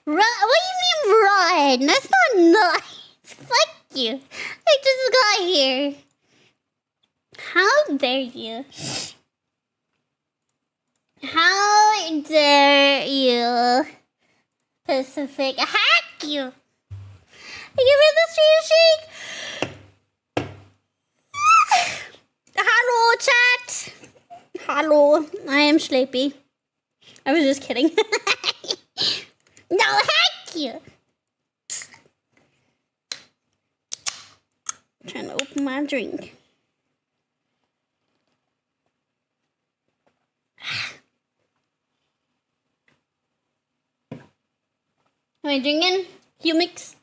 Run? What do you mean run? That's not nice. Fuck you. I just got here. How dare you? How dare you? Pacific. Hack you. Give me the stream shake. Hello, chat. Hello. I am sleepy. I was just kidding. No, heck you. I'm trying to open my drink. Am I drinking? Humix.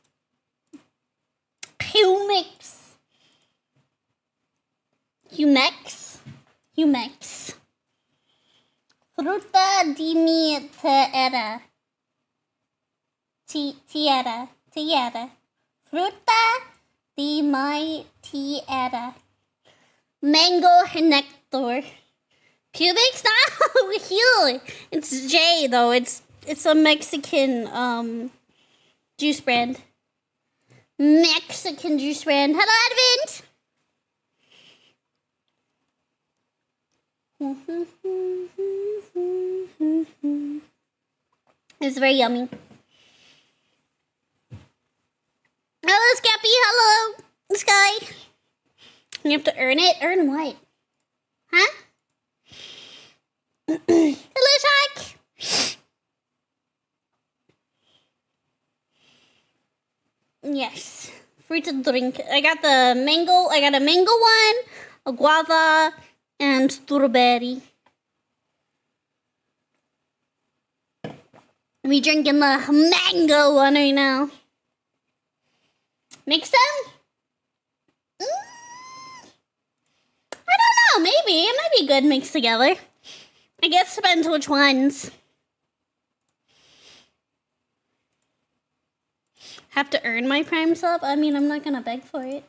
Humex. Fruta di mi tierra. Tierra. Fruta di mi tierra. Mango Hector. Pubics? No, here. It's J though. It's a Mexican juice brand. Mexican juice brand. Hello, Advent. It's very yummy. Hello, Scappy. Hello, Sky. You have to earn it. Earn what? Huh? Hello, Shark. Yes. Fruit to drink. I got the mango. I got a mango one, a guava, and strawberry. We drinking the mango one right now. Mix them? I don't know. Maybe. It might be good mixed together. I guess depends which ones. Have to earn my Prime sub? I mean, I'm not gonna beg for it.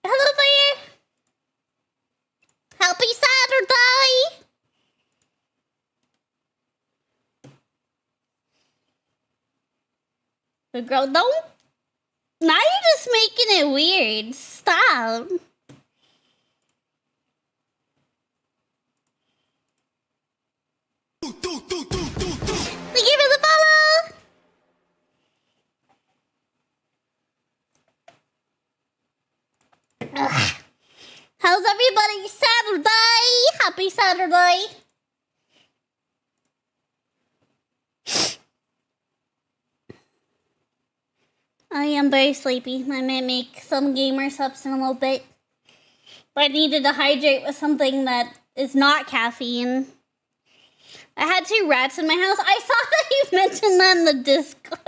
Hello, Fire! Happy Saturday! The girl, don't... Now you're just making it weird. Stop. Thank you for the follow! Ugh. How's everybody? Saturday! Happy Saturday! I am very sleepy. I might make some gamer subs in a little bit. But I needed to hydrate with something that is not caffeine. I had 2 rats in my house. I saw that you mentioned that in the Discord.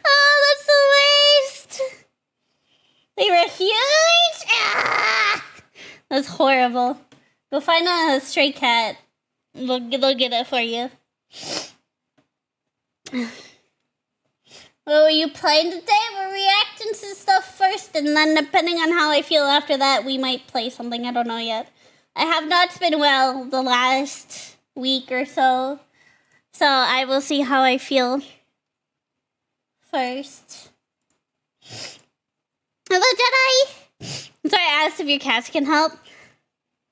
Oh, that's the worst. They were huge. Ah! That's horrible. Go find a stray cat. They'll get it for you. What were you playing today? We're reacting to stuff first, and then depending on how I feel after that, we might play something. I don't know yet. I have not been well the last week or so, so I will see how I feel first. Hello, Jedi! Sorry, I asked if your cats can help.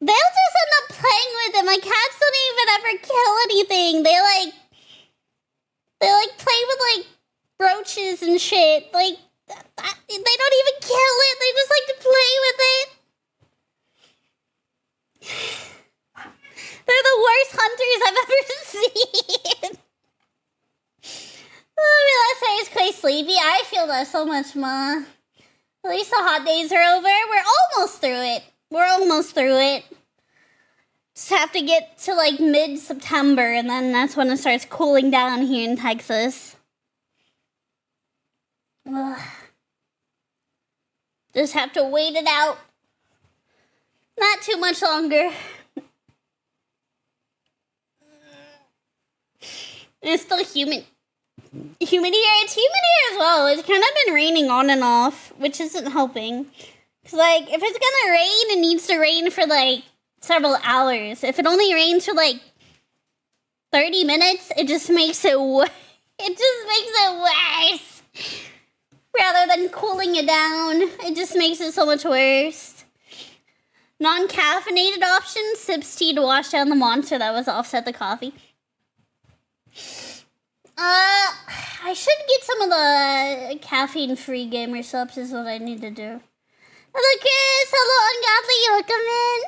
They'll just end up playing with them. My cats don't even ever kill anything. They play with, roaches and shit. They don't even kill it. They just like to play with it. They're the worst hunters I've ever seen. Let's say it's quite sleepy. I feel that so much more. At least the hot days are over. We're almost through it. Just have to get to mid-September, and then that's when it starts cooling down here in Texas. Ugh. Just have to wait it out. Not too much longer. It's still humid. Humid here. It's humid here as well. It's kind of been raining on and off, which isn't helping. Because, if it's gonna rain, it needs to rain for, several hours. If it only rains for like 30 minutes, it just makes it worse. Rather than cooling it down, it just makes it so much worse. Non-caffeinated options, sips tea to wash down the monster that was offset the coffee. I should get some of the caffeine-free gamer subs is what I need to do. Hello, Chris. Hello, Ungodly. Welcome in.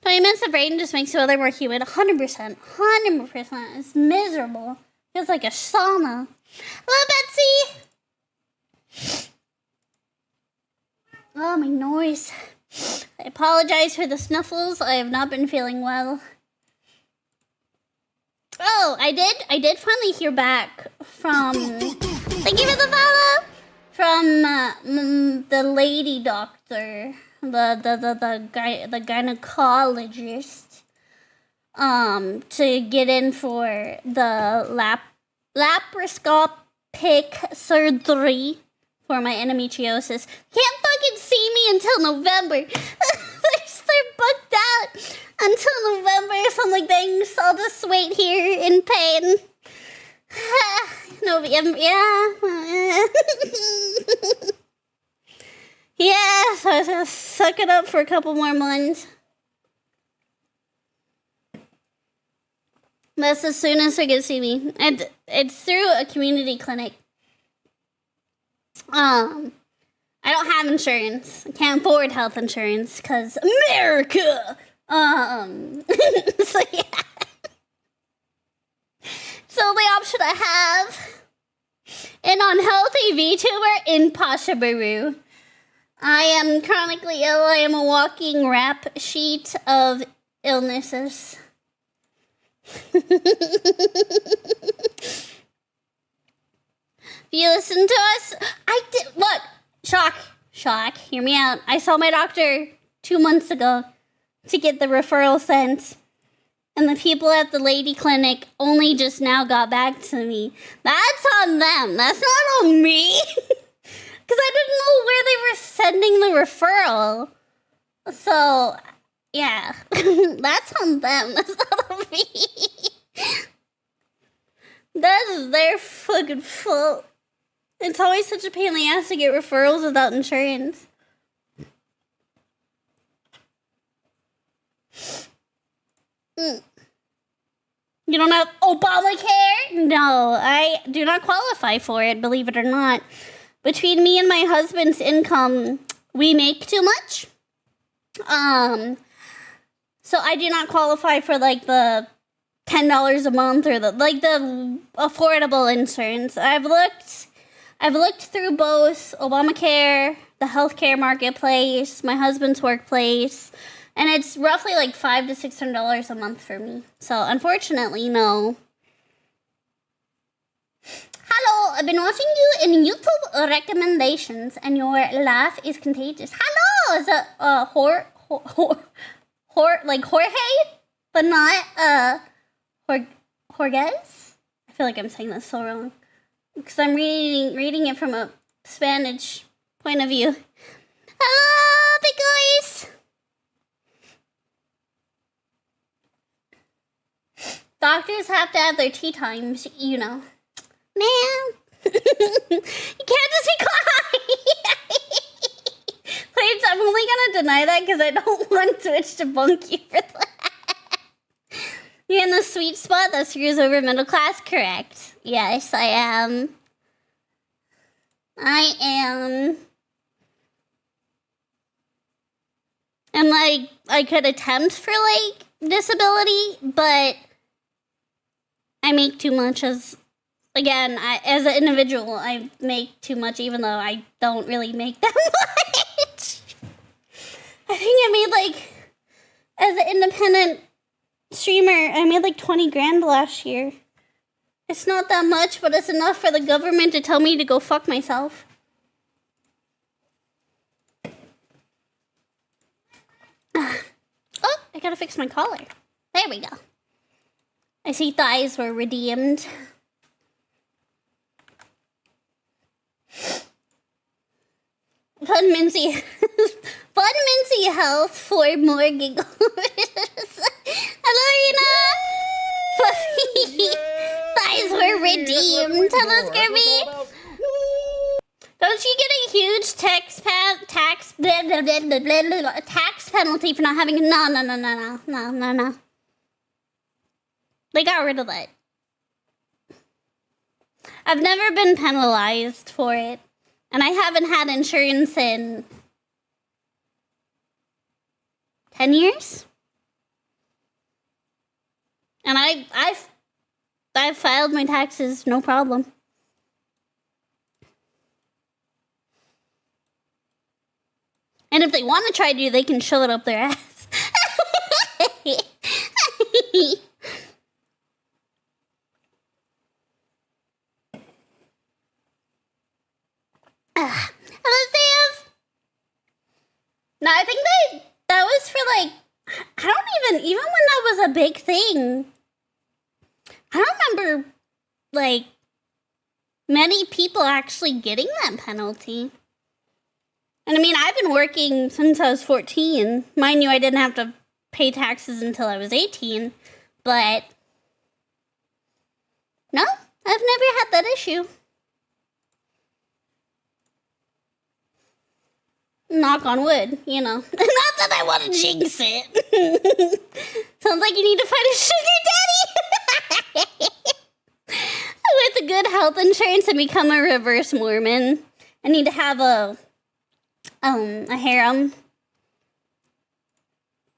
20 minutes of rain just makes the weather more humid. 100%. 100%. It's miserable. Feels like a sauna. Hello, Betsy. Oh, my nose. I apologize for the snuffles. I have not been feeling well. Oh, I did finally hear back from, thank you for the follow, from the lady doctor, the gynecologist, to get in for the laparoscopic surgery for my endometriosis. Can't fucking see me until November. They're booked out until November, so I'm like, thanks, I'll just wait here in pain. November, yeah. Yeah, so I was gonna suck it up for a couple more months. That's as soon as they can see me. And it's through a community clinic. I don't have insurance. I can't afford health insurance because America. So yeah. It's the only option I have. An unhealthy VTuber in Pasha Baru. I am chronically ill. I am a walking rap sheet of illnesses. If you listen to us, I did. Look, shock, hear me out. I saw my doctor 2 months ago to get the referral sent. And the people at the lady clinic only just now got back to me. That's on them. That's not on me. Because I didn't know where they were sending the referral. So, yeah. That's on them. That's not on me. That is their fucking fault. It's always such a pain in the ass to get referrals without insurance. You don't have Obamacare? No, I do not qualify for it, believe it or not. Between me and my husband's income, we make too much. So I do not qualify for like the $10 a month or the affordable insurance. I've looked through both Obamacare, the healthcare marketplace, my husband's workplace, and it's roughly like $500 to $600 a month for me. So unfortunately, no. Hello, I've been watching you in YouTube recommendations, and your laugh is contagious. Hello, is it like Jorge, but not Jorges? I feel like I'm saying this so wrong because I'm reading it from a Spanish point of view. Hello, big guys. Doctors have to have their tea times, you know. Man, you can't just be quiet. Please, I'm only gonna deny that because I don't want Twitch to bunk you for that. You're in the sweet spot that screws over middle class, correct? Yes, I am. And like, I could attempt for like disability, but I make too much as an individual, I make too much, even though I don't really make that much. I think I made like, as an independent streamer, I made like 20 grand last year. It's not that much, but it's enough for the government to tell me to go fuck myself. Oh, I gotta fix my collar. There we go. I see thighs were redeemed. Fun Mincy. Fun Mincy Health for more giggles. Hello, Rena. Fluffy. Thighs were redeemed. Hello, Scurvy. Don't you get a huge tax penalty for not having no. They got rid of that. I've never been penalized for it, and I haven't had insurance in 10 years. And I've filed my taxes, no problem. And if they want to try to, they can shove it up their ass. Hello, Steve. No, I think that was for like, I don't even when that was a big thing, I don't remember like many people actually getting that penalty. And I mean, I've been working since I was 14. Mind you, I didn't have to pay taxes until I was 18, but no, I've never had that issue. Knock on wood, you know. Not that I want to jinx it. Sounds like you need to find a sugar daddy. With good health insurance and become a reverse Mormon. I need to have a harem.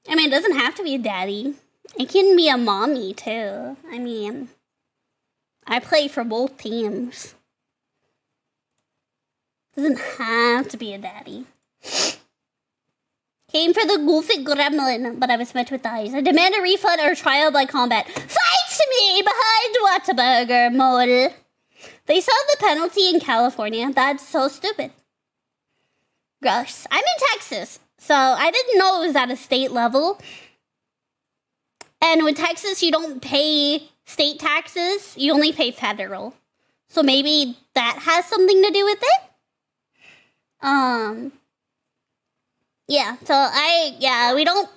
I mean, it doesn't have to be a daddy. It can be a mommy, too. I mean, I play for both teams. Doesn't have to be a daddy. Came for the goofy gremlin, but I was met with eyes. I demand a refund or trial by combat. Fight me behind Whataburger, mole. They saw the penalty in California. That's so stupid. Gross. I'm in Texas, so I didn't know it was at a state level. And with Texas, you don't pay state taxes. You only pay federal. So maybe that has something to do with it? Yeah, so we don't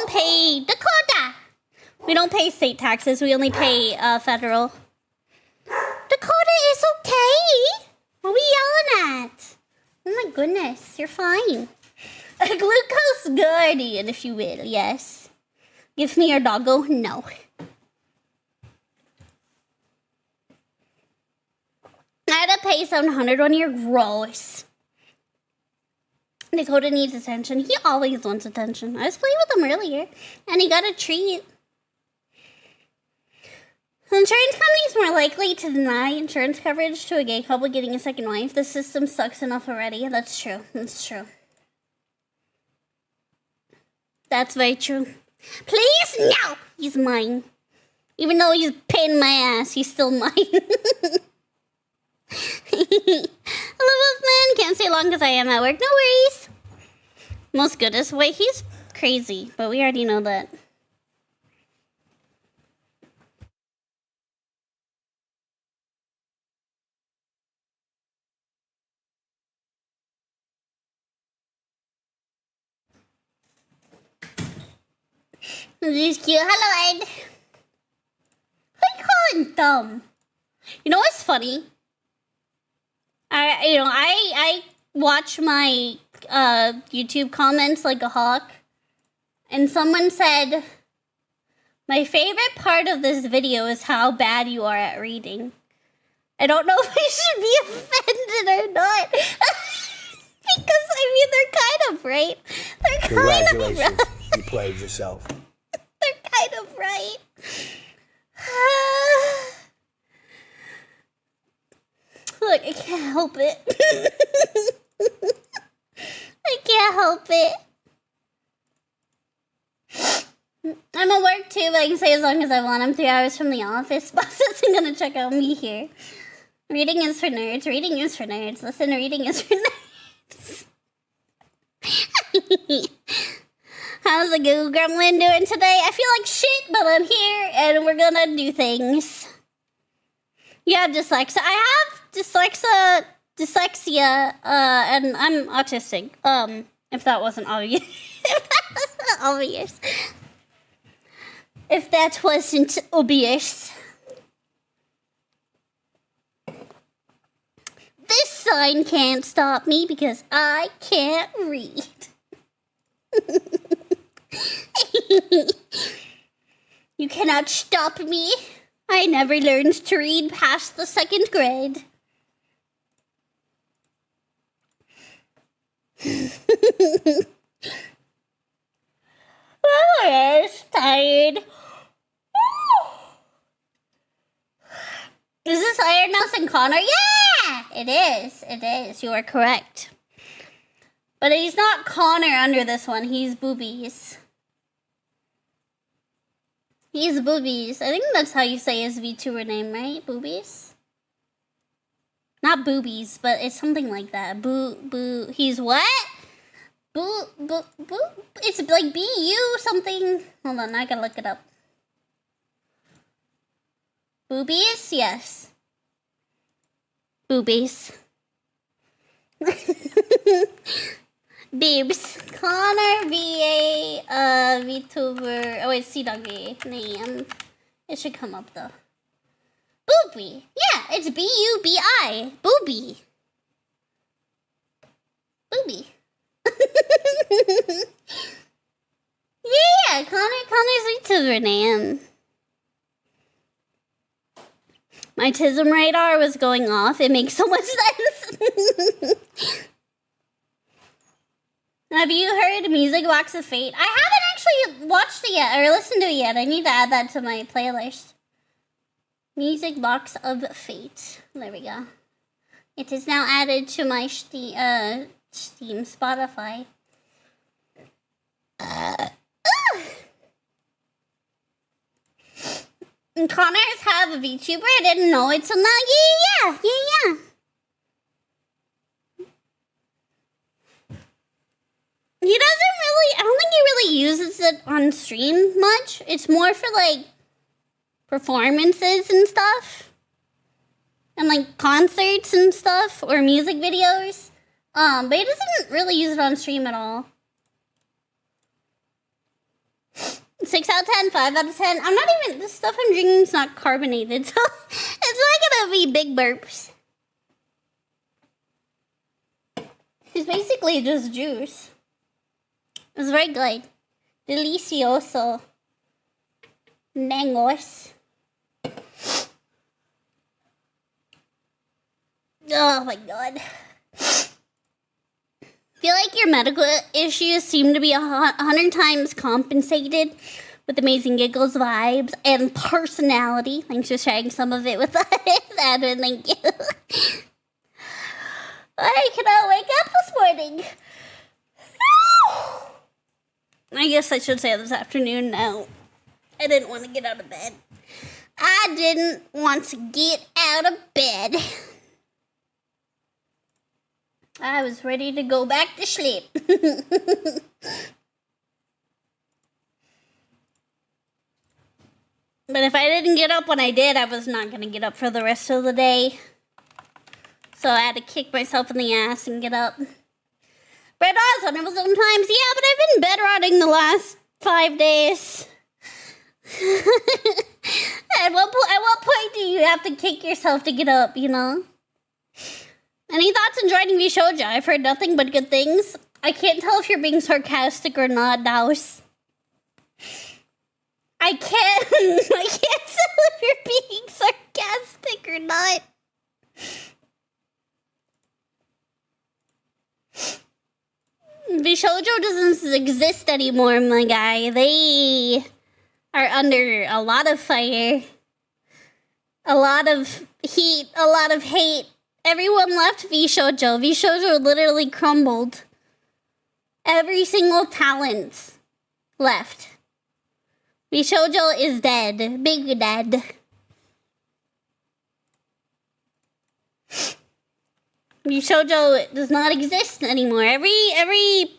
pay Dakota. We don't pay state taxes. We only pay federal. Dakota is okay. What are we yelling at? Oh my goodness, you're fine. A glucose guardian, if you will, yes. Give me your doggo? No. I had to pay $700 1 year. Gross. Dakota needs attention. He always wants attention. I was playing with him earlier, and he got a treat. Insurance companies more likely to deny insurance coverage to a gay couple getting a second wife. The system sucks enough already. That's true. That's true. That's very true. Please, no! He's mine. Even though he's a pain in my ass, he's still mine. Hello, Wolfman. Can't stay long because I am at work. No worries. Most goodness. Wait, he's crazy, but we already know that. This is cute. Hello, Ed. Who you calling dumb? You know what's funny? I watch my YouTube comments like a hawk, and someone said, my favorite part of this video is how bad you are at reading. I don't know if I should be offended or not. Because, I mean, they're kind of right. They're kind of right. You played yourself. They're kind of right. Look, I can't help it. I can't help it. I'm at work too, but I can stay as long as I want. I'm 3 hours from the office. Boss isn't gonna check on me here. Reading is for nerds. Reading is for nerds. Listen, reading is for nerds. How's the Google Gremlin doing today? I feel like shit, but I'm here and we're gonna do things. You have dyslexia. I have dyslexia, and I'm autistic. If that wasn't obvious. If that wasn't obvious. If that wasn't obvious. This sign can't stop me because I can't read. You cannot stop me. I never learned to read past the 2nd grade. Oh, I'm tired. Is this Iron Mouse and Connor? Yeah! It is. It is. You are correct. But he's not Connor under this one. He's Boobies. He's Boobies. I think that's how you say his VTuber name, right? Boobies? Not Boobies, but it's something like that. He's what? It's like B-U something. Hold on, I gotta look it up. Boobies? Yes. Boobies. Babes. Connor VA VTuber. Oh wait, C-Dog name. It should come up though. Boobie. Yeah, it's B-U-B-I. Boobie. Boobie. Yeah, Connor's VTuber name. My tism radar was going off. It makes so much sense. Have you heard Music Box of Fate? I haven't actually watched it yet or listened to it yet. I need to add that to my playlist. Music Box of Fate. There we go. It is now added to my Steam, Spotify. And Connors have a VTuber. I didn't know it till now. Yeah. He doesn't really, I don't think he really uses it on stream much. It's more for like performances and stuff. And like concerts and stuff or music videos. But he doesn't really use it on stream at all. 6 out of 10, 5 out of 10. I'm not even, the stuff I'm drinking is not carbonated, so it's not gonna be big burps. It's basically just juice. It's very good. Delicioso. Mangos. Oh my god. Feel like your medical issues seem to be 100 times compensated with amazing giggles, vibes, and personality. Thanks for sharing some of it with us, Edwin. Thank you. I cannot wake up this morning. I guess I should say this afternoon now. I didn't want to get out of bed. I didn't want to get out of bed. I was ready to go back to sleep. But if I didn't get up when I did, I was not going to get up for the rest of the day. So I had to kick myself in the ass and get up. But also, it was sometimes, yeah, but I've been bed rotting the last 5 days. At what point do you have to kick yourself to get up, you know? Any thoughts on joining V Shoujo? I've heard nothing but good things. I can't tell if you're being sarcastic or not, Daus. I can't tell if you're being sarcastic or not. V Shoujo doesn't exist anymore, my guy. They are under a lot of fire. A lot of heat, a lot of hate. Everyone left V Shoujo. V Shoujo literally crumbled. Every single talent left. V Shoujo is dead. Big dead. V Shoujo does not exist anymore. Every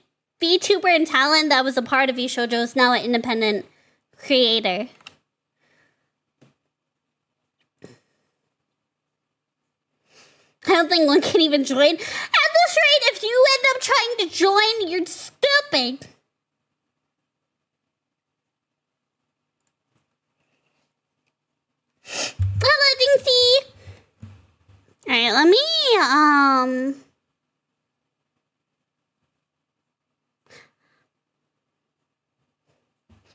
VTuber and talent that was a part of V Shoujo is now an independent creator. I don't think one can even join. At this rate, if you end up trying to join. You're stupid. Hello, Dinksy. Alright, let me,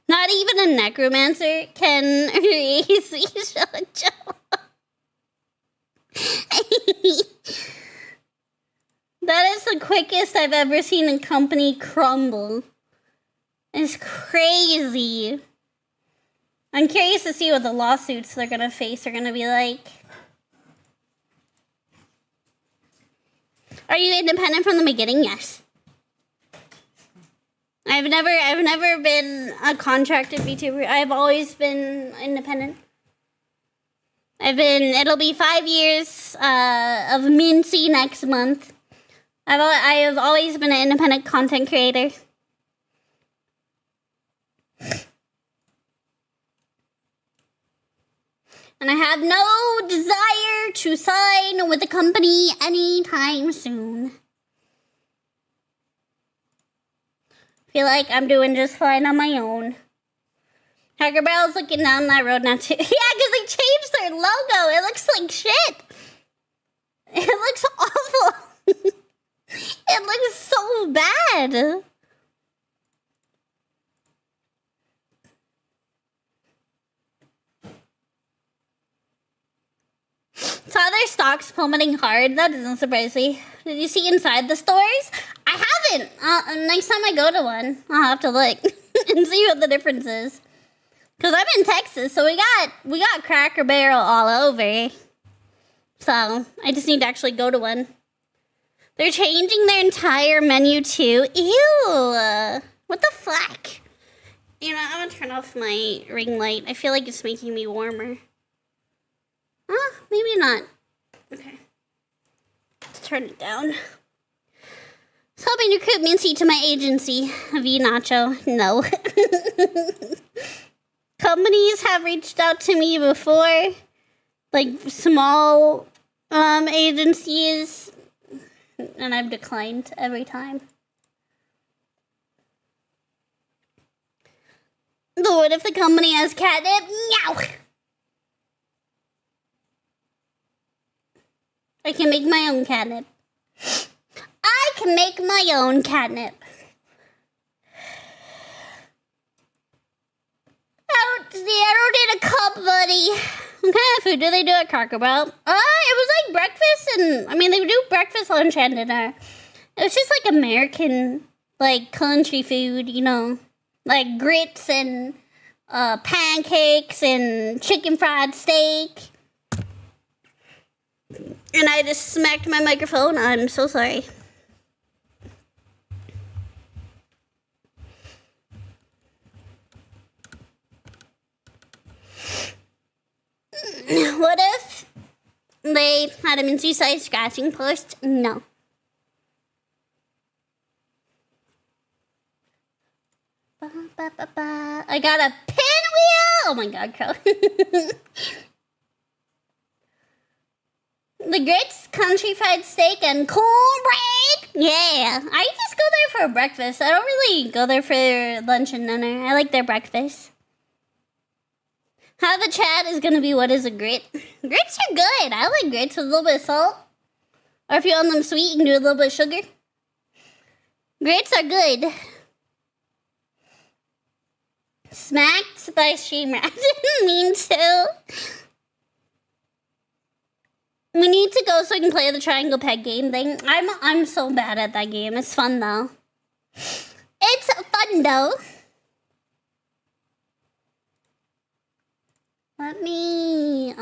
not even a necromancer can erase Jojo. That is the quickest I've ever seen a company crumble. It's crazy. I'm curious to see what the lawsuits they're gonna face are gonna be like. Are you independent from the beginning? Yes. I've never been a contracted VTuber. I've always been independent. It'll be 5 years of Mincy next month. I have always been an independent content creator. And I have no desire to sign with a company anytime soon. Feel like I'm doing just fine on my own. Hector Berlioz looking down that road now too. Yeah, because they changed their logo. It looks like shit. It looks awful. It looks so bad. Saw their stocks plummeting hard. That doesn't surprise me. Did you see inside the stores? I haven't. Next time I go to one, I'll have to look and see what the difference is. Cause I'm in Texas, so we got Cracker Barrel all over. So I just need to actually go to one. They're changing their entire menu too. Ew! What the fuck? You know, I'm gonna turn off my ring light. I feel like it's making me warmer. Maybe not. Okay. Let's turn it down. So help me recruit Mincy to my agency. V Nacho. No. Companies have reached out to me before. Like small agencies. And I've declined every time. But what if the company has catnip? Meow! I can make my own catnip. I can make my own catnip. I don't need a cup, buddy. What kind of food do they do at Cracker Barrel? It was like breakfast and, I mean, they do breakfast, lunch, and dinner. It was just like American, like country food, you know. Like grits and pancakes and chicken fried steak. And I just smacked my microphone. I'm so sorry. What if they had a Mincy-sized scratching post? No. I got a pinwheel! Oh my god, Crow. The grits, country fried steak, and cornbread. Yeah, I just go there for breakfast. I don't really go there for lunch and dinner. I like their breakfast. How the chat is gonna be, what is a grit? Grits are good. I like grits with a little bit of salt. Or if you want them sweet, you can do a little bit of sugar. Grits are good. Smacked by stream rat. Mean too. We need to go so we can play the triangle peg game thing. I'm so bad at that game. It's fun though. It's fun though. Let me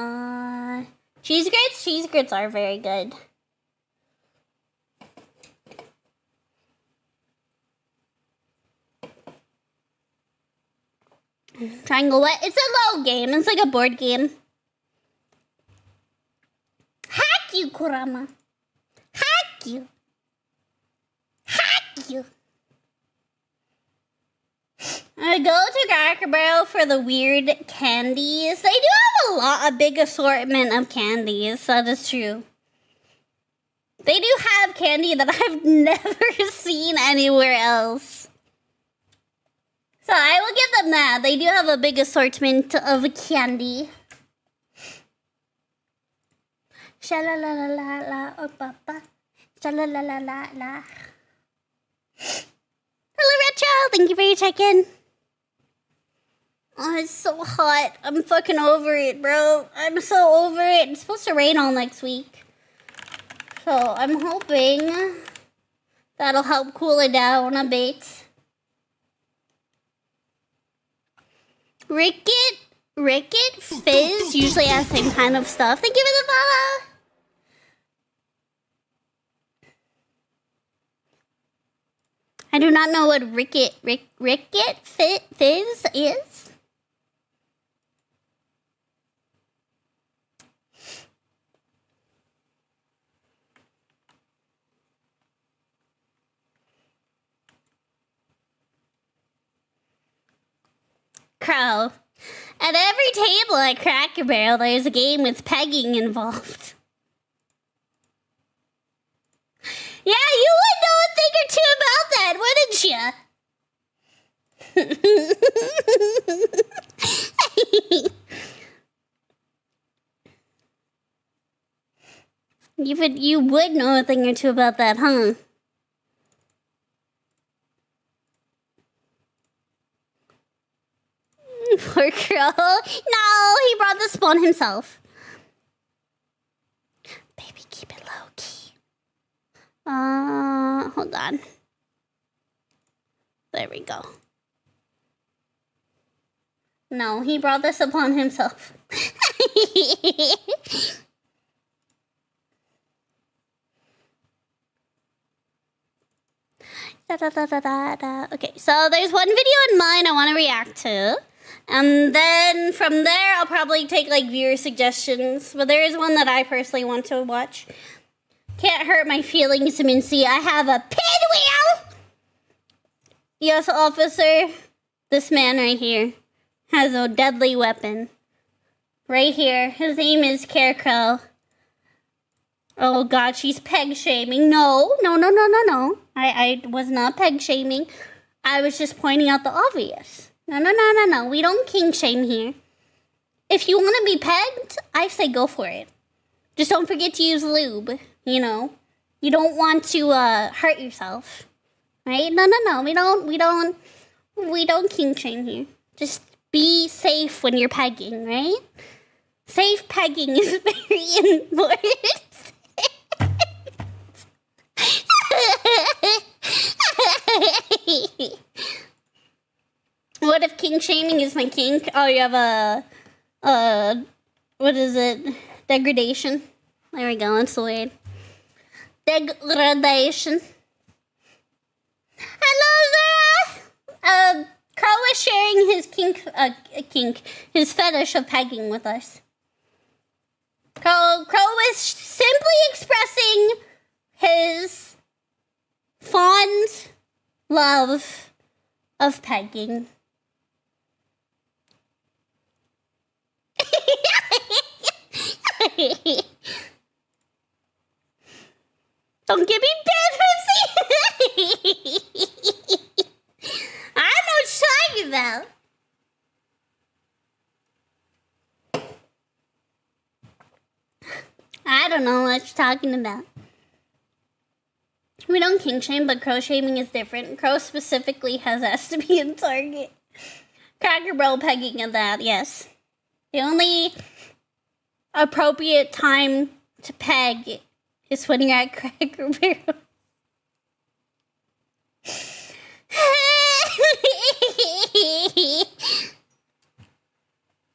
cheese grits? Cheese grits are very good. Triangle what? It's a little game. It's like a board game. Hack you, Kurama. Hack you. Hack you. I go to Cracker Barrel for the weird candies. They do have a big assortment of candies. That is true. They do have candy that I've never seen anywhere else. So I will give them that. They do have a big assortment of candy. Sha-la-la-la-la-la, oh, papa. Sha-la-la-la-la-la. Hello, Retro. Thank you for your check-in. Oh, it's so hot. I'm fucking over it, bro. I'm so over it. It's supposed to rain all next week. So I'm hoping that'll help cool it down a bit. Ricket, Fizz usually has the same kind of stuff. Thank you for the follow. I do not know what Ricket Fizz is. Crow. At every table at Cracker Barrel, there's a game with pegging involved. Yeah, you would know a thing or two about that, wouldn't you? You would know a thing or two about that, huh? Poor Crow. No, he brought this upon himself. Baby, keep it low key. Hold on. There we go. No, he brought this upon himself. Okay, so there's one video in mind I want to react to. And then from there, I'll probably take like viewer suggestions. But there is one that I personally want to watch. Can't hurt my feelings, Mincy. I have a pinwheel! Yes, officer. This man right here has a deadly weapon. Right here. His name is Scarecrow. Oh god, she's peg shaming. No. I was not peg shaming. I was just pointing out the obvious. No. We don't kink shame here. If you want to be pegged, I say go for it. Just don't forget to use lube, you know. You don't want to hurt yourself. Right? No. We don't kink shame here. Just be safe when you're pegging, right? Safe pegging is very important. What if kink shaming is my kink? Oh, you have what is it? Degradation. There we go, that's the word. Degradation. Hello there! Crow is sharing his his fetish of pegging with us. Crow is simply expressing his fond love of pegging. Don't give me bad pussy. I know what you're talking about. I don't know what you're talking about. We don't kink shame, but crow shaming is different. Crow specifically has to be in Target. Cracker Barrel pegging of that, yes. The only appropriate time to peg is when you're at Cracker Barrel.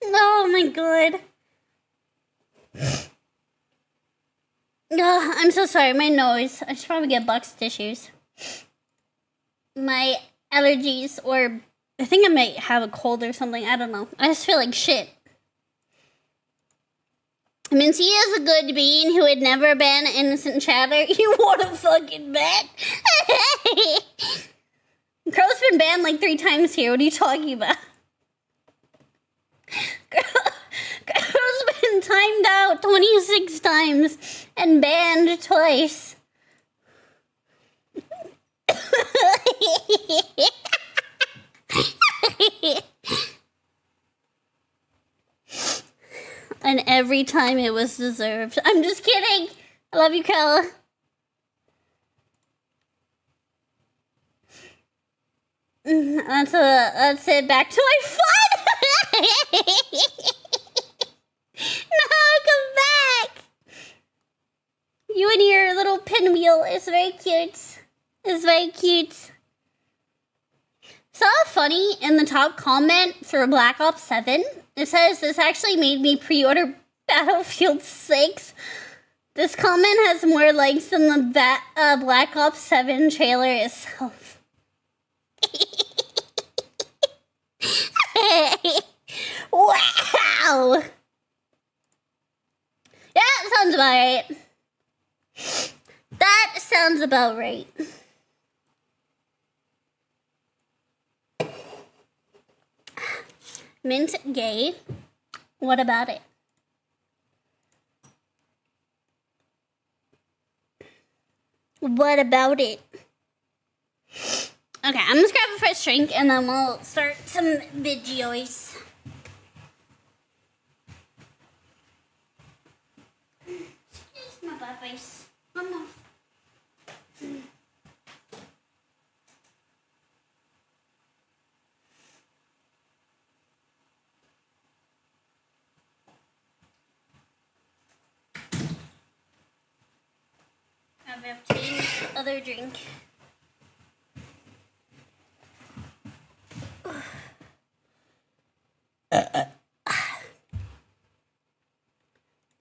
Oh my god. Oh, I'm so sorry, my nose. I should probably get box tissues. My allergies, or I think I might have a cold or something. I don't know. I just feel like shit. I mean, he is a good bean who would never ban innocent chatter. You want to fucking bet? Crow's been banned like 3 times here. What are you talking about? Crow's been timed out 26 times and banned twice. And every time it was deserved. I'm just kidding. I love you, Kella. That's it. Back to my fun. No, come back. You and your little pinwheel is very cute. It's very cute. Saw funny in the top comment for Black Ops 7. It says, this actually made me pre-order Battlefield 6. This comment has more likes than the Black Ops 7 trailer itself. Wow! That sounds about right. That sounds about right. Mint gay. What about it? What about it? Okay, I'm just grab a fresh drink and then we'll start some videos. Excuse my butt face. I'm off. I've obtained other drink.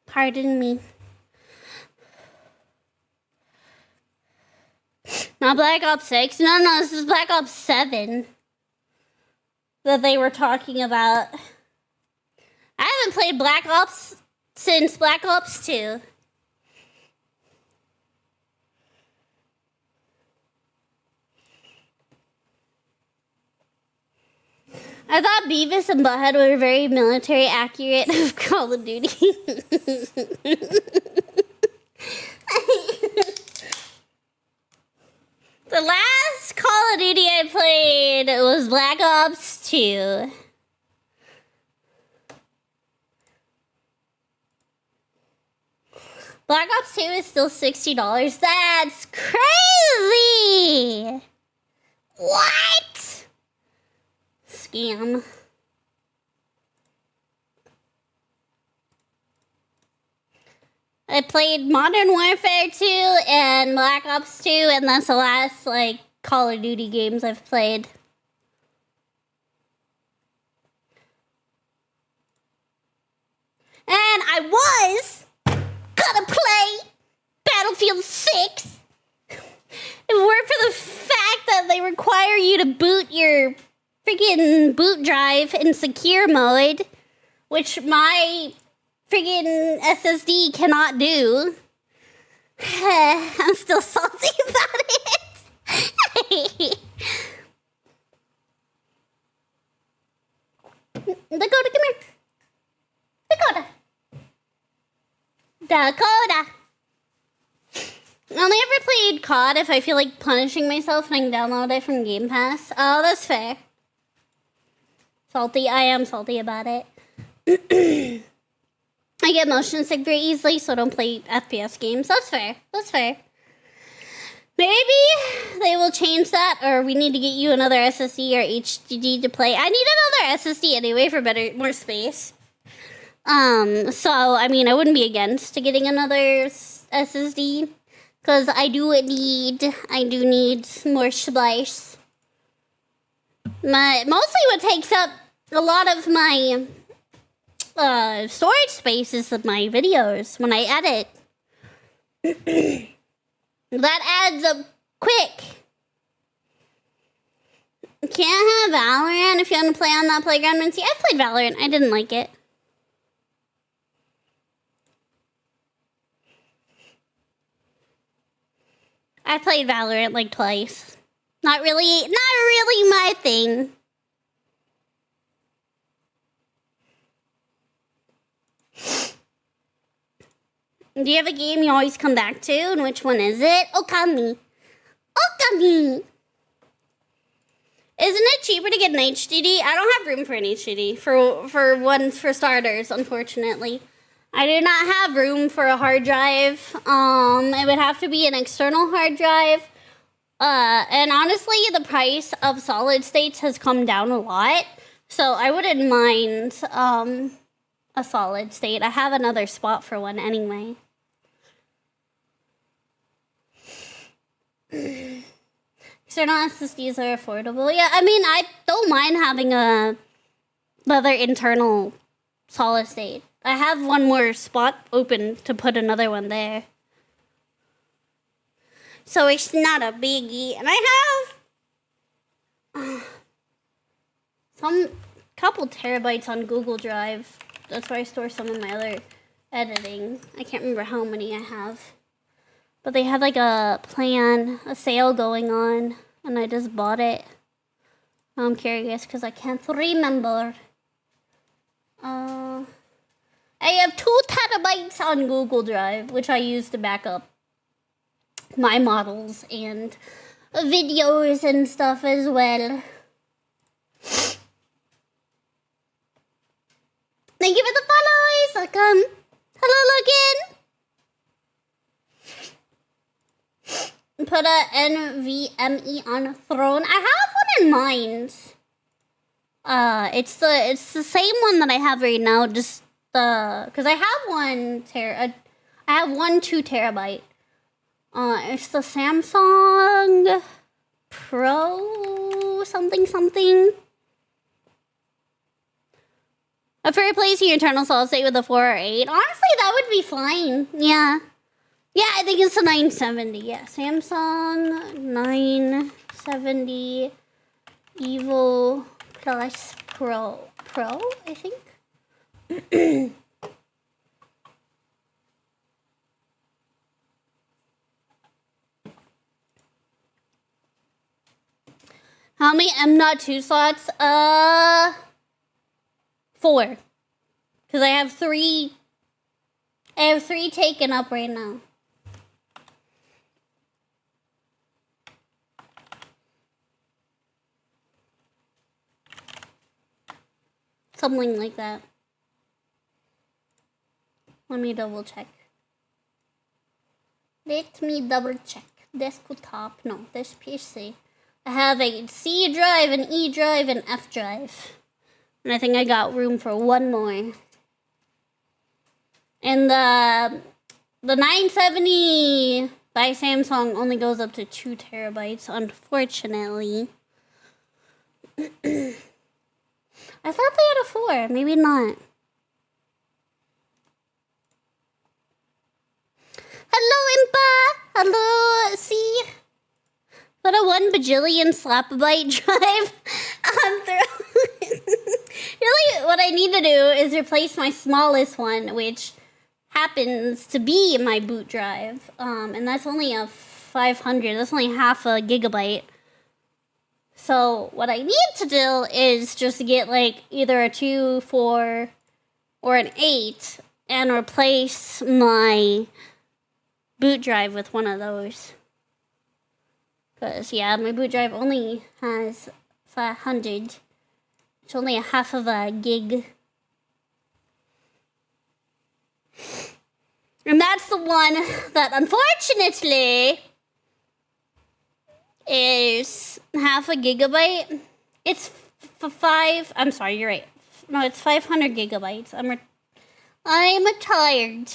Pardon me. Not Black Ops 6. No, this is Black Ops 7 that they were talking about. I haven't played Black Ops since Black Ops 2. I thought Beavis and Butthead were very military accurate of Call of Duty. The last Call of Duty I played was Black Ops 2. Black Ops 2 is still $60. That's crazy! What? Scam. I played Modern Warfare 2 and Black Ops 2, and that's the last, Call of Duty games I've played. And I was gonna play Battlefield 6. If it weren't for the fact that they require you to boot your freaking boot drive in secure mode, which my freaking SSD cannot do. I'm still salty about it. Dakota, come here. Dakota. I only ever played COD if I feel like punishing myself and I can download it from Game Pass. Oh, that's fair. Salty. I am salty about it. I get motion sick very easily, so I don't play FPS games. That's fair. That's fair. Maybe they will change that, or we need to get you another SSD or HDD to play. I need another SSD anyway for more space. So, I mean, I wouldn't be against getting another SSD, because I do need more splice. Mostly what takes up a lot of my storage space is my videos when I edit. That adds up quick. You can't have Valorant if you want to play on that playground. And see, I played Valorant. I didn't like it. I played Valorant like twice. Not really my thing. Do you have a game you always come back to, and which one is it? Okami. Okami! Isn't it cheaper to get an HDD? I don't have room for an HDD for starters, unfortunately. I do not have room for a hard drive. It would have to be an external hard drive. And honestly, the price of solid states has come down a lot. So I wouldn't mind a solid state. I have another spot for one anyway. External SSDs are affordable. Yeah, I mean, I don't mind having another internal solid state. I have one more spot open to put another one there. So it's not a biggie. And I have some couple terabytes on Google Drive. That's where I store some of my other editing. I can't remember how many I have. But they had like a sale going on, and I just bought it. I'm curious because I can't remember. I have 2 terabytes on Google Drive, which I use to back up my models and videos and stuff as well. Thank you for the follows. Welcome. Hello, Logan. Put a NVMe on throne. I have one in mind. It's the same one that I have right now. Just because I have I have 2 terabyte. It's the Samsung Pro something. If you're replacing your internal solid state with a 4 or 8, honestly, that would be fine. Yeah. Yeah, I think it's a 970. Yeah, Samsung 970 Evo Plus Pro, I think. How many M.2 slots? 4. Because I have 3. I have 3 taken up right now. Something like that. Let me double check. Desktop. No, this PC. I have a C drive, an E drive, and F drive. And I think I got room for one more. And the 970 by Samsung only goes up to 2 terabytes, unfortunately. I thought they had a 4. Maybe not. Hello, Impa! Hello, C! Put a 1 bajillion slapabyte drive on through. Really, what I need to do is replace my smallest one, which happens to be my boot drive. And that's only a 500. That's only half a gigabyte. So what I need to do is just get like either a 2, 4, or an 8 and replace my boot drive with one of those. Because, yeah, my boot drive only has 500. It's only a half of a gig. And that's the one that, unfortunately, is half a gigabyte. It's 5... I'm sorry, you're right. No, it's 500 gigabytes. I'm retired.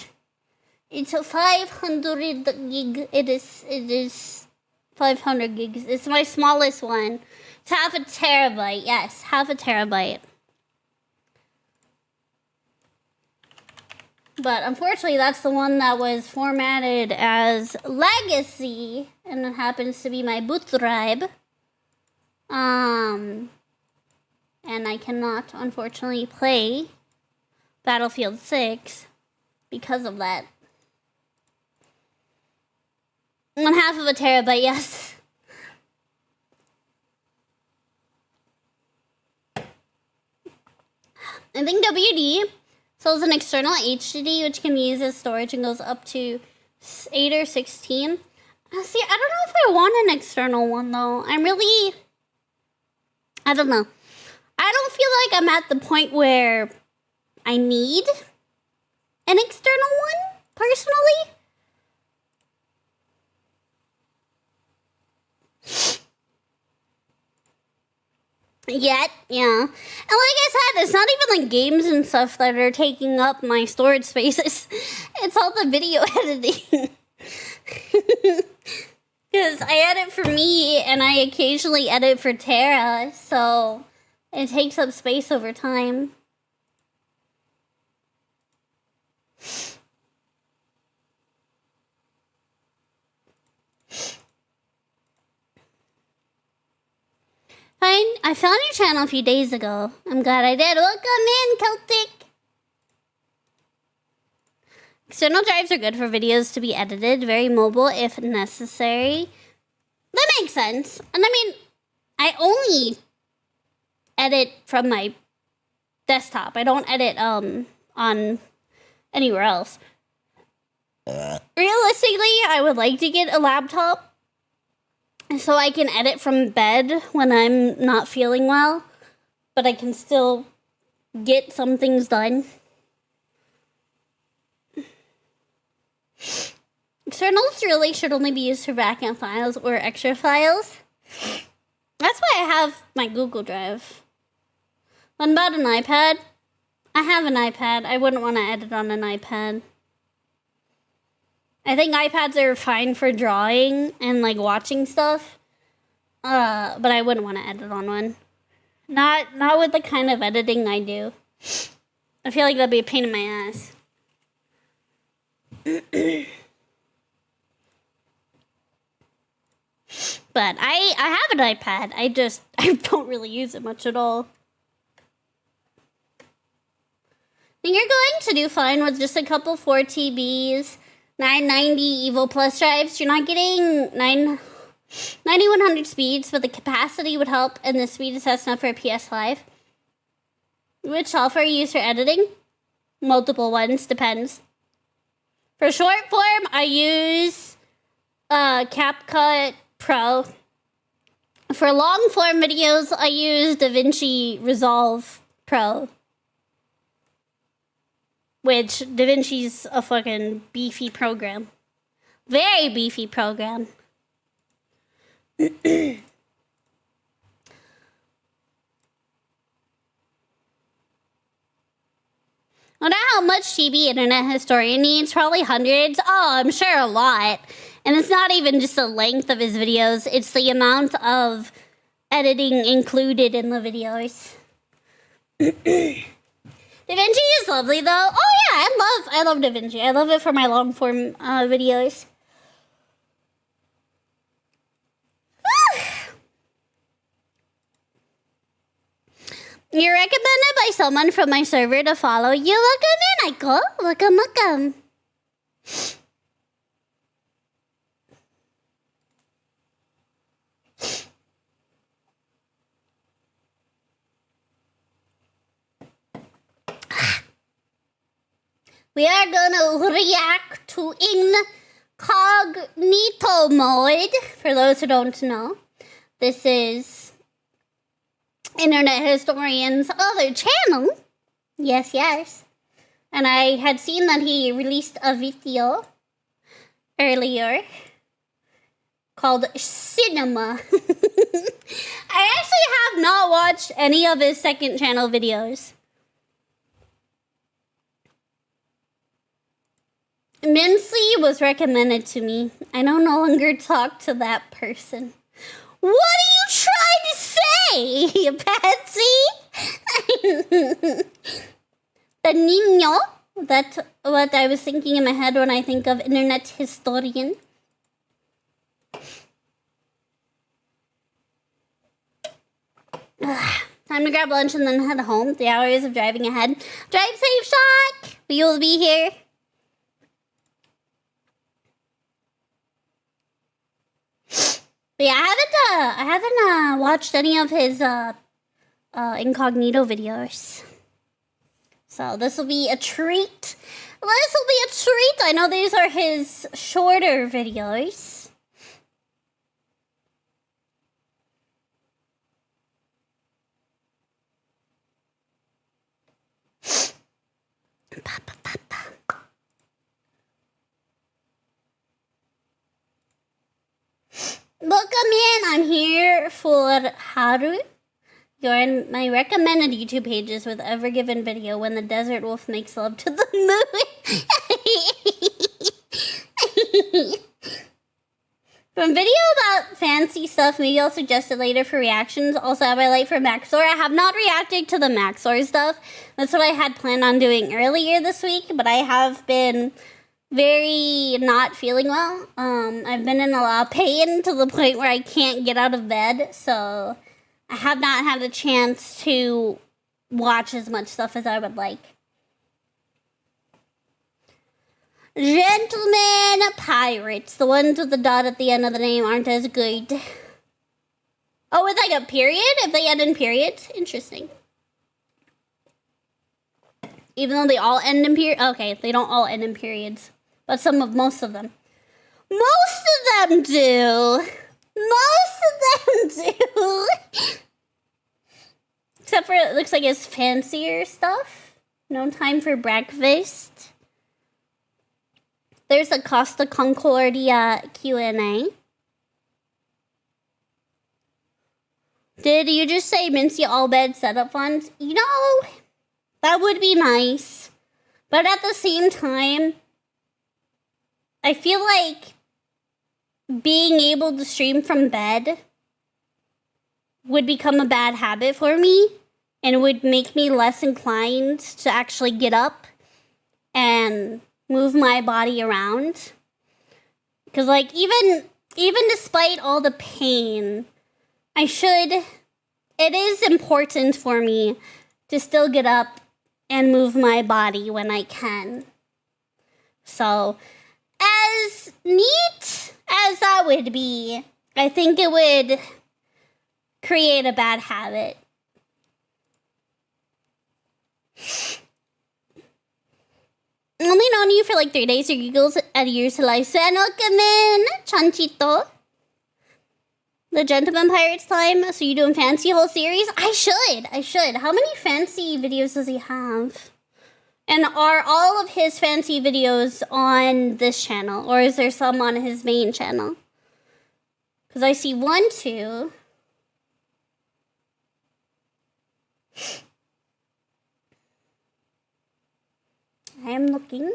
It's a 500 gig. It is 500 gigs. It's my smallest one. It's half a terabyte. Yes, half a terabyte. But unfortunately, that's the one that was formatted as legacy, and it happens to be my boot drive. And I cannot, unfortunately, play Battlefield 6 because of that. 1/2 of a terabyte, yes. I think WD sells an external HDD, which can be used as storage and goes up to 8 or 16. See, I don't know if I want an external one, though. I'm really I don't know. I don't feel like I'm at the point where I need an external one, personally. Yet, yeah. And like I said, it's not even like games and stuff that are taking up my storage spaces. It's all the video editing. Because I edit for me and I occasionally edit for Tara, so it takes up space over time. Fine, I found your channel a few days ago. I'm glad I did. Welcome in, Celtic! External drives are good for videos to be edited, very mobile if necessary. That makes sense. And I mean, I only edit from my desktop. I don't edit on anywhere else. Realistically, I would like to get a laptop so I can edit from bed when I'm not feeling well, but I can still get some things done. Externals really should only be used for backup files or extra files. That's why I have my Google Drive. What about an iPad? I have an iPad. I wouldn't want to edit on an iPad. I think iPads are fine for drawing and like watching stuff. But I wouldn't want to edit on one. Not with the kind of editing I do. I feel like that'd be a pain in my ass. But I have an iPad. I don't really use it much at all. I think you're going to do fine with just a couple 4 TBs, 990 Evo Plus drives. You're not getting 9100 speeds, but the capacity would help, and the speed is fast enough for a PS5. Which software you use for editing? Multiple ones, depends. For short form, I use CapCut Pro. For long form videos, I use DaVinci Resolve Pro. Which, DaVinci's a fucking beefy program. Very beefy program. I wonder how much TB Internet Historian needs. Probably hundreds. Oh, I'm sure a lot. And it's not even just the length of his videos. It's the amount of editing included in the videos. DaVinci is lovely, though. Oh, yeah, I love DaVinci. I love it for my long-form videos. You're recommended by someone from my server to follow you. Welcome in, Aiko. Welcome. We are gonna react to incognito mode. For those who don't know, this is Internet Historian's other channel. Yes. And I had seen that he released a video earlier called Cinema. I actually have not watched any of his second channel videos. Mincy was recommended to me. I no longer talk to that person. What are you trying to say, Patsy? The niño. That's what I was thinking in my head when I think of Internet Historian. Time to grab lunch and then head home. 3 hours of driving ahead. Drive safe, Shock. We will be here. But yeah, I haven't watched any of his incognito videos. So this will be a treat. I know these are his shorter videos. Welcome in. I'm here for Haru. You're in my recommended YouTube pages with Ever Given video when the desert wolf makes love to the moon. From video about fancy stuff, maybe I'll suggest it later for reactions. Also, have I like for Maxor? I have not reacted to the Maxor stuff. That's what I had planned on doing earlier this week, but I have been very not feeling well. I've been in a lot of pain to the point where I can't get out of bed, so I have not had a chance to watch as much stuff as I would like. Gentlemen pirates. The ones with the dot at the end of the name aren't as good. Oh, with like a period? If they end in periods? Interesting. Even though they all end in periods? Okay, they don't all end in periods. But most of them. Most of them do. Most of them do. Except for it looks like it's fancier stuff. No time for breakfast. There's a Costa Concordia Q&A. Did you just say Mincy all bed setup funds? You know, that would be nice. But at the same time, I feel like being able to stream from bed would become a bad habit for me and would make me less inclined to actually get up and move my body around. Because like even despite all the pain, it is important for me to still get up and move my body when I can. So as neat as that would be, I think it would create a bad habit. Only known you for like 3 days. Your giggles at years lifespan. Welcome in, Chanchito. The Gentleman Pirates time. So you doing fancy whole series? I should. How many fancy videos does he have? And are all of his fancy videos on this channel? Or is there some on his main channel? Because I see 1, 2. I am looking.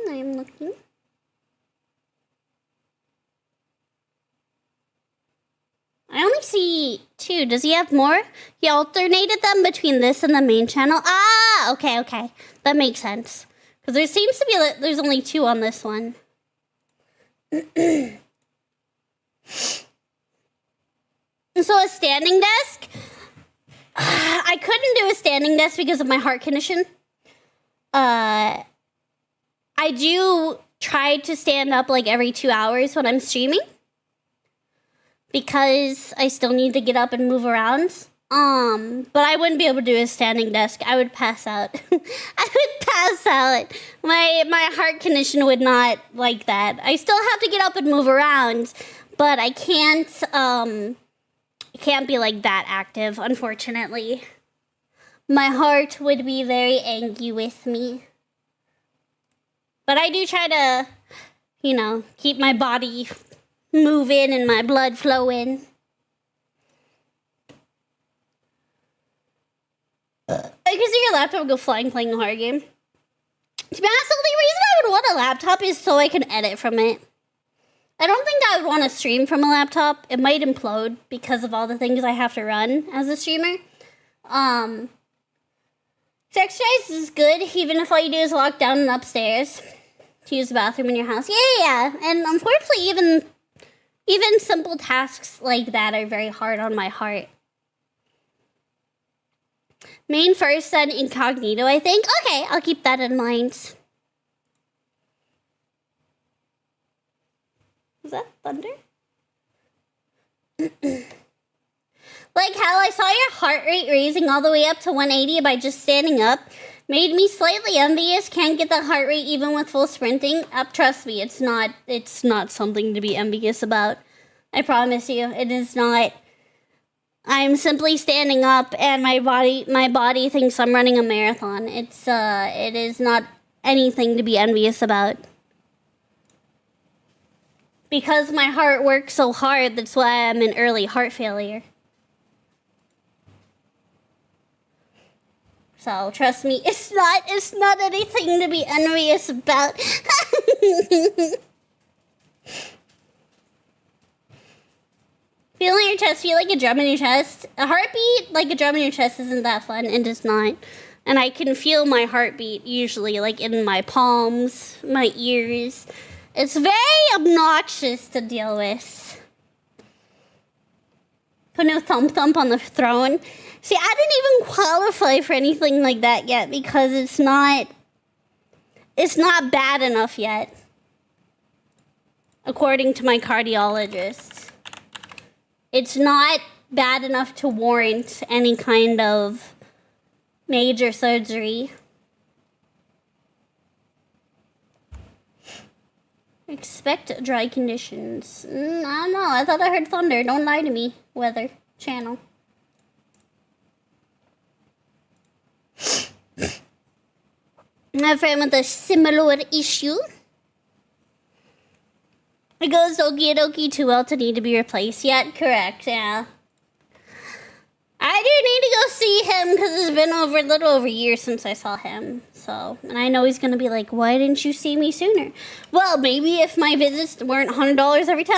I only see 2. Does he have more? He alternated them between this and the main channel. Ah, okay. That makes sense. Because there seems to be, there's only 2 on this one. So a standing desk? I couldn't do a standing desk because of my heart condition. I do try to stand up like every 2 hours when I'm streaming, because I still need to get up and move around. But I wouldn't be able to do a standing desk. I would pass out. My heart condition would not like that. I still have to get up and move around, but I can't be like that active, unfortunately. My heart would be very angry with me. But I do try to, keep my body moving and my blood flowing. I can see your laptop go flying playing a horror game. To be honest, the only reason I would want a laptop is so I can edit from it. I don't think I would want to stream from a laptop. It might implode because of all the things I have to run as a streamer. Exercise is good, even if all you do is walk down and upstairs to use the bathroom in your house. Yeah. And unfortunately, even simple tasks like that are very hard on my heart. Main first, then incognito, I think. Okay, I'll keep that in mind. Is that thunder? Like how I saw your heart rate raising all the way up to 180 by just standing up. Made me slightly envious. Can't get that heart rate even with full sprinting. Trust me, it's not something to be envious about. I promise you, it is not. I'm simply standing up, and my body thinks I'm running a marathon. It is not anything to be envious about. Because my heart works so hard, that's why I'm in early heart failure. So trust me, it's not anything to be envious about. Feeling your chest, feel like a drum in your chest. A heartbeat like a drum in your chest isn't that fun, and it's not. And I can feel my heartbeat usually, like in my palms, my ears. It's very obnoxious to deal with. Put no thump on the throne. See, I didn't even qualify for anything like that yet because it's not bad enough yet, according to my cardiologist. It's not bad enough to warrant any kind of major surgery. Expect dry conditions. I don't know. I thought I heard thunder. Don't lie to me, weather channel. My friend with a similar issue. It goes okie dokie too well to need to be replaced. Yeah, correct, yeah. I do need to go see him because it's been a little over a year since I saw him. So, and I know he's going to be like, why didn't you see me sooner? Well, maybe if my visits weren't $100 every time,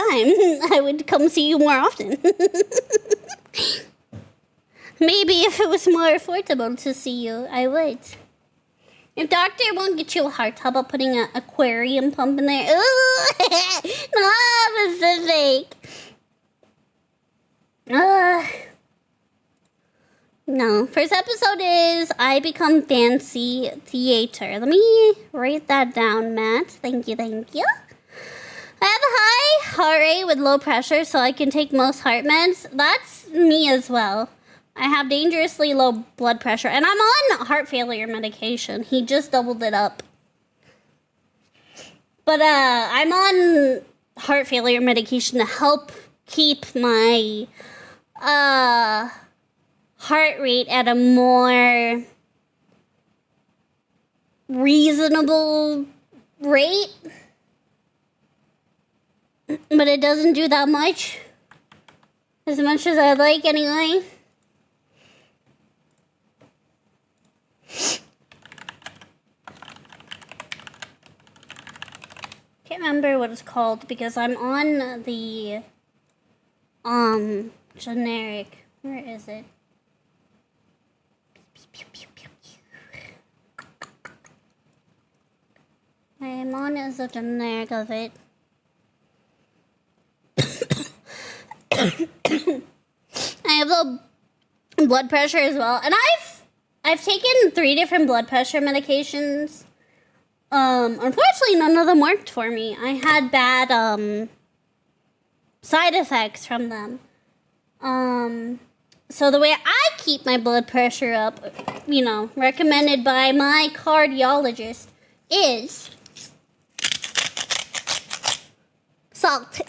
I would come see you more often. Maybe if it was more affordable to see you, I would. If doctor won't get you a heart, how about putting an aquarium pump in there? Ooh, not specific. No. First episode is I Become Fancy Theater. Let me write that down, Matt. Thank you. I have a high heart rate with low pressure, so I can take most heart meds. That's me as well. I have dangerously low blood pressure, and I'm on heart failure medication. He just doubled it up. But I'm on heart failure medication to help keep my heart rate at a more reasonable rate. But it doesn't do that much. As much as I'd like anyway. Can't remember what it's called because I'm on the generic. Where is it? I am on as a generic of it. I have low blood pressure as well, and I've taken 3 different blood pressure medications. Unfortunately, none of them worked for me. I had bad side effects from them. So the way I keep my blood pressure up, recommended by my cardiologist, is salt.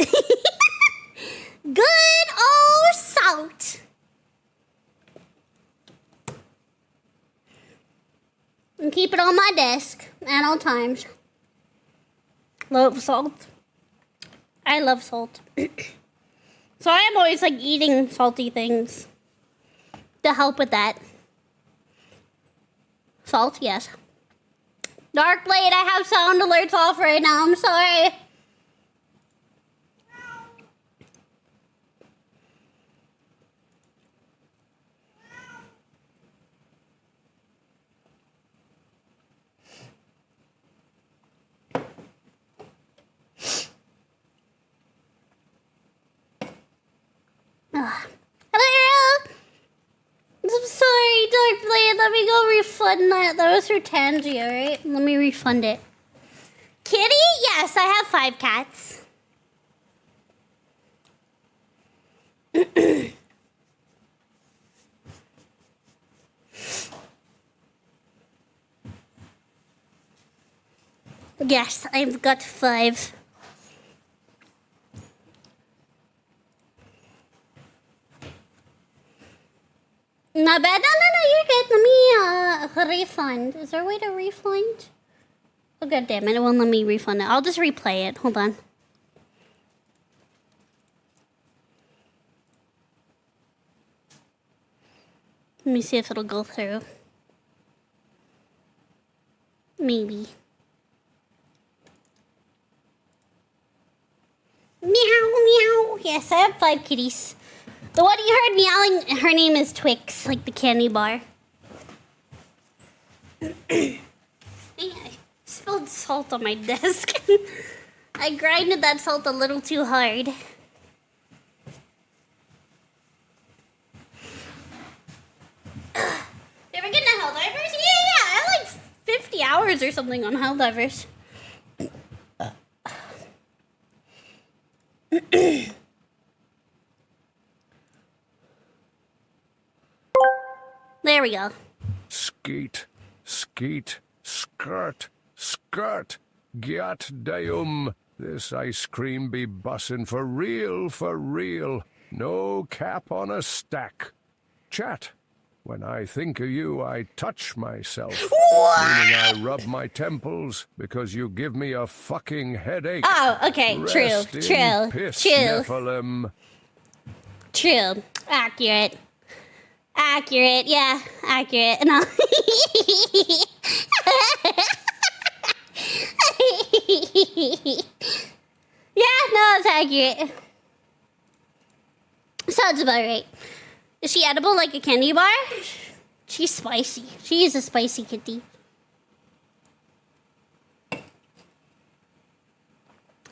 Good old salt. And keep it on my desk at all times. Love salt. I love salt. So I am always eating salty things to help with that. Salt, yes. Dark Blade, I have sound alerts off right now. I'm sorry. Hello. I'm sorry, Dark Blade. Let me go refund that. That was for Tangia, right? Let me refund it. Kitty? Yes, I have 5 cats. Yes, I've got 5. Not bad. No, you're good. Let me refund. Is there a way to refund? Oh god damn it, it won't let me refund it. I'll just replay it. Hold on. Let me see if it'll go through. Maybe. Meow, meow. Yes, I have 5 kitties. The one you heard meowing, her name is Twix, like the candy bar. I spilled salt on my desk. I grinded that salt a little too hard. You ever get into Helldivers? Yeah, I had like 50 hours or something on Helldivers. There we go. Skeet, skeet, skirt, skirt, gyat dayum. This ice cream be bussin' for real, for real. No cap on a stack. Chat. When I think of you, I touch myself. Meaning I rub my temples because you give me a fucking headache. Oh, okay. Rest True. in piss, Nephilim. True. Accurate. Accurate. Yeah, accurate. No. Yeah, no, it's accurate. Sounds about right. Is she edible like a candy bar? She's spicy. She is a spicy kitty.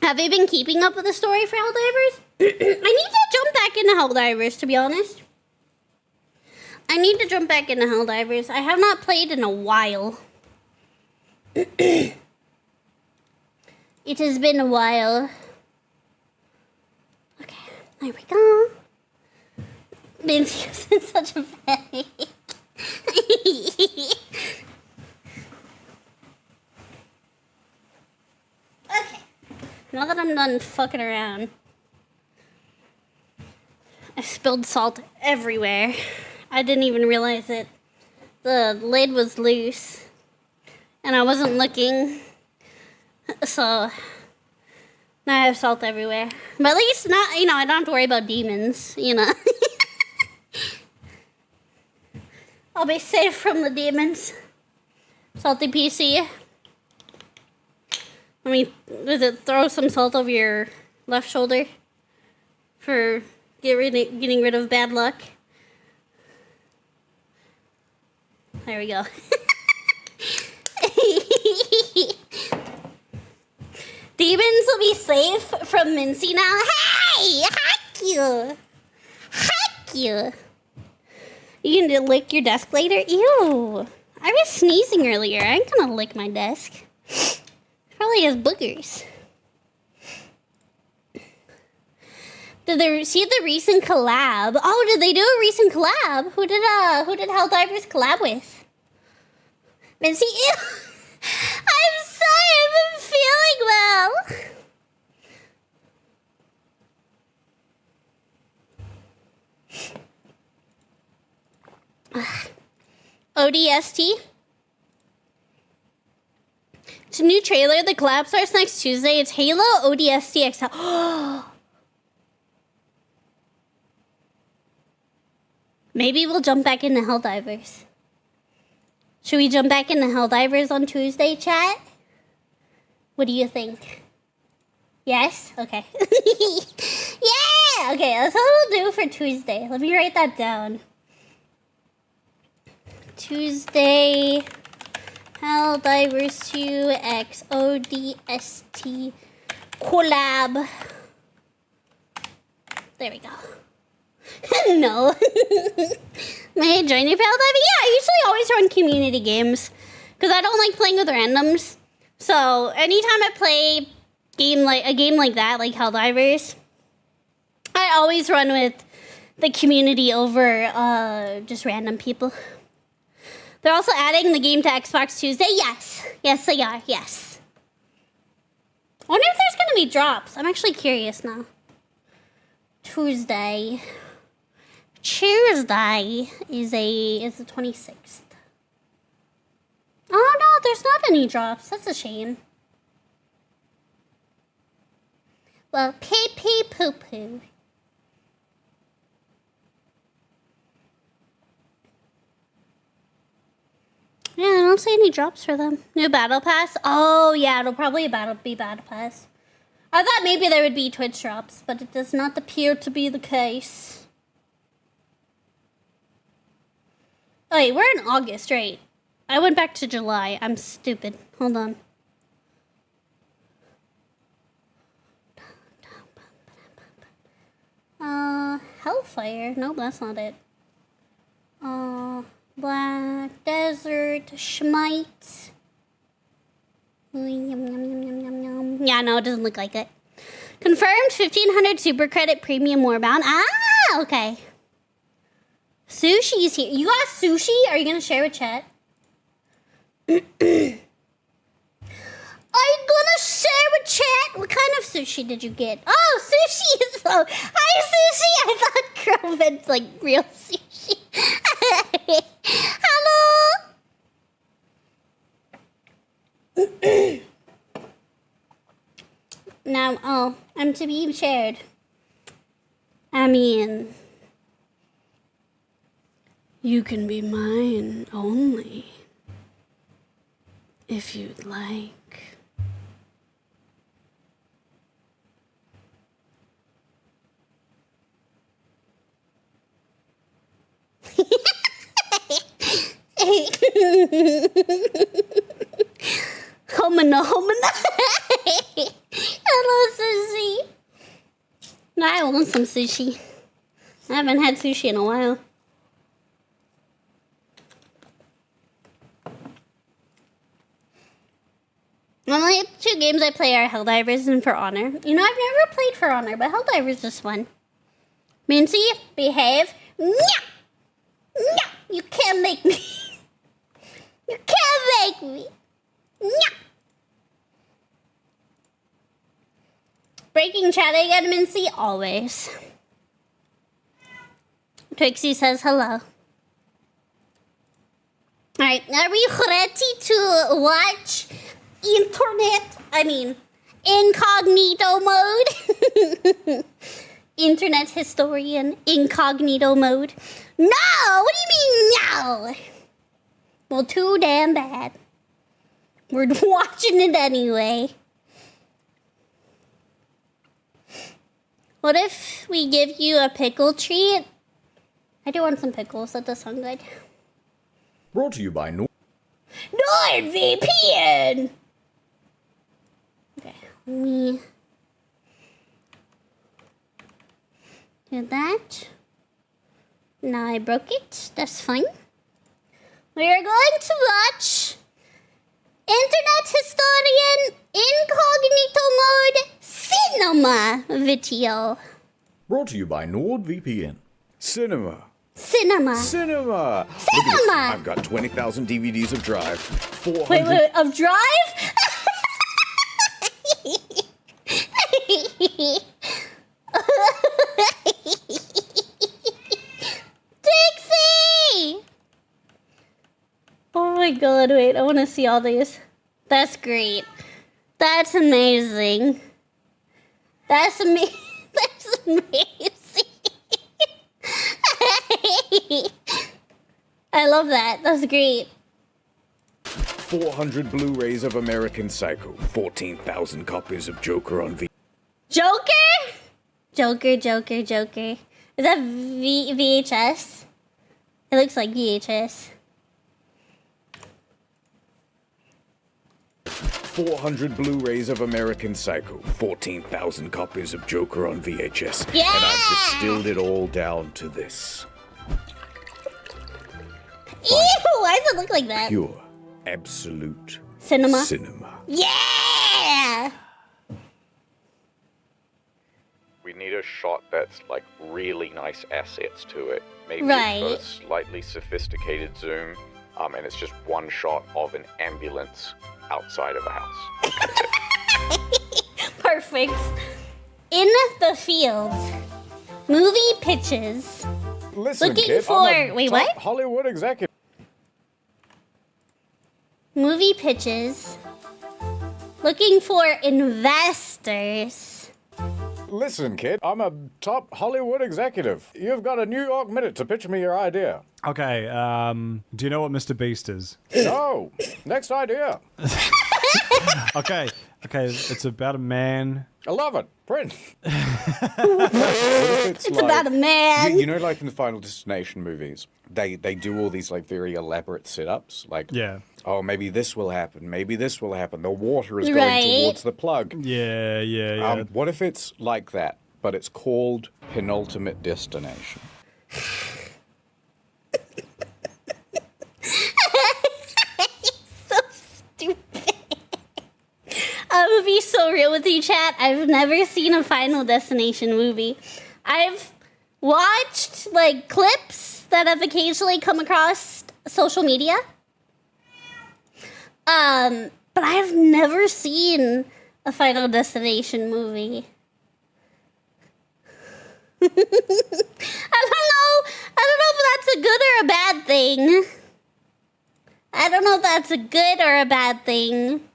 Have you been keeping up with the story for Helldivers? I need to jump back into Helldivers, to be honest. I need to jump back into Helldivers. I have not played in a while. It has been a while. Okay, there we go. Nancy's in such a panic. Okay, now that I'm done fucking around, I spilled salt everywhere. I didn't even realize it. The lid was loose, and I wasn't looking, so now I have salt everywhere. But at least not, I don't have to worry about demons, I'll be safe from the demons. Salty PC. Does it throw some salt over your left shoulder for getting rid of bad luck? There we go. Demons will be safe from Mincy now. Hey! Heck you! Heck you! You can lick your desk later? Ew! I was sneezing earlier. I ain't gonna lick my desk. Probably has boogers. Did they see the recent collab? Oh, did they do a recent collab? Who did Helldivers collab with? Mincy, ew! I'm sorry, I've been feeling well. ODST. It's a new trailer. The collab starts next Tuesday. It's Halo ODST XL. Maybe we'll jump back into Helldivers. Should we jump back into Helldivers on Tuesday, chat? What do you think? Yes? Okay. Yeah! Okay, that's what we'll do for Tuesday. Let me write that down. Tuesday, Helldivers 2 X ODST collab. There we go. No. May I join you for Helldiving? Yeah, I usually always run community games because I don't like playing with randoms. So anytime I play a game like that, like Helldivers, I always run with the community over just random people. They're also adding the game to Xbox Tuesday. Yes. Yes, they are. Yes. I wonder if there's going to be drops. I'm actually curious now. Tuesday. Tuesday is the 26th. Oh no, there's not any drops. That's a shame. Well, pee pee poo poo. Yeah, I don't see any drops for them. New battle pass? Oh yeah, it'll probably be battle pass. I thought maybe there would be Twitch drops, but it does not appear to be the case. Oh wait, we're in August, right? I went back to July. I'm stupid. Hold on. Hellfire? No, that's not it. Black Desert, Schmite. Yeah, no, it doesn't look like it. Confirmed 1500 super credit premium warbound. Ah, okay. Sushi's here. You got sushi? Are you gonna share with chat? Are you gonna share with chat? What kind of sushi did you get? Oh, sushi is so. Hi, sushi. I thought Crow meant like real sushi. Hello. Now, oh, I'm to be shared. I mean, you can be mine only if you'd like. Homina. Hello, sushi. No, I want some sushi. I haven't had sushi in a while. Only 2 games I play are Helldivers and For Honor. You know, I've never played For Honor, but Helldivers is fun. Mincy, behave. Nya! Nya! You can't make me. You can't make me. Nya! Breaking chat again, Mincy? Always. Trixie says hello. Alright, are we ready to watch incognito mode? Internet historian, incognito mode. No! What do you mean, no? Well, too damn bad. We're watching it anyway. What if we give you a pickle treat? I do want some pickles. That does sound good. Brought to you by NordVPN! Okay, let me do that. Now I broke it. That's fine. We are going to watch Internet Historian Incognito Mode Cinema video. Brought to you by NordVPN. Cinema. Cinema. Cinema. Cinema. I've got 20,000 DVDs of Drive. 400. Wait, of Drive? Dixie! Oh my god, wait, I want to see all these. That's great. That's amazing. That's amazing. That's amazing. I love that. That's great. 400 Blu-rays of American Psycho. 14,000 copies of Joker on Joker? Joker. Is that VHS? It looks like VHS. 400 Blu-rays of American Psycho. 14,000 copies of Joker on VHS. Yeah! And I've distilled it all down to this. Ew! Why does it look like that? Pure, absolute Cinema. cinema. Yeah! We need a shot that's like really nice assets to it. Maybe Right. a slightly sophisticated zoom, and it's just one shot of an ambulance outside of a house. That's it. Perfect. In the fields. Movie pitches. Listen, Looking kid, for- I'm a wait, top what? Hollywood executive. Movie pitches. Looking for investors. Listen, kid, I'm a top Hollywood executive. You've got a New York minute to pitch me your idea. Okay, do you know what Mr. Beast is? No. Next idea. Okay, it's about a man. I love it. Print. What if It's about a man. You know, like in the Final Destination movies, they do all these like very elaborate sit-ups. Like, Yeah. oh, maybe this will happen. Maybe this will happen. The water is Right. going towards the plug. Yeah. What if it's like that, but it's called Penultimate Destination? So stupid. I would be so real with you, chat. I've never seen a Final Destination movie. I've watched like clips that have occasionally come across social media. But I've never seen a Final Destination movie. I don't know if that's a good or a bad thing. I don't know if that's a good or a bad thing.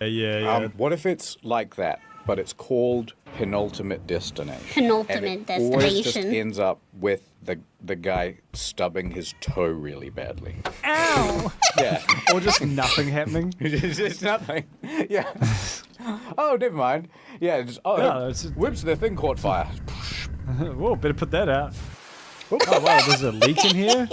Yeah. What if it's like that, but it's called Penultimate Destination? Penultimate and it always just Destination. ends up with the guy stubbing his toe really badly. Ow! Yeah. Or just nothing happening. It's nothing. Yeah. Oh, never mind. Yeah. No, it's- Whoops, the thing caught fire. Whoa, better put that out. Oh wow, there's a leak in here.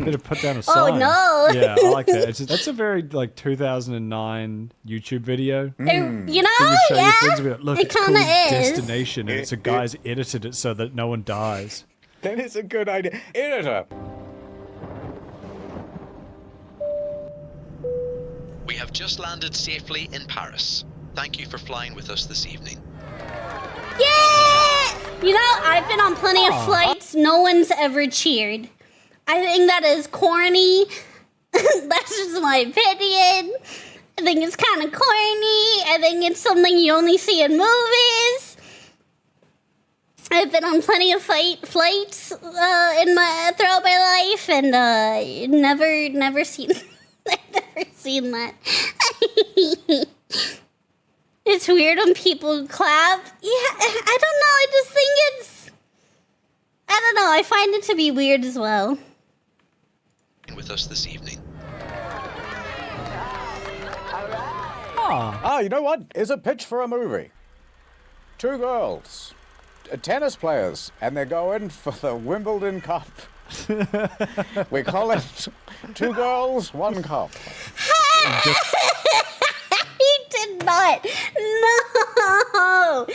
Better put down a sign. Oh, no. Yeah, I like that. That's a very like 2009 YouTube video. You know, You show your yeah, friends and be like, look, it it's called kind of is. Destination, and it's a guy's edited it so that no one dies. That is a good idea. Editor. We have just landed safely in Paris. Thank you for flying with us this evening. Yeah! You know, I've been on plenty of flights. No one's ever cheered. I think that is corny. That's just my opinion. I think it's kind of corny. I think it's something you only see in movies. I've been on plenty of flights throughout my life, and never seen never seen that. It's weird when people clap. Yeah, I don't know. I just think I don't know. I find it to be weird as well. With us this evening. You know what? Is a pitch for a movie. Two girls, tennis players, and they're going for the Wimbledon Cup. We call it Two Girls, One Cup. He did not. No.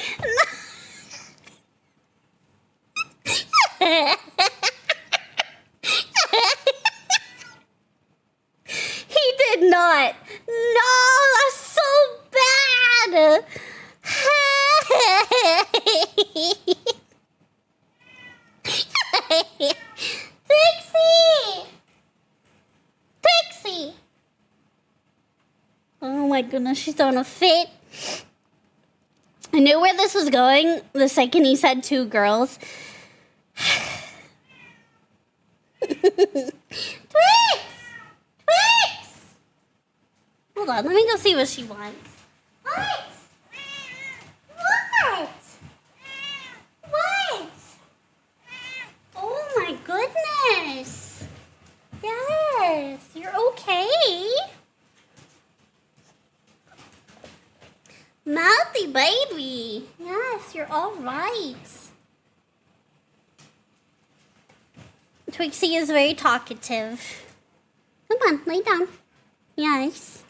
He did not. No, that's so bad. Pixie! Oh my goodness, she's throwing a fit. I knew where this was going the second he said two girls. Twix! Hold on, let me go see what she wants. What? Oh my goodness. Yes, you're okay. Mouthy baby. Yes, you're all right. Twixie is very talkative. Come on, lay down. Yes.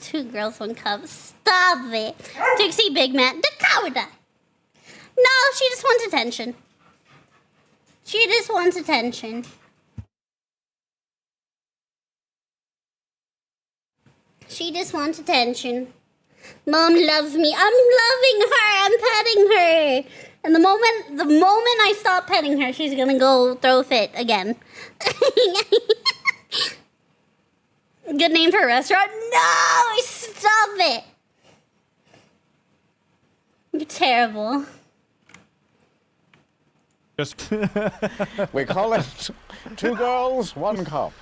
Two girls, one cup. Stop it. Twixie, big man. Dakota. No, she just wants attention. She just wants attention. She just wants attention. Mom loves me. I'm loving her. I'm petting her. And the moment I stop petting her, she's gonna go throw a fit again. Good name for a restaurant? No! Stop it! You're terrible. Just, We call it Two Girls, One Cup.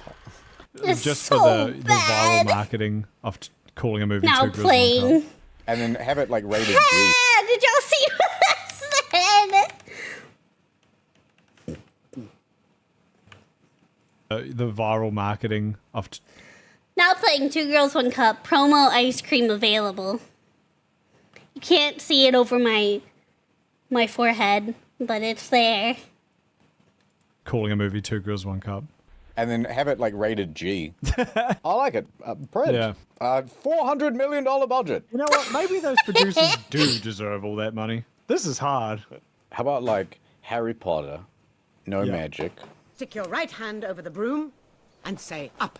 It's just so for the viral bad. marketing of calling a movie Now Two Girls, One playing. Cup. And then have it like rated G. Ah, did y'all see what I said? The viral marketing of Now playing 2 Girls, 1 Cup. Promo ice cream available. You can't see it over my forehead, but it's there. calling a movie Two Girls, One Cup. And then have it like rated G. I like it. Print. Yeah. $400 million budget. You know what? Maybe those producers do deserve all that money. This is hard. How about like Harry Potter, no Yeah. magic. Stick your right hand over the broom and say up.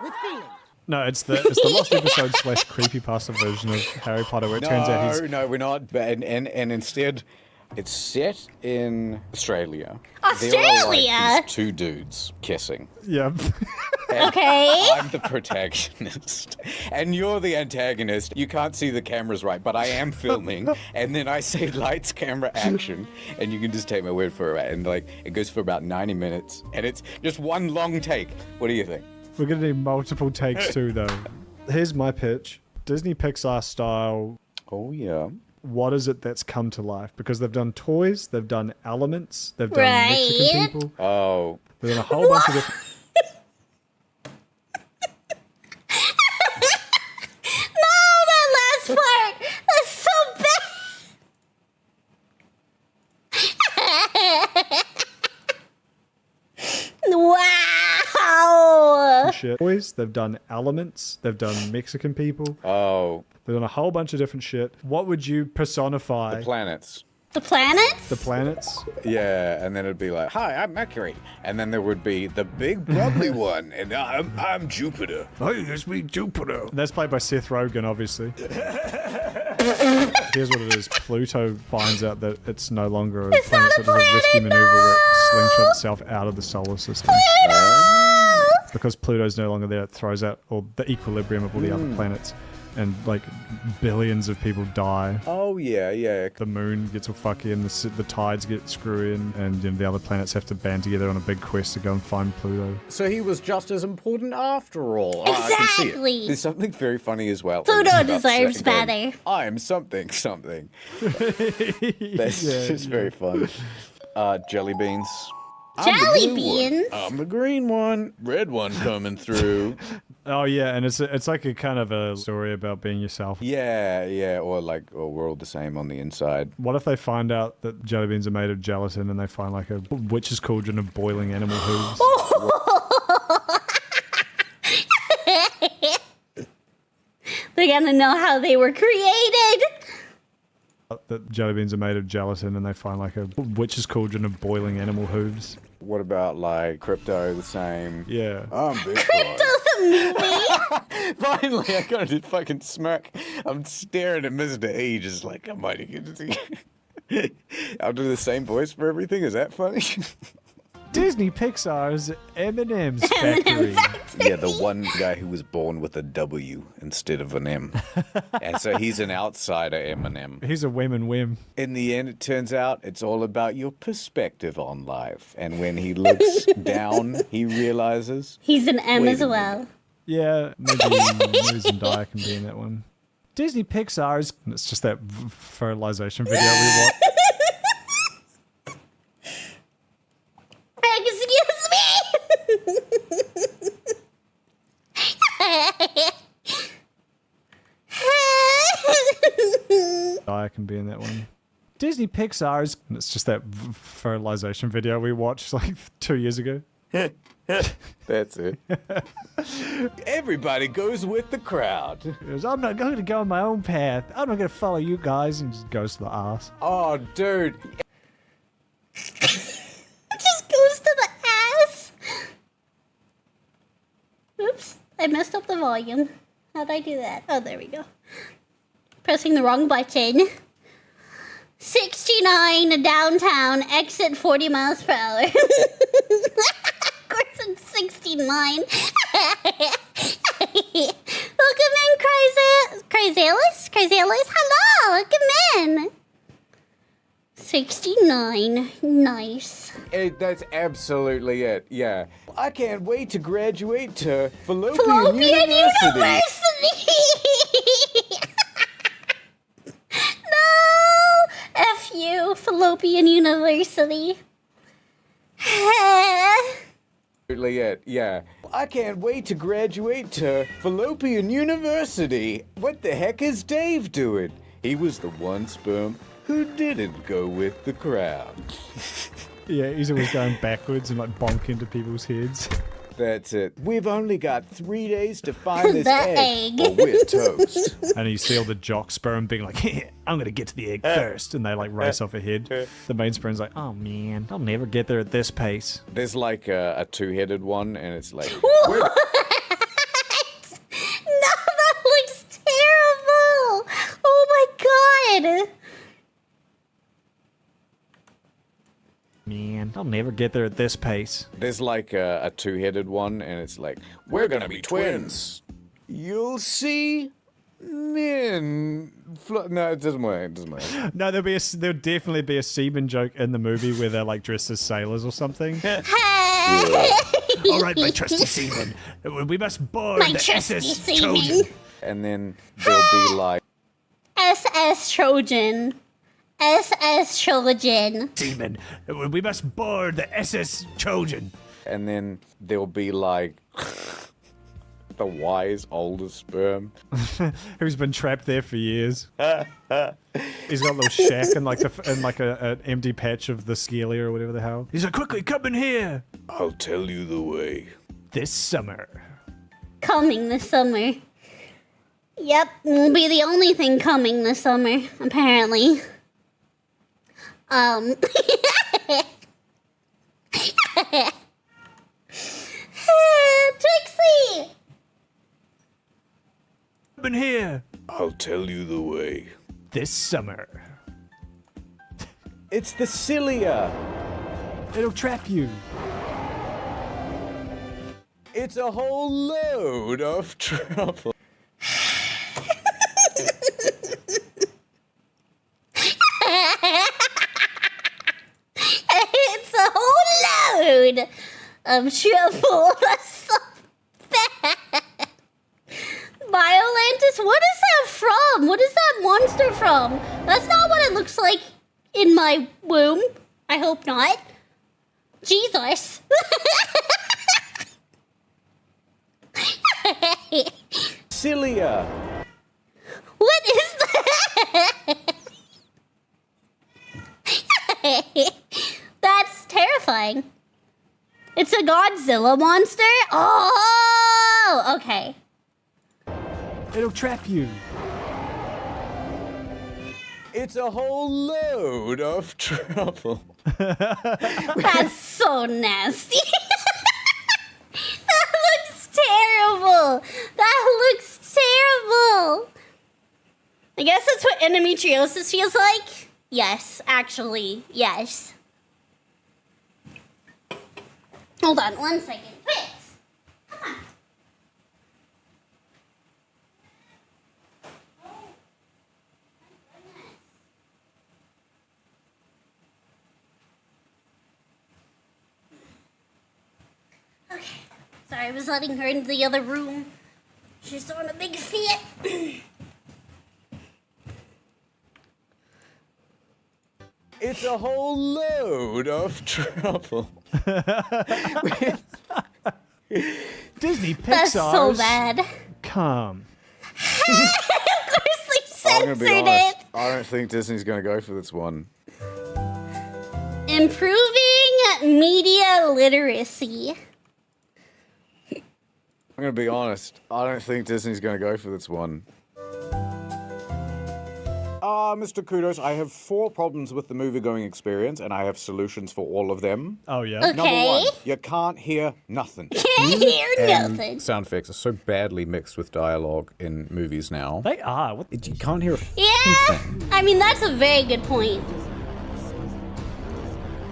With feeling. No, it's the lost episode / creepypasta version of Harry Potter where it turns out he's No, we're not. And instead, it's set in Australia. There Australia? are like these 2 dudes kissing. yeah. Okay. I'm the protagonist, and you're the antagonist. You can't see the cameras right, but I am filming, and then I say lights, camera, action, and you can just take my word for it. And like, it goes for about 90 minutes, and it's just one long take. What do you think? We're gonna need multiple takes too, though. Here's my pitch: Disney Pixar style. Oh yeah. What is it that's come to life? Because they've done toys, they've done elements, they've done Mexican Right. people, Oh, they've done a whole bunch of different. No, that last part. That's so bad. Wow. shit. Toys, they've done elements, they've done Mexican people, oh, they've done a whole bunch of different shit. What would you personify? planets. The planets? The planets? Yeah, and then it'd be like, "Hi, I'm Mercury," and then there would be the big bubbly one, and I'm Jupiter. Hey, it's me, Jupiter. That's played by Seth Rogen, obviously. Here's what it is. Pluto finds out that it's no longer a It's planet, not so a it does a rescue planet, maneuver where it no! slingshots itself out of the solar system. Because Pluto's no longer there, it throws out all the equilibrium of all the other planets, and like billions of people die. Oh yeah. The moon gets all fucky, and the tides get screwy, and the other planets have to band together on a big quest to go and find Pluto. So he was just as important after all. Oh, I can see it. Exactly. There's something very funny as well. Pluto About deserves going, better. I'm something. That's just very fun. Jelly beans. Jelly I'm the blue one. beans? I'm the green one. Red one coming through. Oh yeah, and it's like a kind of a story about being yourself. yeah. Or we're all the same on the inside. What if they find out that jelly beans are made of gelatin and they find like a witch's cauldron of boiling animal hooves? They're gonna know how they were created. That jelly beans are made of gelatin and they find like a witch's cauldron of boiling animal hooves. What about like crypto the same? Yeah. I'm Bitcoin. Crypto the movie. Finally, I got to fucking smirk. I'm staring at Mr. E, just like I might get. I'll do the same voice for everything. Is that funny? Disney Pixar's M&M's Factory. Yeah, the one guy who was born with a W instead of an M. And so he's an outsider Eminem. He's a whim. In the end, it turns out it's all about your perspective on life. And when he looks down, he realizes. He's an M Wait as a well. Yeah, maybe Zendaya can be in that one. Disney Pixar's. It's just that fertilization video we watched. Excuse me. I can be in that one. Disney Pixar's. It's just that fertilization video we watched like 2 years ago. That's it. Everybody goes with the crowd. He goes, I'm not going to go on my own path. I'm not going to follow you guys, and just goes to the arse. Oh, dude. Just goes to the ass. Oops, I messed up the volume. How'd I do that? Oh, there we go. Pressing the wrong button. 69 downtown, exit 40 miles per hour. Of course it's 69. Welcome in, Chrysalis? 9. Nice. That's absolutely it, yeah. I can't wait to graduate to Fallopian Fallopian University. No! F you, Fallopian University. Absolutely it, yeah. I can't wait to graduate to Fallopian University. What the heck is Dave doing? He was the one sperm who didn't go with the crowd. Yeah, he's always going backwards and like bonk into people's heads. That's it. We've only got 3 days to find this The egg, egg. or we're toast. And you see all the jock sperm being like, I'm gonna get to the egg first, and they like race off ahead. The main sperm's like, oh man, I'll never get there at this pace. There's like a two-headed one, and it's like, What? No, that looks terrible. Oh my god. Man, I'll never get there at this pace. there's like a two-headed one, and it's like, we're gonna be twins. You'll see men. No, it doesn't work. It doesn't work. No, there'll definitely be a semen joke in the movie where they're like dressed as sailors or something. All right, my trusty seaman, we must board My the trusty SS seaman. Trojan. And then there'll be like, SS Trojan. SS Trojan. Seaman, we must board the SS Trojan. and then there'll be like the wise older sperm. Who's been trapped there for years. He's got a little shack in like an empty patch of the Scalia or whatever the hell. He's like, quickly, come in here. I'll tell you the way. This summer. Coming this summer. Yep, will be the only thing coming this summer, apparently. Trixie! Come in here. I'll tell you the way. This summer. It's the cilia. It'll trap you. It's a whole load of trouble. It's a whole load of trouble. That's so bad. Biolantis, what is that from? What is that monster from? That's not what it looks like in my womb. I hope not. Jesus. Cilia. What is that? That's terrifying. It's a Godzilla monster? Oh, okay. It'll trap you. It's a whole load of trouble. That's so nasty. That looks terrible. That looks terrible. I guess that's what endometriosis feels like. Yes, actually, yes. Hold on 1 second. Prince, come on. Oh, my goodness. Okay. Sorry, I was letting her into the other room. She's throwing a big fit. It's a whole load of trouble. Disney Pixar's. That's so bad. Come. Of course they I'm gonna be censored honest. it. I don't think Disney's gonna go for this one. Improving media literacy. I'm gonna be honest. I don't think Disney's gonna go for this one. Mr. Kudos, I have 4 problems with the movie-going experience, and I have solutions for all of them. Oh, yeah. Okay. Number 1, you can't hear nothing. Can't hear nothing. Sound effects are so badly mixed with dialogue in movies now. They are. What? You can't hear a Yeah, I mean, that's a very good point.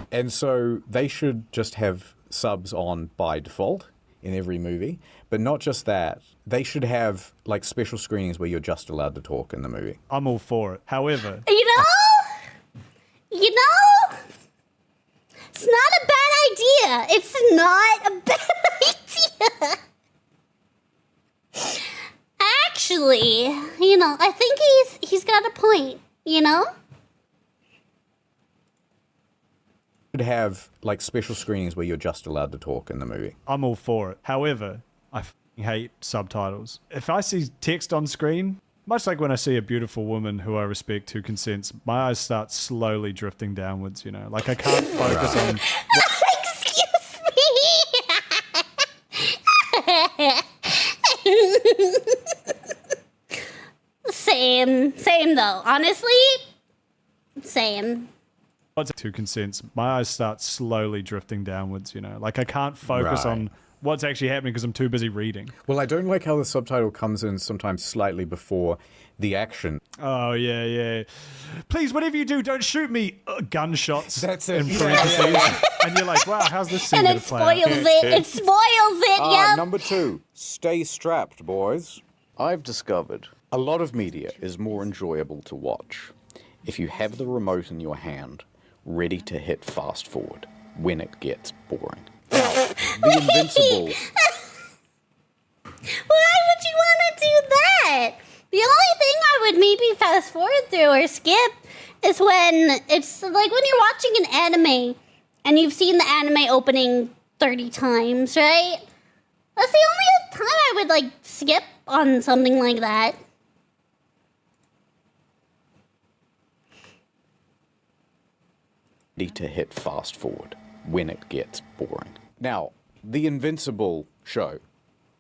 And so they should just have subs on by default in every movie. But not just that. They should have like special screenings where you're just allowed to talk in the movie. I'm all for it. However, You know, It's not a bad idea. It's not a bad idea. Actually, you know, I think he's got a point, you know? Could have like special screenings where you're just allowed to talk in the movie. I'm all for it. However, I hate subtitles. If I see text on screen, much like when I see a beautiful woman who I respect who consents, my eyes start slowly drifting downwards, you know? Like I can't focus on... Excuse me. Same though. Honestly, same. Who consents, my eyes start slowly drifting downwards, you know? Like I can't focus on what's actually happening because I'm too busy reading. Well, I don't like how the subtitle comes in sometimes slightly before the action. Oh, yeah. Please, whatever you do, don't shoot me. Gunshots. That's it. In parentheses. Yeah. And you're like, wow, how's this scene And going it to play out? spoils it. It spoils it, yep. Number 2, stay strapped, boys. I've discovered a lot of media is more enjoyable to watch if you have the remote in your hand, ready to hit fast forward when it gets boring. Now, the Invincible... Why would you want to do that? The only thing I would maybe fast forward through or skip is when it's like when you're watching an anime and you've seen the anime opening 30 times, right? That's the only time I would like skip on something like that. Ready to hit fast forward when it gets boring. Now, the Invincible show.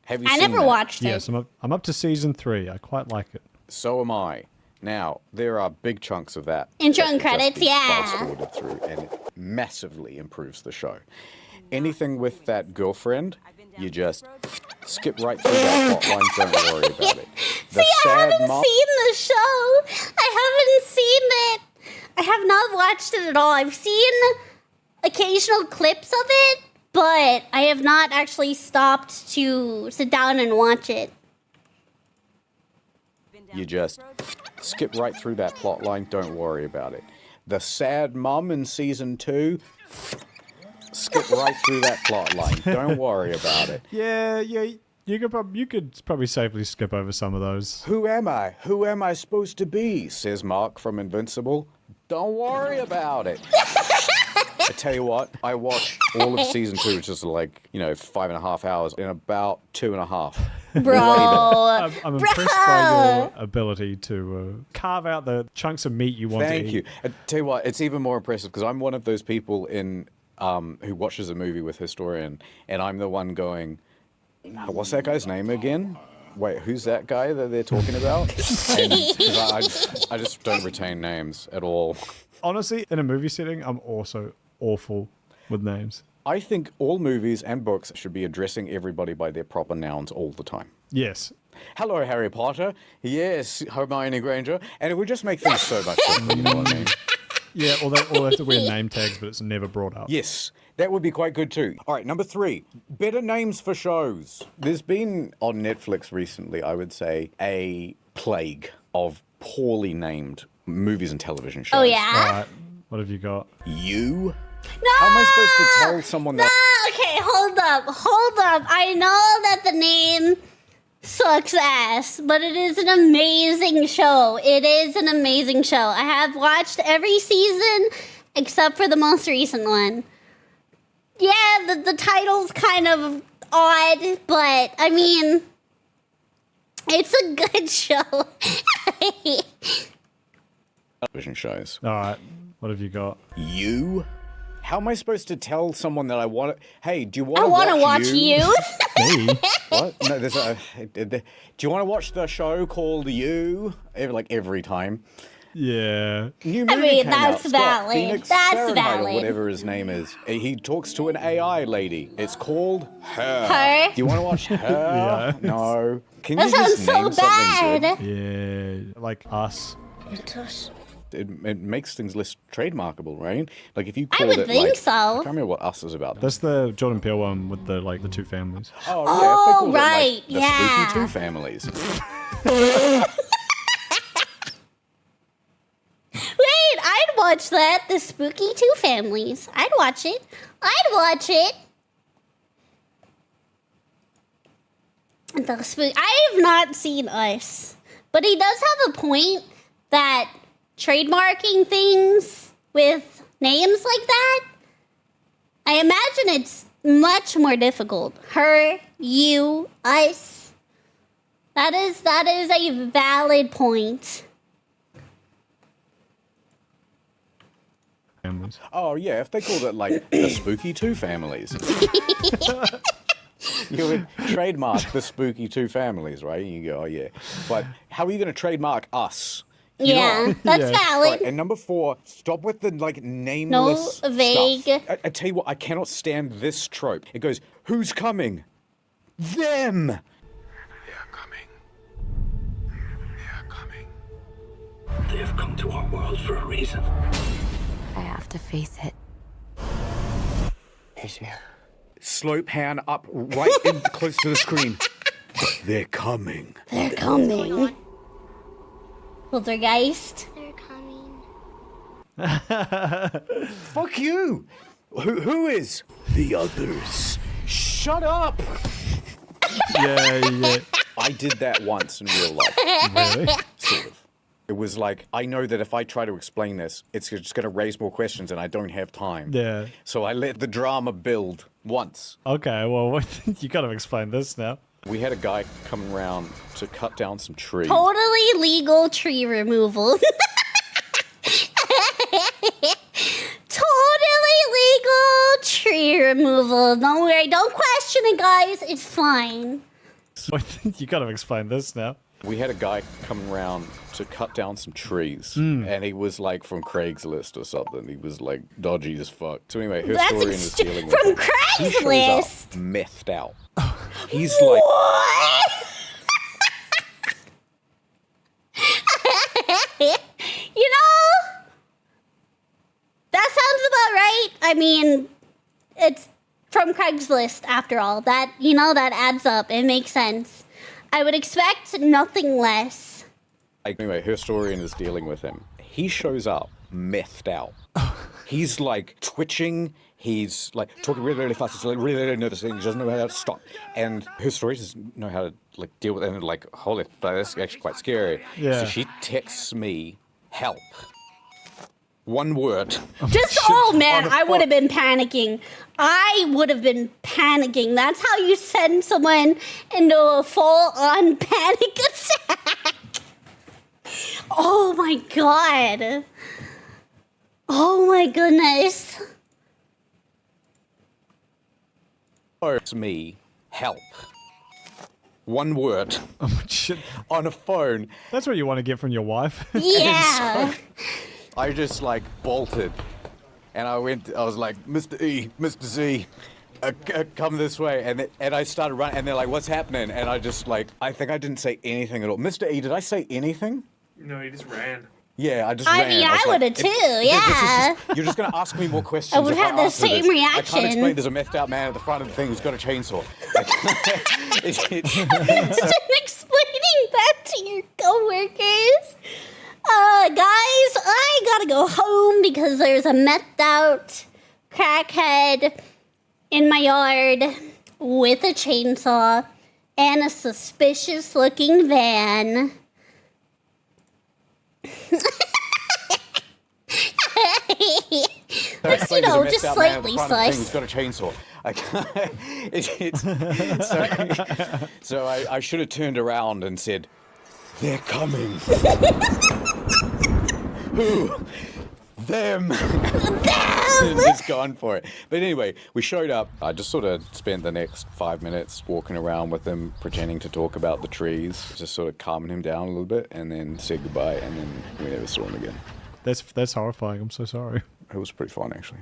Have you I seen never that? watched it. Yes, I'm up to season 3. I quite like it. So am I. Now, there are big chunks of that. Intro that and can just credits, be yeah. fast-forwarded through, and it massively improves the show. Anything with that girlfriend, you just skip right through that plot line, don't worry about it. The See, I haven't mom- seen the show. I haven't seen it. I have not watched it at all. I've seen occasional clips of it, but I have not actually stopped to sit down and watch it. You just skip right through that plot line, don't worry about it. The sad mum in season 2, skip right through that plot line, don't worry about it. Yeah. You could probably safely skip over some of those. Who am I? Who am I supposed to be? Says Mark from Invincible. Don't worry about it. I tell you what, I watched all of season 2, which is like, 5.5 hours, in about 2.5. Bro. I'm impressed by your ability to carve out the chunks of meat you want to eat. Thank you. I tell you what, it's even more impressive because I'm one of those people who watches a movie with Historian, and I'm the one going, what's that guy's name again? Wait, who's that guy that they're talking about? And 'cause I just don't retain names at all. Honestly, in a movie setting, I'm also awful with names. I think all movies and books should be addressing everybody by their proper nouns all the time. Yes. Hello, Harry Potter. Yes, Hermione Granger. And it would just make things so much simpler, you know what I mean? Yeah, or they have to wear name tags, but it's never brought up. Yes, that would be quite good too. All right, number 3, better names for shows. There's been on Netflix recently, I would say, a plague of poorly named movies and television shows. Oh, yeah? All right, what have you got? You? No! How am I supposed to tell someone that? Okay, hold up. I know that the name sucks ass, but it is an amazing show. I have watched every season except for the most recent one. Yeah, the title's kind of odd, but I mean, it's a good show. Television shows. All right, what have you got? You? How am I supposed to tell someone that I want to... Hey, do you want I to want to watch you. Me? What? No, there's a... Do you want to watch the show called You? Every time. Yeah. New I movie mean, came that's out. Scott valid. Phoenix That's Fahrenheit, or valid. whatever his name is. He talks to an AI lady. It's called Her. Her? Do you want to watch Her? Yeah. No. Can That you just sounds so name something bad. good? Yeah, like Us. It makes things less trademarkable, right? Like if you I called would it think like... so. I can't remember what Us is about. That's the Jordan Peele one with the the 2 families. Oh, yeah. If they called right, it, like, yeah. The Spooky 2 Families. Wait, I'd watch that. The Spooky Two Families. I'd watch it. I have not seen Us, but he does have a point that trademarking things with names like that, I imagine it's much more difficult. Her, you, us. That is a valid point. Families. Oh, yeah, if they called it, like, the Spooky Two Families. You would trademark the Spooky Two Families, right? You go, oh, yeah. But how are you going to trademark Us? You Yeah, know? that's Yeah. valid. Right, and number 4, stop with the, like, nameless vague. stuff. I tell you what, I cannot stand this trope. It goes, who's coming? Them! They are coming. They are coming. They have come to our world for a reason. I have to face it. He's here. Slope hand up right in close to the screen. They're coming. They're coming. Poltergeist. They're coming. Fuck you! Who is? The others. Shut up! Yeah. I did that once in real life. Really? Sort of. It was like, I know that if I try to explain this, it's just going to raise more questions and I don't have time. Yeah. So I let the drama build once. Okay, well, you gotta explain this now. We had a guy coming around to cut down some trees. Totally legal tree removal. Totally legal tree removal. Don't worry, don't question it, guys. It's fine. You gotta explain this now. We had a guy coming around to cut down some trees, and he was like from Craigslist or something. He was like dodgy as fuck. So anyway, her That's story is dealing with from him. He shows Craigslist. up methed out. He's like, What? You know, that sounds about right. I mean, it's from Craigslist after all. That, you know, that adds up. It makes sense. I would expect nothing less. anyway, her historian is dealing with him. He shows up methed out. He's like twitching. He's like talking really, really fast. He's like really, really nervous. And he doesn't know how to stop. And her historian doesn't know how to like deal with it. And like, holy, that's actually quite scary. Yeah. So she texts me, help. One word. Just, oh man, On a I would have phone. been panicking. I would have been panicking. That's how you send someone into a full-on panic attack. Oh my god. Oh my goodness. It's me, help. One word. Oh, shit. On a phone. That's what you want to get from your wife. Yeah. I just like bolted. And I was like, Mr. E, Mr. Z, come this way. And I started running, and they're like, what's happening? And I just like, I think I didn't say anything at all. Mr. E, did I say anything? No, he just ran. Yeah, I just I ran. mean, was I like, would've too, yeah. You're just going to ask me more questions. I would if have the answer same this. I reaction. can't explain there's a methed out man at the front of the thing who's got a chainsaw. Imagine explaining that to your coworkers. Guys, I gotta go home because there's a methed out crackhead in my yard with a chainsaw and a suspicious looking van. That's, you know, just slightly sus. He's got a chainsaw. So I should have turned around and said, they're coming. Who? Them. Just gone for it. But anyway, we showed up. I just sort of spent the next 5 minutes walking around with him, pretending to talk about the trees, just sort of calming him down a little bit, and then said goodbye, and then we never saw him again. That's horrifying. I'm so sorry. It was pretty fun, actually.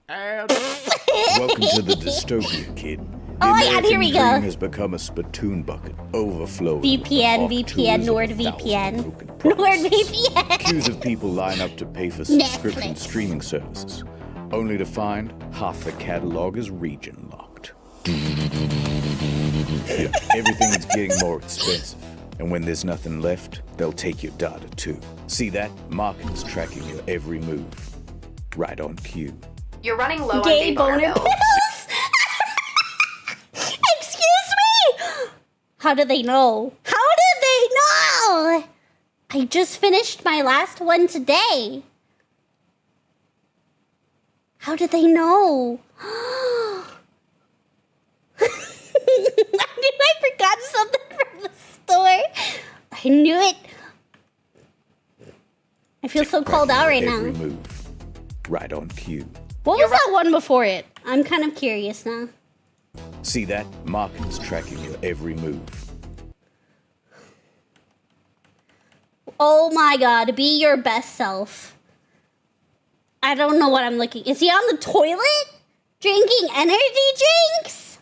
Welcome to the dystopia, kid. The Oh, yeah, here we American go. dream has become a spittoon bucket, overflowing. VPN, with VPN, tours of NordVPN. 1,000 broken promises. NordVPN. Queues of people line up to pay for subscription streaming services, only to find half the catalog is region locked. Yeah, everything is getting more expensive, and when there's nothing left, they'll take your data too. See that? Market is tracking your every move. right on cue. You're running low on Gay gay boner boner pills. Excuse me! How did they know? How did they know? I just finished my last one today. How did they know? I knew I forgot something from the store. I knew it. I feel so called out right Every now. move, right on cue. What was that one before it? I'm kind of curious now. See that? Markings tracking your every move. Oh my god, be your best self. I don't know what I'm looking. Is he on the toilet? Drinking energy drinks?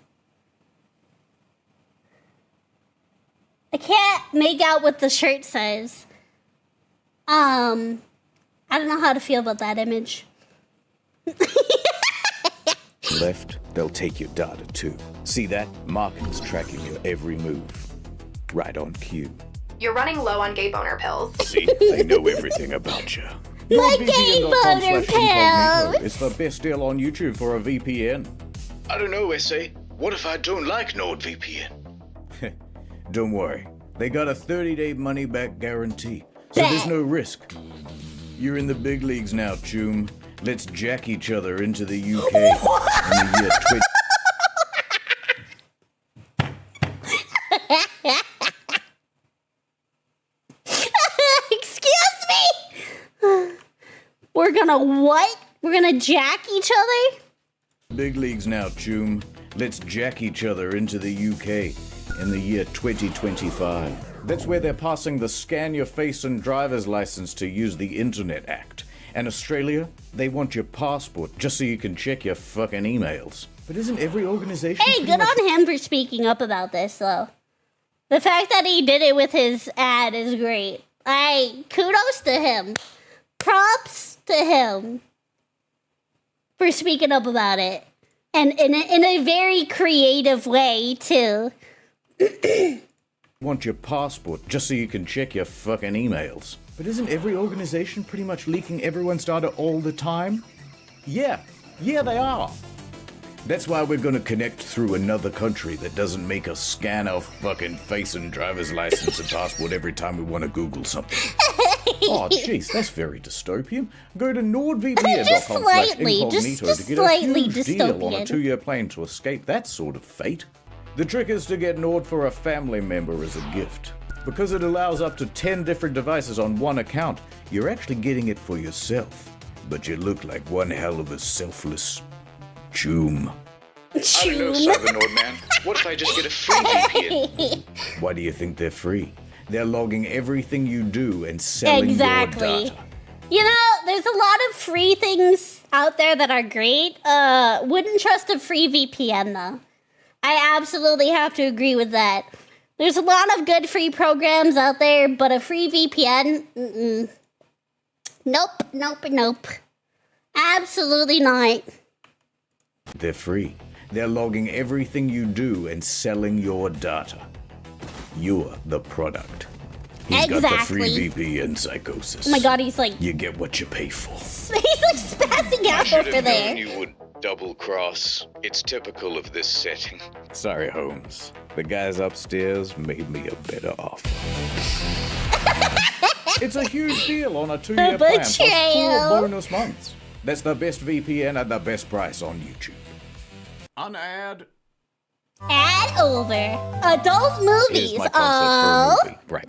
I can't make out what the shirt says. I don't know how to feel about that image. Left, they'll take your data too. See that? Markings tracking your every move. Right on cue. You're running low on gay boner pills. See, they know everything about you. My gay boner pills! It's the best deal on YouTube for a VPN. I don't know, SA. What if I don't like NordVPN? Don't worry. They got a 30-day money-back guarantee, so there's no risk. You're in the big leagues now, Choom. Let's jack each other into the UK in the year Excuse me! We're gonna what? We're gonna jack each other? Big leagues now, Choom. Let's jack each other into the UK in the year 2025. That's where they're passing the Scan Your Face and Driver's License to Use the Internet Act. And Australia, they want your passport just so you can check your fucking emails. But isn't every organization... Hey, good on him for speaking up about this, though. The fact that he did it with his ad is great. Kudos to him. Props to him for speaking up about it. And in a very creative way, too. Want your passport just so you can check your fucking emails. But isn't every organization pretty much leaking everyone's data all the time? Yeah, they are. That's why we're gonna connect through another country that doesn't make us scan our fucking face and driver's license and passport every time we want to Google something. Oh, jeez, that's very dystopian. Go to nordvpn.com/incognito to get a huge deal on a 2-year plan to escape that sort of fate. The trick is to get Nord for a family member as a gift. Because it allows up to 10 different devices on one account, you're actually getting it for yourself. But you look like one hell of a selfless Choom. I don't know, Cyber Nordman. What if I just get a free VPN? Why do you think they're free? They're logging everything you do and selling your data. You know, there's a lot of free things out there that are great. Wouldn't trust a free VPN, though. I absolutely have to agree with that. There's a lot of good free programs out there, but a free VPN, Nope. Absolutely not. They're free. They're logging everything you do and selling your data. You're the product. He's got the free VPN psychosis. Oh my god, he's like... You get what you pay for. He's like spazzing out over there. You would double cross. It's typical of this setting. Sorry, Holmes. The guys upstairs made me a better offer. It's a huge deal on a 2-year plan plus 4 bonus months. That's the best VPN at the best price on YouTube. An ad. Ad over. Adult movies. Here's my concept for a movie. Right.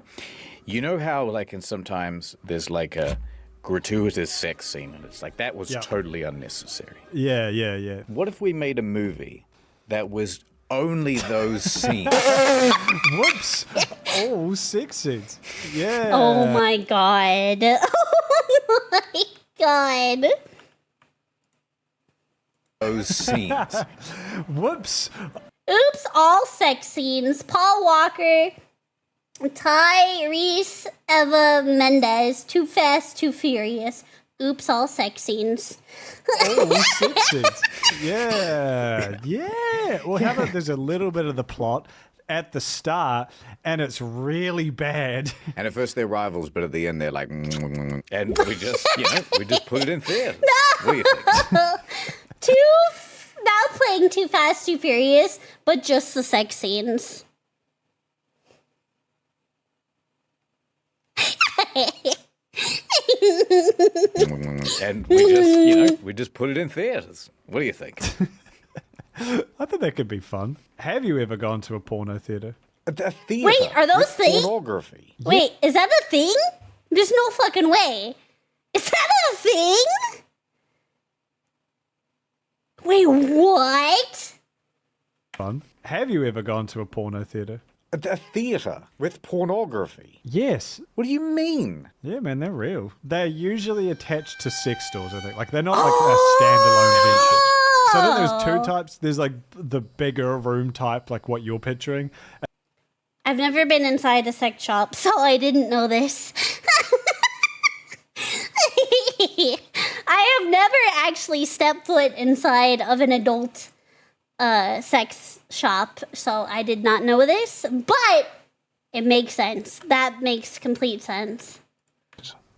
You know how, like, in sometimes there's like a gratuitous sex scene, and it's like that was totally unnecessary. Yeah. What if we made a movie that was only those scenes? Whoops! Oh, sex scenes. Yeah. Oh my god. Oh my god. Those scenes. Whoops. Oops, all sex scenes. Paul Walker, Tyrese Eva Mendes, Too Fast, Too Furious. Oops, all sex scenes. Oh, sex scenes. Yeah. Well, how about there's a little bit of the plot at the start, and it's really bad. And at first they're rivals, but at the end they're like, and we just, we just put it in theaters. No! What do you think? Now playing Too Fast, Too Furious, but just the sex scenes. And we just put it in theaters. What do you think? I think that could be fun. Have you ever gone to a porno theater? A theater. Wait, are those with things? Pornography. Wait, is that a thing? There's no fucking way. Is that a thing? Wait, what? Fun. Have you ever gone to a porno theater? A theater with pornography. Yes. What do you mean? Yeah, man, they're real. They're usually attached to sex stores, I think. Like, they're not like a standalone venture. So I think there's two types. There's like the bigger room type, like what you're picturing. I've never been inside a sex shop, so I didn't know this. I have never actually stepped foot inside of an adult sex shop, so I did not know this, but it makes sense. That makes complete sense.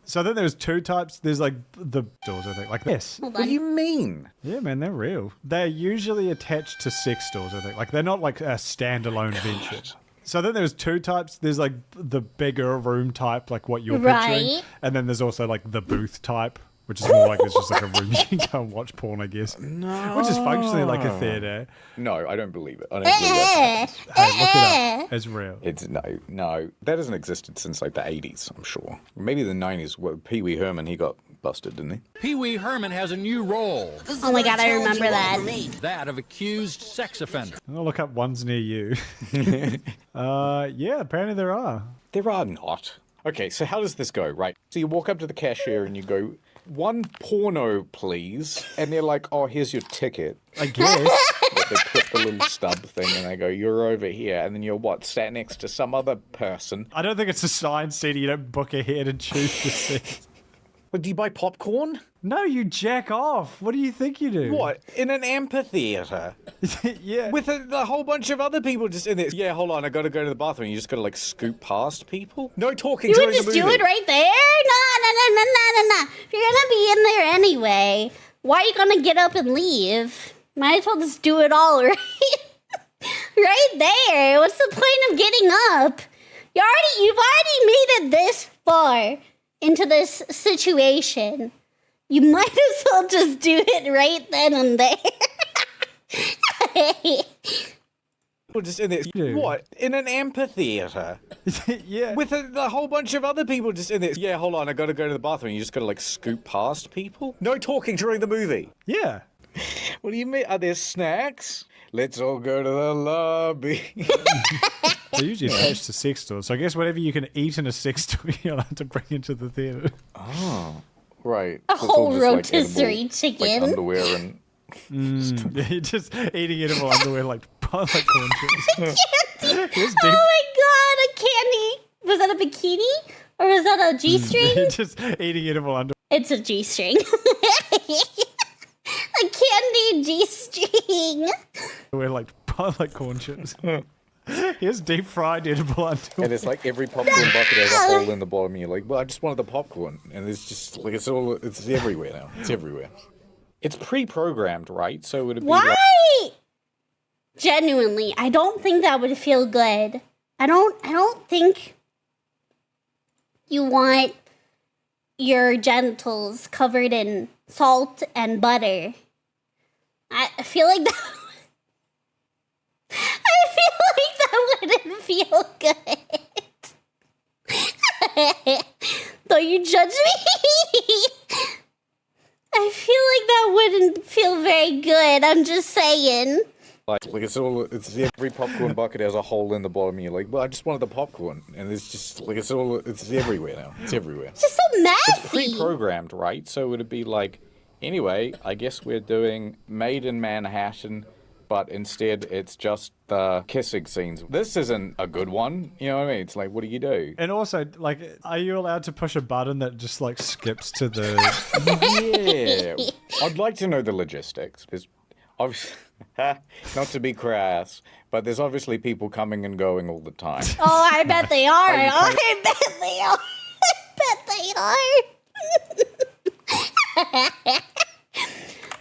So I think there's two types. There's like the stores, I think. Like, yes. Hold What on. do you mean? Yeah, man, they're real. They're usually attached to sex stores, I think. Like, they're not like a standalone venture. So I think there's two types. There's like the bigger room type, like what you're picturing. Right. And then there's also like the booth type, which is more like it's just like a room you can go and watch porn, I guess. No. Which is functionally like a theater. No, I don't believe it. I don't believe that. Hey, look it up. It's real. It's no. That hasn't existed since like the 80s, I'm sure. Maybe the 90s. Well, Pee Wee Herman, he got busted, didn't he? Pee Wee Herman has a new role. Oh my god, I remember that. That of accused sex offender. I'll look up ones near you. Yeah, apparently there are. There are not. Okay, so how does this go, right? So you walk up to the cashier and you go, "One porno, please." And they're like, "Oh, here's your ticket." I guess. They put the little stub thing and they go, "You're over here." And then you're sat next to some other person. I don't think it's a signed seat. You don't book ahead and choose the seat. But do you buy popcorn? No, you jack off. What do you think you do? What? In an amphitheater? Yeah. With a whole bunch of other people just in there. Yeah, hold on, I gotta go to the bathroom. You just gotta like scoot past people? No talking You during would just the movie. do it right there? No. If you're gonna be in there anyway, why are you gonna get up and leave? Might as well just do it all right, right there. What's the point of getting up? You've already made it this far into this situation. You might as well just do it right then and there. We're just in there. Dude. What? In an amphitheater? Yeah. With a whole bunch of other people just in there. Yeah, hold on, I gotta go to the bathroom. You just gotta like scoot past people? No talking during the movie. Yeah. What do you mean? Are there snacks? Let's all go to the lobby. They're usually attached to sex stores. So I guess whatever you can eat in a sex store, you're allowed to bring into the theater. Oh, right. A So it's all whole just, like, rotisserie edible, chicken. Like underwear and... You're just eating edible underwear like corn chips. Oh my god, a candy. Was that a bikini? Or was that a G-string? You're just eating edible underwear. It's a G-string. A candy G-string. We're like corn chips. Here's deep fried edible underwear. And it's like every popcorn bucket has a hole in the bottom. And you're like, well, I just wanted the popcorn. And it's just like, it's everywhere now. It's everywhere. It's pre-programmed, right? So it would be Why? like... Genuinely, I don't think that would feel good. I don't think you want your genitals covered in salt and butter. I feel like that... wouldn't feel good. Don't you judge me? I feel like that wouldn't feel very good. I'm just saying. Like it's every popcorn bucket has a hole in the bottom. And you're like, well, I just wanted the popcorn. And it's just like, it's everywhere now. It's everywhere. It's just so messy. It's pre-programmed, right? So it would be like, anyway, I guess we're doing Made in Manhattan, but instead it's just the kissing scenes. This isn't a good one. You know what I mean? It's like, what do you do? And also, like, are you allowed to push a button that just, like, skips to the... Yeah. I'd like to know the logistics. There's obviously, not to be crass, but there's obviously people coming and going all the time. Oh, I bet they are. I bet they are. I bet they are.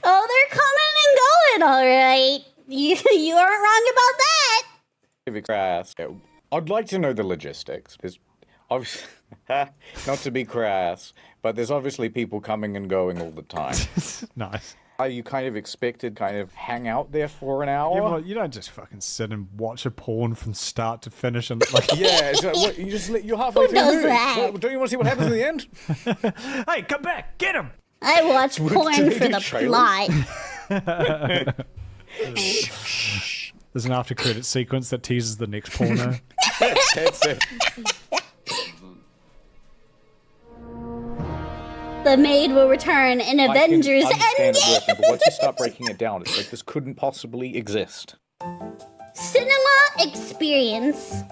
Oh, they're coming and going, all right. You aren't wrong about that. If it's crass, I'd like to know the logistics. There's obviously, not to be crass, but there's obviously people coming and going all the time. Nice. Are you kind of expected kind of hang out there for an hour? Yeah, well, you don't just fucking sit and watch a porn from start to finish and like. Yeah, so what, you're halfway Who through the does movie. that? What, don't you want to see what happens in the end? Hey, come back, get him! I watch porn for the plot. There's an after credit sequence that teases the next porno. That's it. The maid will return in Avengers I can understand it Endgame. working, but once you start breaking it down, it's like this couldn't possibly exist. Cinema experience.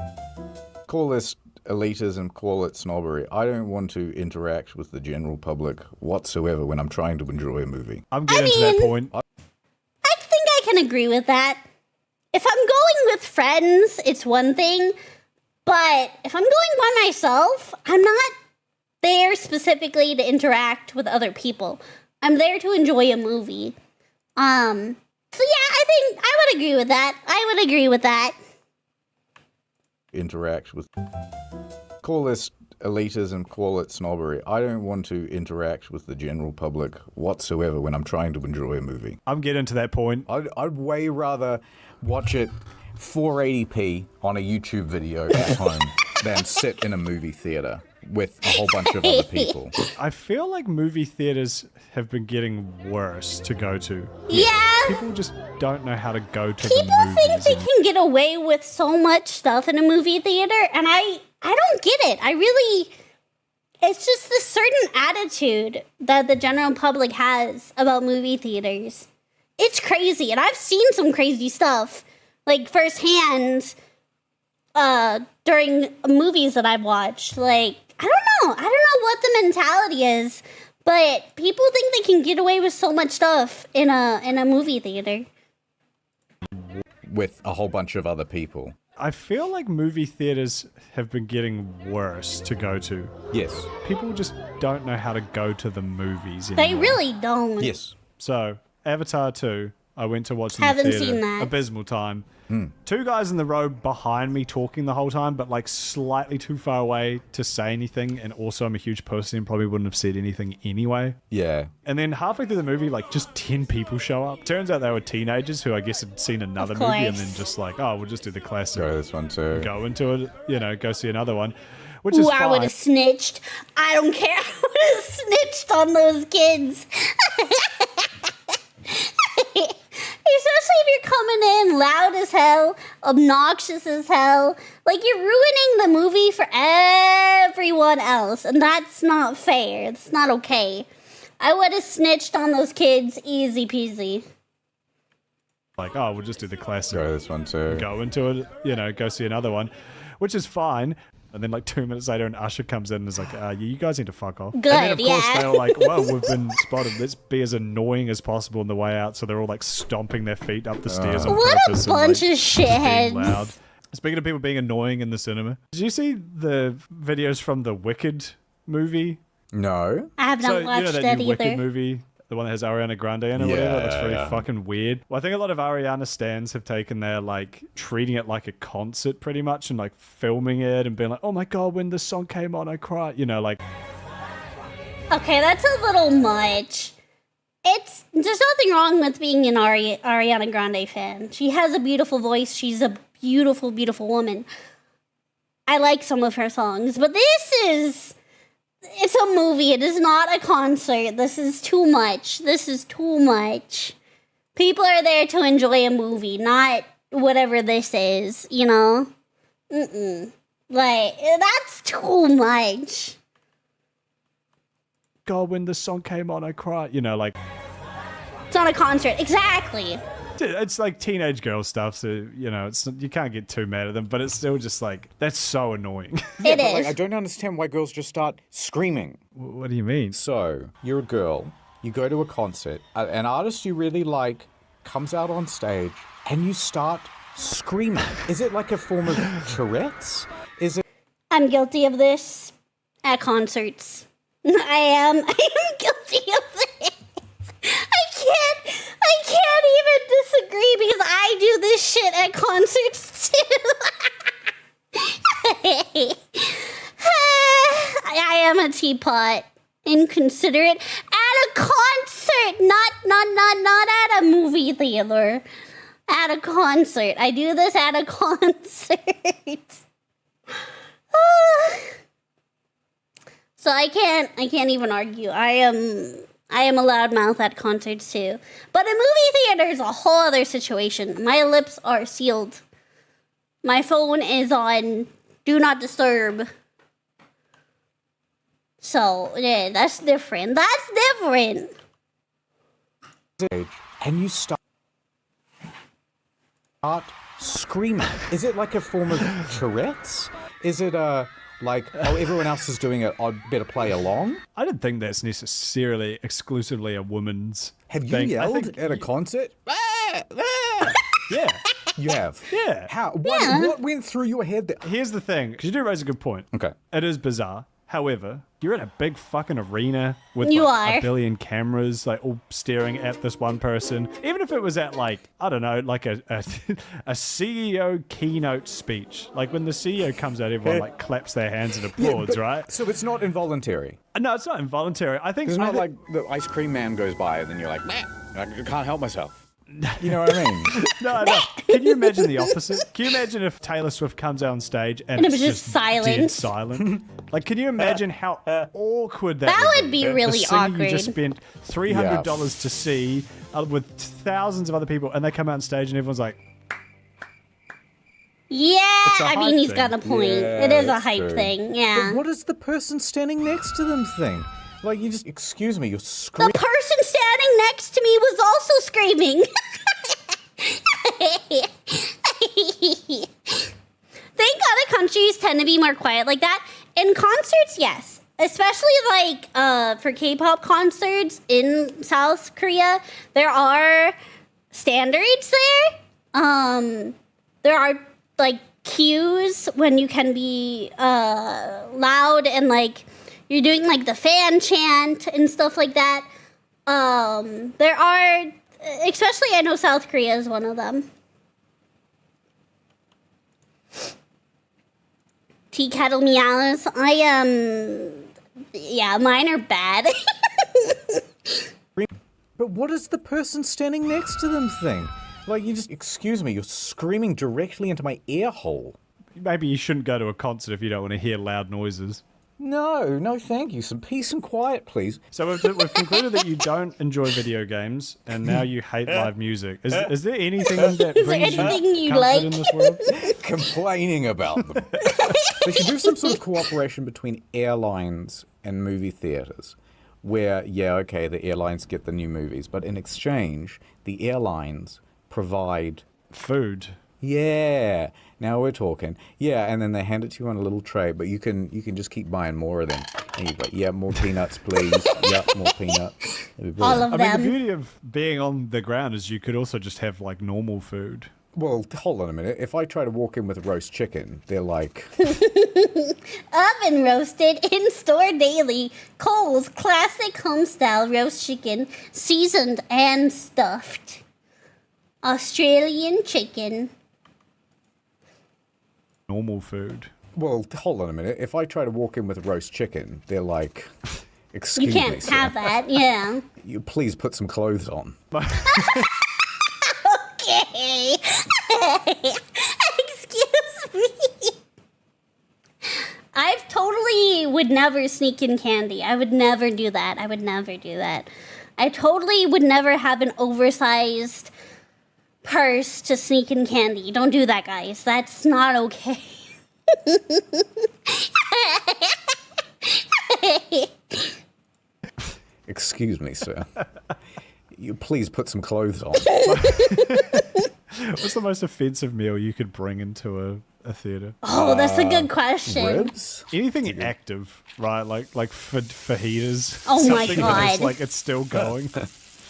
Call this elitism, call it snobbery. I don't want to interact with the general public whatsoever when I'm trying to enjoy a movie. I'm getting to that point. I think I can agree with that. If I'm going with friends, it's one thing. But if I'm going by myself, I'm not there specifically to interact with other people. I'm there to enjoy a movie. So yeah, I think I would agree with that. I would agree with that. Interact with... Call this elitism, call it snobbery. I don't want to interact with the general public whatsoever when I'm trying to enjoy a movie. I'm getting to that point. I'd way rather watch it 480p on a YouTube video at home than sit in a movie theater with a whole bunch of other people. I feel like movie theaters have been getting worse to go to. Yeah. People just don't know how to go to People the movies. think they can get away with so much stuff in a movie theater, and I don't get it. It's just this certain attitude that the general public has about movie theaters. It's crazy, and I've seen some crazy stuff, like firsthand, during movies that I've watched. Like, I don't know what the mentality is, but people think they can get away with so much stuff in a movie theater. With a whole bunch of other people. I feel like movie theaters have been getting worse to go to. Yes. People just don't know how to go to the movies anymore. They really don't. Yes. So, Avatar 2, I went to watch in Haven't the theater. seen that. Abysmal time. 2 guys in the row behind me talking the whole time, but like slightly too far away to say anything. And also, I'm a huge pussy and probably wouldn't have said anything anyway. Yeah. And then halfway through the movie, like just 10 people show up. Turns out they were teenagers who I guess had seen another movie and then just like, oh, we'll just do the classic. Go this one too. Go into it, go see another one. Which is Ooh, fine. I would have snitched. I don't care. I would have snitched on those kids. Especially if you're coming in loud as hell, obnoxious as hell. Like, you're ruining the movie for everyone else. And that's not fair. It's not okay. I would have snitched on those kids easy peasy. Like, oh, we'll just do the classic. Go this one too. Go into it, go see another one. Which is fine. And then like 2 minutes later, an usher comes in and is like, you guys need to fuck off. Good, and then, of course, yeah. they're like, well, we've been spotted. Let's be as annoying as possible on the way out. So they're all like stomping their feet up the stairs on What a purpose. bunch and, of just being shitheads. loud. Speaking of people being annoying in the cinema, did you see the videos from the Wicked movie? No. I have not watched that that new Wicked either. movie? The one that has Ariana Grande in it, or whatever. That's very fucking weird. Well, I think a lot of Ariana stans have taken their, like, treating it like a concert pretty much and, like, filming it and being like, oh my god, when the song came on, I cried. Like... Okay, that's a little much. There's nothing wrong with being an Ariana Grande fan. She has a beautiful voice. She's a beautiful, beautiful woman. I like some of her songs, but it's a movie. It is not a concert. This is too much. People are there to enjoy a movie, not whatever this is, Like, that's too much. God, when the song came on, I cried. Like... It's not a concert. Exactly. It's like teenage girl stuff, so, you can't get too mad at them, but it's still just like, that's so annoying. It But, is. like, I don't understand why girls just start screaming. What do you mean? So, you're a girl, you go to a concert, an artist you really like comes out on stage, and you start screaming. Is it like a form of Tourette's? Is it... I'm guilty of this at concerts. I am guilty of this. I I can't even disagree because I do this shit at concerts too. I am a teapot. Inconsiderate at a concert, not at a movie theater. At a concert. I do this at a concert. So I can't even argue. I am a loudmouth at concerts too. But a movie theater is a whole other situation. My lips are sealed. My phone is on do not disturb. So, yeah, that's different. That's different. And you start screaming. Is it like a form of Tourette's? Is it like, oh, everyone else is doing it, I'd better play along? I don't think that's necessarily exclusively a woman's Have you thing. yelled at a concert? Yeah. You have? Yeah. How? What went through your head? Here's the thing, because you do raise a good point. Okay. It is bizarre. However, you're in a big fucking arena with You like are. a billion cameras, like all staring at this one person. Even if it was at like, I don't know, like a CEO keynote speech. Like when the CEO comes out, everyone like claps their hands and applauds, right? So it's not involuntary. No, it's not involuntary. I think It's not like the ice cream man goes by and then you're like, man, I can't help myself. You know what I mean? No. Can you imagine the opposite? Can you imagine if Taylor Swift comes out on stage and it it's was just silent? dead silent? Like, can you imagine how awkward that would be really the singer awkward. You just spent $300 to see with thousands of other people, and they come out on stage and everyone's like, Yeah, a I mean, hype he's thing. got a point. Yeah, It is a that's hype true. thing, yeah. But what does the person standing next to them think? Like, you just, excuse me, you're The screaming. person standing next to me was also screaming. Think other countries tend to be more quiet like that. In concerts, yes. Especially like for K-pop concerts in South Korea, there are standards there. There are like cues when you can be loud and like you're doing like the fan chant and stuff like that. There are, especially I know South Korea is one of them. Tea kettle meows. Yeah, mine are bad. But what does the person standing next to them think? Like, you just, excuse me, you're screaming directly into my ear hole. maybe you shouldn't go to a concert if you don't want to hear loud noises. No, thank you. Some peace and quiet, please. So we've concluded that you don't enjoy video games, and now you hate live music. Is there anything that Is there brings anything you you comfort like? in this world? Complaining about them. They should do some sort of cooperation between airlines and movie theaters, where, yeah, okay, the airlines get the new movies, but in exchange, the airlines provide food. Yeah, now we're talking. Yeah, and then they hand it to you on a little tray, but you can just keep buying more of them. And you're like, yeah, more peanuts, please. Yeah, more peanuts. All of I them. mean, the beauty of being on the ground is you could also just have like normal food. Well, hold on a minute. If I try to walk in with roast chicken, they're like... Oven roasted, in-store daily. Cole's classic home-style roast chicken, seasoned and stuffed. Australian chicken. Normal food. Well, hold on a minute. If I try to walk in with roast chicken, they're like... Excuse You me, can't sir. have that, yeah. You please put some clothes on. Okay. Excuse me. I totally would never sneak in candy. I would never do that. I totally would never have an oversized purse to sneak in candy. Don't do that, guys. That's not okay. Excuse me, sir. You please put some clothes on. What's the most offensive meal you could bring into a theater? Oh, that's a good question. Ribs? Anything active, right? Like fajitas. Oh my Something that is, God. like it's still going.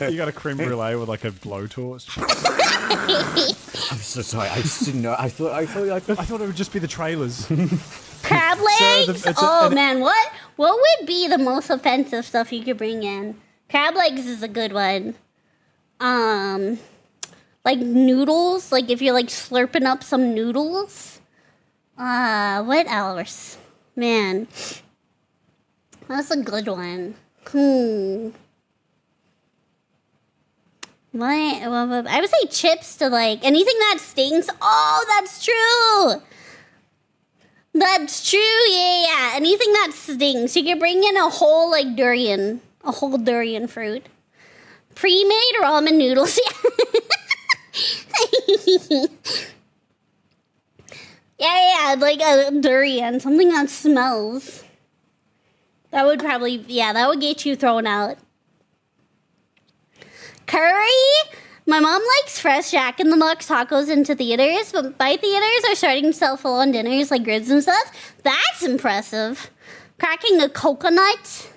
You got a creme brulee with like a blowtorch. I'm so sorry. I just didn't know. I thought it would just be the trailers. Crab legs? Man, what would be the most offensive stuff you could bring in? Crab legs is a good one. like noodles, like if you're like slurping up some noodles. What else? Man, that's a good one. What? I would say chips to like anything that stings. Oh, that's true. That's true. Yeah. Anything that stings. You can bring in a whole like durian, a whole durian fruit. Pre-made ramen noodles. Yeah, like a durian, something that smells. That would probably, that would get you thrown out. Curry? My mom likes fresh Jack in the Box tacos into theaters, but my theaters are starting to sell full-on dinners like ribs and stuff. That's impressive. Cracking a coconut.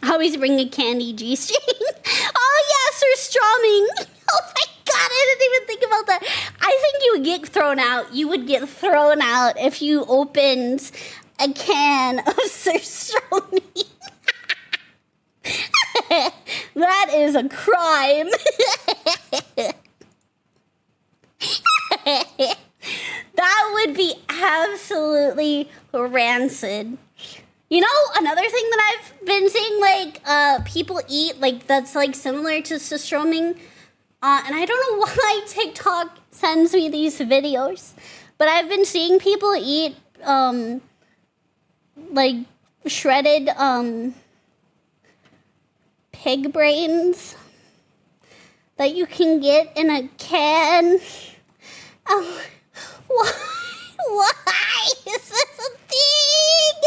Always bring a candy G-string. Oh, yes, or strumming. Oh, my God, I didn't even think about that. I think you would get thrown out. You would get thrown out if you opened a can of surströmming. That is a crime. That would be absolutely rancid. You know, another thing that I've been seeing, like, people eat, like, that's, like, similar to surströmming, and I don't know why TikTok sends me these videos, but I've been seeing people eat, like, shredded, pig brains that you can get in a can. Oh, why is this a thing?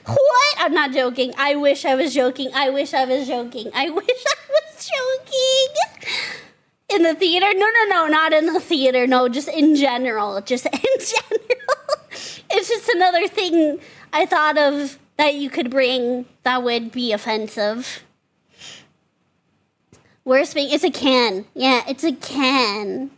What? I'm not joking. I wish I was joking. I wish I was joking. In the theater? No, not in the theater. No, just in general. Just in general. It's just another thing I thought of that you could bring that would be offensive. Worst thing, it's a can. Yeah, it's a can.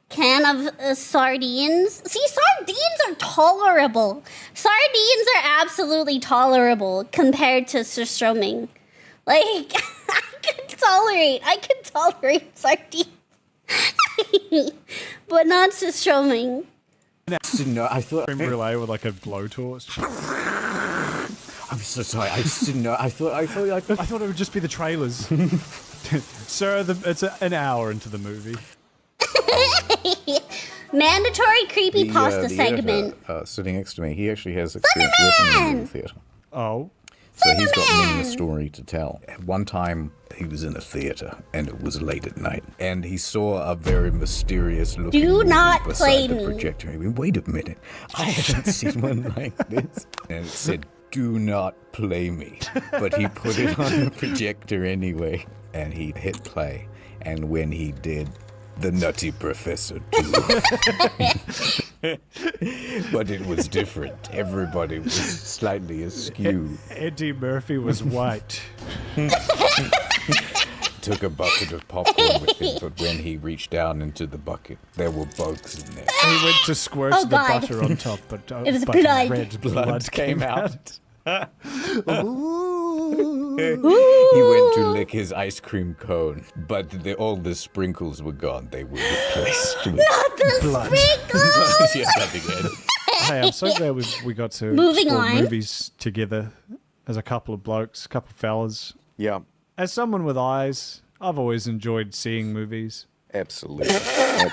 Can of sardines. See, sardines are tolerable. Sardines are absolutely tolerable compared to surströmming. Like, I could tolerate sardines. But not surströmming. No, I thought Creme brulee with like a blowtorch. I'm so sorry. I just didn't know. I thought it would just be the trailers. Sir, it's an hour into the movie. Mandatory creepypasta the segment. Editor, sitting next to me, he actually has experience working in a movie theater. Oh. So he's got many a story to tell. At one time, he was in a theater, and it was late at night, and he saw a very mysterious looking movie beside the projector. He went, wait a minute, I haven't seen one like this. And it said, do not play me. But he put it on the projector anyway, and he hit play. And when he did, the Nutty Professor too. But it was different. Everybody was slightly askew. Eddie Murphy was white. Took a bucket of popcorn with him, but when he reached down into the bucket, there were bugs in there. He went to squirt the butter on top, but it was blood. Red blood came out. He went to lick his ice cream cone, but all the sprinkles were gone. They were replaced with not the blood. Sprinkles! Yes, that again. Hey, I'm so glad we got to explore movies together as a couple of blokes, a couple of fellas. Yeah. As someone with eyes, I've always enjoyed seeing movies. Absolutely. I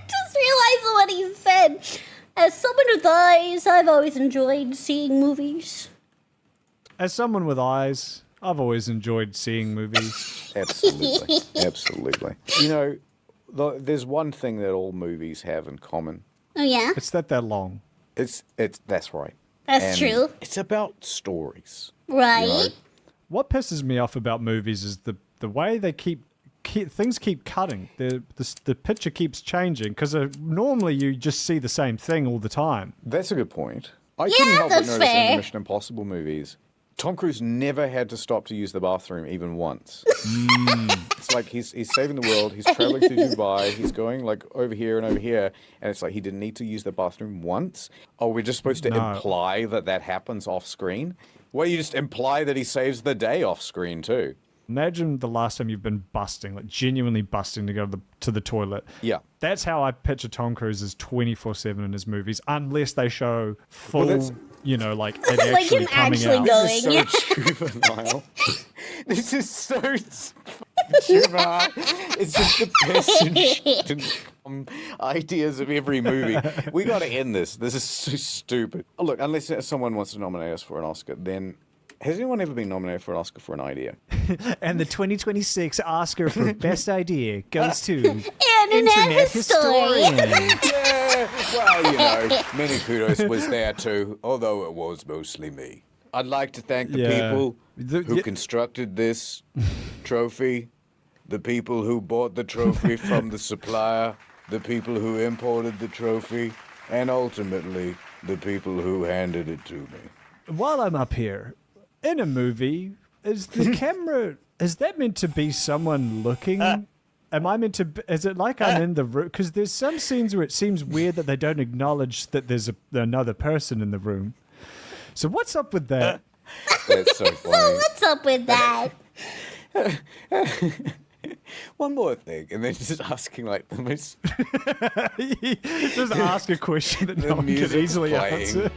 just realized what he said. As someone with eyes, I've always enjoyed seeing movies. As someone with eyes, I've always enjoyed seeing movies. Absolutely. Absolutely. You know, there's one thing that all movies have in common. Oh, yeah? It's that they're long. That's right. That's true. It's about stories. Right. You know? What pisses me off about movies is the way they things keep cutting. The picture keeps changing because normally you just see the same thing all the time. That's a good point. I couldn't help but notice in the Mission Impossible movies, Tom Cruise never had to stop to use the bathroom even once. It's like he's saving the world. He's traveling through Dubai. He's going like over here and over here, and it's like he didn't need to use the bathroom once. Oh, we're just supposed to imply that happens off screen. Well, you just imply that he saves the day off screen too. Imagine the last time you've been busting, like genuinely busting to go to the toilet. Yeah. That's how I picture Tom Cruise as 24/7 in his movies, unless they show full, like it Like actually him coming actually out. going. This is so juvenile. This is so juvenile. It's just the best and ideas of every movie. We got to end this. This is so stupid. Oh, look, unless someone wants to nominate us for an Oscar, then has anyone ever been nominated for an Oscar for an idea? And the 2026 Oscar for Best Idea goes to Internet historian. Yeah, well, many kudos was there too, although it was mostly me. I'd like to thank the people who constructed this trophy, the people who bought the trophy from the supplier, the people who imported the trophy, and ultimately, the people who handed it to me. While I'm up here, in a movie, is the camera, is that meant to be someone looking? Am I meant to, is it like I'm in the room? Because there's some scenes where it seems weird that they don't acknowledge that there's another person in the room. So what's up with that? That's so funny. So what's up with that? One more thing, and then just asking like the most... Just ask a question that no one can easily answer.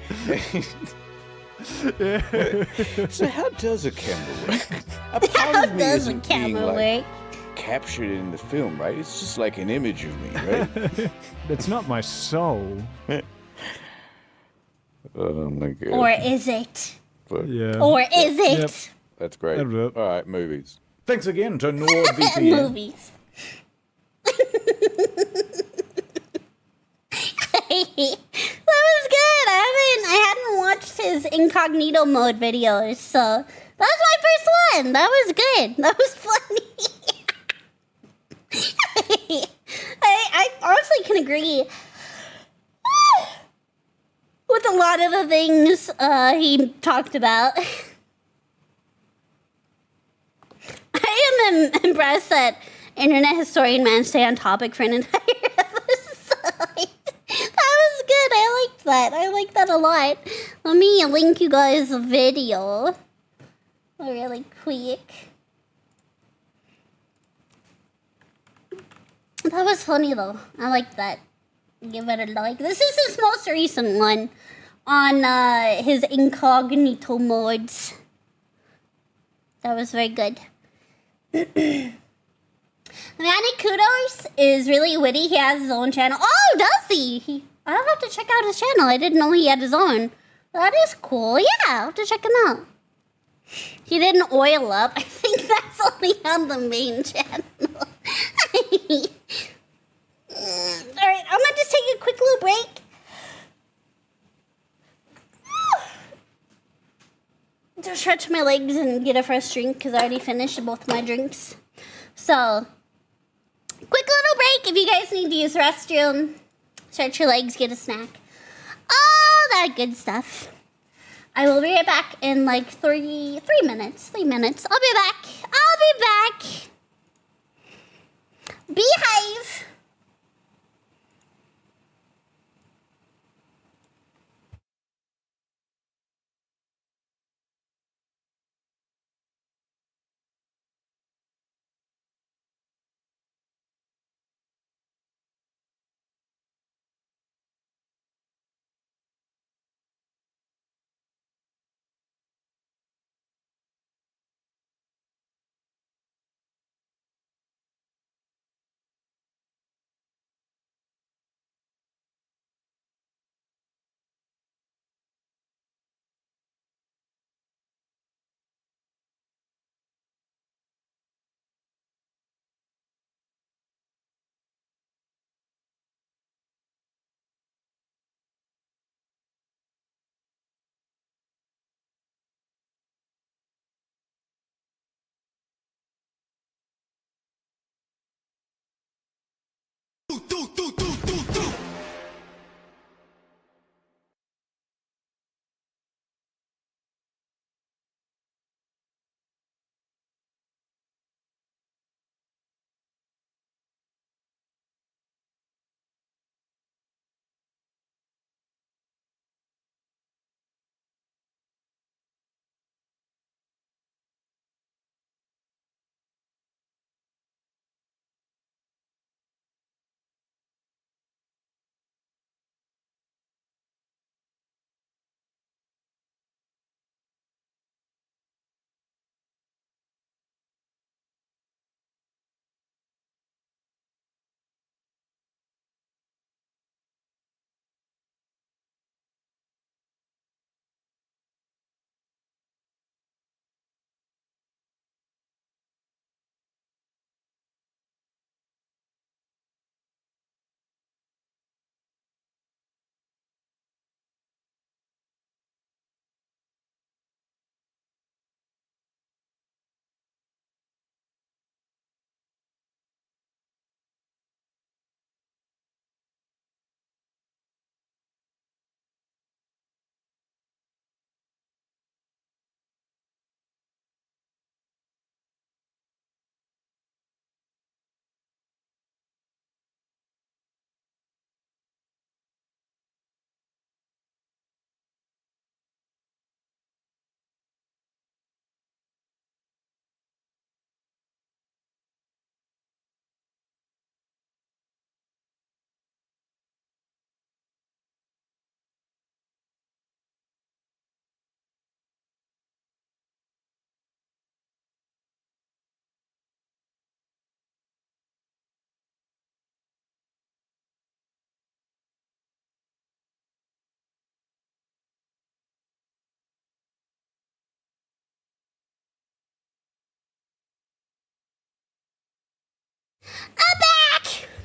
So how does a camera work? A part How of me does a isn't being, camera like, work? captured in the film, right? It's just like an image of me, right? That's not my soul. Oh my god. Or is it? Yeah. Or is it? Yep. That's great. That'll do it. All right, movies. Thanks again to NordVPN. Movies. That was good. I hadn't watched his incognito mode videos, so that was my first one. That was good. That was funny. I honestly can agree with a lot of the things he talked about. I am impressed that Internet Historian managed to stay on topic for an entire episode. That was good. I liked that. I liked that a lot. Let me link you guys a video really quick. That was funny though. I like that. Give it a like. This is his most recent one on his incognito modes. That was very good. Manny Kudos is really witty. He has his own channel. Oh, does he? I'll have to check out his channel. I didn't know he had his own. That is cool. Yeah, I'll have to check him out. He didn't oil up. I think that's only on the main channel. Alright, I'm gonna just take a quick little break. To stretch my legs and get a fresh drink because I already finished both my drinks. So, quick little break if you guys need to use the restroom. Stretch your legs, get a snack. All that good stuff. I will be right back in like 3 minutes. 3 minutes. I'll be back. Behave.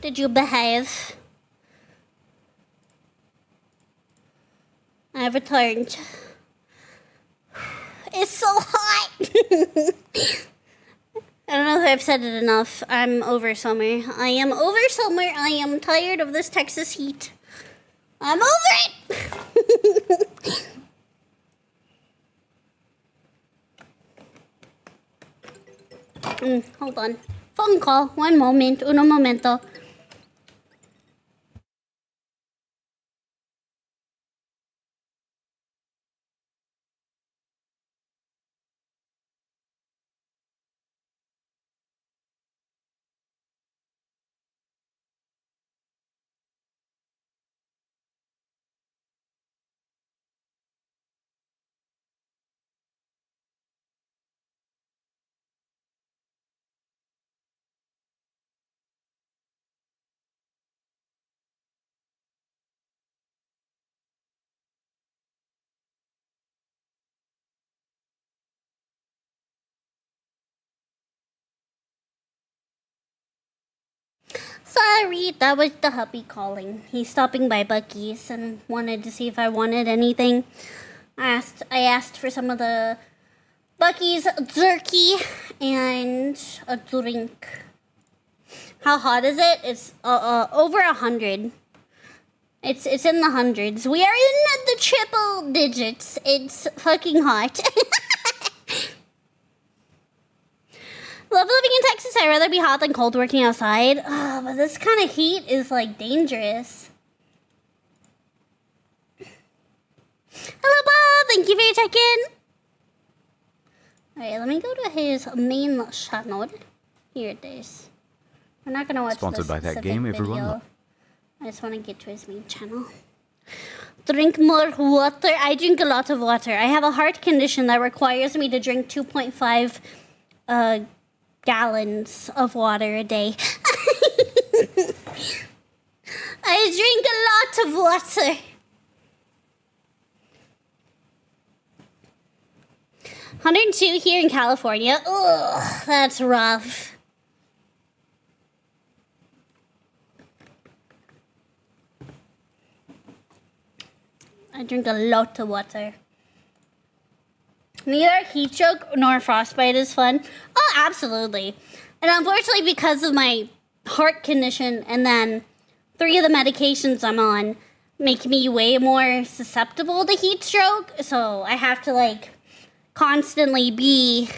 Did you behave? I returned. It's so hot! I don't know if I've said it enough. I'm over summer. I am over summer. I am tired of this Texas heat. I'm over it! Hold on. Phone call. One moment. Uno momento. Sorry, that was the hubby calling. He's stopping by Buc-ee's and wanted to see if I wanted anything. I asked for some of the Buc-ee's jerky and a drink. How hot is it? It's over 100. It's in the hundreds. We are in the triple digits. It's fucking hot. Love living in Texas. I'd rather be hot than cold working outside. Oh, but this kind of heat is like dangerous. Hello, Bob. Thank you for your check-in. Alright, let me go to his main channel. Here it is. We're not gonna watch Sponsored this by that specific game, video. everyone. I just want to get to his main channel. Drink more water. I drink a lot of water. I have a heart condition that requires me to drink 2.5 gallons of water a day. I drink a lot of water. 102 here in California. Ugh, that's rough. I drink a lot of water. Neither heat stroke nor frostbite is fun. Oh, absolutely. And unfortunately, because of my heart condition and then 3 of the medications I'm on make me way more susceptible to heat stroke. So I have to like constantly be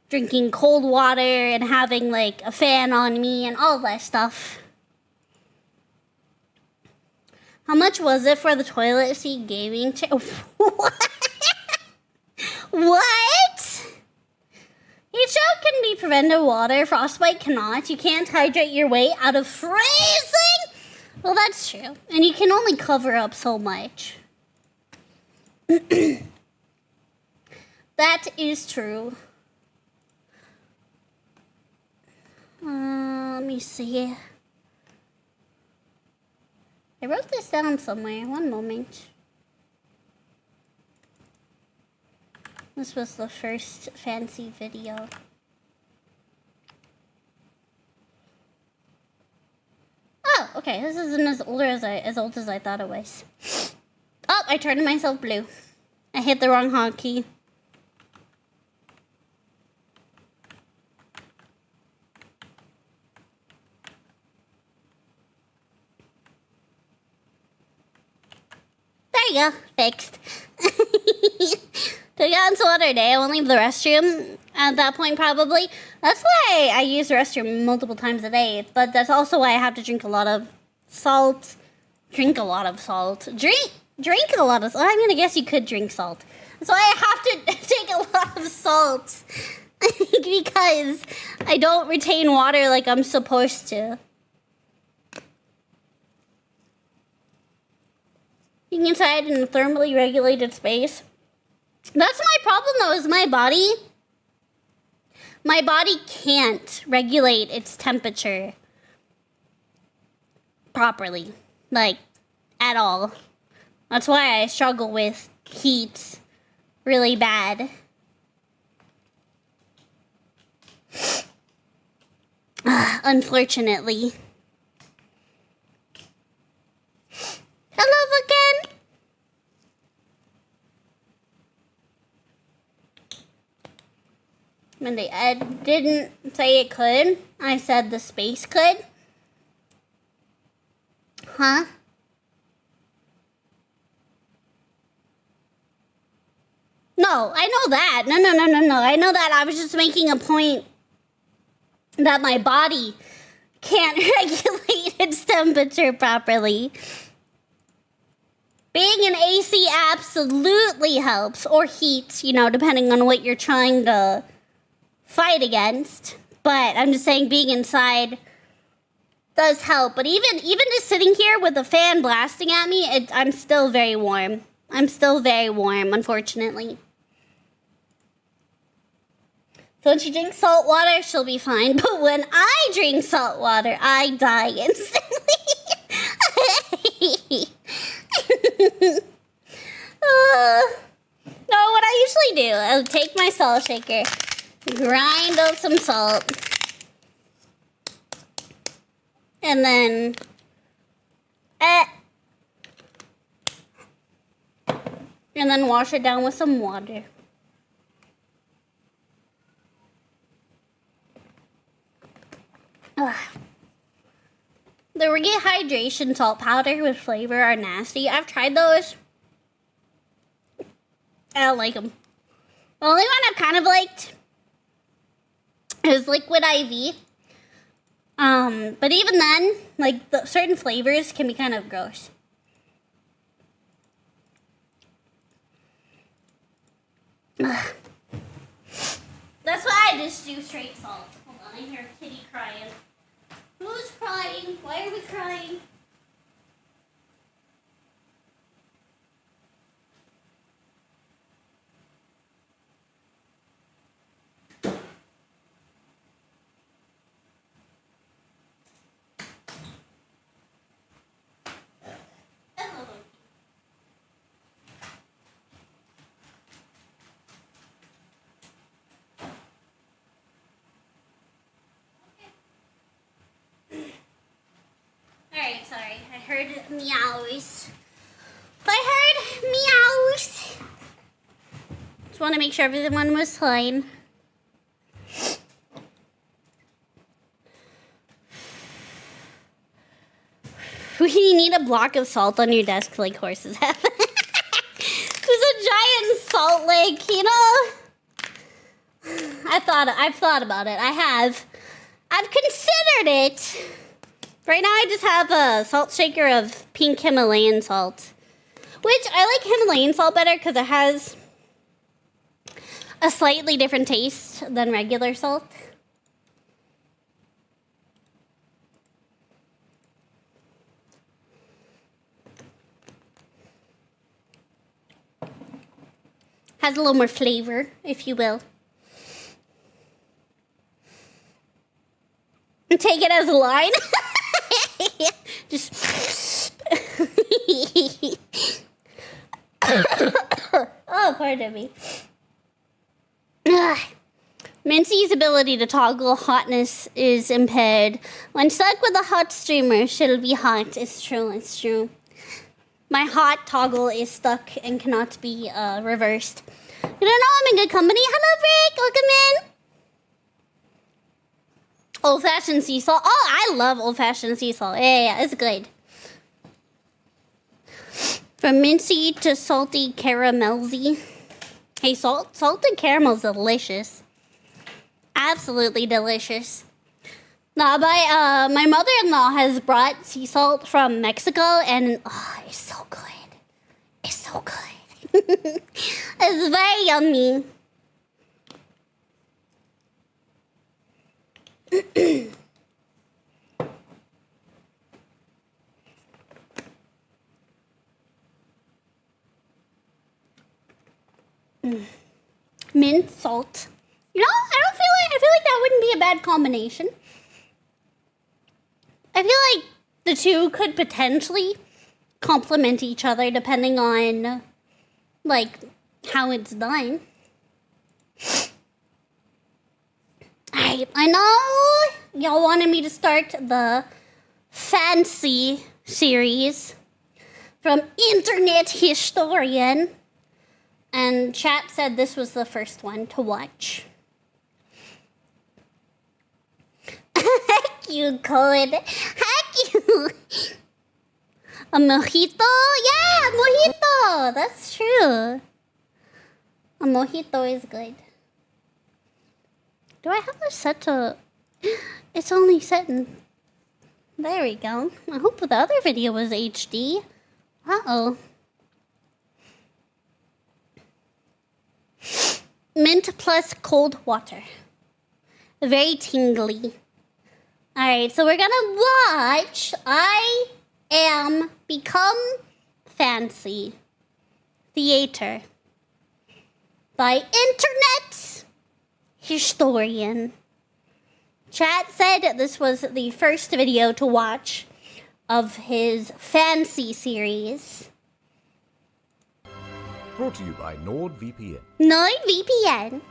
drinking cold water and having like a fan on me and all that stuff. How much was it for the toilet seat gaming chair? What? What? Heat stroke can be prevented with water. Frostbite cannot. You can't hydrate your way out of freezing. Well, that's true. And you can only cover up so much. That is true. Let me see. I wrote this down somewhere. One moment. This was the first fancy video. Oh, okay. This isn't as old as I thought it was. Oh, I turned myself blue. I hit the wrong hotkey. There you go. Fixed. To get into water day, I won't leave the restroom at that point, probably. That's why I use the restroom multiple times a day. But that's also why I have to drink a lot of salt. Drink a lot of salt. Drink a lot of salt. I mean, I guess you could drink salt. That's why I have to take a lot of salt. Because I don't retain water like I'm supposed to. Being inside in a thermally regulated space. That's my problem, though, is my body can't regulate its temperature properly, like, at all. That's why I struggle with heat really bad. Unfortunately. When the Ed didn't say it could, I said the space could. Huh? No, I know that. No. I know that. I was just making a point that my body can't regulate its temperature properly. Being in AC absolutely helps, or heat, you know, depending on what you're trying to fight against. But I'm just saying being inside does help. But even just sitting here with the fan blasting at me, I'm still very warm. I'm still very warm, unfortunately. So when she drinks salt water, she'll be fine. But when I drink salt water, I die instantly. No, what I usually do, I'll take my salt shaker, grind out some salt, and then wash it down with some water. The rehydration salt powder with flavor are nasty. I've tried those. I don't like them. The only one I've kind of liked is Liquid IV. But even then, like, the certain flavors can be kind of gross. Ugh. That's why I just do straight salt. Hold on, I hear Kitty crying. Who's crying? Why are we crying? Alright, sorry. I heard meows. Just want to make sure everyone was fine. We need a block of salt on your desk like horses have. There's a giant salt lake, you know? I've thought about it. I've considered it. Right now I just have a salt shaker of pink Himalayan salt. Which, I like Himalayan salt better because it has a slightly different taste than regular salt. Has a little more flavor, if you will. Take it as a line. Just. Oh, pardon me. Mincy's ability to toggle hotness is impaired. When stuck with a hot streamer, she'll be hot. It's true. My hot toggle is stuck and cannot be reversed. You don't know I'm in good company. Hello, Rick. Welcome in. Old-fashioned sea salt. Oh, I love old-fashioned sea salt. Yeah, it's good. From mincy to salty caramelzy. Hey, salted caramel's delicious. Absolutely delicious. Now, my mother-in-law has brought sea salt from Mexico, and it's so good. It's so good. It's very yummy. Mint salt. You know, I feel like that wouldn't be a bad combination. I feel like the two could potentially complement each other depending on, like, how it's done. Alright, I know y'all wanted me to start the fancy series from Internet Historian, and chat said this was the first one to watch. you, Code. Heck you. A mojito? Yeah, mojito. That's true. A mojito is good. Do I have it set to... It's only set in... There we go. I hope the other video was HD. Uh-oh. Mint plus cold water. Very tingly. Alright, so we're gonna watch I Am Become Fancy Theater by Internet Historian. Chat said this was the first video to watch of his fancy series. Brought to you by NordVPN. NordVPN.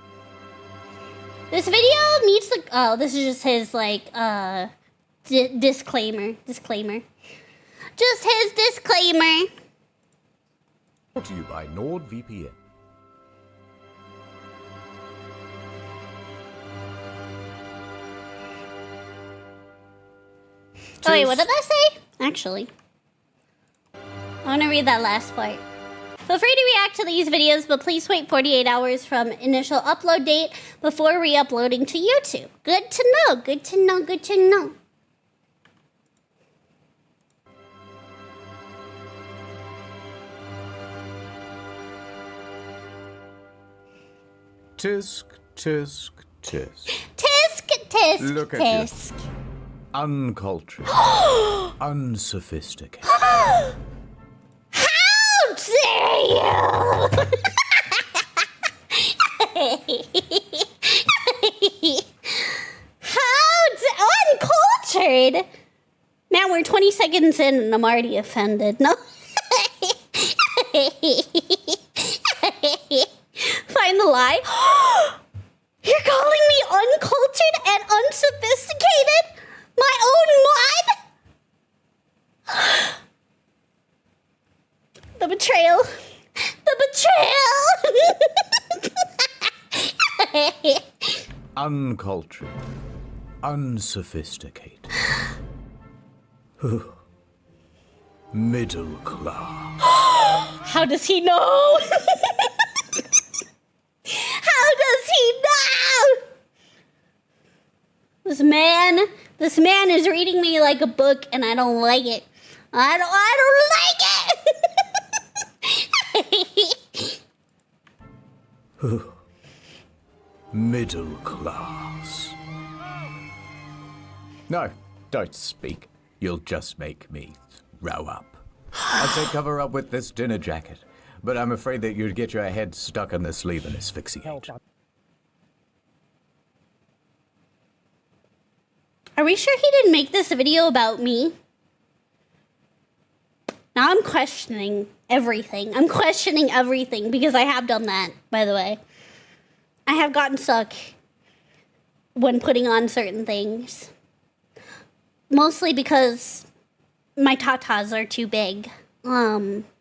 This video needs to... Oh, this is just his, like, disclaimer. Just his disclaimer. Brought to you by NordVPN. Oh, wait, what did I say? Actually, I want to read that last part. Feel free to react to these videos, but please wait 48 hours from initial upload date before re-uploading to YouTube. Good to know, good to know, good to know. Tisk, tisk, tisk. Tisk, tisk, Look at tisk. you. Uncultured. Unsophisticated. How dare you! Uncultured? Man, we're 20 seconds in and I'm already offended. No. Find the lie. You're calling me uncultured and unsophisticated? My own mud? The betrayal. The betrayal. Uncultured. Unsophisticated. Middle class. How does he know? How does he know? This man is reading me like a book and I don't like it. I don't like it. Middle class. No, don't speak. You'll just make me throw up. I'd say cover up with this dinner jacket, but I'm afraid that you'd get your head stuck in the sleeve and asphyxiate. Are we sure he didn't make this video about me? Now I'm questioning everything. I'm questioning everything because I have done that, by the way. I have gotten stuck when putting on certain things. Mostly because my tatas are too big. Why is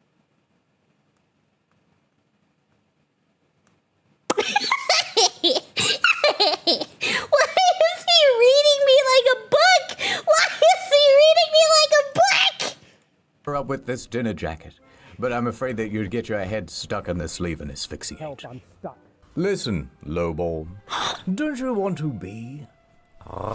he reading me like a book? Why is he reading me like a book? Cover up with this dinner jacket, but I'm afraid that you'd get your head stuck in the sleeve and asphyxiate. Help, I'm stuck. Listen, lowball. Don't you want to be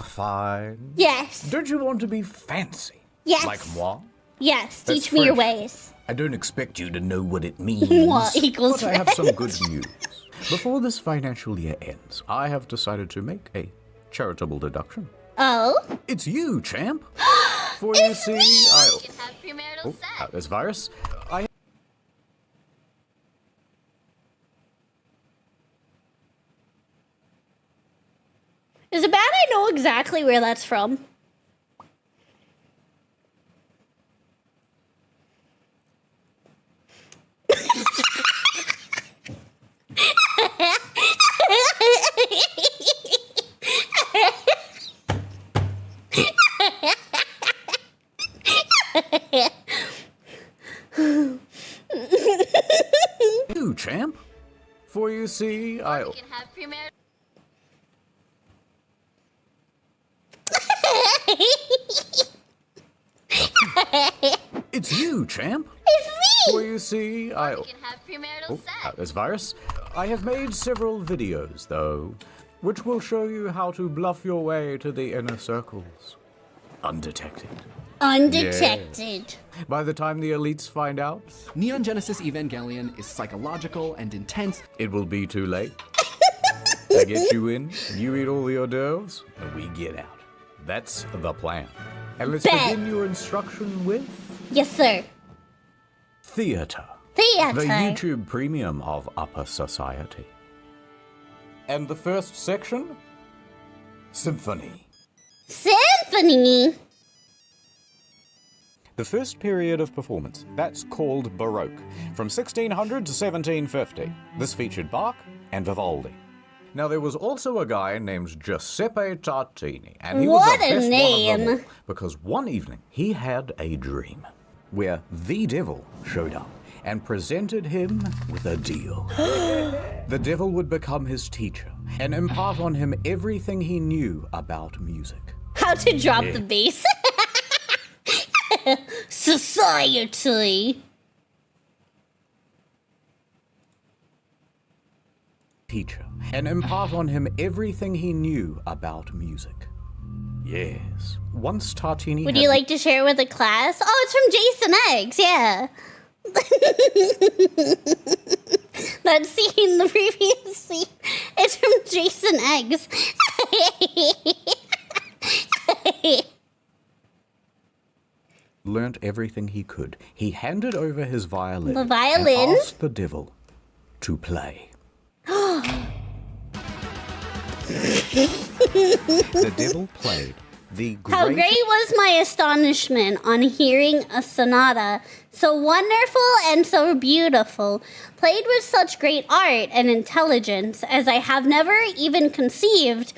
fine? Yes. Don't you want to be fancy? Yes. Like moi? Yes, That's teach me your French. ways. I don't expect you to know what it means. Moi equals but I have some good French. news. Before this financial year ends, I have decided to make a charitable deduction. Oh? It's you, champ. For you It's see, me! I... You can have premarital sex. There's virus. I... Is it bad I know exactly where that's from? You, champ. For you see, I... You can have premarital It's you, champ. It's me! For you see, You can have premarital sex. There's virus. I have made several videos, though, which will show you how to bluff your way to the inner circles. Undetected. Undetected. By the time the elites find out, Neon Genesis Evangelion is psychological and intense. it will be too late. I get you in, you eat all the hors d'oeuvres, and we get out. That's the plan. And let's Bet. begin your instruction with Yes, sir. theater. Theater. The YouTube premium of upper society. And the first section? Symphony. Symphony. The first period of performance, that's called Baroque, from 1600 to 1750. This featured Bach and Vivaldi. Now, there was also a guy named Giuseppe Tartini, and he What was the a best name. one of them all, because one evening he had a dream where the devil showed up and presented him with a deal. The devil would become his teacher and impart on him everything he knew about music. How to drop the bass. Society. Teacher and impart on him everything he knew about music. Yes. Once Tartini Would had you like to share with the class? Oh, it's from Jason Eggs, yeah. That scene, the previous scene, it's from Jason Eggs. learnt everything he could, he handed over his violin. The violin? And asked the devil to play. The devil played the great... How great was my astonishment on hearing a sonata so wonderful and so beautiful, played with such great art and intelligence as I have never even conceived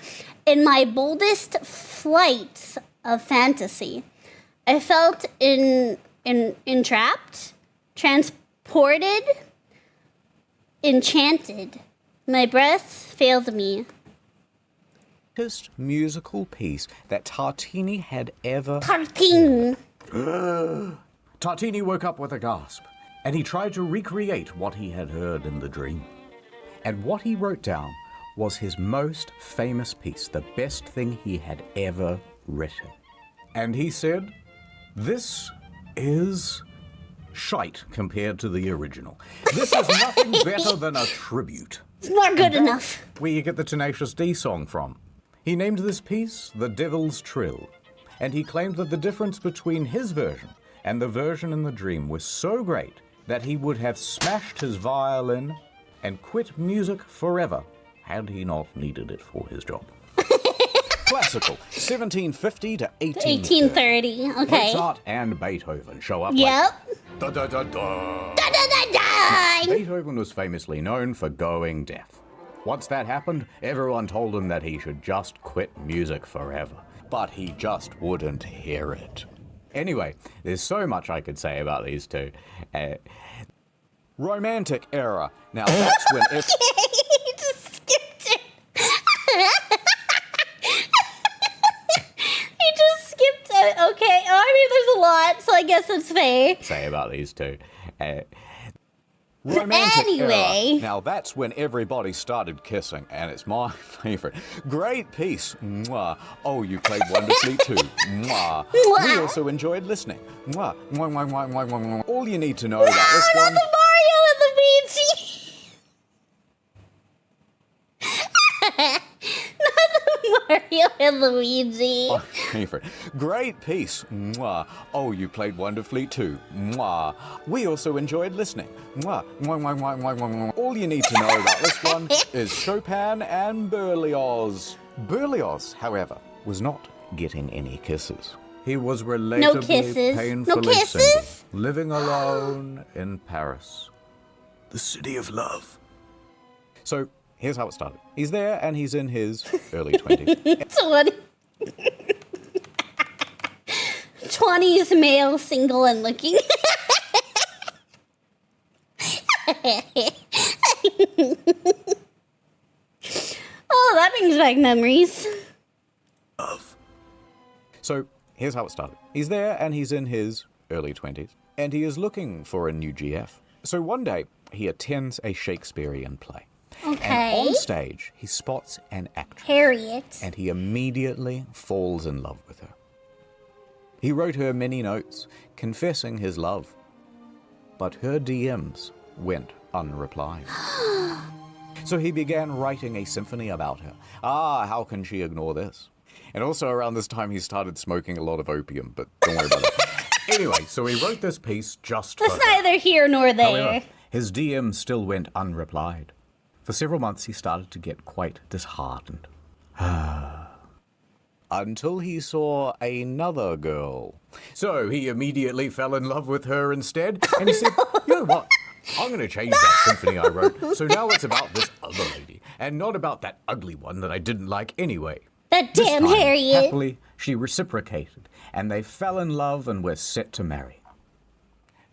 in my boldest flights of fantasy. I felt entrapped, transported, enchanted. My breath failed me. Musical piece that Tartini had ever... Tartini! Tartini woke up with a gasp, and he tried to recreate what he had heard in the dream. And what he wrote down was his most famous piece, the best thing he had ever written. And he said, "This is shite compared to the original. This is nothing better than a tribute." It's not good enough. Where you get the Tenacious D song from. He named this piece The Devil's Trill, and he claimed that the difference between his version and the version in the dream was so great that he would have smashed his violin and quit music forever had he not needed it for his job. Classical, 1750 to 1830. 1830, okay. Mozart and Beethoven show up Yep. like... Da, da, da, da. Da, da, da, da. Beethoven was famously known for going deaf. Once that happened, everyone told him that he should just quit music forever. But he just wouldn't hear it. Anyway, there's so much I could say about these two. Romantic era. Now that's when... You just skipped it. You just skipped it. Okay. Oh, I mean, there's a lot, so I guess it's fair. Say about these two. Romantic Anyway. era. Now that's when everybody started kissing, and it's my favorite. Great piece. Mwah. Oh, you played wonderfully too. Mwah. We also enjoyed listening. Mwah. Mwah, mwah, mwah, mwah, mwah, mwah. All you need to know about this Not one... the Mario and Luigi. Not the Mario and Luigi. My favorite. Great piece. Mwah. Oh, you played wonderfully too. Mwah. We also enjoyed listening. Mwah. Mwah, mwah, mwah, mwah, mwah, mwah. All you need to know about this one is Chopin and Berlioz. Berlioz, however, was not getting any kisses. He was relatively painfully No kisses? single, living alone in Paris, the city of love. So, here's how it started. He's there, and he's in his early 20s. 20s male, single and looking. Oh, that brings back memories. So, here's how it started. He's there, and he's in his early 20s, and he is looking for a new GF. So one day, he attends a Shakespearean play. Okay. And on stage, he spots an actress. Harriet. And he immediately falls in love with her. He wrote her many notes, confessing his love. But her DMs went unreplied. So he began writing a symphony about her. How can she ignore this? And also around this time, he started smoking a lot of opium, but don't worry about it. Anyway, so he wrote this piece just for That's her. neither here nor there. However, his DM still went unreplied. For several months, he started to get quite disheartened. Until he saw another girl. So he immediately fell in love with her instead, and he said, you know what? I'm going to change that symphony I wrote, so now it's about this other lady, and not about that ugly one that I didn't like anyway. That damn This time, Harriet. happily, she reciprocated, and they fell in love and were set to marry.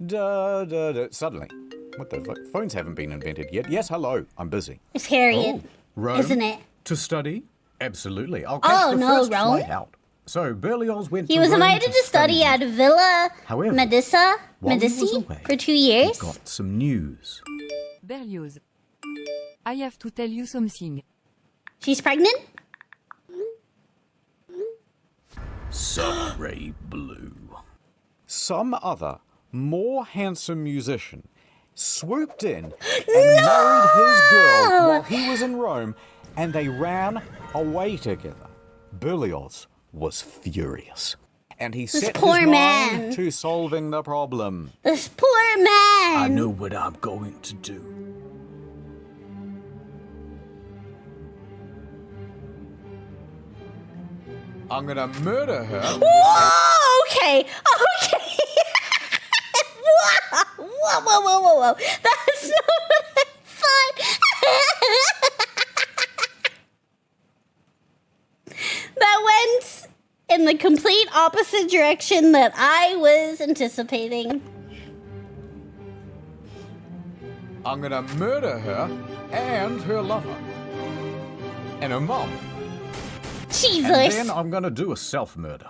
Suddenly, what the fuck? Phones haven't been invented yet. Yes, hello, I'm busy. It's Harriet, Rome, isn't it? To study? Absolutely. I'll catch the no, first Rome. flight out. So Berlioz went He to was Rome invited to study at Villa However, Medici while he was away, for 2 years. he got some news. Berlioz. I have to tell you something. She's pregnant? Sorry, Blue. Some other, more handsome musician swooped in and married his girl while he was in Rome, and they ran away together. Berlioz was furious, and he set his poor mind man. to solving the problem. This poor man. I know what I'm going to do. I'm gonna murder her. Whoa! Okay. Whoa. That's not what I thought. That went in the complete opposite direction that I was anticipating. I'm gonna murder her and her lover. And her mom. Jesus. And then I'm gonna do a self-murder.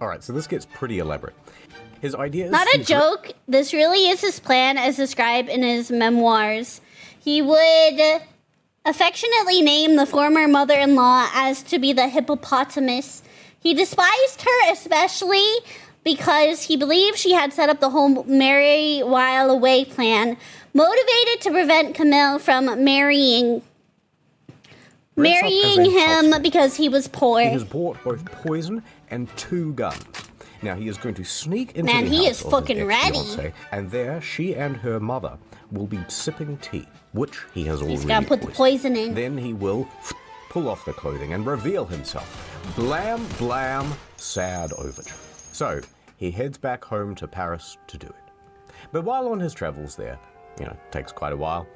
Alright, so this gets pretty elaborate. His idea is... Not a joke. This really is his plan as described in his memoirs. He would affectionately name the former mother-in-law as to be the hippopotamus. He despised her especially because he believed she had set up the whole marry while away plan, motivated to prevent Camille from marrying him because he was poor. He has bought both poison and 2 guns. Now he is going to sneak into Man, the he house is of fucking his ready. ex-fiancée, and there she and her mother will be sipping tea, which he has already He's gonna put the poisoned. poison in. Then he will pull off the clothing and reveal himself. Blam, blam, sad overture. So he heads back home to Paris to do it. But while on his travels there, takes quite a while,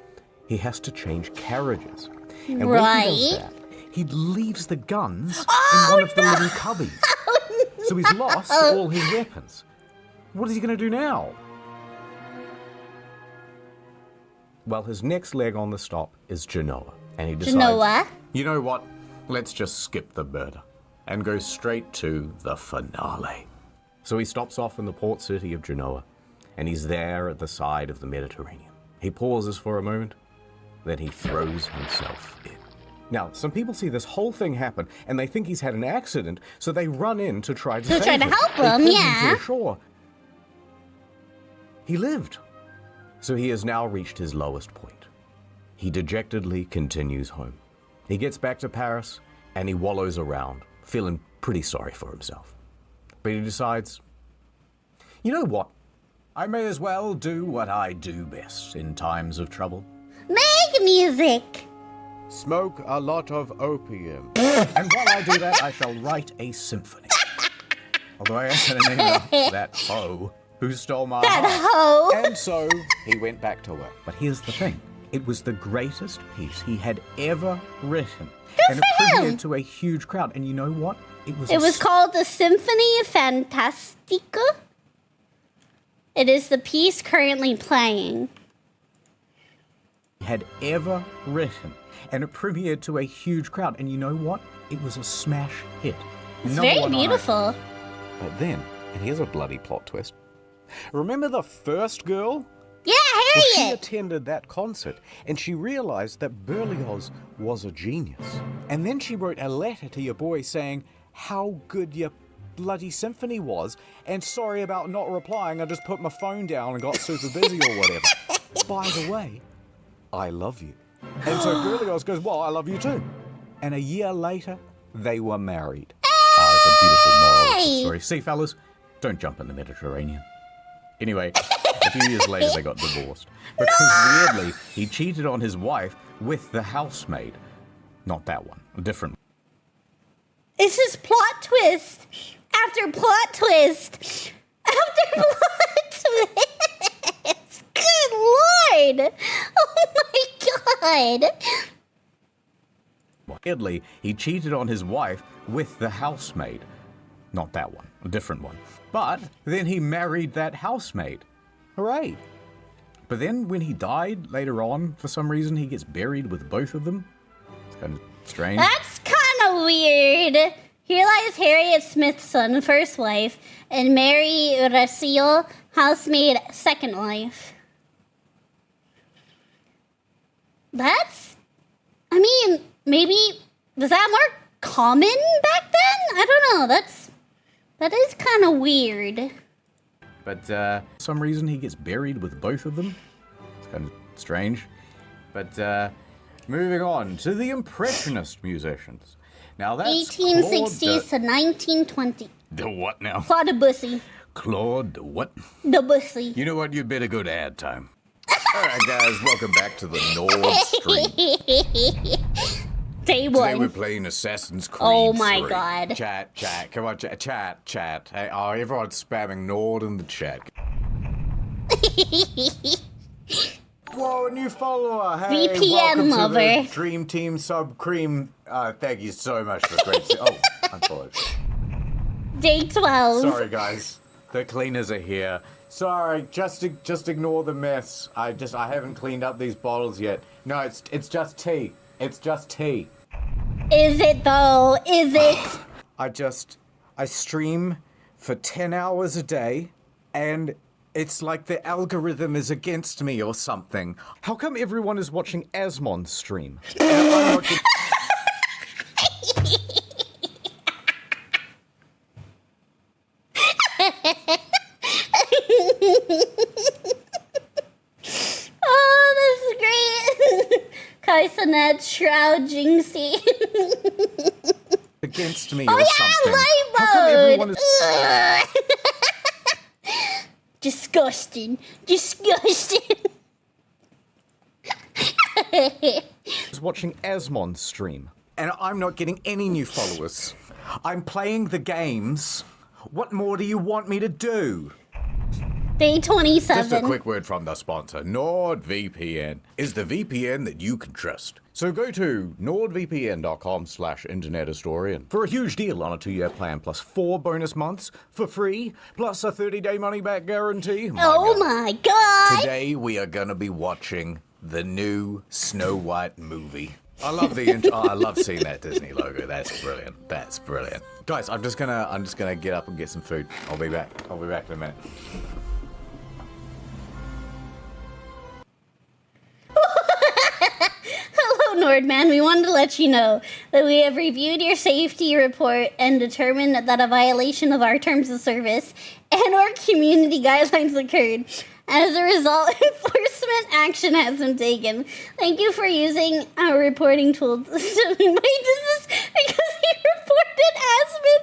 he has to change carriages. And when he does that, he leaves the guns in one of the little cubbies. So he's lost all his weapons. What is he going to do now? Well, his next leg on the stop is Genoa. And he decides, Genoa? You know what? Let's just skip the murder and go straight to the finale. So he stops off in the port city of Genoa, and he's there at the side of the Mediterranean. He pauses for a moment, then he throws himself in. Now, some people see this whole thing happen, and they think he's had an accident, so they run in to try to save him. help They him, pull yeah. to the shore. He lived. So he has now reached his lowest point. He dejectedly continues home. He gets back to Paris, and he wallows around, feeling pretty sorry for himself. But he decides, you know what? I may as well do what I do best in times of trouble. Make music. Smoke a lot of opium. And while I do that, I shall write a symphony. Although I had a name after that hoe who stole my heart. hoe. And so he went back to work. But here's the thing. It was the greatest piece he had ever written. And it premiered to a huge crowd. And you know what? It was called the Symphonie Fantastica. It is the piece currently playing. Had ever written. And it premiered to a huge crowd. And you know what? It was a smash hit. It's Number very 1 on beautiful. iTunes. But then, And here's a bloody plot twist. Remember the first girl? Yeah, Well, she Harriet! attended that concert, and she realized that Berlioz was a genius. And then she wrote a letter to your boy saying how good your bloody symphony was, and sorry about not replying, I just put my phone down and got super busy or whatever. By the way, I love you. And so Berlioz goes, well, I love you too. And a year later, they were married. It's a beautiful moral of the story. See, fellas, don't jump in the Mediterranean. Anyway, a few years later, they got divorced. Because weirdly, he cheated on his wife with the housemaid. Not that one, a different one. This is plot twist after plot twist after plot twist. Good Lord! Oh my God! Weirdly, he cheated on his wife with the housemaid. Not that one, a different one. But then he married that housemaid. Hooray! But then when he died later on, for some reason, he gets buried with both of them. It's kind of strange. That's kind of weird. Here lies Harriet Smith's son, first wife, and Mary Raciel, housemaid, second wife. That's... I mean, maybe... Was that more common back then? I don't know. That is kind of weird. But for some reason, he gets buried with both of them. It's kind of strange. But moving on to the Impressionist musicians. Now that's 1860s to 1920. The what now? Claude Debussy. Claude what? Debussy. You know what? You'd better go to ad time. All right, guys, welcome back to the Nord Stream. Day Today one. we're playing Assassin's Creed Oh my 3. God. Chat, come on, chat. Hey, oh, everyone's spamming Nord in the chat. Whoa, a new follower. Hey, VPN welcome lover. to the Dream Team Sub Cream. Thank you so much for great. Oh, I'm followed. Day 12. Sorry, guys. The cleaners are here. Sorry, just ignore the mess. I haven't cleaned up these bottles yet. No, it's just tea. It's just tea. Is it though? Is it? I stream for 10 hours a day, and it's like the algorithm is against me or something. How come everyone is watching Asmon's stream? And I'm watching... Oh, that's great. Kaisanet Shroud Jinxie. against me Oh or yeah, something. light mode. How come everyone is... Disgusting. is watching Asmon's stream, and I'm not getting any new followers. I'm playing the games. What more do you want me to do? Day 27. Just a quick word from the sponsor. NordVPN is the VPN that you can trust. So go to nordvpn.com/internethistorian for a huge deal on a 2-year plan plus 4 bonus months for free, plus a 30-day money-back guarantee. My God. Today we are going to be watching the new Snow White movie. I love the intro. I love seeing that Disney logo. That's brilliant. Guys, I'm just gonna get up and get some food. I'll be back in a minute. Hello, Nordman. We wanted to let you know that we have reviewed your safety report and determined that a violation of our terms of service and or community guidelines occurred. As a result, enforcement action has been taken. Thank you for using our reporting tools. Wait, is this because he reported Aspen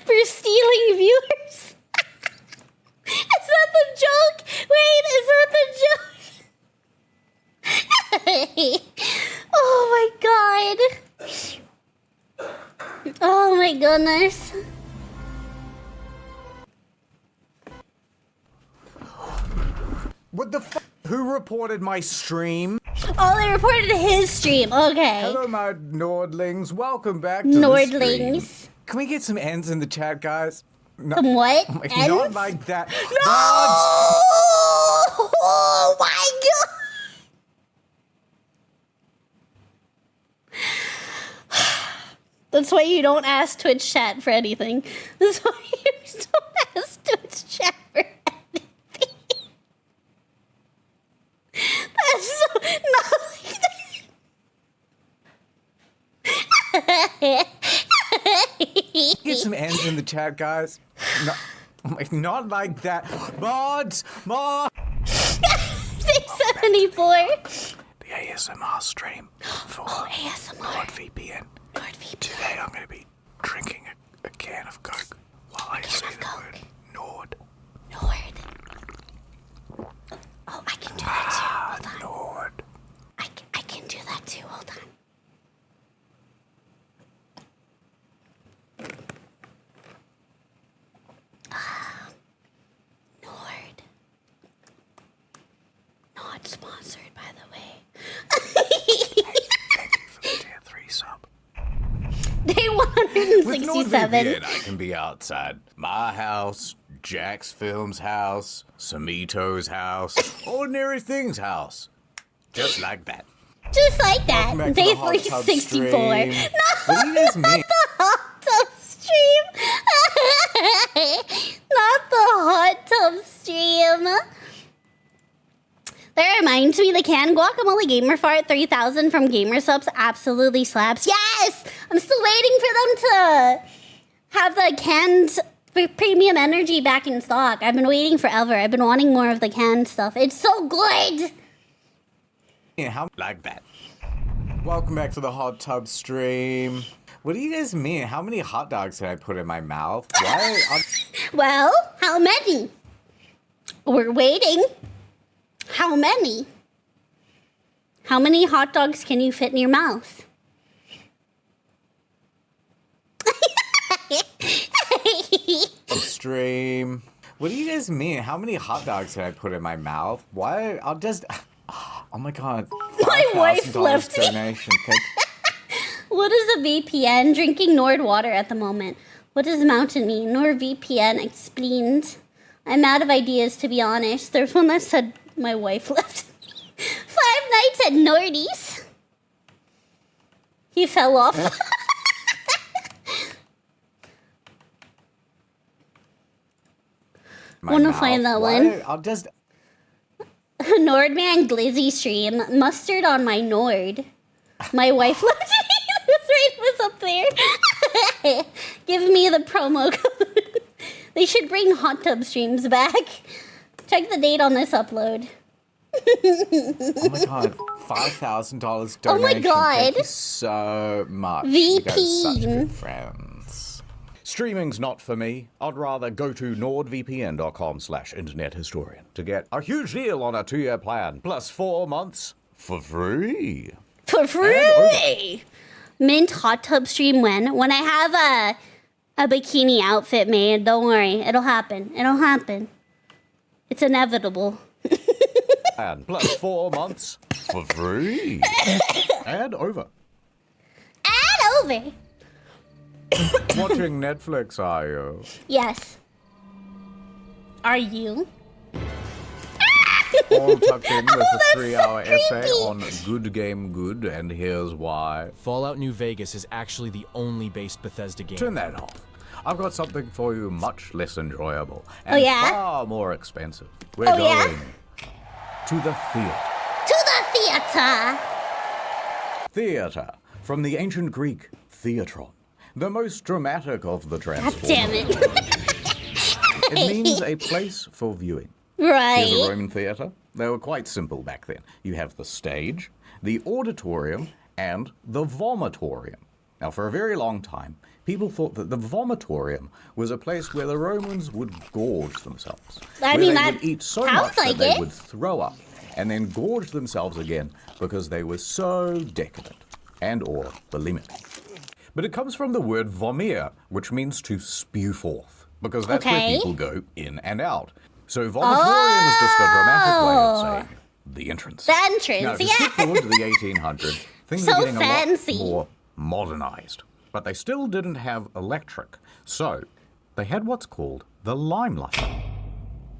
for stealing viewers? Is that the joke? Wait, is that the joke? Oh my God. Oh my goodness. What the f***? Who reported my stream? Oh, they reported his stream. Okay. Hello, my Nordlings. Welcome back to the Nordlings. stream. Can we get some ends in the chat, guys? No, Some what? Not Ends? like that. No! Oh my God. That's why you don't ask Twitch chat for anything. That's why you don't ask Twitch chat for anything. That's so not like that. Get some ends in the chat, guys. Not like that. Mods! 674. The ASMR stream for ASMR. NordVPN. Today I'm going to be drinking a can of Coke while I say the word Nord. Nord. Oh, I can do that too. Hold on. Nord. I can do that too. Hold on. Nord. Not sponsored, by the way. Thank you for the tier 3 sub. Day With 167. NordVPN, I can be outside my house, Jack's Film's house, Samito's house, Ordinary Things house. Just like that. Just like that. Welcome back to Day the hot tub 364. stream. No, What do you guys mean? the hot tub stream. Not the hot tub stream. That reminds me, the canned guacamole gamer fart 3000 from Gamer Subs absolutely slaps. Yes! I'm still waiting for them to have the canned premium energy back in stock. I've been waiting forever. I've been wanting more of the canned stuff. It's so good! Yeah, how like that? Welcome back to the hot tub stream. What do you guys mean? How many hot dogs can I put in my mouth? Why? Well, how many? We're waiting. How many? How many hot dogs can you fit in your mouth? Stream. What do you guys mean? How many hot dogs can I put in my mouth? Why? I'll just. Oh my god. My wife $5,000 left me. donation. What is a VPN? Drinking Nord water at the moment. What does mountain mean? NordVPN explained. I'm out of ideas, to be honest. There's one that said my wife left me. 5 nights at Nordy's. He fell off. Wanna find that one? I'll just. Nordman Glizzy stream. Mustard on my Nord. My wife left me. This rate was up there. Give me the promo code. They should bring hot tub streams back. Check the date on this upload. Oh my god. $5,000 donation. Oh my god. Thank you so much. You guys are such VP. good friends. Streaming's not for me. I'd rather go to nordvpn.com/internethistorian to get a huge deal on a 2-year plan, plus 4 months for free. For free! Mint hot tub stream when? When I have a bikini outfit made. Don't worry. It'll happen. It'll happen. It's inevitable. And plus 4 months for free. And over. And over. Watching Netflix, are you? Yes. Are you? All tucked in with a that's 3-hour so essay creepy. on Good Game Good, and here's why. Fallout New Vegas is actually the only based Bethesda game. Turn that off. I've got something for you much less enjoyable and Oh, yeah? far more expensive. We're Oh, yeah? going to the theater. To the theater. Theater, from the ancient Greek, theatron, the most dramatic of the God transformers. damn it. It means a place for viewing. Right. Here's a Roman theater. They were quite simple back then. You have the stage, the auditorium, and the vomitorium. Now, for a very long time, people thought that the vomitorium was a place where the Romans would gorge themselves. I where mean, they that would eat so sounds much like that they it. would throw up and then gorge themselves again because they were so decadent and or bulimic. But it comes from the word vomir, which means to spew forth, because that's where Okay. people go in and out. So vomitorium is just a dramatic way of saying the entrance. The entrance, Now, if you yeah. skip forward to the 1800s, things So are getting fancy. a lot more modernized. But they still didn't have electric. So they had what's called the limelight.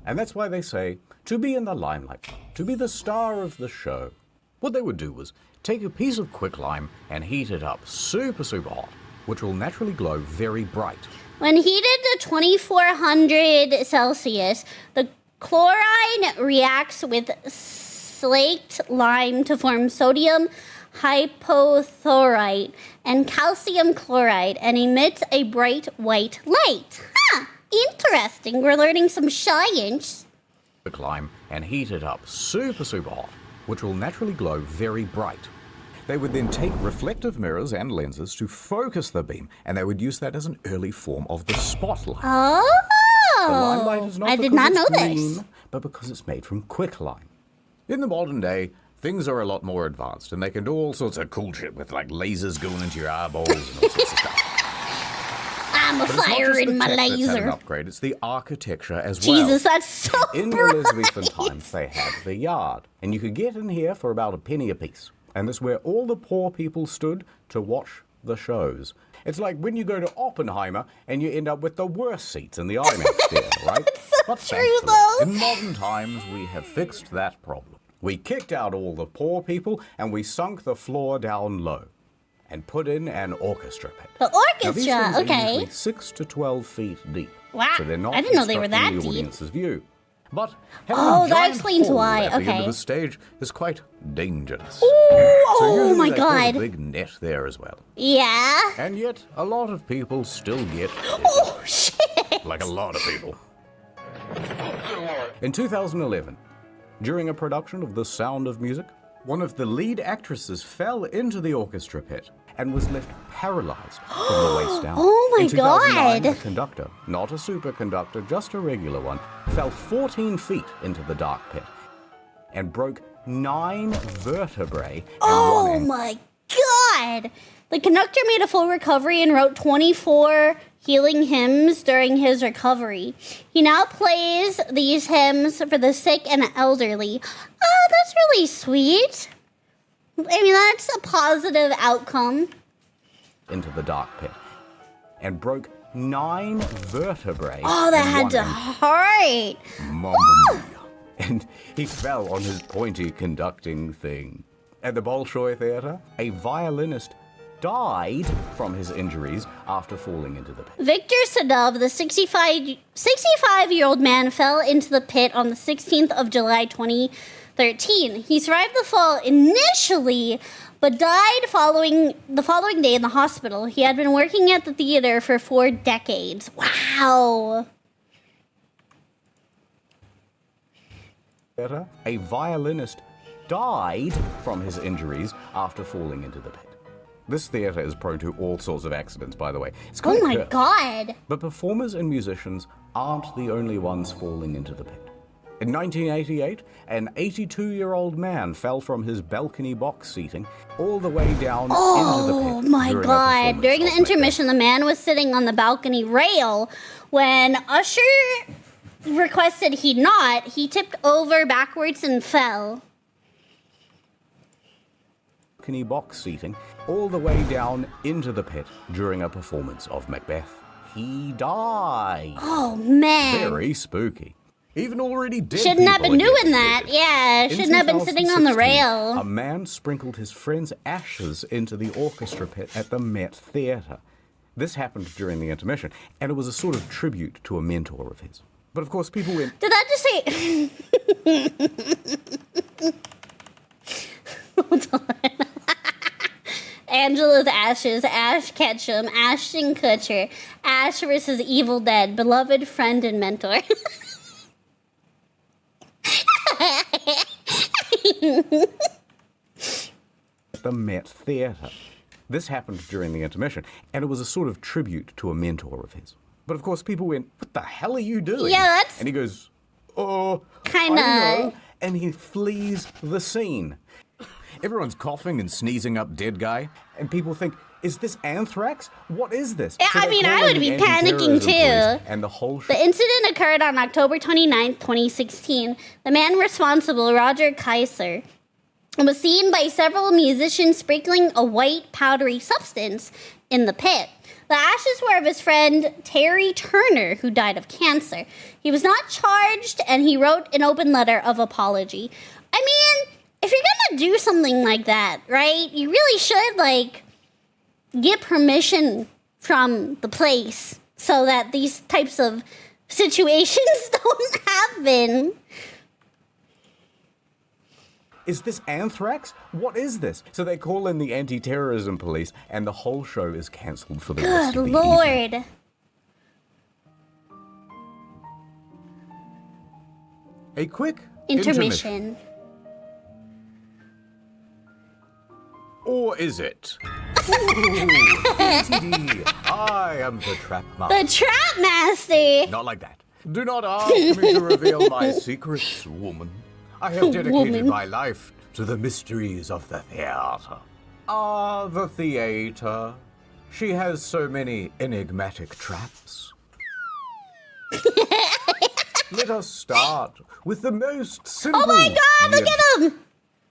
And that's why they say, to be in the limelight, to be the star of the show. What they would do was take a piece of quicklime and heat it up super, super hot. which will naturally glow very bright. When heated to 2400 Celsius, the chlorine reacts with slaked lime to form sodium hypochlorite and calcium chloride and emits a bright white light. Huh, interesting. We're learning some science. Lime and heat it up super hot, which will naturally glow very bright. They would then take reflective mirrors and lenses to focus the beam, and they would use that as an early form of the spotlight. Oh, the limelight is not I did not know green, this. but because it's made from quicklime. In the modern day, things are a lot more advanced, and they can do all sorts of cool shit with like lasers going into your eyeballs and all sorts of stuff. I'm a But it's not fire just in the my tech that's had an laser. upgrade, it's the architecture as well. Jesus, that's so In the Elizabethan times, they had the yard, and you could get in here for about a penny apiece. And this is where all the poor people stood to watch the shows. It's like when you go to Oppenheimer and you end up with the worst seats in the IMAX theater, right? But thankfully, in modern times, we have fixed that problem. We kicked out all the poor people and we sunk the floor down low and put in an orchestra pit. The Now, these orchestra, things are okay. usually 6 to 12 feet deep. Wow, So they're not I didn't know they were obstructing that the deep. audience's view. But having Oh, a that giant explains hole why, at the end okay. of the stage is quite dangerous. Ooh, So oh usually my they put God. a big net there as well. Yeah. And yet, a lot of people still get Oh, shit. like a lot of people. In 2011, during a production of The Sound of Music, one of the lead actresses fell into the orchestra pit and was left paralyzed from the waist down. Oh my In 2009, God. the conductor, not a superconductor, just a regular one, fell 14 feet into the dark pit and broke 9 vertebrae and Oh one ankle. my God. The conductor made a full recovery and wrote 24 healing hymns during his recovery. He now plays these hymns for the sick and elderly. Oh, that's really sweet. I mean, that's a positive outcome. Into the dark pit and broke 9 vertebrae. Oh, that and had one to ankle. hurt. Mamma mia. And he fell on his pointy conducting thing. At the Bolshoi Theatre, a violinist died from his injuries after falling into the pit. Victor Sadov, the 65-year-old man, fell into the pit on the 16th of July 2013. He survived the fall initially, but died the following day in the hospital. He had been working at the theater for 4 decades. Wow. A violinist died from his injuries after falling into the pit. This theatre is prone to all sorts of accidents, by the way. It's Oh kinda my cursed. God. But performers and musicians aren't the only ones falling into the pit. In 1988, an 82-year-old man fell from his balcony box seating all the way down into the Oh pit. my during a God. performance During the of Macbeth. intermission, the man was sitting on the balcony rail when Usher requested he not. He tipped over backwards and fell. Balcony box seating all the way down into the pit during a performance of Macbeth. He died. Oh, man. Very spooky. Even already dead Shouldn't have people been are doing getting that. convicted. Yeah, In shouldn't have been sitting on the 2016, rail. A man sprinkled his friend's ashes into the orchestra pit at the Met Theatre. This happened during the intermission, and it was a sort of tribute to a mentor of his. But of course, people went, Did that just say... Hold on. Angela's Ashes, Ash Ketchum, Ashton Kutcher, Ash versus Evil Dead, beloved friend and mentor. the Met Theatre. This happened during the intermission, and it was a sort of tribute to a mentor of his. But of course, people went, "What the hell are you doing?" Yeah, that's- And he goes, "Oh, Kinda. I know." And he flees the scene. Everyone's coughing and sneezing up dead guy, and people think, "Is this anthrax? What is this?" Yeah, So I they mean, call I in would the be anti-terrorism panicking too. police, And the whole The incident occurred on October 29th, 2016. The man responsible, Roger Kaiser, was seen by several musicians sprinkling a white powdery substance in the pit. The ashes were of his friend Terry Turner, who died of cancer. He was not charged, and he wrote an open letter of apology. I mean, if you're gonna do something like that, right, you really should, like, get permission from the place so that these types of situations don't happen. Is this anthrax? What is this? So they call in the anti-terrorism police, and the whole show is cancelled for the rest Good of the Lord. evening. A quick intermission. Or is it? Ooh, TTD. I am the Trap Master. The Trap Master! Not like that. Do not ask me to reveal my secrets, woman. I have dedicated my life to the mysteries of the theater. Ah, the theater. She has so many enigmatic traps. Let us start with the most simple. Oh my god, look at him!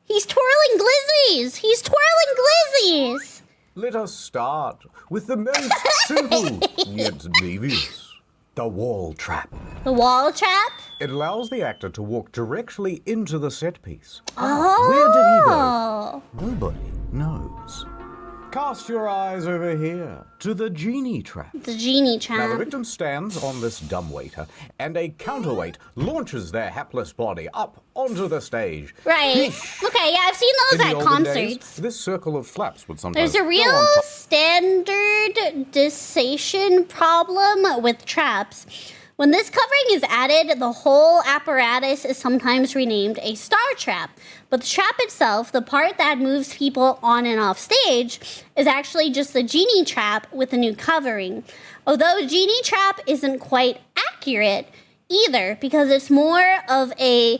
He's twirling glizzies! He's twirling glizzies! Let us start with the most simple yet devious. The wall trap. The wall trap? It allows the actor to walk directly into the set piece. Oh! Where did he go? Nobody knows. Cast your eyes over here to the genie trap. The genie trap. Now the victim stands on this dumbwaiter, and a counterweight launches their hapless body up onto the stage. Right. Okay, yeah, I've seen those In the at olden concerts. days, this circle of flaps would sometimes There's a go real on top. standardization problem with traps. When this covering is added, the whole apparatus is sometimes renamed a star trap. But the trap itself, the part that moves people on and off stage, is actually just the genie trap with a new covering. Although genie trap isn't quite accurate either, because it's more of a...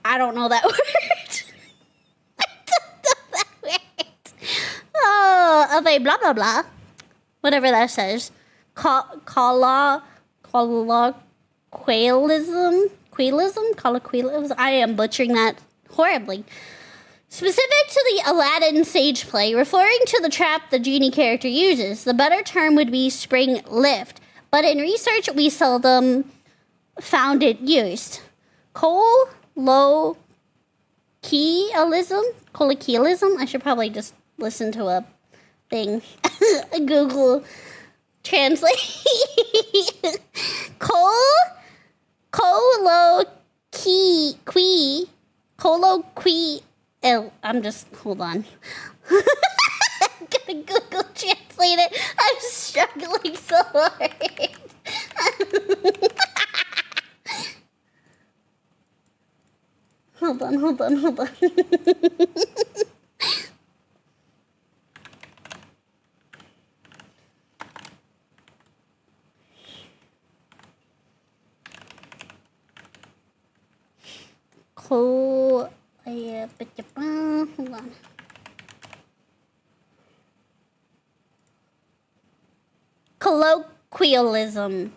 I don't know that word. Of a blah blah blah, whatever that says, colloquialism. I am butchering that horribly. Specific to the Aladdin stage play, referring to the trap the genie character uses, the better term would be spring lift. But in research, we seldom found it used. Colloquialism. I should probably just listen to a thing. Google Translate. I'm just, hold on. I'm gonna Google Translate it. I'm struggling so hard. Hold on. Hold on. Colloquialism.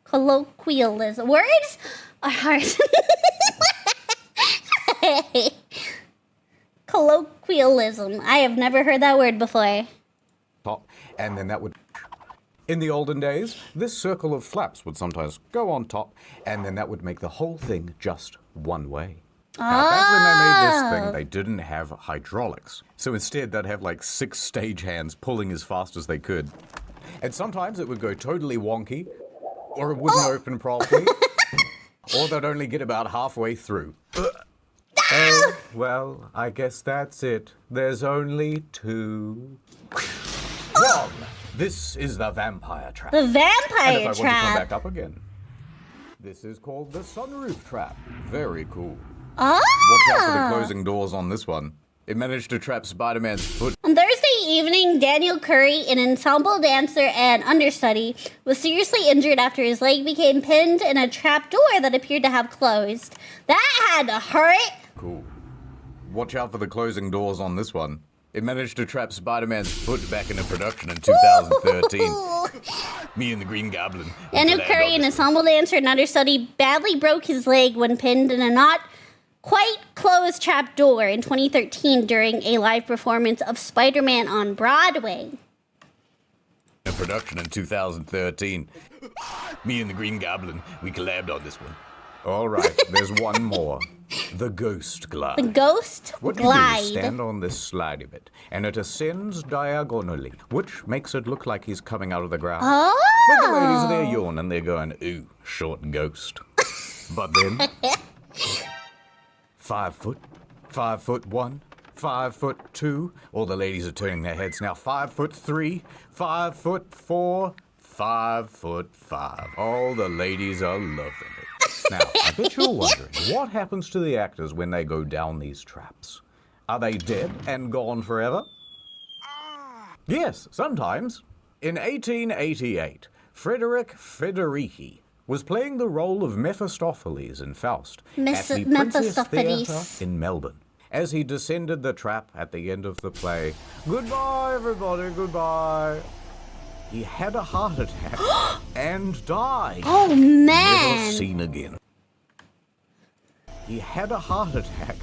Colloquialism. Words are hard. Colloquialism. I have never heard that word before. Top, and then that would... In the olden days, this circle of flaps would sometimes go on top, and then that would make the whole thing just one way. Now, back when they made this thing, they didn't have hydraulics. So instead, they'd have like 6 stagehands pulling as fast as they could. And sometimes it would go totally wonky, or it wouldn't open properly, or they'd only get about halfway through. Oh, well, I guess that's it. There's only 2. 1. This is the vampire trap. The vampire and if I want to come trap. back up again. This is called the sunroof trap. Very cool. Ah! Watch out for the closing doors on this one. It managed to trap Spider-Man's foot. On Thursday evening, Daniel Curry, an ensemble dancer and understudy, was seriously injured after his leg became pinned in a trap door that appeared to have closed. That had to hurt. Cool. Watch out for the closing doors on this one. It managed to trap Spider-Man's foot back into production in 2013. Me and the Green Goblin. Daniel Curry, an ensemble dancer and understudy, badly broke his leg when pinned in a not quite closed trap door in 2013 during a live performance of Spider-Man on Broadway. In production in 2013. Me and the Green Goblin, we collabed on this one. All right, there's one more. The ghost glide. The ghost What glide. you do is stand on this slidey bit, and it ascends diagonally, which makes it look like he's coming out of the ground. Oh. But the ladies are there yawning, they're going, ooh, short ghost. But then, 5 foot, 5'1", 5'2". All the ladies are turning their heads now. 5'3", 5'4", 5'5". All the ladies are loving it. Now, I bet you're wondering, what happens to the actors when they go down these traps? Are they dead and gone forever? Yes, sometimes. In 1888, Frederick Federici was playing the role of Mephistopheles in Faust at the Princess Theatre in Melbourne. As he descended the trap at the end of the play, goodbye, everybody, goodbye. He had a heart attack and died. Oh, man. Never seen again. He had a heart attack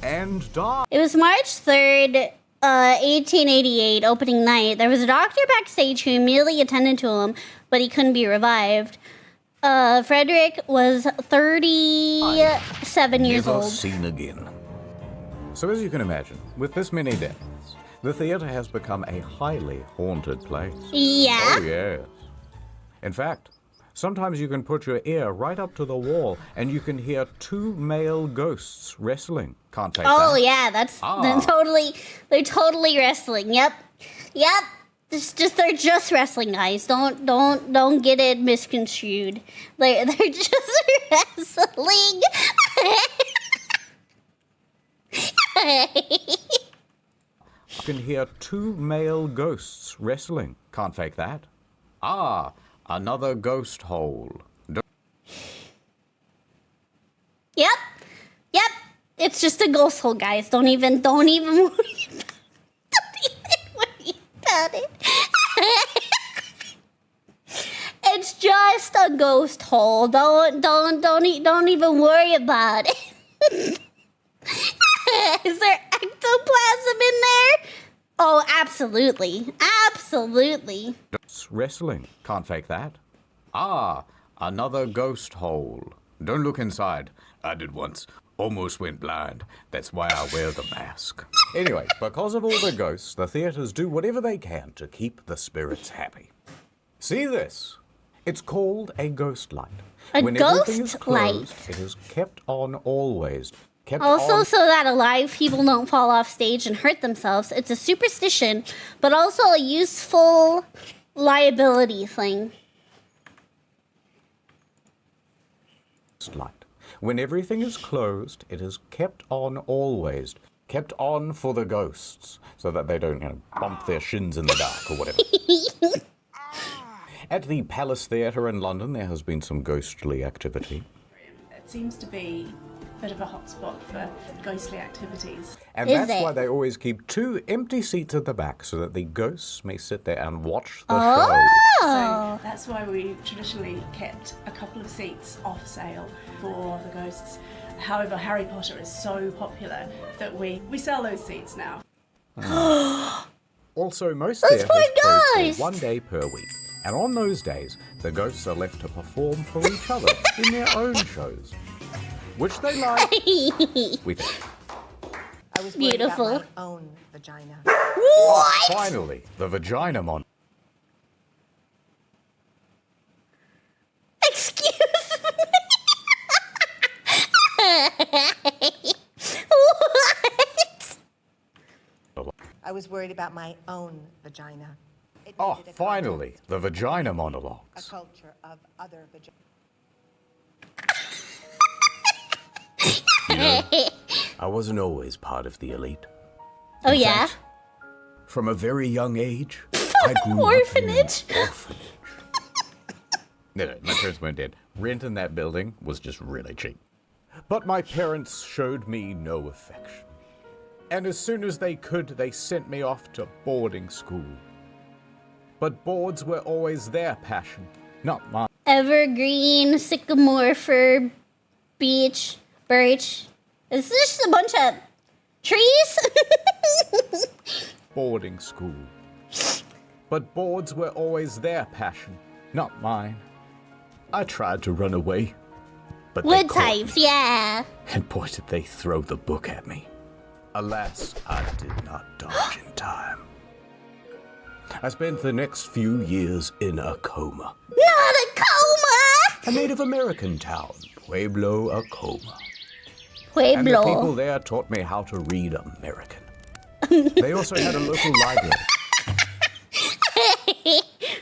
and died. It was March 3rd, 1888, opening night. There was a doctor backstage who immediately attended to him, but he couldn't be revived. Frederick was 37 years Never old. seen again. So as you can imagine, with this many deaths, the theatre has become a highly haunted place. Yeah? Oh, yes. In fact, sometimes you can put your ear right up to the wall and you can hear 2 male ghosts wrestling. Can't take that. Oh, yeah, they're totally wrestling. Yep. They're just wrestling, guys. Don't get it misconstrued. They're just wrestling. You can hear 2 male ghosts wrestling. Can't fake that. Ah, another ghost hole. Yep. It's just a ghost hole, guys. Don't even worry about it. It's just a ghost hole. Don't even worry about it. Is there ectoplasm in there? Oh, absolutely. Wrestling. Can't fake that. Ah, another ghost hole. Don't look inside. I did once. Almost went blind. That's why I wear the mask. Anyway, because of all the ghosts, the theatres do whatever they can to keep the spirits happy. See this? It's called a ghost light. When everything is closed, it is kept on always. Also, so that alive people don't fall off stage and hurt themselves. It's a superstition, but also a useful liability thing. Light. When everything is closed, it is kept on always. Kept on for the ghosts, so that they don't, bump their shins in the dark or whatever. At the Palace Theatre in London, there has been some ghostly activity. It seems to be a bit of a hotspot for ghostly activities. And that's why they always keep 2 empty seats at the back, so that the ghosts may sit there and watch the show. So that's why we traditionally kept a couple of seats off sale for the ghosts. However, Harry Potter is so popular that we sell those seats now. Also, most theatres close for 1 day per week. And on those days, the ghosts are left to perform for each other in their own shows. Which they like, we think. I was beautiful. About my own vagina. What? Finally, the Vagina mon. Excuse me. What? I was worried about my own vagina. Finally, the Vagina A monologues. culture of other vaginas. You know, I wasn't always part of the elite. Oh, In yeah? fact, from a very young age, I grew Orphanage. up in an orphanage. No, my parents weren't dead. Rent in that building was just really cheap. But my parents showed me no affection. And as soon as they could, they sent me off to boarding school. But boards were always their passion, not mine. Evergreen, sycamore, fir, beech, birch. Is this just a bunch of trees? Boarding school. But boards were always their passion, not mine. I tried to run away, But they Wood caught types, me. yeah. And boy, did they throw the book at me. Alas, I did not dodge in time. I spent the next few years in a coma. Not a coma! A Native American town, Pueblo, a coma. Pueblo. And the people there taught me how to read American. They also had a local library.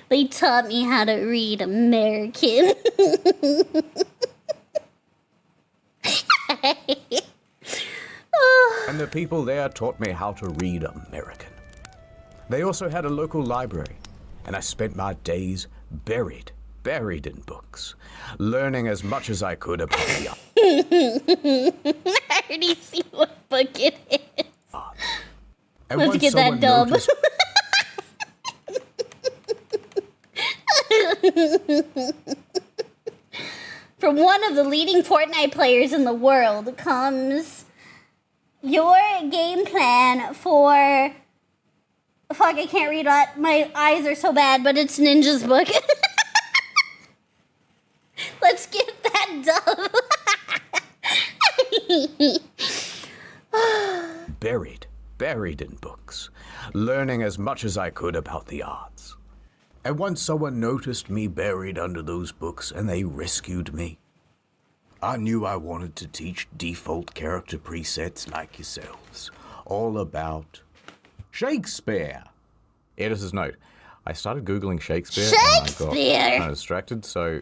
They taught me how to read American. And the people there taught me how to read American. They also had a local library, and I spent my days buried in books, learning as much as I could about the art. I already see what book it is. And Let's once get that someone dub. noticed- From one of the leading Fortnite players in the world comes your game plan for... Fuck, I can't read that. My eyes are so bad, but it's Ninja's book. Let's get that dub. buried in books, learning as much as I could about the arts. And once someone noticed me buried under those books and they rescued me, I knew I wanted to teach default character presets like yourselves all about Shakespeare. Editor's note. I started Googling Shakespeare and I got kind of distracted, so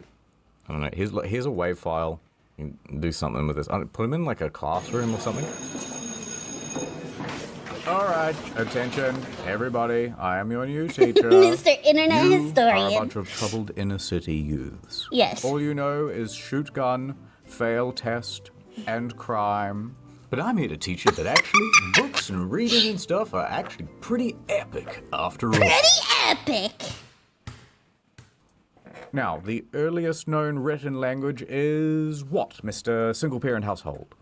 I don't know. Here's a WAV file. You can do something with this. Put him in like a classroom or something. All right, attention, everybody. I am your new teacher. Mr. Internet you Historian. are a bunch of troubled inner city youths. Yes. All you know is shoot gun, fail test, and crime. But I'm here to teach you that actually books and reading and stuff are actually pretty epic after all. Pretty epic. Now, the earliest known written language is what, Mr. Single Parent Household?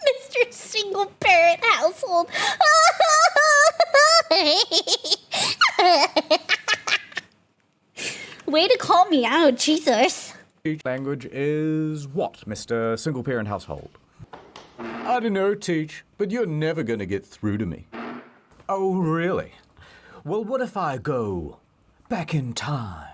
Mr. Single Parent Household. Way to call me out, Jesus. Language is what, Mr. Single Parent Household? I don't know, Teach, but you're never gonna get through to me. Oh, really? Well, what if I go back in time?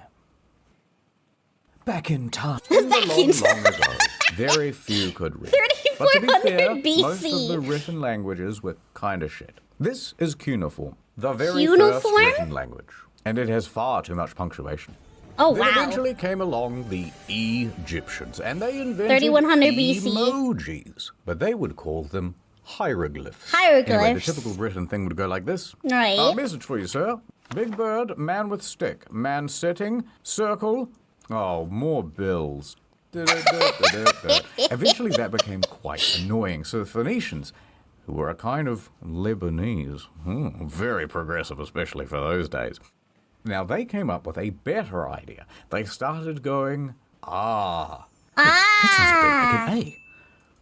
Back in time. In the long ago, very few could read. But to be fair, 3400 BC. most of the written languages were kinda shit. This is cuneiform, the very Cuneiform? first written language. And it has far too much punctuation. Oh, Then wow. eventually came along the Egyptians, and they invented 3100 BC. emojis, but they would call them hieroglyphs. Hieroglyphs. Anyway, the typical written thing would go like this. Right. A message for you, sir. Big bird, man with stick, man setting, circle. Oh, more bills. Eventually that became quite annoying, so the Phoenicians, who were a kind of Lebanese, very progressive, especially for those days. Now, they came up with a better idea. They started going, that sounds a bit like an A.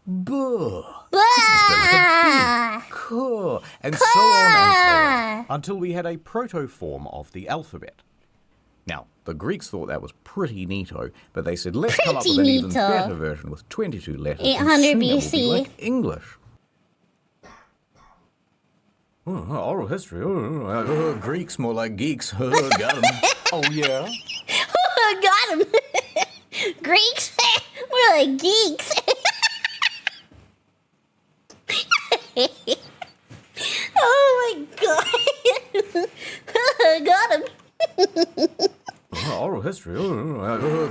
Buh. That sounds a bit like a B. Kuh. And so on and so on, until we had a proto-form of the alphabet. Now, the Greeks thought that was pretty neato, but they said, let's come up with an even Pretty neato. better version with 22 letters. 800 and soon it will BC. be like English. Oral history. Greeks, more like geeks. Got 'em. Oh, yeah? Got him. Greeks? We're like geeks. Oh my god. Got him. Oral history.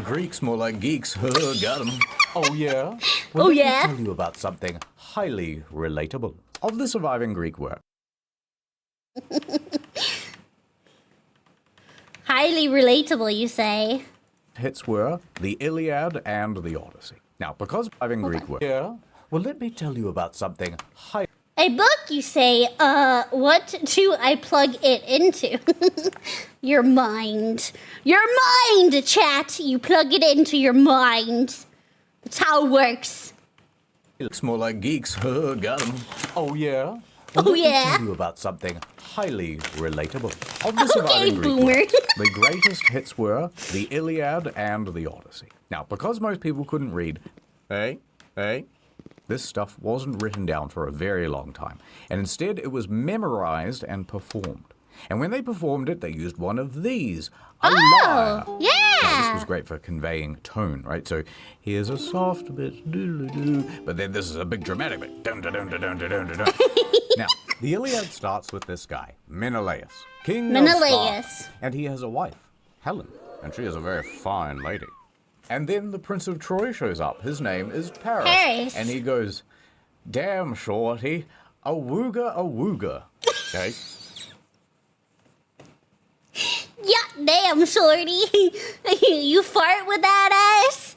Greeks, more like geeks. Got 'em. Oh, yeah? Oh, let me yeah? tell you about something highly relatable of the surviving Greek work. Highly relatable, you say. Hits were the Iliad and the Odyssey. Now, because surviving Greek work. Yeah? Well, let me tell you about something highly... A book, you say. What do I plug it into? Your mind. Your mind, chat. You plug it into your mind. That's how it works. It looks more like geeks. Got 'em. Oh, yeah? Let me yeah. tell you about something highly relatable. Of the Okay, surviving Greek boomer. works, the greatest hits were the Iliad and the Odyssey. Now, because most people couldn't read, this stuff wasn't written down for a very long time, and instead it was memorized and performed. And when they performed it, they used one of these, a lyre. Yeah. Now, this was great for conveying tone, right? So here's a soft bit, doo-doo-doo, but then this is a big dramatic bit. Dun, dun, dun, dun, dun, dun, dun, dun. Now, the Iliad starts with this guy, Menelaus, king of Sparta, and he has a wife, Helen, and she is a very fine lady. And then the Prince of Troy shows up. His name is Paris. And he goes, damn, shorty, a wooga. Okay? Yeah, damn, shorty. You fart with that ass?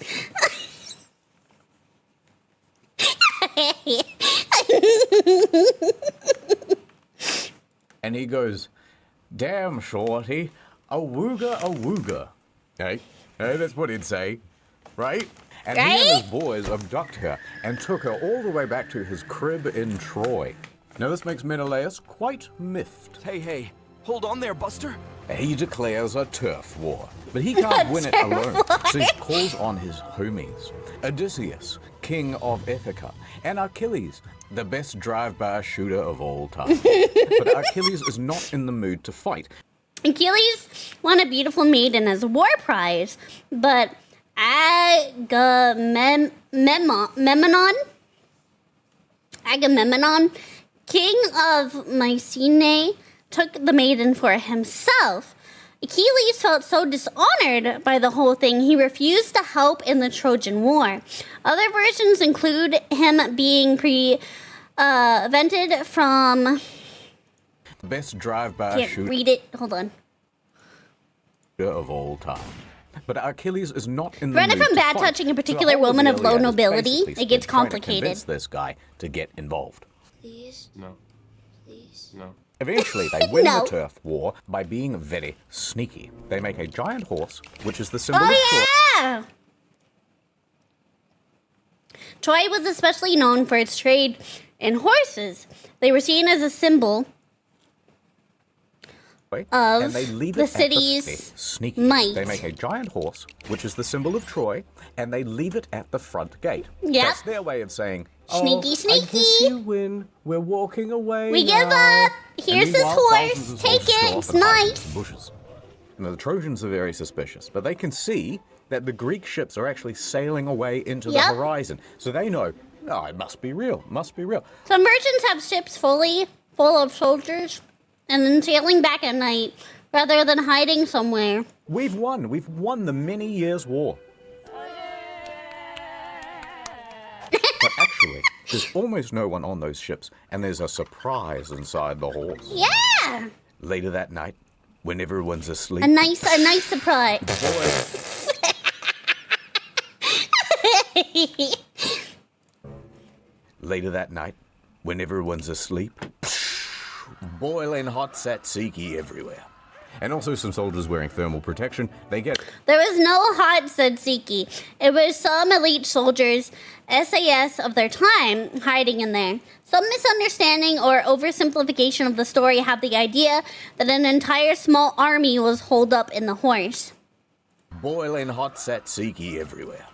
And he goes, damn, shorty, a wooga. Okay? That's what he'd say, right? And he and his boys abduct her and took her all the way back to his crib in Troy. Now this makes Menelaus quite miffed. Hey, hold on there, Buster. He declares a turf war, but he can't win it alone, so he calls on his homies. Odysseus, king of Ithaca, and Achilles, the best drive-by shooter of all time. But Achilles is not in the mood to fight. Achilles won a beautiful maiden as a war prize, but Agamemnon, king of Mycenae, took the maiden for himself. Achilles felt so dishonored by the whole thing, he refused to help in the Trojan War. Other versions include him being prevented from... Best drive-by shooter. Read it. Hold on. Of all time. But Achilles is not in the Prevented mood from to bad fight. touching a So the particular whole woman of the low Iliad is nobility. basically It gets trying to complicated. convince this guy to get involved. Please? No. Please? No. Eventually, they win No. the turf war by being very sneaky. They make a giant horse, which is the symbol of Troy. Oh, yeah! Troy was especially known for its trade in horses. They were seen as a symbol of And they leave the it city's sneaky. might. They make a giant horse, which is the symbol of Troy, and they leave it at the front gate. Yep. That's their way of saying, Sneaky, I sneaky. guess you win. We're walking away We now. give up. Here's And his meanwhile, thousands horse. of Take soldiers go it. off It's and hide in nice. the bushes. Now, the Trojans are very suspicious, but they can see that the Greek ships are actually sailing away into the Yep. horizon. So they know, oh, it must be real. Must be real. Some merchants have ships full of soldiers and then sailing back at night rather than hiding somewhere. We've won. We've won the many years' war. But actually, there's almost no one on those ships, and there's a surprise inside the horse. Yeah! Later that night, when everyone's asleep, A nice surprise. Later that night, when everyone's asleep, boiling hot tzatziki everywhere. And also some soldiers wearing thermal protection. They get... There was no hot tzatziki. It was some elite soldiers, SAS of their time, hiding in there. Some misunderstanding or oversimplification of the story have the idea that an entire small army was holed up in the horse. boiling hot tzatziki everywhere.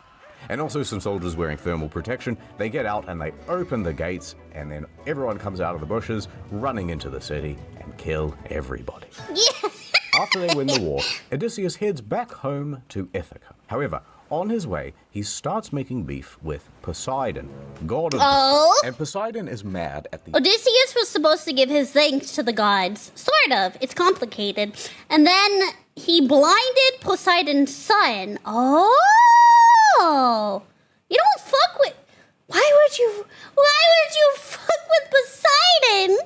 And also some soldiers wearing thermal protection. They get out and they open the gates, and then everyone comes out of the bushes, running into the city, and kill everybody. Yeah. After they win the war, Odysseus heads back home to Ithaca. However, on his way, he starts making beef with Poseidon, god of the sea. And Poseidon is mad at the... Odysseus was supposed to give his thanks to the gods. Sort of. It's complicated. And then he blinded Poseidon's son. Oh! You don't fuck with... Why would you fuck with Poseidon?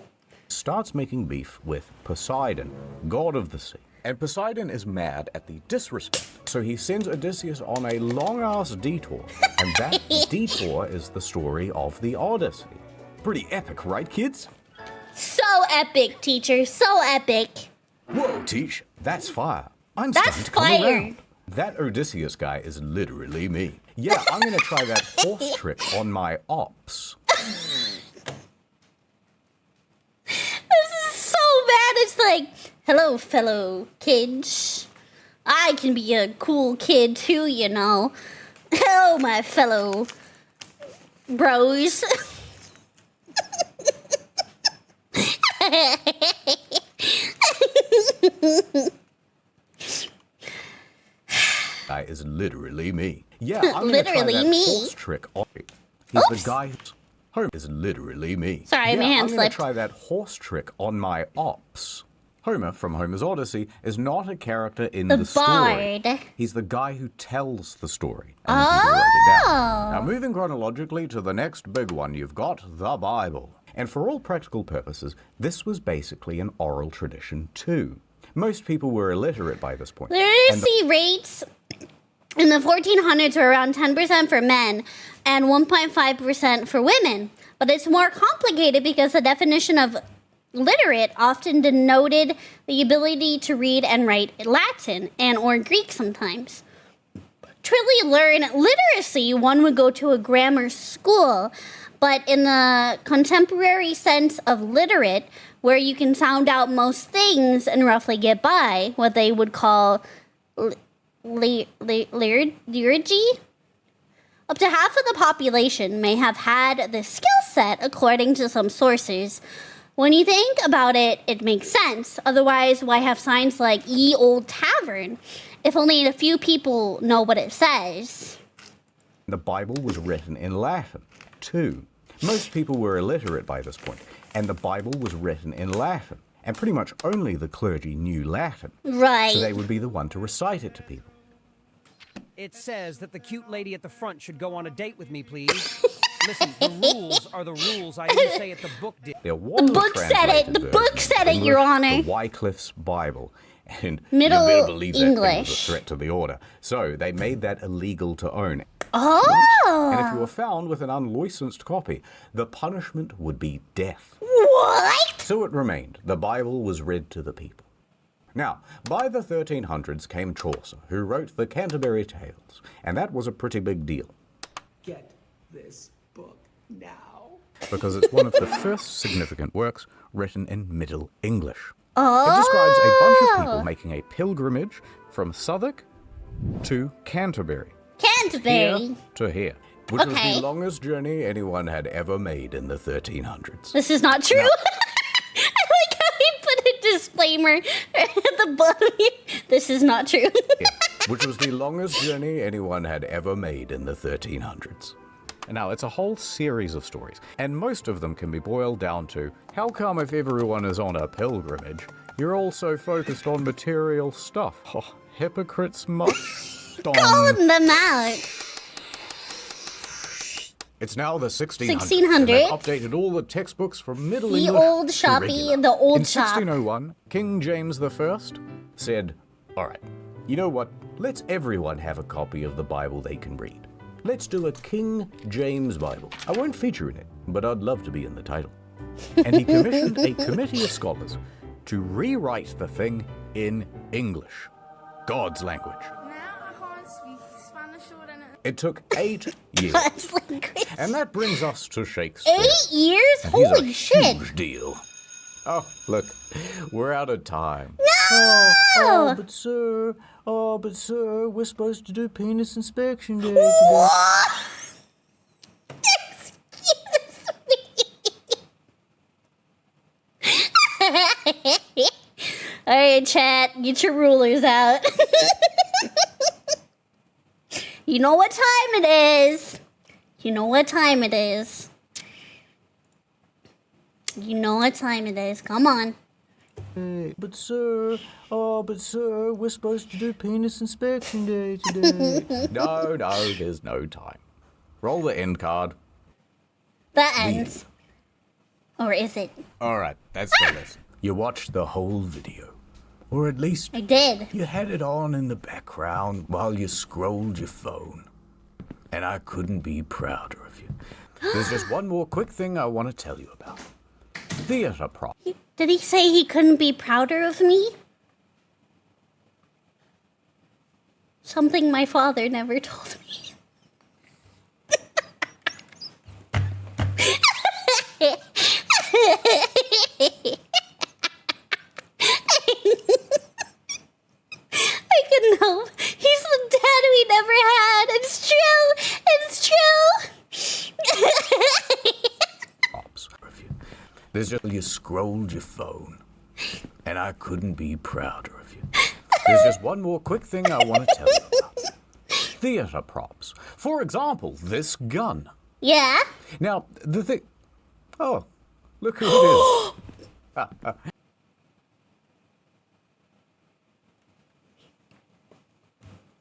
Starts making beef with Poseidon, god of the sea. And Poseidon is mad at the disrespect. So he sends Odysseus on a long-ass detour. And that detour is the story of the Odyssey. Pretty epic, right, kids? So epic, teacher. So epic. Whoa, Teach, that's fire. I'm That's starting to come fire. around. That Odysseus guy is literally me. Yeah, I'm gonna try that horse trick on my ops. like, hello, fellow kids. I can be a cool kid too, you know. Hello, my fellow bros. Guy is literally me. Yeah, I'm Literally gonna try that me. horse trick on you. He's Oops. the guy who's Homer is literally me. Sorry, my hand I'm gonna slipped. try that horse trick on my ops. Homer from Homer's Odyssey is not a character in the story. bard. He's the guy who tells the story. And the people write it down. Now, Oh. moving chronologically to the next big one, you've got the Bible. And for all practical purposes, this was basically an oral tradition too. Most people were illiterate by this point. and the- Literacy rates in the 1400s were around 10% for men and 1.5% for women. But it's more complicated because the definition of literate often denoted the ability to read and write Latin and or Greek sometimes. To really learn literacy, one would go to a grammar school, but in the contemporary sense of literate, where you can sound out most things and roughly get by, what they would call liturgy. Up to half of the population may have had this skill set, according to some sources. When you think about it, it makes sense. Otherwise, why have signs like Ye Old Tavern if only a few people know what it says? The Bible was written in Latin, too. Most people were illiterate by this point, and the Bible was written in Latin, and pretty much only the clergy knew Latin. Right. So they would be the one to recite it to people. It says that the cute lady at the front should go on a date with me, please. Listen, the rules are the rules. I didn't say it, the book did. There was The book said it. The book said it, Your Honor. The Wycliffe's Bible. And Middle you better believe that thing was a English. threat to the order. So they made that illegal to own. Oh. And if you were found with an unlicensed copy, the punishment would be death. What? So it remained. The Bible was read to the people. Now, by the 1300s came Chaucer, who wrote the Canterbury Tales, and that was a pretty big deal. Get this book now. Because it's one of the first significant works written in Middle English. Oh. It describes a bunch of people making a pilgrimage from Southwark to Canterbury. Canterbury. Here to here. Which was Okay. the longest journey anyone had ever made in the 1300s. This is not true. I like how he put a disclaimer at the bottom here. This is not true. Yeah, which was the longest journey anyone had ever made in the 1300s. Now, it's a whole series of stories, and most of them can be boiled down to, how come if everyone is on a pilgrimage, you're all so focused on material stuff? Oh, hypocrites must. Calling them out. It's now the 1600s. 1600s. And they've updated all the textbooks from Middle The English old to shoppy, regular. the old In shop. 1601, King James I said, all right, you know what? Let's everyone have a copy of the Bible they can read. Let's do a King James Bible. I won't feature in it, but I'd love to be in the title. And he commissioned a committee of scholars to rewrite the thing in English, God's language. It took 8 years. And that brings us to Shakespeare. 8 years? And he's Holy a shit. huge deal. Oh, look, we're out of time. No! but sir, we're supposed to do penis inspection day today. All right, chat, get your rulers out. You know what time it is. You know what time it is. You know what time it is. Come on. But sir, we're supposed to do penis inspection day today. No, there's no time. Roll the end card. That ends. Or is it? All right, that's the lesson. You watched the whole video. Or at least I did. You had it on in the background while you scrolled your phone. And I couldn't be prouder of you. There's just one more quick thing I want to tell you about. Theater prop. Did he say he couldn't be prouder of me? Something my father never told me. There's just you scrolled your phone, and I couldn't be prouder of you. There's just one more quick thing I want to tell you about. Theater props. For example, this gun. Yeah? Now, the thing... Oh, look who it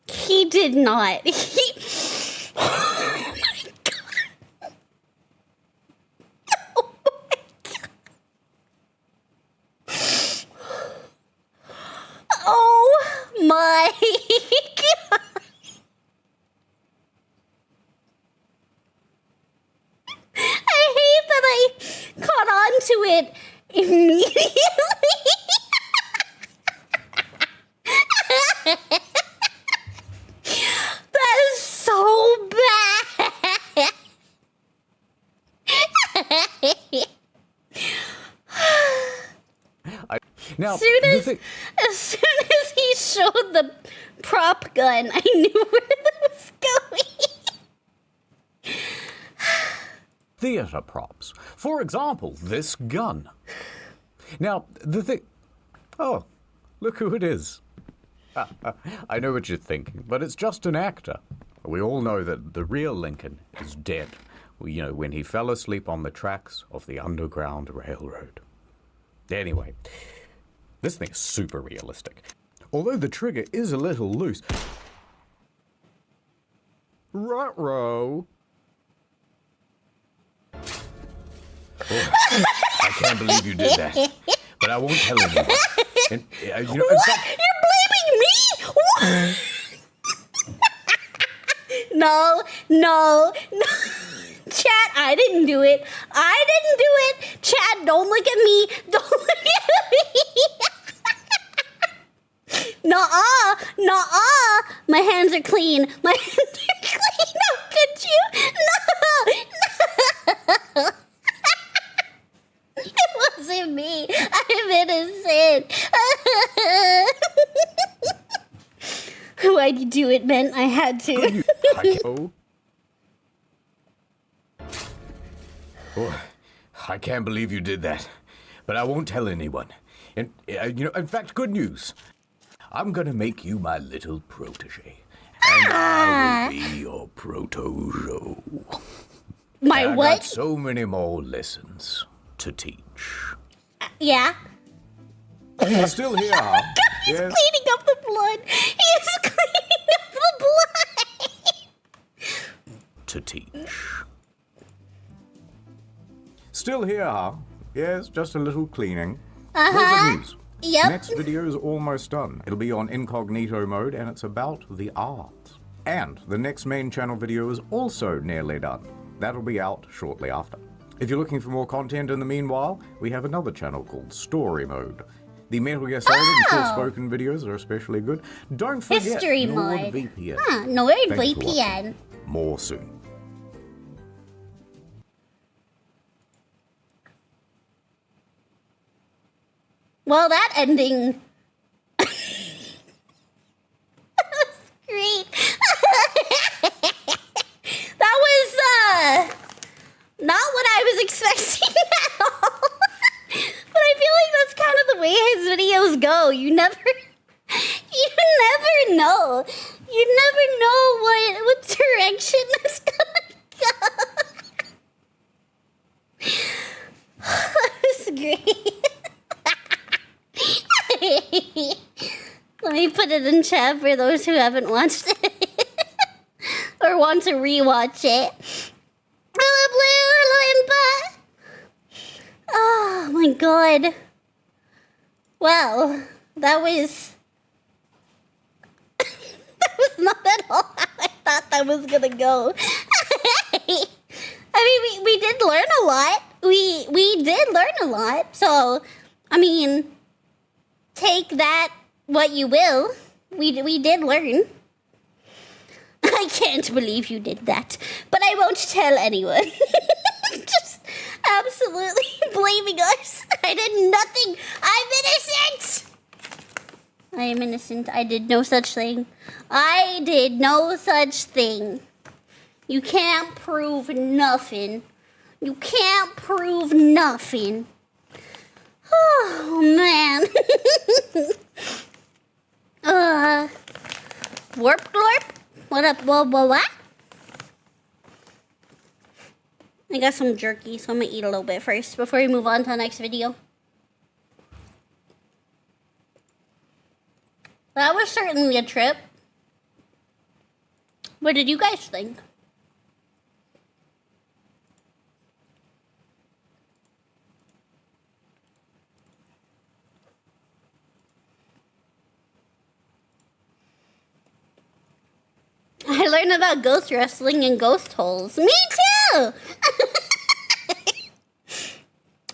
is. He did not. Oh my god. I hate that I caught on to it immediately. That is so bad. Now, as soon as he showed the prop gun, I knew where that was going. Theater props. For example, this gun. Now, the thing... Oh, look who it is. I know what you're thinking, but it's just an actor. We all know that the real Lincoln is dead. You know, when he fell asleep on the tracks of the Underground Railroad. Anyway, this thing is super realistic. Although the trigger is a little loose. Ruh-roh. Oh, I can't believe you did that. But I won't tell anyone. And, you know, what? You're blaming me? What? No. Chat, I didn't do it. Chat, don't look at me. Don't look at me. Nuh-uh. My hands are clean. How could you? No. It wasn't me. I'm innocent. Why'd you do it, Ben? I had to. Oh, I can't believe you did that. But I won't tell anyone. And, you know, in fact, good news. I'm gonna make you my little protege. And I will be your protojo. My and what? I got so many more lessons to teach. Yeah. You're still here, huh? He's cleaning up the blood. To teach. Still here, huh? Yes, just a little cleaning. Well, good news. Yep. Next video is almost done. It'll be on incognito mode, and it's about the art. And the next main channel video is also nearly done. That'll be out shortly after. If you're looking for more content in the meanwhile, we have another channel called Story Mode. The Metal Gear Solid and full-spoken videos are especially good. Don't forget History mode. NordVPN. NordVPN. More soon. Well, that ending... that was great. That was, not what I was expecting at all. But I feel like that's kind of the way his videos go. You never know. You never know what direction it's gonna go. That was great. Let me put it in chat for those who haven't watched it or want to rewatch it. Oh my god. Well, that was not at all how I thought that was gonna go. I mean, we did learn a lot. We did learn a lot. So, I mean, take that what you will. We did learn. I can't believe you did that, but I won't tell anyone. Just absolutely blaming us. I did nothing. I'm innocent. I am innocent. I did no such thing. You can't prove nothing. Oh, man. Warp glorp? What up? What? I got some jerky, so I'm gonna eat a little bit first before we move on to the next video. That was certainly a trip. What did you guys think? I learned about ghost wrestling and ghost holes. Me too!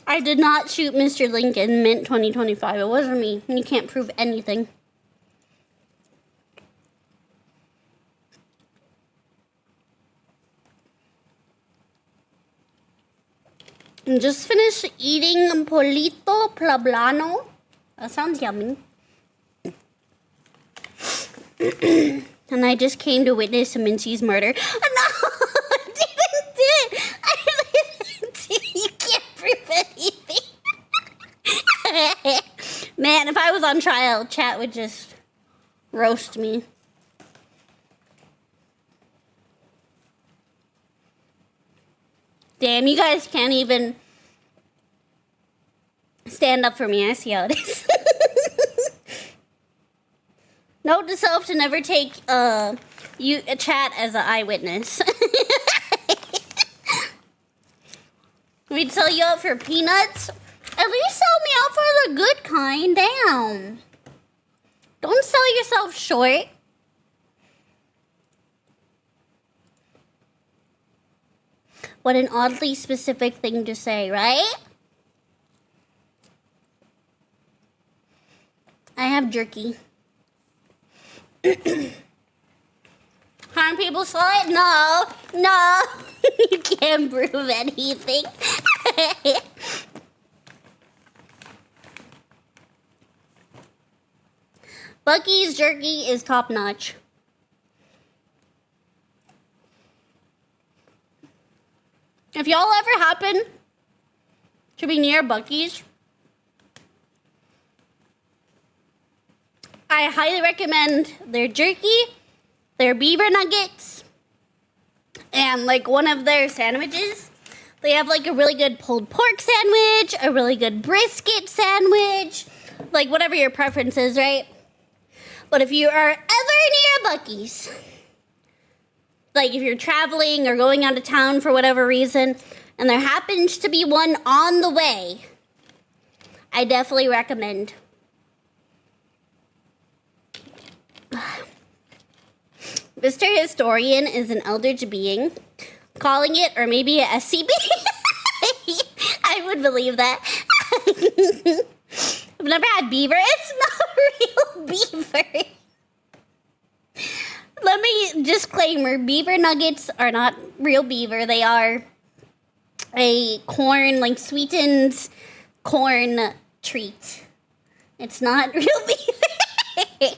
I did not shoot Mr. Lincoln, Mint 2025. It wasn't me. You can't prove anything. Just finished eating polito poblano. That sounds yummy. And I just came to witness Mincy's murder. No, I didn't do it. I didn't do it. You can't prove anything. Man, if I was on trial, chat would just roast me. Damn, you guys can't even stand up for me. I see how it is. Note to self to never take a chat as an eyewitness. We'd sell you out for peanuts. At least sell me out for the good kind. Damn. Don't sell yourself short. What an oddly specific thing to say, right? I have jerky. Harm people saw it? No. You can't prove anything. Bucky's jerky is top notch. If y'all ever happen to be near Bucky's, I highly recommend their jerky, their beaver nuggets, and like one of their sandwiches. They have like a really good pulled pork sandwich, a really good brisket sandwich, like whatever your preference is, right? But if you are ever near Bucky's, like if you're traveling or going out of town for whatever reason, and there happens to be one on the way, I definitely recommend. Mr. Historian is an eldritch being. Calling it, or maybe a SCP. I would believe that. I've never had beaver. It's not real beaver. Let me disclaimer, beaver nuggets are not real beaver. They are a corn, like sweetened corn treat. It's not real beaver.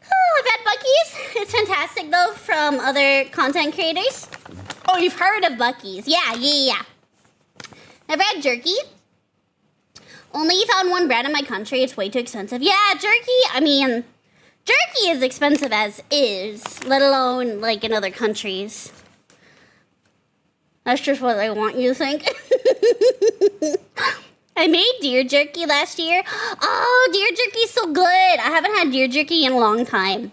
Oh, I've had Bucky's. It's fantastic though from other content creators. Oh, you've heard of Bucky's. Yeah. Never had jerky. Only found one brand in my country. It's way too expensive. Yeah, jerky. I mean, jerky is expensive as is, let alone like in other countries. That's just what I want you to think. I made deer jerky last year. Oh, deer jerky's so good. I haven't had deer jerky in a long time.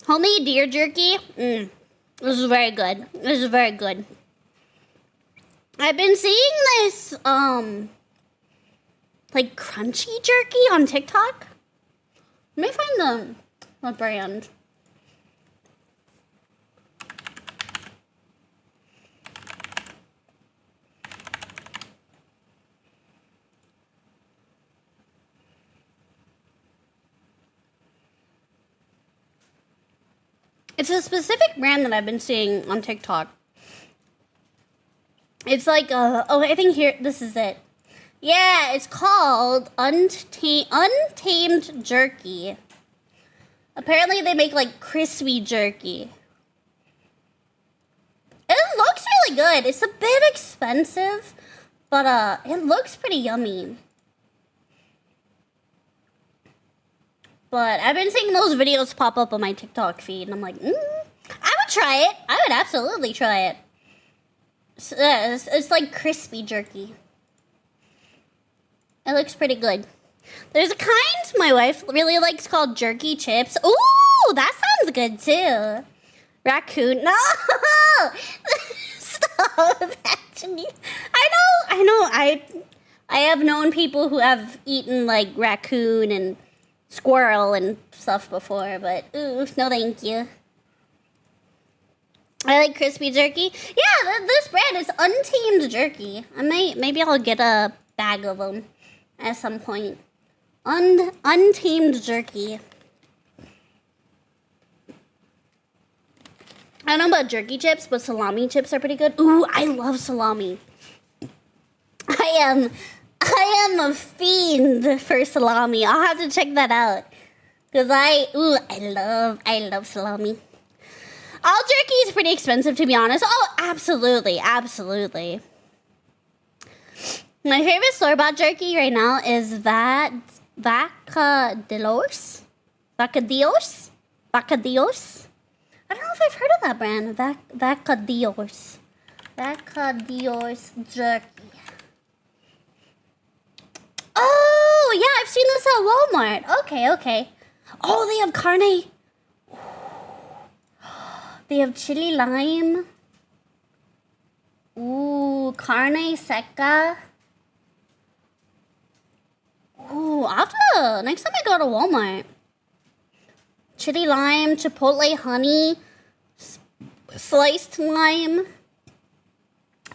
Homemade deer jerky. This is very good. This is very good. I've been seeing this, like crunchy jerky on TikTok. Let me find the brand. It's a specific brand that I've been seeing on TikTok. It's like, I think here, this is it. Yeah, it's called Untamed Jerky. Apparently they make like crispy jerky. It looks really good. It's a bit expensive, But it looks pretty yummy. But I've been seeing those videos pop up on my TikTok feed, and I'm like, I would try it. I would absolutely try it. It's like crispy jerky. It looks pretty good. There's a kind my wife really likes called jerky chips. Ooh, that sounds good too. Raccoon. No! Stop. Actually, I know. I have known people who have eaten like raccoon and squirrel and stuff before, but ooh, no thank you. I like crispy jerky. Yeah, this brand is untamed jerky. Maybe I'll get a bag of them at some point. Untamed jerky. I don't know about jerky chips, but salami chips are pretty good. Ooh, I love salami. I am a fiend for salami. I'll have to check that out. Cause I love salami. All jerky is pretty expensive, to be honest. Oh, absolutely. My favorite store-bought jerky right now is Vacadillos. Vacadillos. I don't know if I've heard of that brand. Vacadillos. Vacadillos jerky. Oh, yeah, I've seen this at Walmart. Okay. Oh, they have carne. They have chili lime. Ooh, carne seca. Ooh, after next time I go to Walmart. Chili lime, chipotle honey, sliced lime.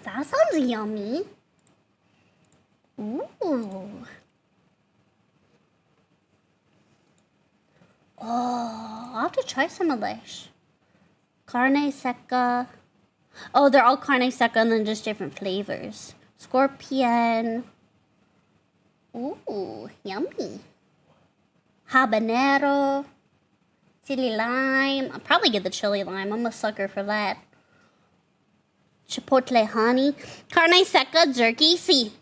That sounds yummy. Ooh. Oh, I'll have to try some of this. Carne seca. Oh, they're all carne seca and then just different flavors. Scorpion. Ooh, yummy. Habanero. Chili lime. I'll probably get the chili lime. I'm a sucker for that. Chipotle honey. Carne seca jerky. See.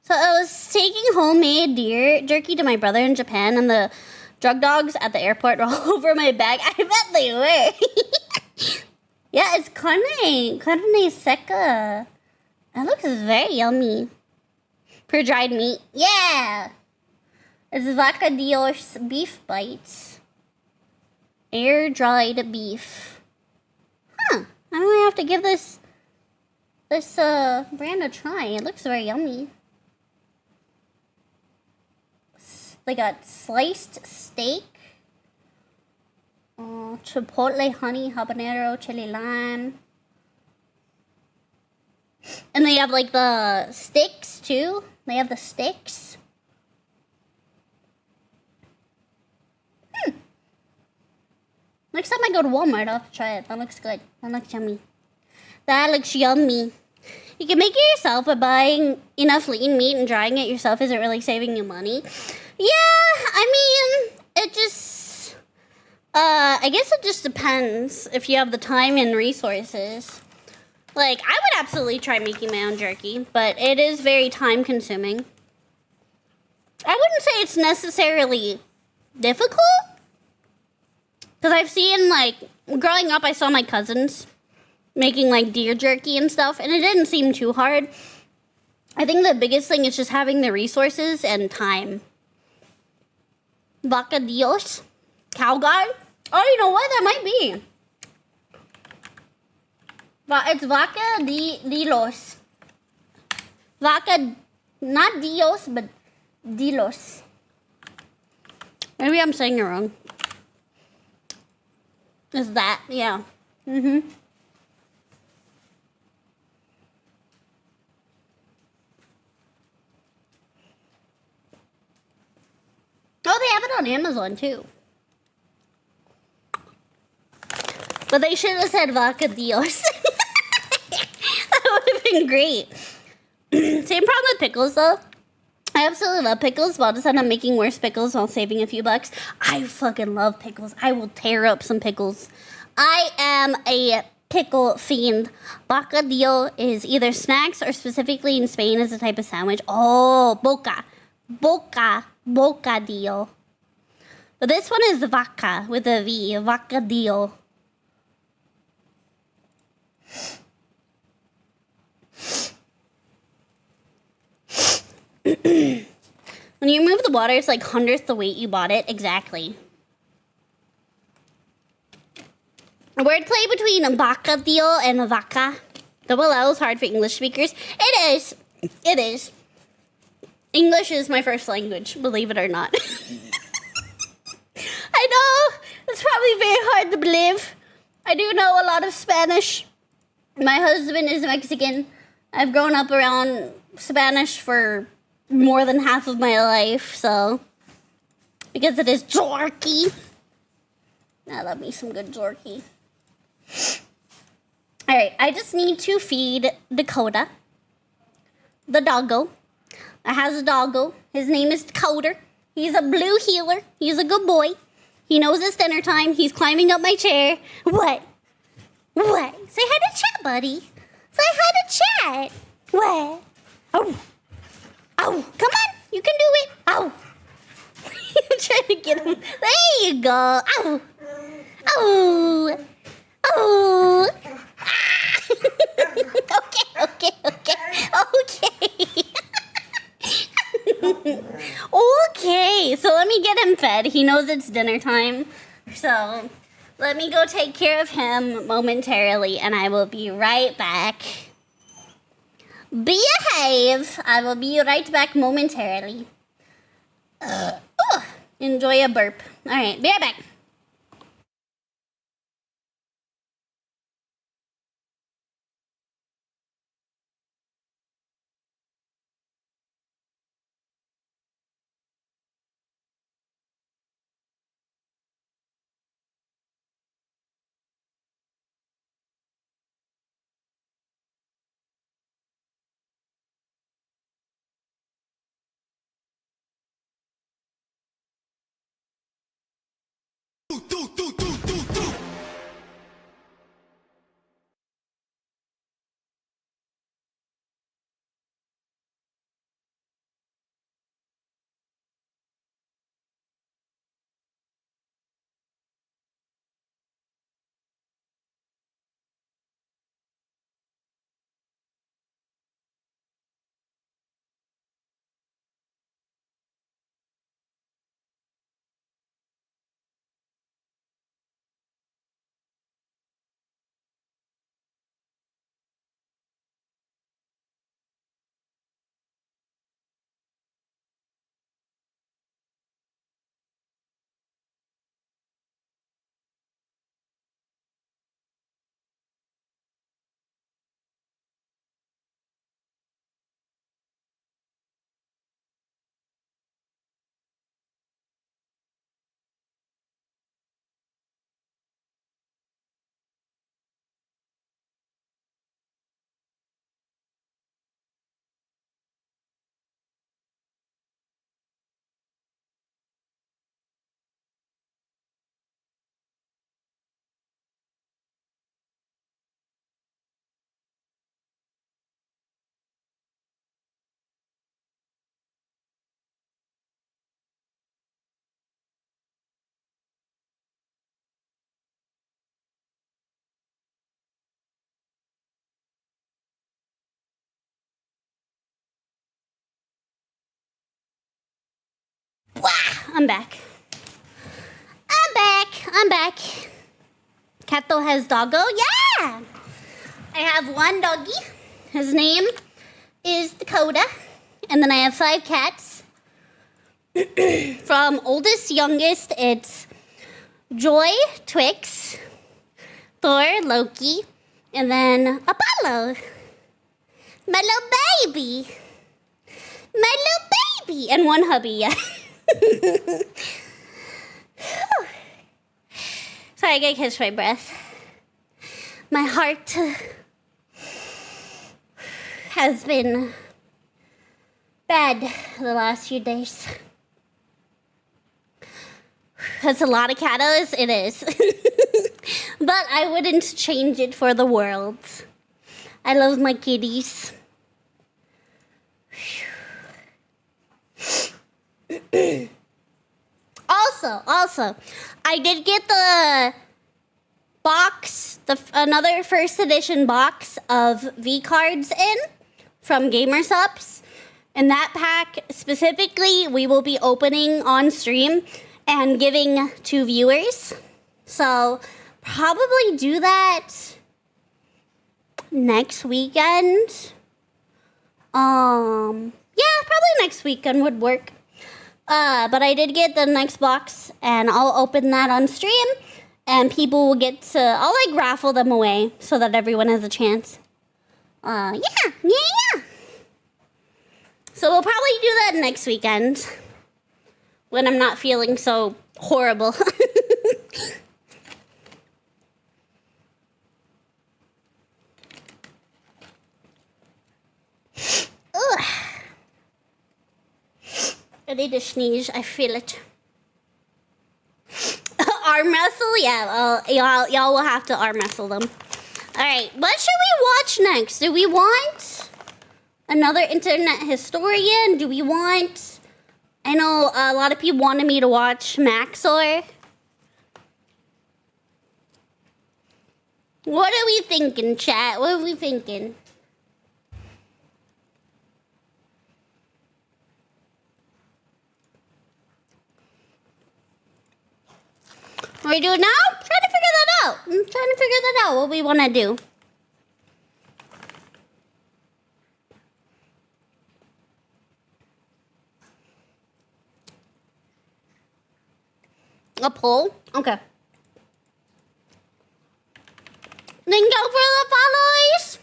So I was taking homemade deer jerky to my brother in Japan, and the drug dogs at the airport were all over my bag. I bet they were. Yeah, it's carne seca. That looks very yummy. For dried meat. Yeah! It's Vacadillos beef bites. Air-dried beef. Huh. I might have to give this brand a try. It looks very yummy. They got sliced steak. Chipotle honey, habanero, chili lime. And they have like the sticks too. They have the sticks. Next time I go to Walmart, I'll have to try it. That looks good. That looks yummy. That looks yummy. You can make it yourself, but buying enough lean meat and drying it yourself isn't really saving you money. Yeah, I mean, it just... I guess it just depends if you have the time and resources. Like, I would absolutely try making my own jerky, but it is very time consuming. I wouldn't say it's necessarily difficult. Because I've seen, like, growing up, I saw my cousins making, like, deer jerky and stuff, and it didn't seem too hard. I think the biggest thing is just having the resources and time. Vacadillos? Cow guy? Oh, you know what? That might be. It's Vacadillos. Not Dios, but Dilos. Maybe I'm saying it wrong. Is that? Yeah. Oh, they have it on Amazon too. But they should have said Vacadillos. That would have been great. Same problem with pickles though. I absolutely love pickles, but I'll just end up making worse pickles while saving a few bucks. I fucking love pickles. I will tear up some pickles. I am a pickle fiend. Bocadillo is either snacks or specifically in Spain is a type of sandwich. Oh, bocadillo. But this one is vaca with a V, vacadillo. When you remove the water, it's like hundredth the weight you bought it. Exactly. A wordplay between bocadillo and vaca. Double L is hard for English speakers. It is. It is. English is my first language, believe it or not. I know. It's probably very hard to believe. I do know a lot of Spanish. My husband is Mexican. I've grown up around Spanish for more than half of my life, so. Because it is jerky. I love me some good jerky. Alright, I just need to feed Dakota, the doggo. I has a doggo. His name is Dakota. He's a blue heeler. He's a good boy. He knows it's dinner time. He's climbing up my chair. What? What? Say hi to chat, buddy. Say hi to chat. What? Oh. Oh, come on. You can do it. Oh. I'm trying to get him. There you go. Oh. Oh. Oh. Ah. Okay. Okay, so let me get him fed. He knows it's dinner time. So let me go take care of him momentarily, and I will be right back. Behave! I will be right back momentarily. Enjoy a burp. All right, be right back. I'm back. Cato has Doggo. Yeah! I have one doggy. His name is Dakota. And then I have 5 cats. From oldest to youngest, it's Joy, Twix, Thor, Loki, and then Apollo. My little baby. And one hubby, yeah. Sorry, I gotta catch my breath. My heart has been bad the last few days. That's a lot of catos. It is. But I wouldn't change it for the world. I love my kitties. Also, I did get the box, another first edition box of V-Cards in from Gamersupps. And that pack specifically, we will be opening on stream and giving to viewers. So probably do that next weekend. Yeah, probably next weekend would work. But I did get the next box, and I'll open that on stream, and people will get to, I'll like raffle them away so that everyone has a chance. Yeah. So we'll probably do that next weekend when I'm not feeling so horrible. Ugh. I need to sneeze. I feel it. Arm wrestle? Yeah, y'all will have to arm wrestle them. Alright, what should we watch next? Do we want another internet historian? Do we want... I know a lot of people wanted me to watch Maxor. What are we thinking, chat? What are we thinking? What we do it now? I'm trying to figure that out. What we want to do. A poll? Okay. Then go for the followers.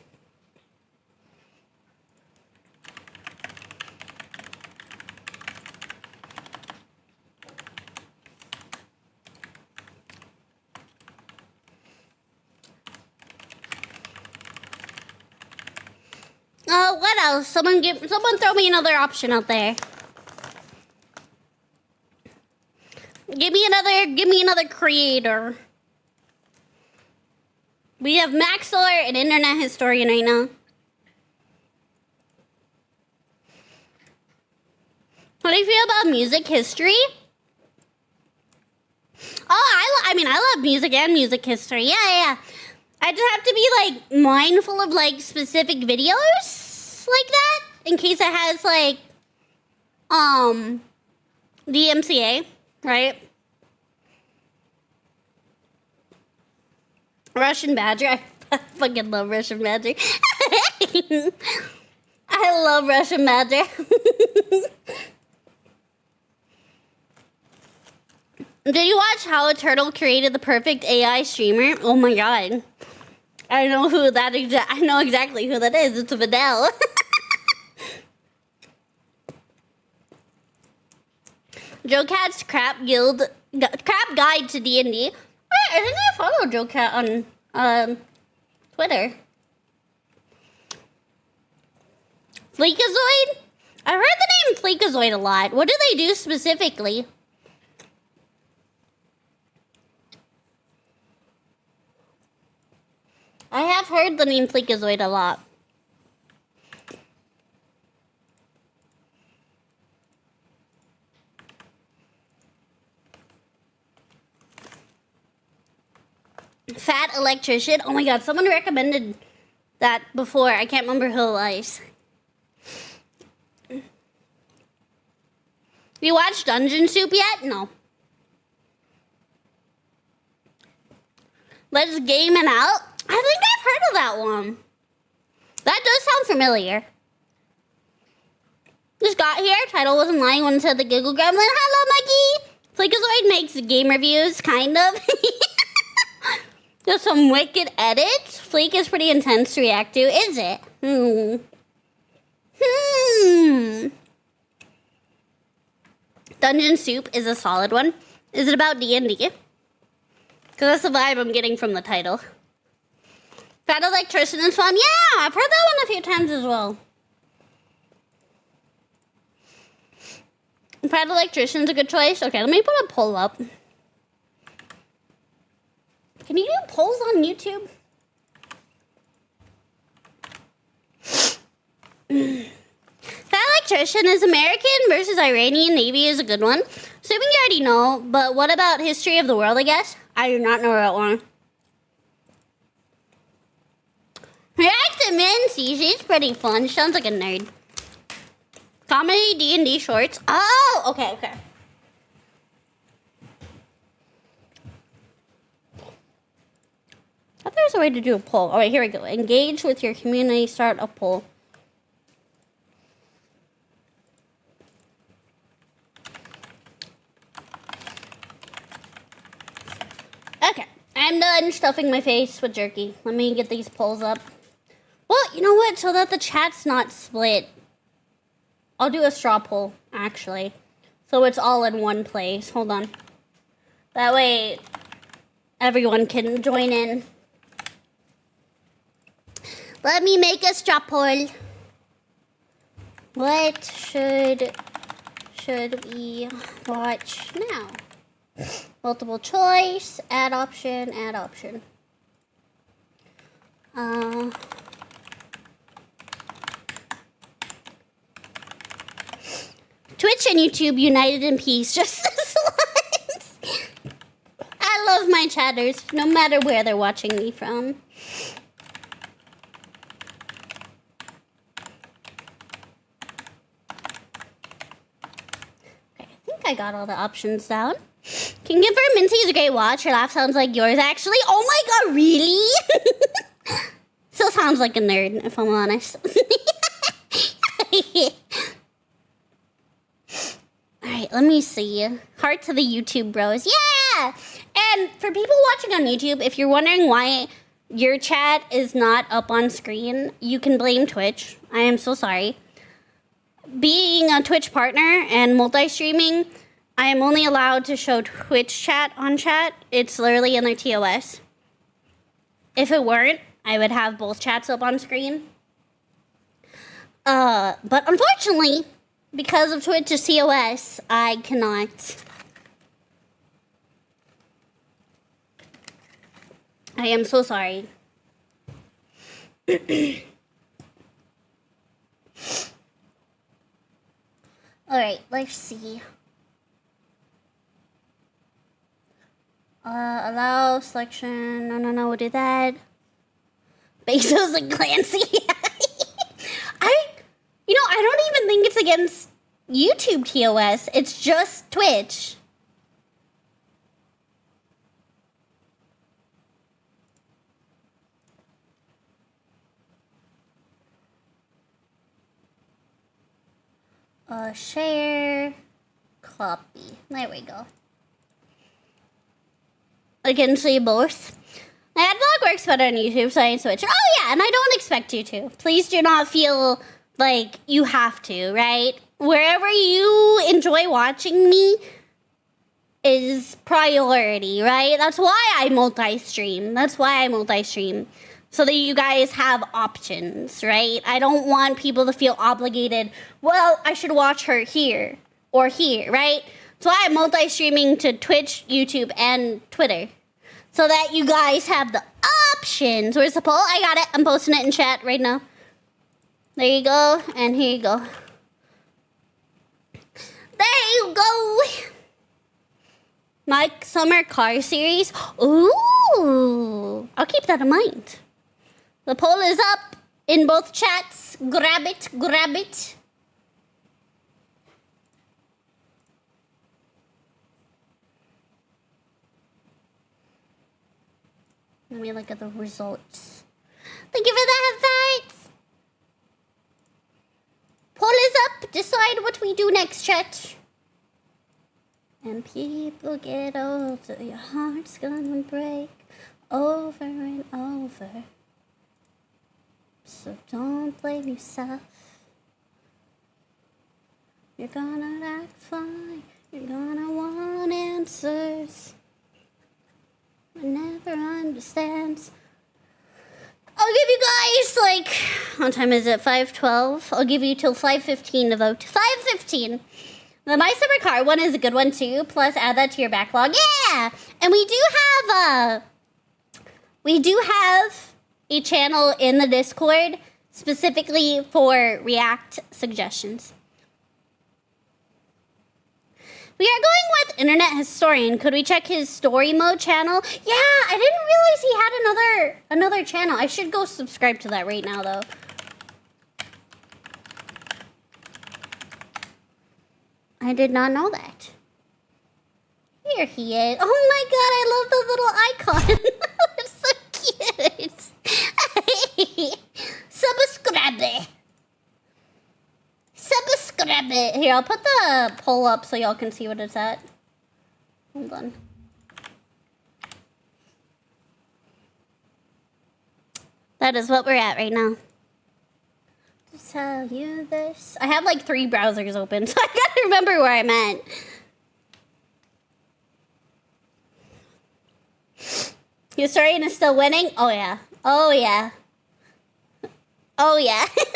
What else? Someone throw me another option out there. Give me another creator. We have Maxor and internet historian right now. What do you feel about music history? Oh, I love music and music history. Yeah. I just have to be like mindful of like specific videos like that in case it has like DMCA, right? Russian Badger. I fucking love Russian Badger. I love Russian Badger. Did you watch How a Turtle Created the Perfect AI Streamer? Oh my god. I know exactly who that is. It's Vidal. Joe Cat's Crap Guide to D&D. I think I follow Joe Cat on Twitter. Fleekazoid? I heard the name Fleekazoid a lot. What do they do specifically? I have heard the name Fleekazoid a lot. Fat electrician. Oh my god, someone recommended that before. I can't remember who it was. You watched Dungeon Soup yet? No. Let's Game It Out. I think I've heard of that one. That does sound familiar. Just got here. Title wasn't lying when it said the Giggle Gremlin. Hello, Mikey. Fleekazoid makes game reviews, kind of. There's some wicked edits. Fleek is pretty intense to react to, is it? Dungeon Soup is a solid one. Is it about D&D? Because that's the vibe I'm getting from the title. Fat Electrician is fun. Yeah, I've heard that one a few times as well. Fat Electrician's a good choice. Okay, let me put a poll up. Can Can you do polls on YouTube? That electrician is American versus Iranian Navy is a good one. Assuming you already know, but what about history of the world, I guess? I do not know that one. React to Mincy, she's pretty fun. She sounds like a nerd. Comedy, D&D shorts. Oh, okay. I thought there was a way to do a poll. All right, here we go. Engage with your community, start a poll. Okay, I'm done stuffing my face with jerky. Let me get these polls up. Well, you know what? So that the chat's not split, I'll do a straw poll, actually. So it's all in one place. Hold on. That way, everyone can join in. Let me make a straw poll. What should we watch now? Multiple choice, add option. Twitch and YouTube united in peace, just this once. I love my chatters, no matter where they're watching me from. Okay, I think I got all the options down. Can you confirm Mincy is a great watch? Your laugh sounds like yours, actually. Oh my god, really? Still sounds like a nerd, if I'm honest. Alright, let me see. Heart to the YouTube bros. Yeah! And for people watching on YouTube, if you're wondering why your chat is not up on screen, you can blame Twitch. I am so sorry. Being a Twitch partner and multi-streaming, I am only allowed to show Twitch chat on chat. It's literally in their TOS. If it weren't, I would have both chats up on screen. But unfortunately, because of Twitch's TOS, I cannot. I am so sorry. Alright, let's see. Allow selection. No, we'll do that. Bezos and Clancy. I don't even think it's against YouTube TOS. It's just Twitch. Share, copy. There we go. I can see both. Adblock works better on YouTube, so I switch. Oh yeah, and I don't expect you to. Please do not feel like you have to, right? Wherever you enjoy watching me is priority, right? That's why I multi-stream. So that you guys have options, right? I don't want people to feel obligated, well, I should watch her here or here, right? That's why I'm multi-streaming to Twitch, YouTube, and Twitter. So that you guys have the options. Where's the poll? I got it. I'm posting it in chat right now. There you go, and here you go. There you go. My summer car series. Ooh, I'll keep that in mind. The poll is up in both chats. Grab it. Let me look at the results. Thank you for the headphones. Poll is up. Decide what we do next, chat. And people get older. Your heart's gonna break over and over. So don't blame yourself. You're gonna act fine. You're gonna want answers. I never understands. I'll give you guys, like, what time is it? 5:12? I'll give you till 5:15 to vote. 5:15. The My Summer Car one is a good one, too. Plus, add that to your backlog. Yeah! And we do have, We do have a channel in the Discord specifically for React suggestions. We are going with Internet Historian. Could we check his story mode channel? Yeah, I didn't realize he had another channel. I should go subscribe to that right now, though. I did not know that. Here he is. Oh my god, I love the little icon. It's so cute. Subscribe. Subscribe it. Here, I'll put the poll up so y'all can see what it's at. Hold on. That is what we're at right now. To tell you this. I have like 3 browsers open, so I gotta remember where I'm at. Historian is still winning? Oh yeah. Oh yeah. Oh yeah. But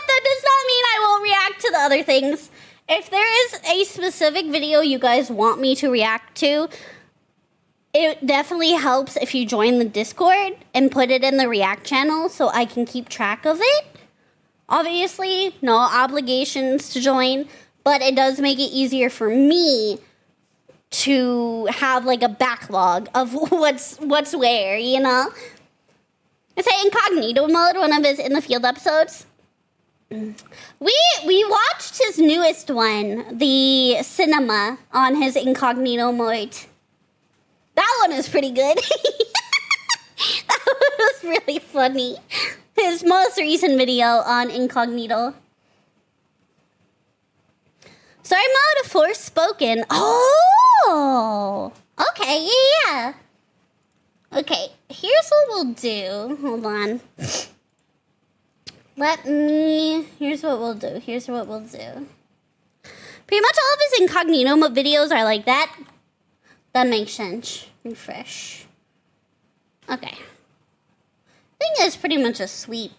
that does not mean I won't react to the other things. If there is a specific video you guys want me to react to, it definitely helps if you join the Discord and put it in the React channel so I can keep track of it. Obviously, no obligations to join, but it does make it easier for me to have like a backlog of what's where, you know? It's an incognito mode, one of his in the field episodes. We watched his newest one, the cinema, on his incognito mode. That one is pretty good. That one was really funny. His most recent video on incognito. Story mode, Forspoken. Oh! Okay, yeah. Okay, here's what we'll do. Hold on. Here's what we'll do. Pretty much all of his incognito videos are like that. That makes sense. Refresh. Okay. I think it's pretty much a sweep.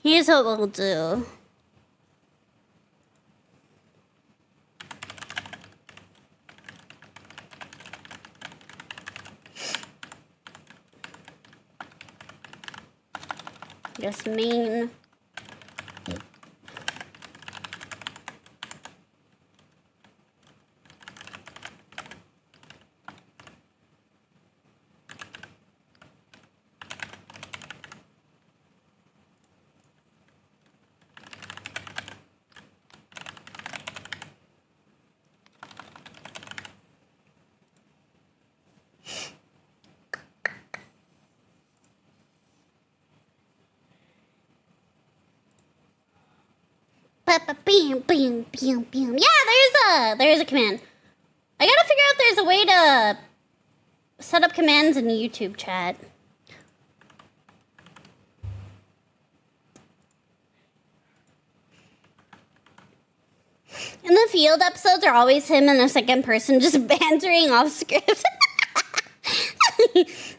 Here's what we'll do. Just mean. Bam, bam, bam, bam. Yeah, there's a command. I gotta figure out if there's a way to set up commands in YouTube chat. In the field episodes are always him in a second person just bantering off script.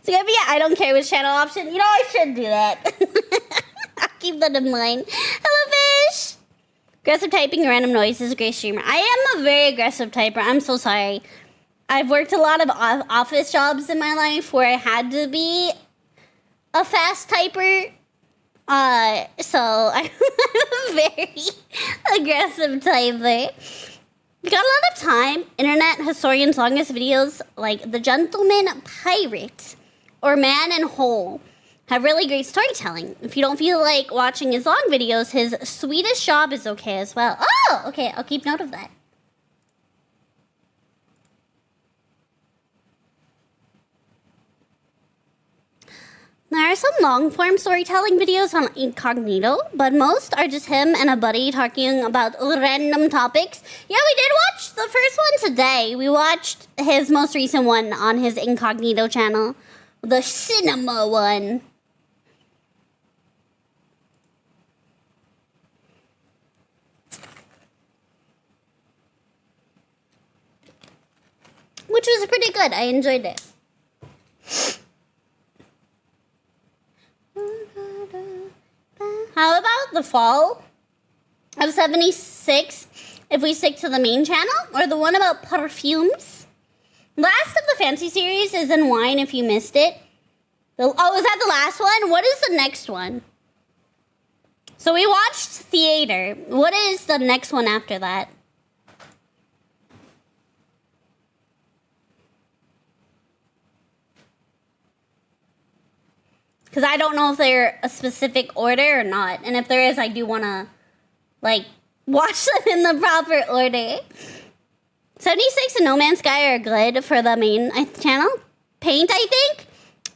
So yeah, I don't care which channel option. You know, I should do that. I'll keep that in mind. Hello, fish. Aggressive typing, random noises, a great streamer. I am a very aggressive typer. I'm so sorry. I've worked a lot of office jobs in my life where I had to be a fast typer. So I'm a very aggressive typer. We got a lot of time. Internet Historian's longest videos, like The Gentleman Pirate or Man in Hole, have really great storytelling. If you don't feel like watching his long videos, his Swedish Job is okay as well. Oh, okay, I'll keep note of that. There are some long-form storytelling videos on Incognito, but most are just him and a buddy talking about random topics. Yeah, we did watch the first one today. We watched his most recent one on his Incognito channel, the cinema one. Which was pretty good. I enjoyed it. How about the fall of 76 if we stick to the main channel? Or the one about perfumes? Last of the fancy series is in Wine if you missed it. Oh, is that the last one? What is the next one? So we watched Theater. What is the next one after that? Because I don't know if they're a specific order or not. And if there is, I do want to, like, watch them in the proper order. 76 and No Man's Sky are good for the main channel. Paint, I think?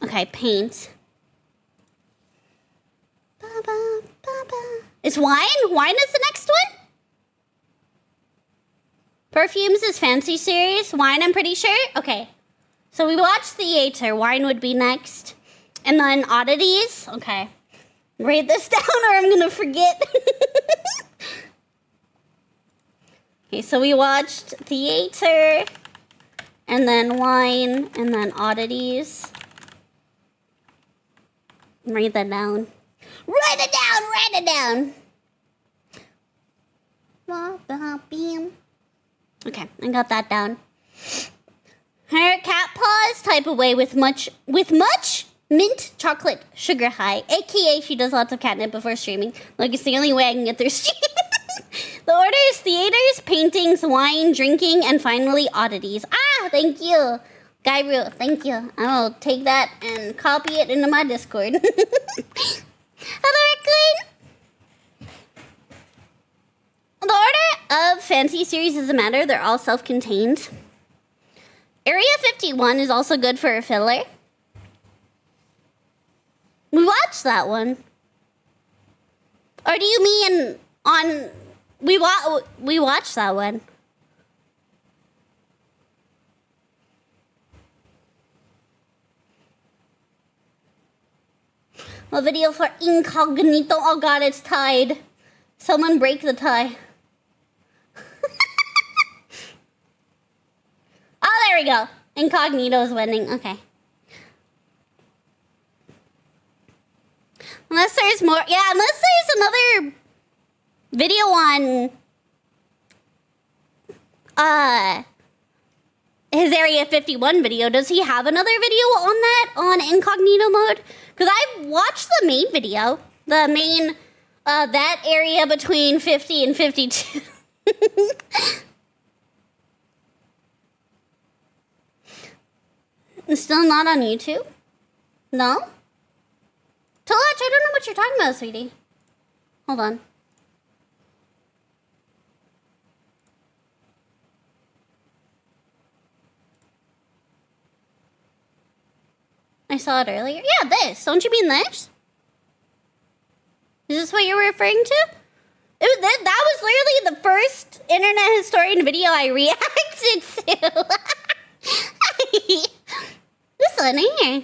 Okay, Paint. Is Wine? Wine is the next one? Perfumes is Fancy series. Wine, I'm pretty sure. Okay. So we watched Theater. Wine would be next. And then Oddities. Okay. Write this down or I'm going to forget. Okay, so we watched Theater. And then Wine. And then Oddities. Write that down. Write it down! Write it down! Okay, I got that down. Her cat paws type away with much mint chocolate sugar high, aka she does lots of catnip before streaming. Like it's the only way I can get through stream. The order is theaters, paintings, wine, drinking, and finally oddities. Ah, thank you. Gabriel, thank you. I will take that and copy it into my Discord. Hello, Queen. The order of fancy series doesn't matter. They're all self-contained. Area 51 is also good for a filler. We watched that one. Or do you mean on... We watched that one. A video for Incognito. Oh god, it's tied. Someone break the tie. Oh, there we go. Incognito's winning. Okay. Unless there's more. Yeah, unless there's another video on his Area 51 video. Does he have another video on that on incognito mode? Because I've watched the main video. The main that area between 50 and 52. It's still not on YouTube? No? Tolach, I don't know what you're talking about, sweetie. Hold on. I saw it earlier. Yeah, this. Don't you mean this? Is this what you were referring to? That was literally the first internet historian video I reacted to. This one here.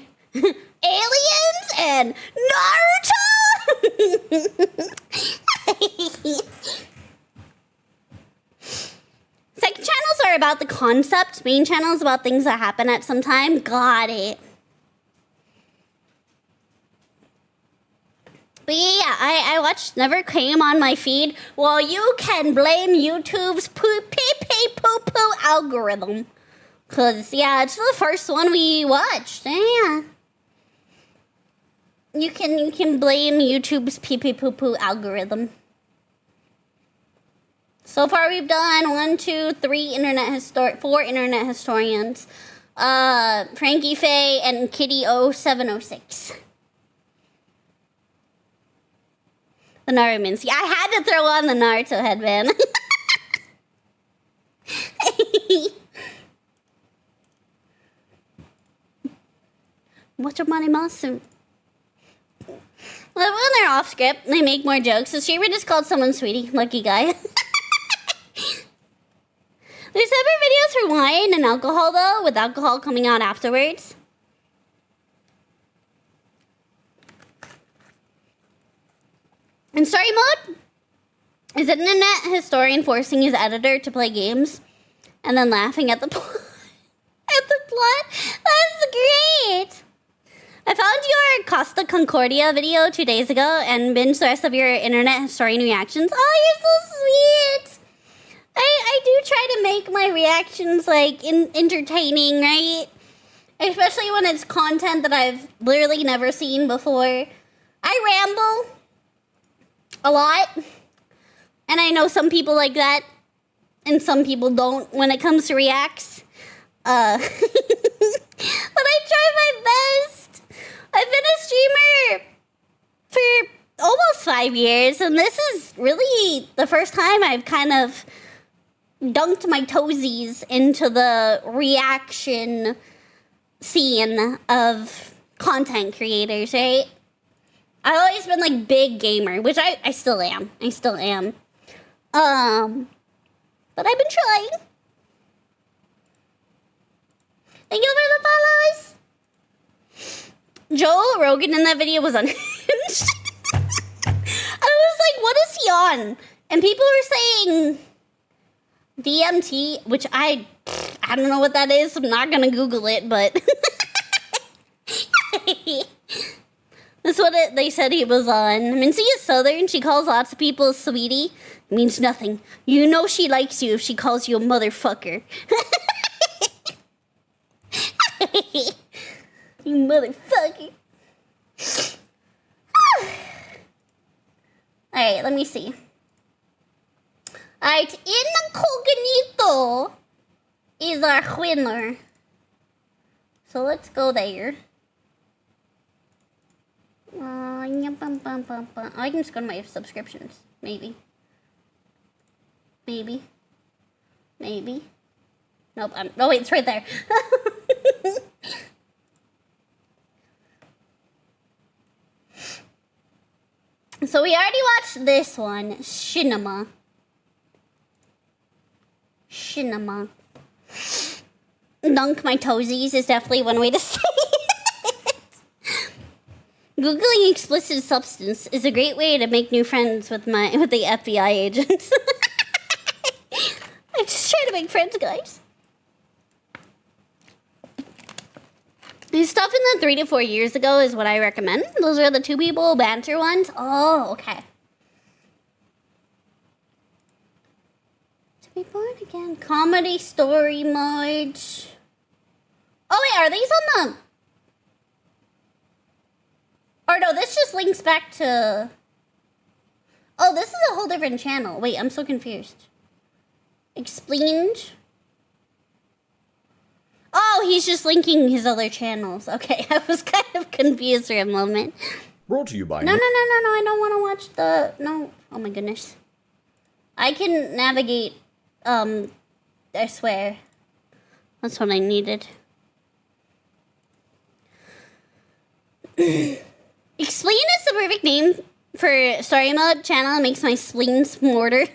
Aliens and Naruto. Second channels are about the concept. Main channels about things that happen at some time. Got it. But yeah, I watched, never came on my feed. Well, you can blame YouTube's poo-poo algorithm. Because, yeah, it's the first one we watched. Yeah. You can blame YouTube's poo-poo algorithm. So far, we've done 1, 2, 3 4 internet historians. Frankie Faye and Kitty 0706. The Naruto. Yeah, I had to throw on the Naruto headband. What's your money, Masu? Well, when they're off script, they make more jokes. So Shaver just called someone sweetie. Lucky guy. There's separate videos for wine and alcohol, though, with alcohol coming out afterwards. In story mode, is an internet historian forcing his editor to play games and then laughing at the plot. That's great. I found your Costa Concordia video 2 days ago and binged the rest of your internet historian reactions. Oh, you're so sweet. I do try to make my reactions like entertaining, right? Especially when it's content that I've literally never seen before. I ramble a lot. And I know some people like that. And some people don't when it comes to reacts. But I try my best. I've been a streamer for almost 5 years. And this is really the first time I've kind of dunked my toesies into the reaction scene of content creators, right? I've always been like big gamer, which I still am. I still am. But I've been trying. Thank you for the follows. Joe Rogan in that video was unhinged. I was like, what is he on? And people were saying DMT, which I don't know what that is. I'm not gonna Google it, but that's what they said he was on. Mincy is Southern. She calls lots of people sweetie. It means nothing. You know she likes you if she calls you a motherfucker. You motherfucker. Alright, let me see. Alright, incognito is our winner. So let's go there. I can just go to my subscriptions. Maybe. Nope. Oh wait, it's right there. So we already watched this one, Cinema. Dunk my toesies is definitely one way to say it. Googling explicit substance is a great way to make new friends with the FBI agents. I'm just trying to make friends, guys. These stuff in the 3 to 4 years ago is what I recommend. Those are the two people banter ones. Oh, okay. To be born again. Comedy story mode. Oh wait, are these on the... Or no, this just links back to... Oh, this is a whole different channel. Wait, I'm so confused. Explained. Oh, he's just linking his other channels. Okay, I was kind of confused for a moment. Brought to you by... No, I don't want to watch the... No. Oh my goodness. I can navigate, I swear. That's what I needed. Explain is the perfect name for story mode channel. It makes my spleen smarter.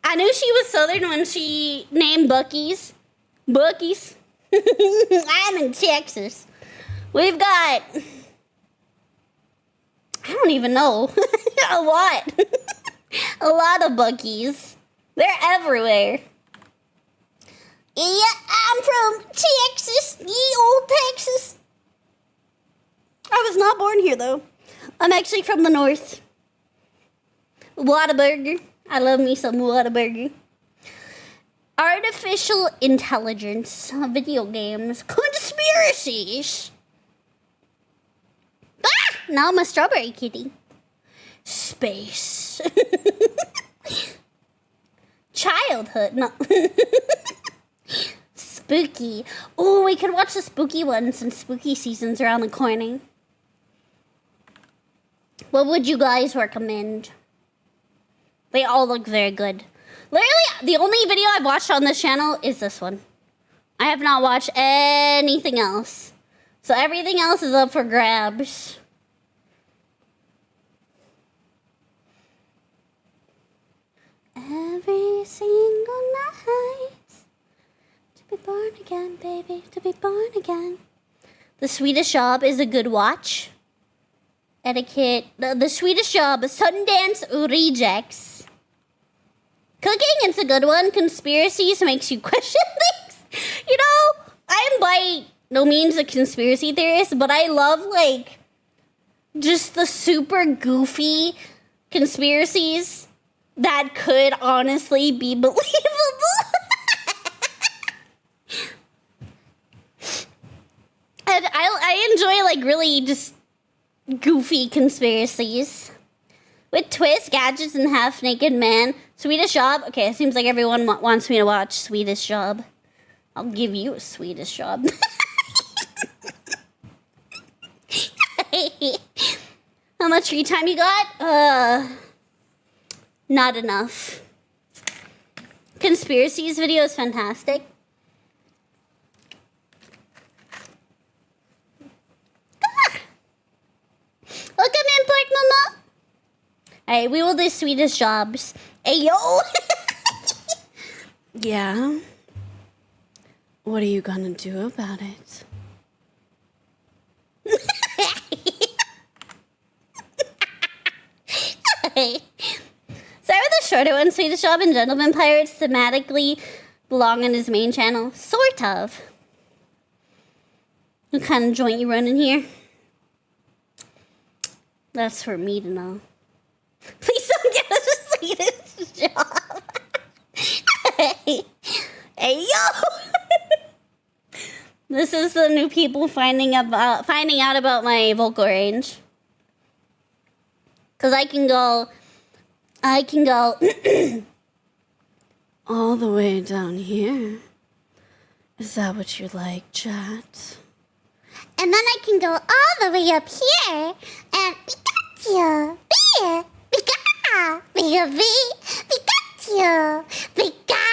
I knew she was Southern when she named Buc-ee's. Buc-ee's. I'm in Texas. We've got... I don't even know. A lot. A lot of Buc-ee's. They're everywhere. Yeah, I'm from Texas. Ye old Texas. I was not born here, though. I'm actually from the north. Whataburger. I love me some Whataburger. Artificial intelligence, video games, conspiracies. Ah! Now I'm a strawberry kitty. Space. Childhood. No. Spooky. Oh, we could watch the spooky ones since spooky season's around the corner. What would you guys recommend? They all look very good. Literally, the only video I've watched on this channel is this one. I have not watched anything else. So everything else is up for grabs. Every single night. To be born again, baby. To be born again. The Swedish Job is a good watch. Etiquette. The Swedish Job. Sundance Rejects. Cooking is a good one. Conspiracies makes you question things. You know, I'm by no means a conspiracy theorist, but I love, like, just the super goofy conspiracies that could honestly be believable. I enjoy like really just goofy conspiracies. With twists, gadgets, and half-naked man. Swedish Job. Okay, it seems like everyone wants me to watch Swedish Job. I'll give you a Swedish Job. How much free time you got? Not enough. Conspiracies video is fantastic. Look, I'm in Black Mama. Alright, we will do Swedish Jobs. Hey, yo! Yeah? What are you gonna do about it? Start with a shorter one. Swedish Job and Gentleman Pirates thematically belong on his main channel. Sort of. What kind of joint you running here? That's for me to know. Please don't give us a Swedish Job. Hey, yo! This is the new people finding out about my vocal range. Cause I can go all the way down here. Is that what you like, chat? And then I can go all the way up here and Pikachu, Pika, Pika, Pika, Pikachu, Pika,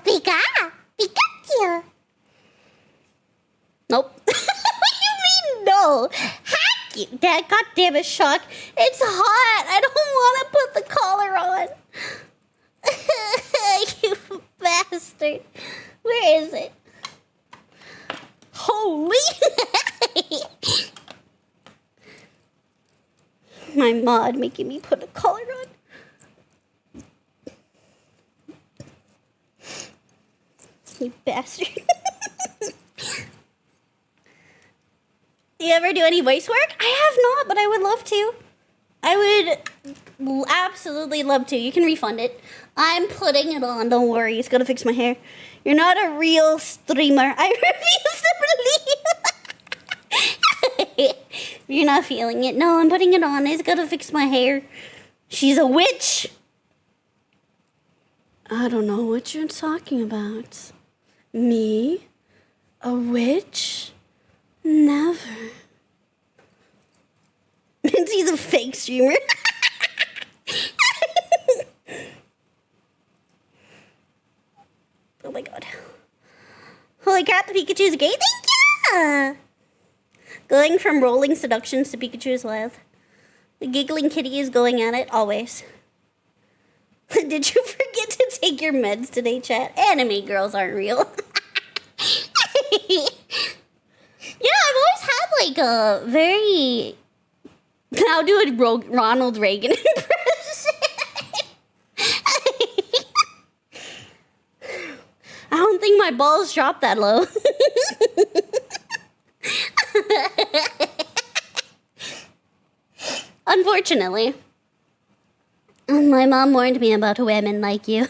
Pika, Pikachu. Nope. What do you mean no? Hack you, Dad. God damn it, Shock. It's hot. I don't want to put the collar on. You bastard. Where is it? Holy. My mod making me put a collar on. You bastard. You ever do any voice work? I have not, but I would love to. I would absolutely love to. You can refund it. I'm putting it on. Don't worry. It's gonna fix my hair. You're not a real streamer. I refuse to believe. You're not feeling it. No, I'm putting it on. It's gonna fix my hair. She's a witch. I don't know what you're talking about. Me? A witch? Never. Minty's a fake streamer. Oh my god. Holy crap, the Pikachu's gay. Thank you! Going from rolling seductions to Pikachu's live. The giggling kitty is going at it, always. Did you forget to take your meds today, chat? Anime girls aren't real. Yeah, I've always had like a very... I'll do a Ronald Reagan impression. I don't think my balls dropped that low. Unfortunately. My mom warned me about women like you.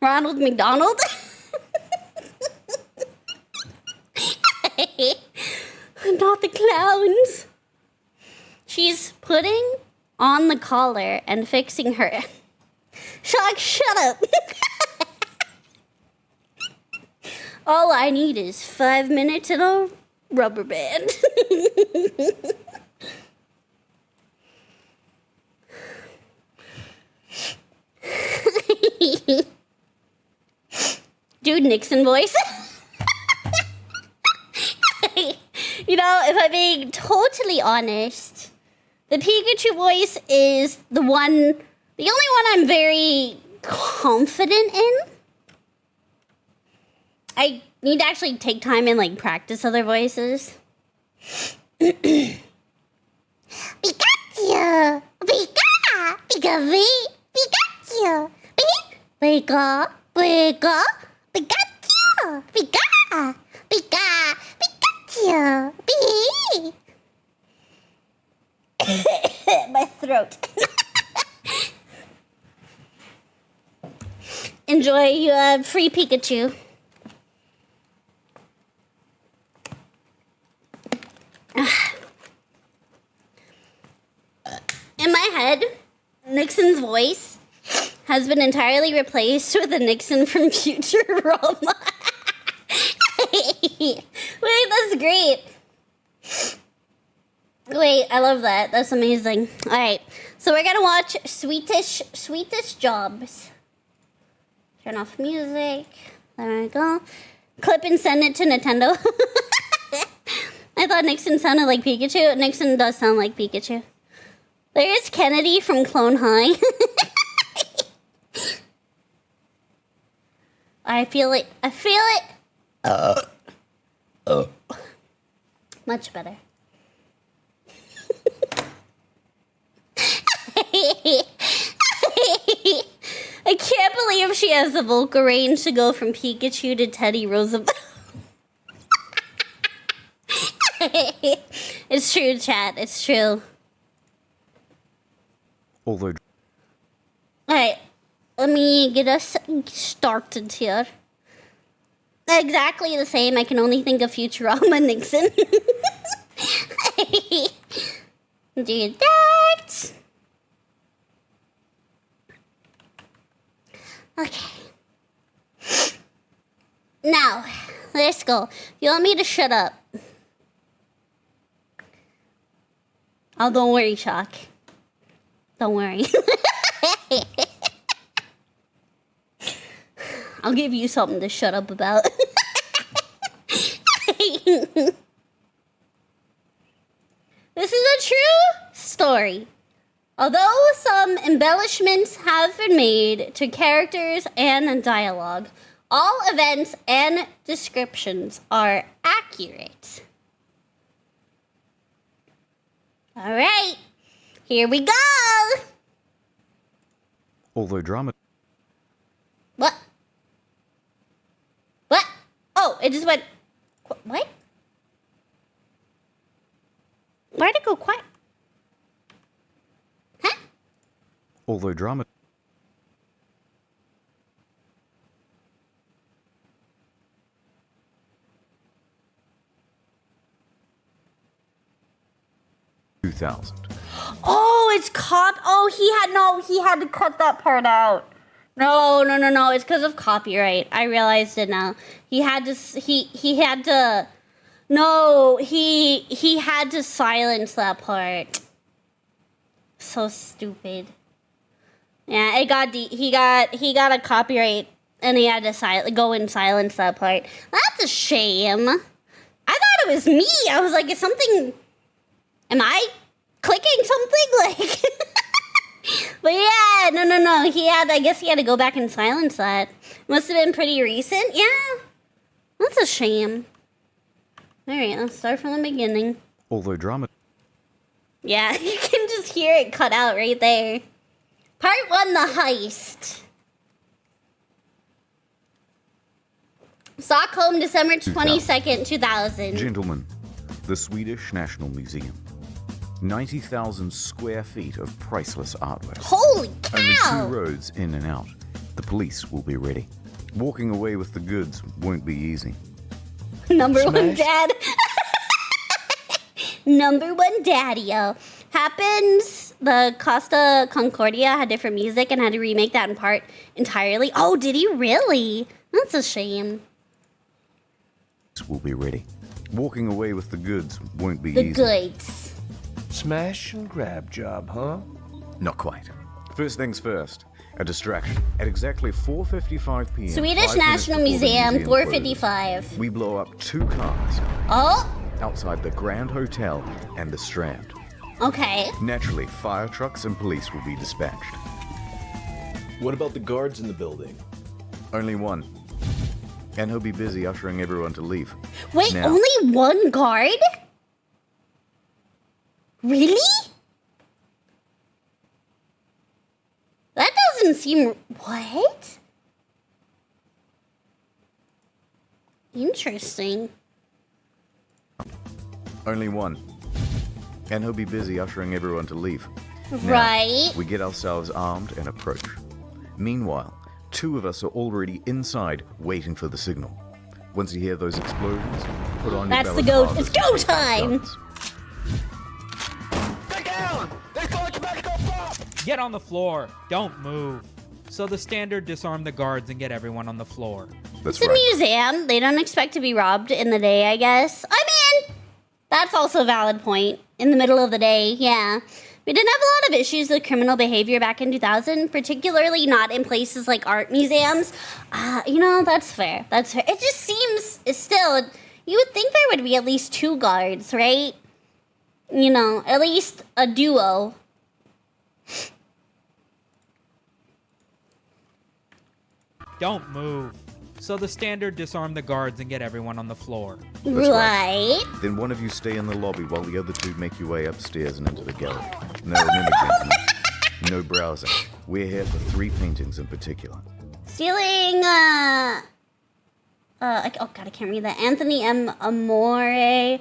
Ronald McDonald. Not the clowns. She's putting on the collar and fixing her. Shock, shut up. All I need is 5 minutes and a rubber band. Dude, Nixon voice. You know, if I'm being totally honest, the Pikachu voice is the only one I'm very confident in. I need to actually take time and like practice other voices. Pikachu! Pika! Pika-V! Pikachu! Pika! Pika! Pikachu! Pika! Pika! Pikachu! Pee! My throat. Enjoy your free Pikachu. Instead, Nixon's voice has been entirely replaced with a Nixon from Futurama. Wait, that's great. Wait, I love that. That's amazing. All right, so we're gonna watch Swedish Jobs. Turn off music. There we go. Clip and send it to Nintendo. I thought Nixon sounded like Pikachu. Nixon does sound like Pikachu. There's Kennedy from Clone High. I feel it. I feel it. Much better. I can't believe she has the vocal range to go from Pikachu to Teddy Roosevelt. It's true, chat. It's true. Although... Alright, let me get us started here. Exactly the same. I can only think of Futurama Nixon. Do that. Okay. Now, let's go. You want me to shut up? Oh, don't worry, Shock. Don't worry. I'll give you something to shut up about. This is a true story. Although some embellishments have been made to characters and dialogue, all events and descriptions are accurate. All right, here we go. Although drama... What? What? Oh, it just went... What? Where'd it go quiet? Huh? Although drama... Oh, it's cop. Oh, he had to cut that part out. No. It's because of copyright. I realized it now. He had to silence that part. So stupid. Yeah, he got a copyright and he had to go and silence that part. That's a shame. I thought it was me. I was like, am I clicking something? Like, but yeah, no. I guess he had to go back and silence that. Must have been pretty recent. Yeah, that's a shame. All right, let's start from the beginning. Although drama... Yeah, you can just hear it cut out right there. Part 1, the heist. Stockholm, December 22nd, 2000. Gentlemen, the Swedish National Museum. 90,000 square feet of priceless artwork. Holy cow! Only 2 roads in and out. The police will be ready. Walking away with the goods won't be easy. Number 1 dad. Number 1 daddy-o. Happens, the Costa Concordia had different music and had to remake that in part entirely. Oh, did he really? That's a shame. Will be ready. Walking away with the goods won't be easy. The goods. Smash and grab job, huh? Not quite. First things first, a distraction. At exactly 4:55 p.m. Swedish National Museum, 4:55. We blow up 2 cars. Oh! Outside the Grand Hotel and the Strand. Okay. Naturally, fire trucks and police will be dispatched. What about the guards in the building? Only 1. And he'll be busy ushering everyone to leave. Wait, now, only 1 guard? Really? That doesn't seem... What? Interesting. Only 1. And he'll be busy ushering everyone to leave. Right. Now, we get ourselves armed and approach. Meanwhile, 2 of us are already inside waiting for the signal. Once you hear those explosions, put on your That's the go. It's go time! Guns. Get down! There's going to medical bomb! Get on the floor. Don't move. So the standard disarm the guards and get everyone on the floor. That's It's a museum. They don't expect to be robbed in the day, I guess. I mean, that's also a valid point. In the middle of the day, yeah. We didn't have a lot of issues with criminal behavior back in 2000, particularly not in places like art museums. That's fair. That's fair. It just seems, still, you would think there would be at least 2 guards, right? At least a duo. Don't move. So the standard disarm the guards and get everyone on the floor. Right. Then one of you stay in the lobby while the other 2 make your way upstairs and into the gallery. Now remember, gentlemen, no browsing. We're here for 3 paintings in particular. Stealing, oh god, I can't read that. Anthony M. Amore,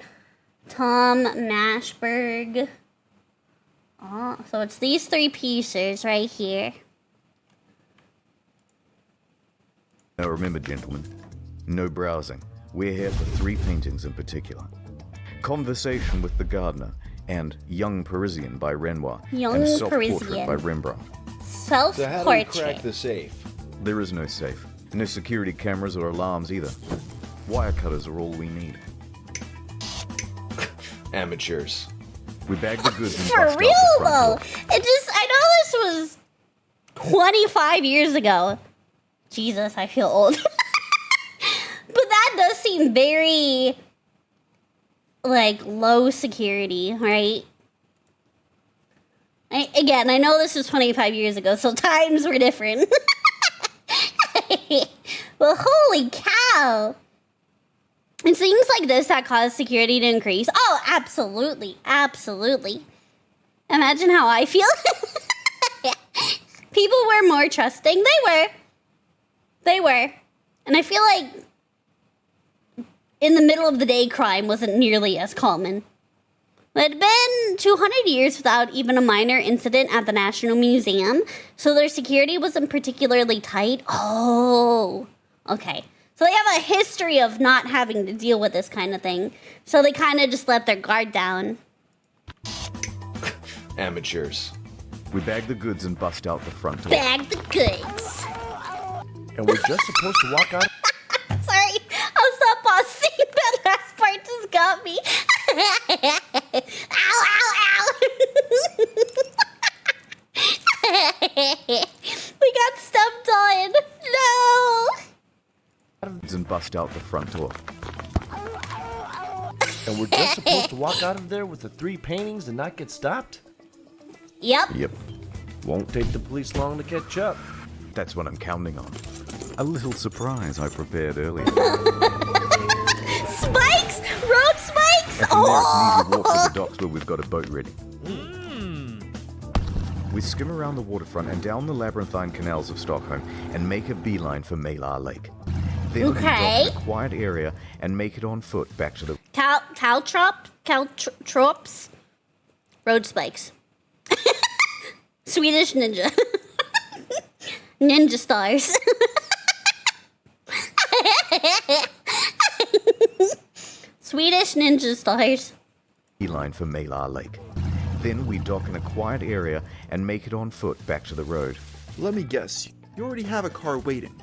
Tom Mashberg. Oh, so it's these 3 pieces right here. Now remember, gentlemen, no browsing. We're here for 3 paintings in particular. Conversation with the Gardener and Young Parisian by Renoir Young and Self-Portrait Parisian. by Rembrandt. Self-portrait. So how do we crack the safe? There is no safe. No security cameras or alarms either. Wire cutters are all we need. Amateurs. We bag the goods and For bust out real, the front though. door. I know this was 25 years ago. Jesus, I feel old. But that does seem very, low security, right? I know this was 25 years ago, so times were different. Well, holy cow. It seems like this that caused security to increase. Oh, absolutely. Absolutely. Imagine how I feel. People were more trusting. They were. And I feel like in the middle of the day crime wasn't nearly as common. It had been 200 years without even a minor incident at the National Museum, so their security wasn't particularly tight. Oh, okay. So they have a history of not having to deal with this kind of thing, so they kind of just let their guard down. Amateurs. We bag the goods and bust out the front door. Bag the goods. And we're just supposed to walk out. Sorry, I'll stop pausing. That last part just got me. Ow, ow, ow. We got stepped on. No. And bust out the front door. And we're just supposed to walk out of there with the 3 paintings and not get stopped? Yep. Won't take the police long to catch up. That's what I'm counting on. A little surprise I prepared earlier. Spikes? Road spikes? And from there, it's an easy walk to the docks where we've got a boat ready. We skim around the waterfront and down the labyrinthine canals of Stockholm and make a beeline for Malar Lake. Then we dock in a quiet area and make it on foot back to the... Caltrops? Road spikes. Swedish ninja. Ninja stars. Swedish ninja stars. Beeline for Malar Lake. Then we dock in a quiet area and make it on foot back to the road. Let me guess, you already have a car waiting.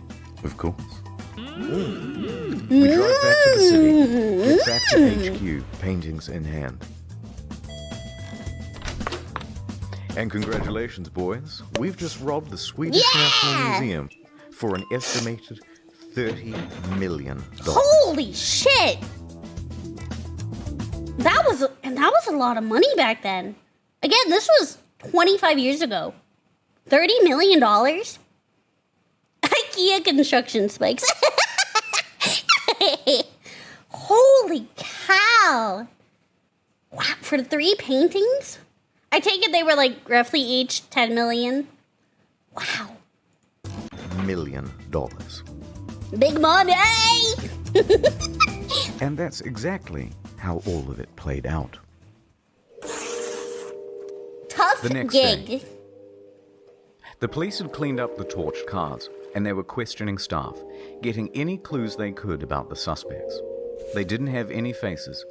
Of course. We drive back to the city, get back to HQ, paintings in hand. And congratulations, boys. We've just robbed the Swedish National Museum for an estimated $30 million. Holy shit! That was a lot of money back then. Again, this was 25 years ago. $30 million? IKEA construction spikes. Holy cow! Wow, for 3 paintings? I take it they were roughly each 10 million. Wow. $1 million. Big money! And that's exactly how all of it played out. Tough The next gig. day, the police had cleaned up the torched cars, and they were questioning staff, getting any clues they could about the suspects. They didn't have any faces,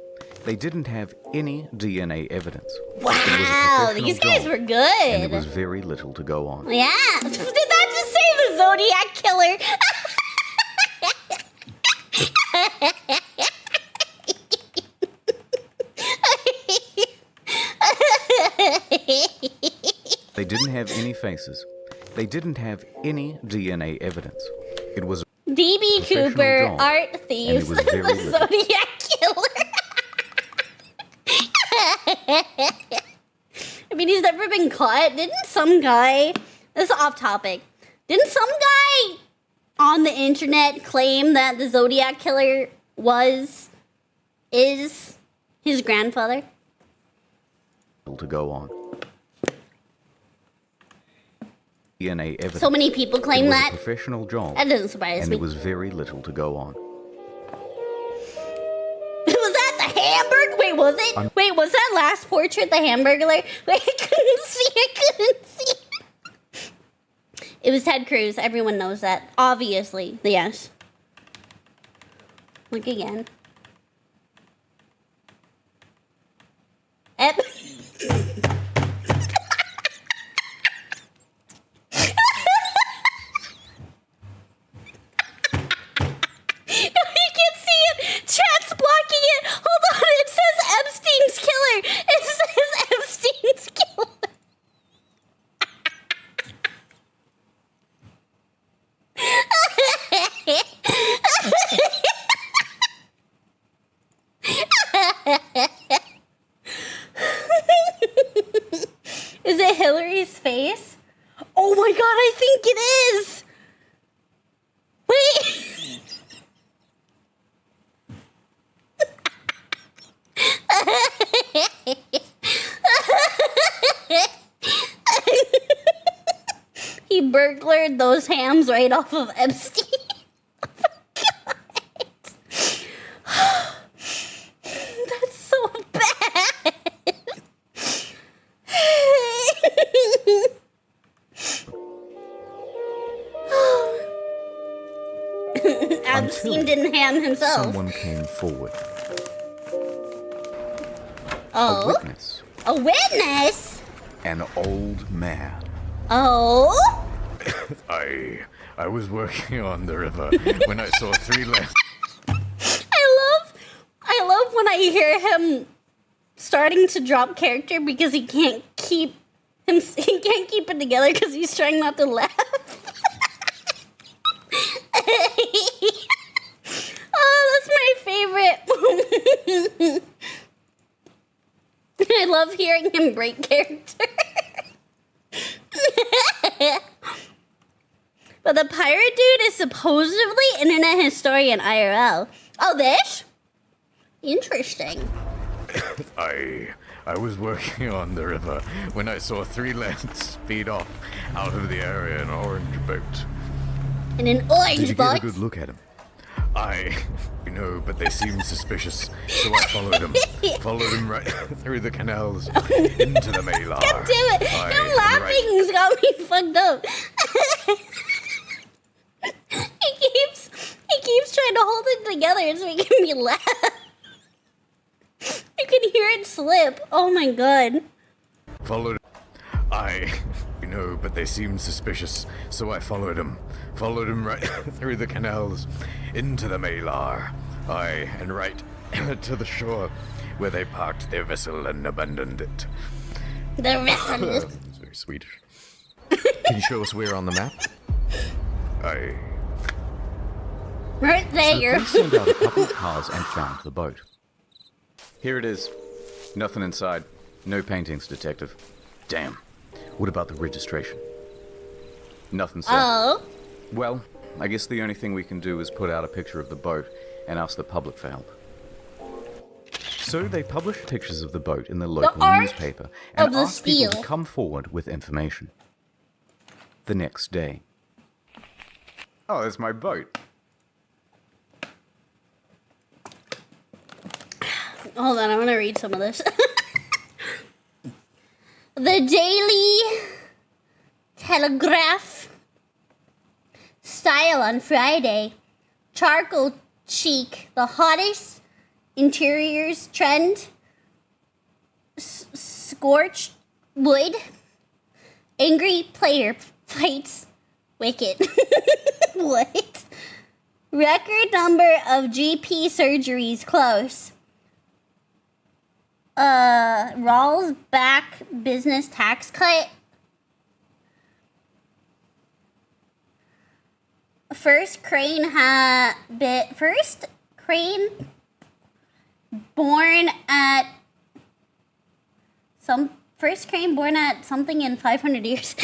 They didn't have any DNA evidence. Wow, these guys were good. And there was very little to go on. Yeah. Did that just say the Zodiac Killer? They didn't have any faces. They didn't have any DNA evidence. It was D.B. Cooper, job, art thieves, and it was very the little. Zodiac Killer. I mean, he's never been caught. Didn't some guy, this is off topic, didn't some guy on the internet claim that the Zodiac Killer is his grandfather? To go on. DNA evidence. So many people claim it was that. A professional job. That doesn't surprise and me. there was very little to go on. Was that the Hamburger? Wait, was it? Wait, was that last portrait the Hamburglar? Wait, I couldn't see. It was Ted Cruz. Everyone knows that. Obviously. Yes. Look again. You can't see it. Chat's blocking it. Hold on. It says Epstein's killer. It says Epstein's killer. Is it Hillary's face? Oh my god, I think it is. Wait. He burglared those hams right off of Epstein. That's so bad. Epstein didn't ham himself. Someone came forward. Oh. A witness. A witness? An old man. Oh? I was working on the river when I saw three left. I love when I hear him starting to drop character because he can't keep it together because he's trying not to laugh. Oh, that's my favorite. I love hearing him break character. But the pirate dude is supposedly internet historian IRL. Oh, this? Interesting. I was working on the river when I saw three lads speed off out of the area in an orange boat. In an orange Did you boat? get a good look at him? No, but they seemed suspicious, so I followed them. Followed them right through the canals into the Malar. God damn it! Him laughing's got me fucked up. He keeps trying to hold it together. It's making me laugh. I can hear it slip. Oh my god. Followed. But they seemed suspicious, so I followed them. Followed them right through the canals into the Malar. And right to the shore where they parked their vessel and abandoned it. The vessel. It's very Swedish. Can you show us where on the map? Right there. So the police sent out a couple of cars and found the boat. Here it is. Nothing inside. No paintings, detective. Damn. What about the registration? Nothing, sir. Oh. Well, I guess the only thing we can do is put out a picture of the boat and ask the public for help. So they published pictures of the boat in the local newspaper and asked people to come forward with information. The next day. Oh, that's my boat. Hold on, I want to read some of this. The Daily Telegraph. Style on Friday. Charcoal chic, the hottest interiors trend. Scorched wood. Angry player fights Wicked. What? Record number of GP surgeries close. Rawls back business tax cut. First crane born at something in 500 years.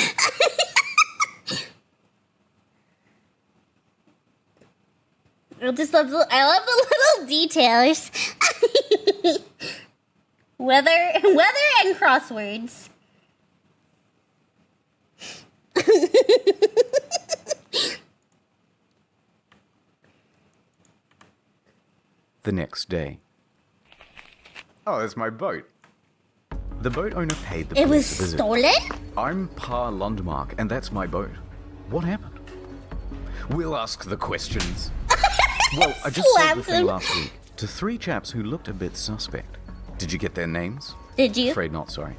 I love the little details. Weather and crosswords. The next day. Oh, that's my boat. The boat owner paid the It was police a visit. stolen? I'm Pa Lundmark, and that's my boat. What happened? We'll ask the questions. Well, I just sold the thing last week to 3 chaps who looked a bit suspect. Did you get their names? Did you? Afraid not, sorry.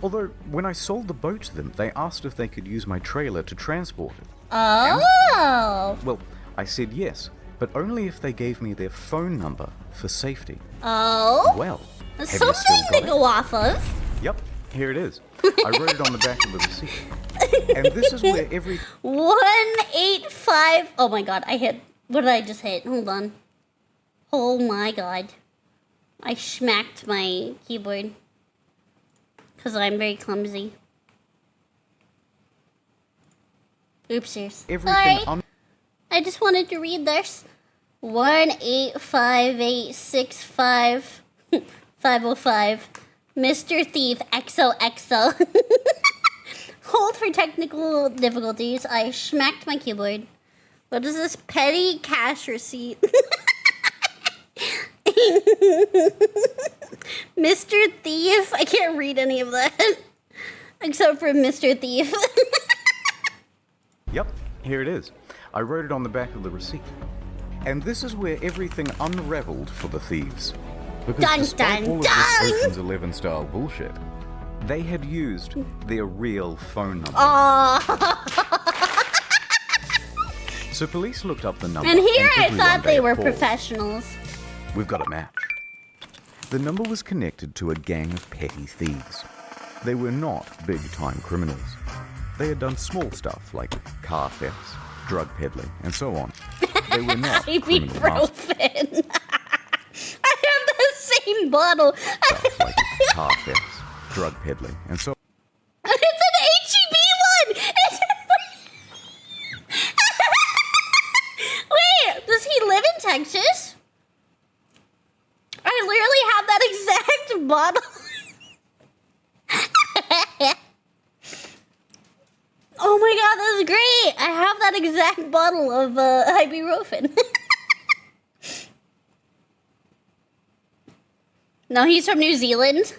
Although, when I sold the boat to them, they asked if they could use my trailer to transport it. Oh. Well, I said yes, but only if they gave me their phone number for safety. Oh. Well, That's have you still something got to it? go off of. Yep, here it is. I wrote it on the back of the receipt. And this is where every... 185. Oh my god, I hit. What did I just hit? Hold on. Oh my god. I smacked my keyboard. Because I'm very clumsy. Oopsies. Sorry. I just wanted to read this. 1858655 505. Mr. Thief XOXO. Hold for technical difficulties. I smacked my keyboard. What is this? Petty cash receipt. Mr. Thief. I can't read any of that. Except for Mr. Thief. Yep, here it is. I wrote it on the back of the receipt. And this is where everything unraveled for the thieves. Because despite all of this Ocean's 11 style bullshit, they had used their real phone number. So police looked up the number. And here I everyone thought they were called. professionals. We've got a match. The number was connected to a gang of petty thieves. They were not big-time criminals. They had done small stuff like car thefts, drug peddling, and so on. They were not criminal masters. Ibuprofen. I have the same bottle. Stuff like car thefts, drug peddling, and so on. It's an HEB one! Wait, does he live in Texas? I literally have that exact bottle. Oh my god, that's great! I have that exact bottle of ibuprofen. No, he's from New Zealand.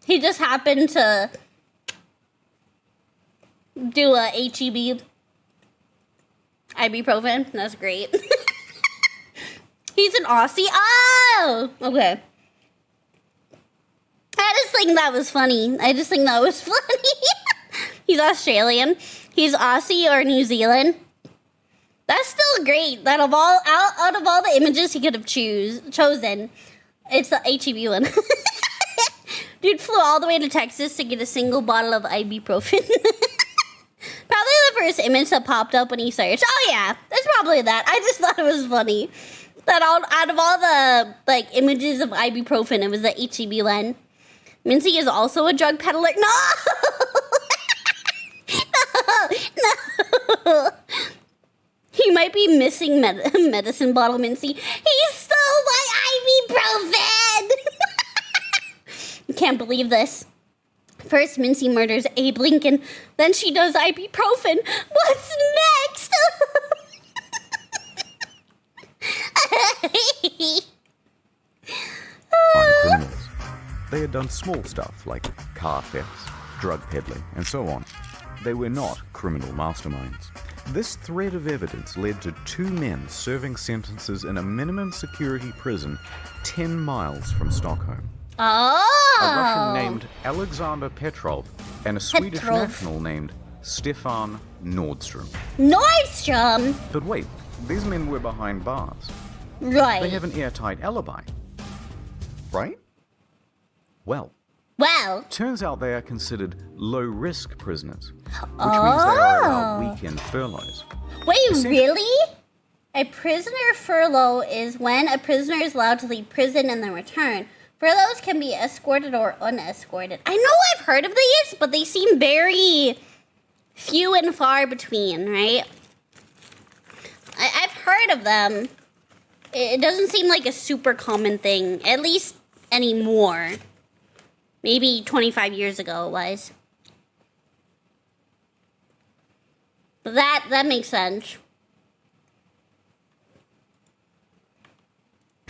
He just happened to do a HEB ibuprofen. That's great. He's an Aussie. Oh! Okay. I just think that was funny. He's Australian. He's Aussie or New Zealand. That's still great. Out of all the images he could have chosen, it's the HEB one. Dude flew all the way to Texas to get a single bottle of ibuprofen. Probably the first image that popped up when he searched. Oh yeah, it's probably that. I just thought it was funny that out of all the images of ibuprofen, it was the HEB one. Mincy is also a drug peddler. No. No. He might be missing medicine bottle, Mincy. He stole my ibuprofen! Can't believe this. First, Mincy murders Abe Lincoln. Then she does ibuprofen. What's next? Criminals. They had done small stuff like car thefts, drug peddling, and so on. They were not criminal masterminds. This thread of evidence led to 2 men serving sentences in a minimum security prison 10 miles from Stockholm. Oh! A Russian named Alexander Petrov and a Swedish national named Stefan Nordstrom. Nordstrom? But wait, these men were behind bars. Right. They have an airtight alibi. Right? Well. Turns out they are considered low-risk prisoners, which means they are allowed weekend furloughs. Wait, really? A prisoner furlough is when a prisoner is allowed to leave prison and then return. Furloughs can be escorted or unescorted. I know I've heard of these, but they seem very few and far between, right? I've heard of them. It doesn't seem like a super common thing, at least anymore. Maybe 25 years ago it was. But that makes sense.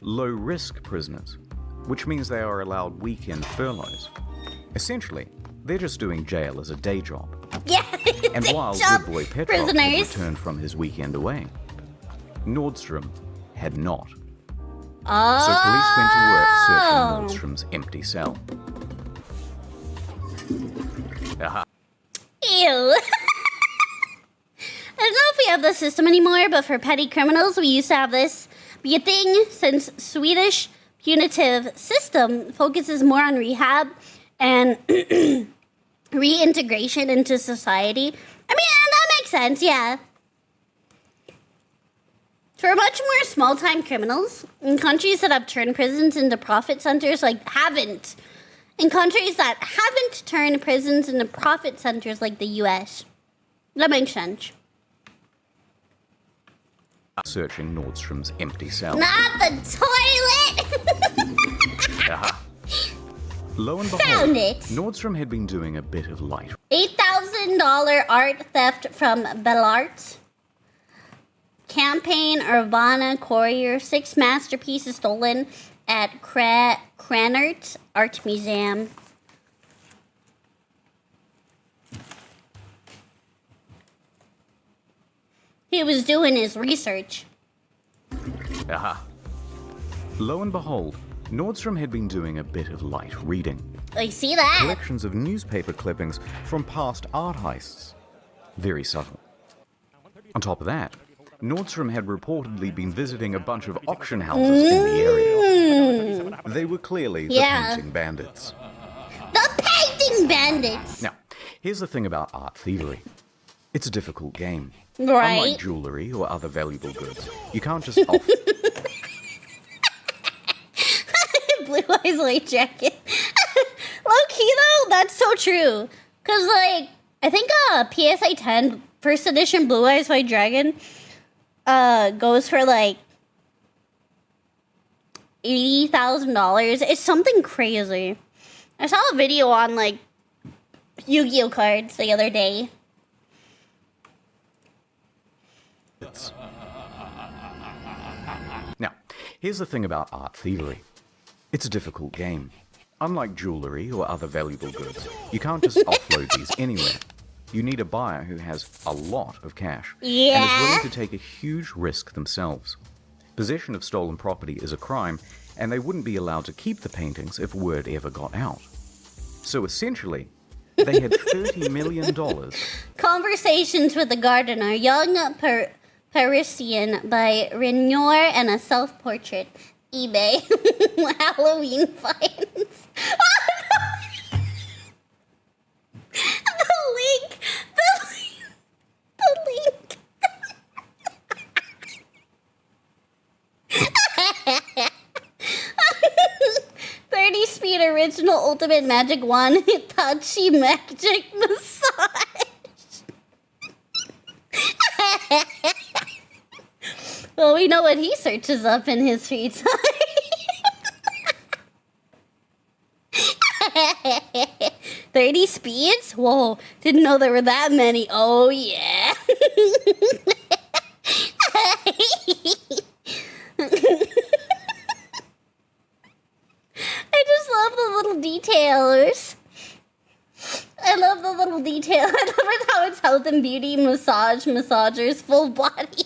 Low-risk prisoners, which means they are allowed weekend furloughs. Essentially, they're just doing jail as a day job. Yeah, and while good boy Petrov had returned from his weekend away, Nordstrom had not. Oh. So police went to work searching Nordstrom's empty cell. Aha. Ew. I don't know if we have this system anymore, but for petty criminals, we used to have this be a thing since Swedish punitive system focuses more on rehab and reintegration into society. I mean, that makes sense, yeah. For much more small-time criminals, in countries that have turned prisons into profit centers, in countries that haven't turned prisons into profit centers like the US. That makes sense. Searching Nordstrom's empty cell. Not the toilet! Aha. Lo and behold, Found it. Nordstrom had been doing a bit of light. $8,000 art theft from Belarus. Campaign Urbana Courier. 6 masterpieces stolen at Cranert Art Museum. He was doing his research. Aha. Lo and behold, Nordstrom had been doing a bit of light reading. I see that. Collections of newspaper clippings from past art heists. Very subtle. On top of that, Nordstrom had reportedly been visiting a bunch of auction houses in the area. They were clearly the painting bandits. The painting bandits! Now, here's the thing about art thievery. It's a difficult game. Right. Unlike jewelry or other valuable goods, you can't just off. Blue Eyes White Jacket. Low-key though, that's so true. Cause I think PSA 10 first edition Blue Eyes White Dragon goes for $80,000. It's something crazy. I saw a video on Yu-Gi-Oh cards the other day. Now, here's the thing about art thievery. It's a difficult game. Unlike jewelry or other valuable goods, you can't just offload these anywhere. You need a buyer who has a lot of cash and is willing to take a huge risk themselves. Possession of stolen property is a crime, and they wouldn't be allowed to keep the paintings if word ever got out. So essentially, they had $30 million. Conversations with the Gardener, Young Parisian by Renoir, and a self-portrait. eBay. Halloween finds. The link. 30 speed original ultimate magic wand Hitachi magic massage. Well, we know what he searches up in his free time. 30 speeds? Whoa, didn't know there were that many. Oh, yeah. I just love the little details. I love the little detail. I love it how it's health and beauty massagers full body.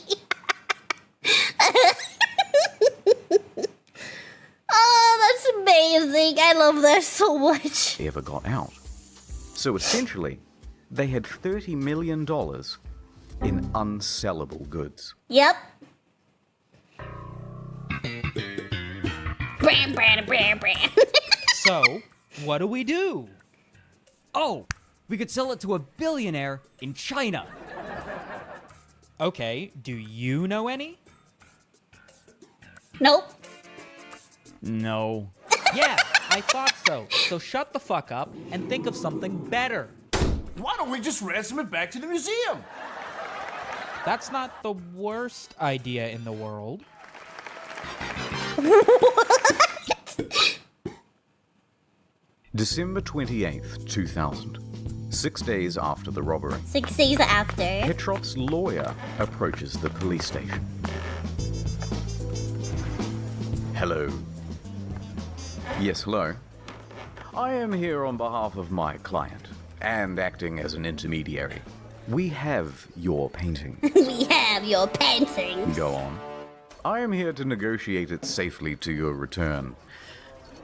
Oh, that's amazing. I love that so much. Ever got out. So essentially, they had $30 million in unsellable goods. Yep. Bram, bram, bram, bram. So, what do? Oh, we could sell it to a billionaire in China. Okay, do you know any? Nope. No. Yeah, I thought so. So shut the fuck up and think of something better. Why don't we just ransom it back to the museum? That's not the worst idea in the world. December 28th, 2000. 6 days after the robbery. 6 days after. Petrov's lawyer approaches the police station. Hello. Yes, hello. I am here on behalf of my client, and acting as an intermediary. We have your painting. We have your painting. Go on. I am here to negotiate it safely to your return.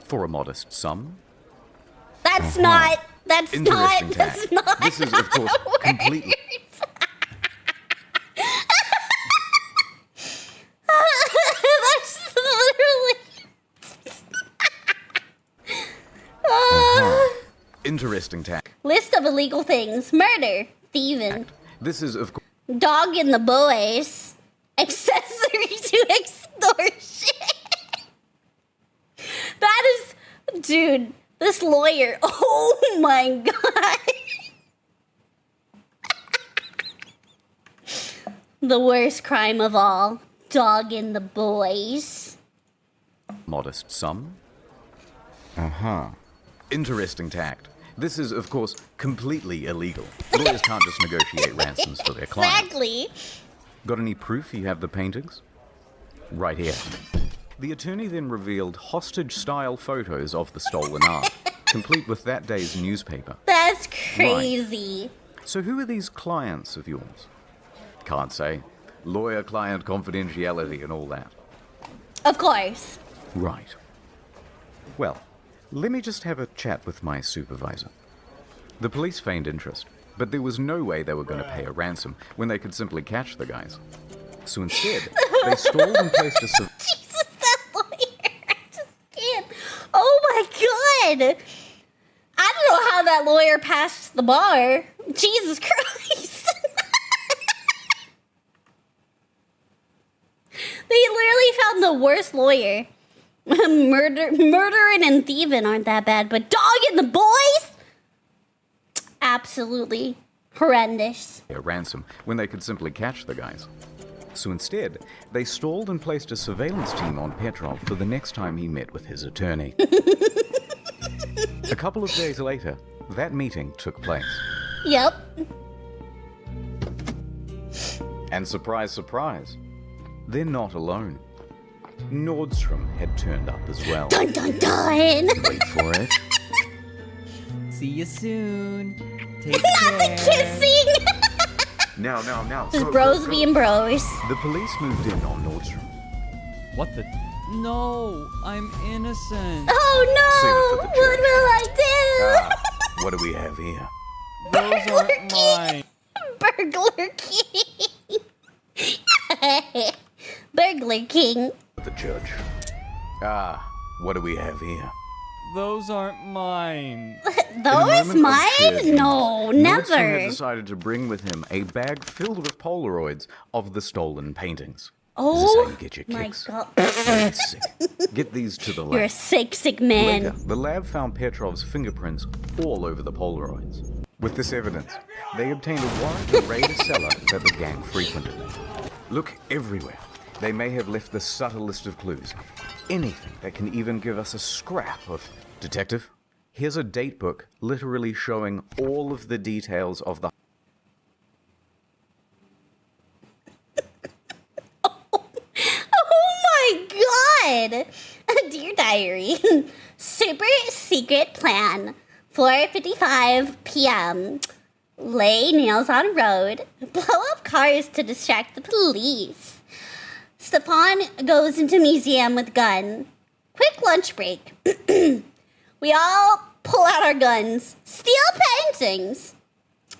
For a modest sum. That's not. This is, of course, completely. That's literally. Interesting tack. List of illegal things: murder, thieving. This is, of course. Dog in the boys. Accessory to extortion. That is. Dude, this lawyer. Oh my god. The worst crime of all. Dog in the boys. Modest sum. Interesting tact. This is, of course, completely illegal. Lawyers can't just negotiate ransoms for their clients. Exactly. Got any proof you have the paintings? Right here. The attorney then revealed hostage-style photos of the stolen art, complete with that day's newspaper. That's crazy. Right. So who are these clients of yours? Can't say. Lawyer-client confidentiality and all that. Of course. Right. Well, let me just have a chat with my supervisor. The police feigned interest, but there was no way they were going to pay a ransom when they could simply catch the guys. So instead, they stalled and placed a... Jesus, that lawyer. I just can't. Oh my god. I don't know how that lawyer passed the bar. Jesus Christ. They literally found the worst lawyer. Murdering and thieving aren't that bad, but dogging the boys? Absolutely horrendous. A ransom when they could simply catch the guys. So instead, they stalled and placed a surveillance team on Petrov for the next time he met with his attorney. A couple of days later, that meeting took place. Yep. And surprise, surprise, they're not alone. Nordstrom had turned up as well. Dun dun dun! Wait for it. See you soon. Take Not care. the kissing! Now. Just bros being bros. The police moved in on Nordstrom. What the? No, I'm innocent. Oh no! What will I do? What do we have here? Those aren't mine. Burglar King. Burglar King. The judge. What do we have here? Those aren't mine. Those mine? No, Nordstrom never. had decided to bring with him a bag filled with Polaroids of the stolen paintings. Oh, Is this how you get your my kicks? god. That's sick. Get these to the lab. You're a sick man. Later, the lab found Petrov's fingerprints all over the Polaroids. With this evidence, they obtained a warrant to raid a cellar that the gang frequented. Look everywhere. They may have left the subtlest of clues. Anything that can even give us a scrap of... Detective, here's a date book literally showing all of the details of the... Oh my god! Dear Diary, super secret plan 4:55 p.m. Lay nails on road. Blow up cars to distract the police. Stefan goes into museum with gun. Quick lunch break. We all pull out our guns. Steal paintings.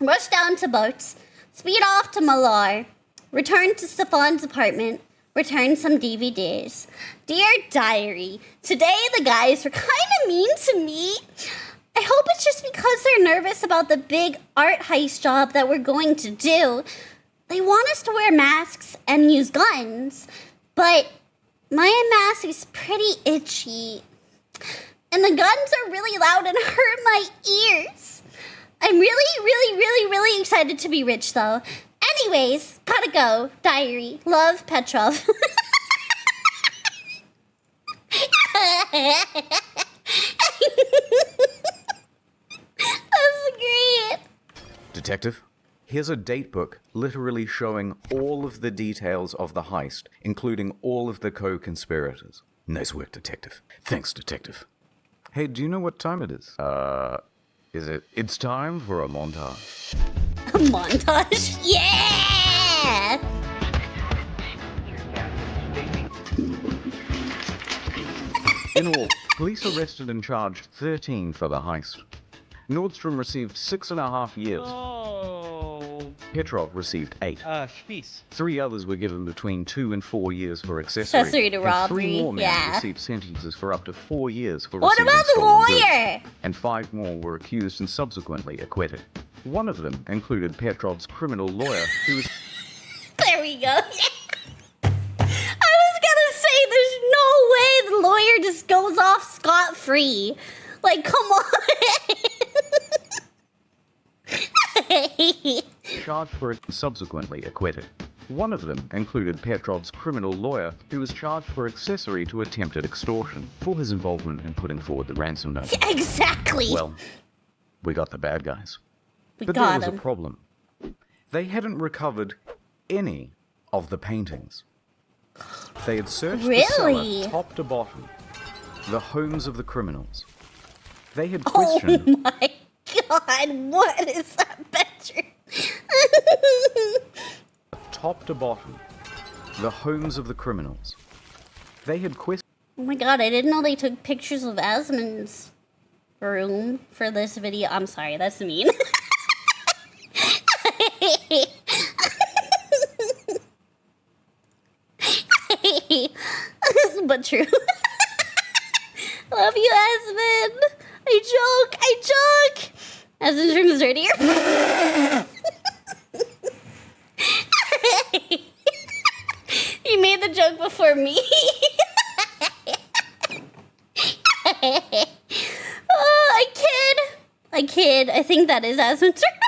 Rush down to boats. Speed off to Malar. Return to Stefan's apartment. Return some DVDs. Dear Diary, today the guys were kind of mean to me. I hope it's just because they're nervous about the big art heist job that we're going to do. They want us to wear masks and use guns, but my mask is pretty itchy. And the guns are really loud and hurt my ears. I'm really excited to be rich, though. Anyways, gotta go. Diary. Love, Petrov. That's great. Detective, here's a date book literally showing all of the details of the heist, including all of the co-conspirators. Nice work, Detective. Thanks, Detective. Hey, do you know what time it is? It's time for a montage. A montage? Yeah! In all, police arrested and charged 13 for the heist. Nordstrom received 6.5 years. Oh. Petrov received 8. Peace. 3 others were given between 2 and 4 years for accessory. Accessory to and robbery, 3 more men yeah. received sentences for up to 4 years for What receiving about the stolen lawyer? goods. And 5 more were accused and subsequently acquitted. One of them included Petrov's criminal lawyer, who was... There we go. I was gonna say, there's no way the lawyer just goes off scot-free. Like, come on. charged for it and subsequently acquitted. One of them included Petrov's criminal lawyer, who was charged for accessory to attempted extortion for his involvement in putting forward the ransom note. Yeah, exactly. Well, we got the bad guys. We but got there was them. a problem. They hadn't recovered any of the paintings. They had searched the Really? cellar top to bottom, the homes of the criminals. They had questioned... Oh my god, what is that bedroom? top to bottom, the homes of the criminals. They had questioned... Oh my god, I didn't know they took pictures of Asmund's room for this video. I'm sorry, that's mean. But true. Love you, Asmund. I joke. Asmund's room is dirtier. You made the joke before me. Oh, I kid. I think that is Asmund's room.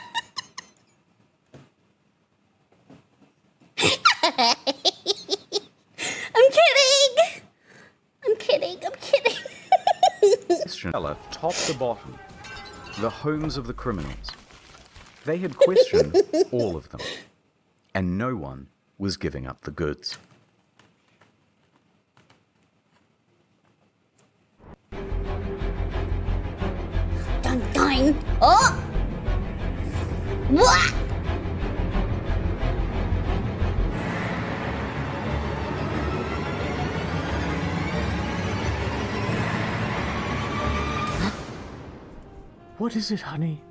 I'm kidding. cellar top to bottom, the homes of the criminals. They had questioned all of them, and no one was giving up the goods. Dun. Oh! What? What is it, honey?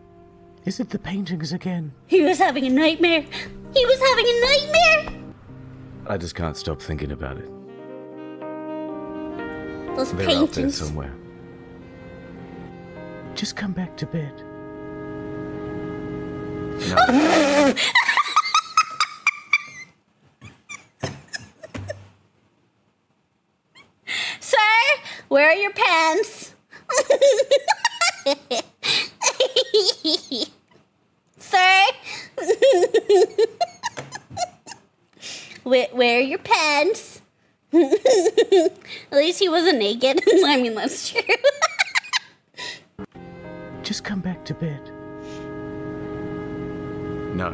Is it the paintings again? He was having a nightmare. I just can't stop thinking about it. Those They're out there paintings. somewhere. Just come back to bed. No. Sir, where are your pants? Sir? Where are your pants? At least he wasn't naked. I mean, that's true. Just come back to bed. No.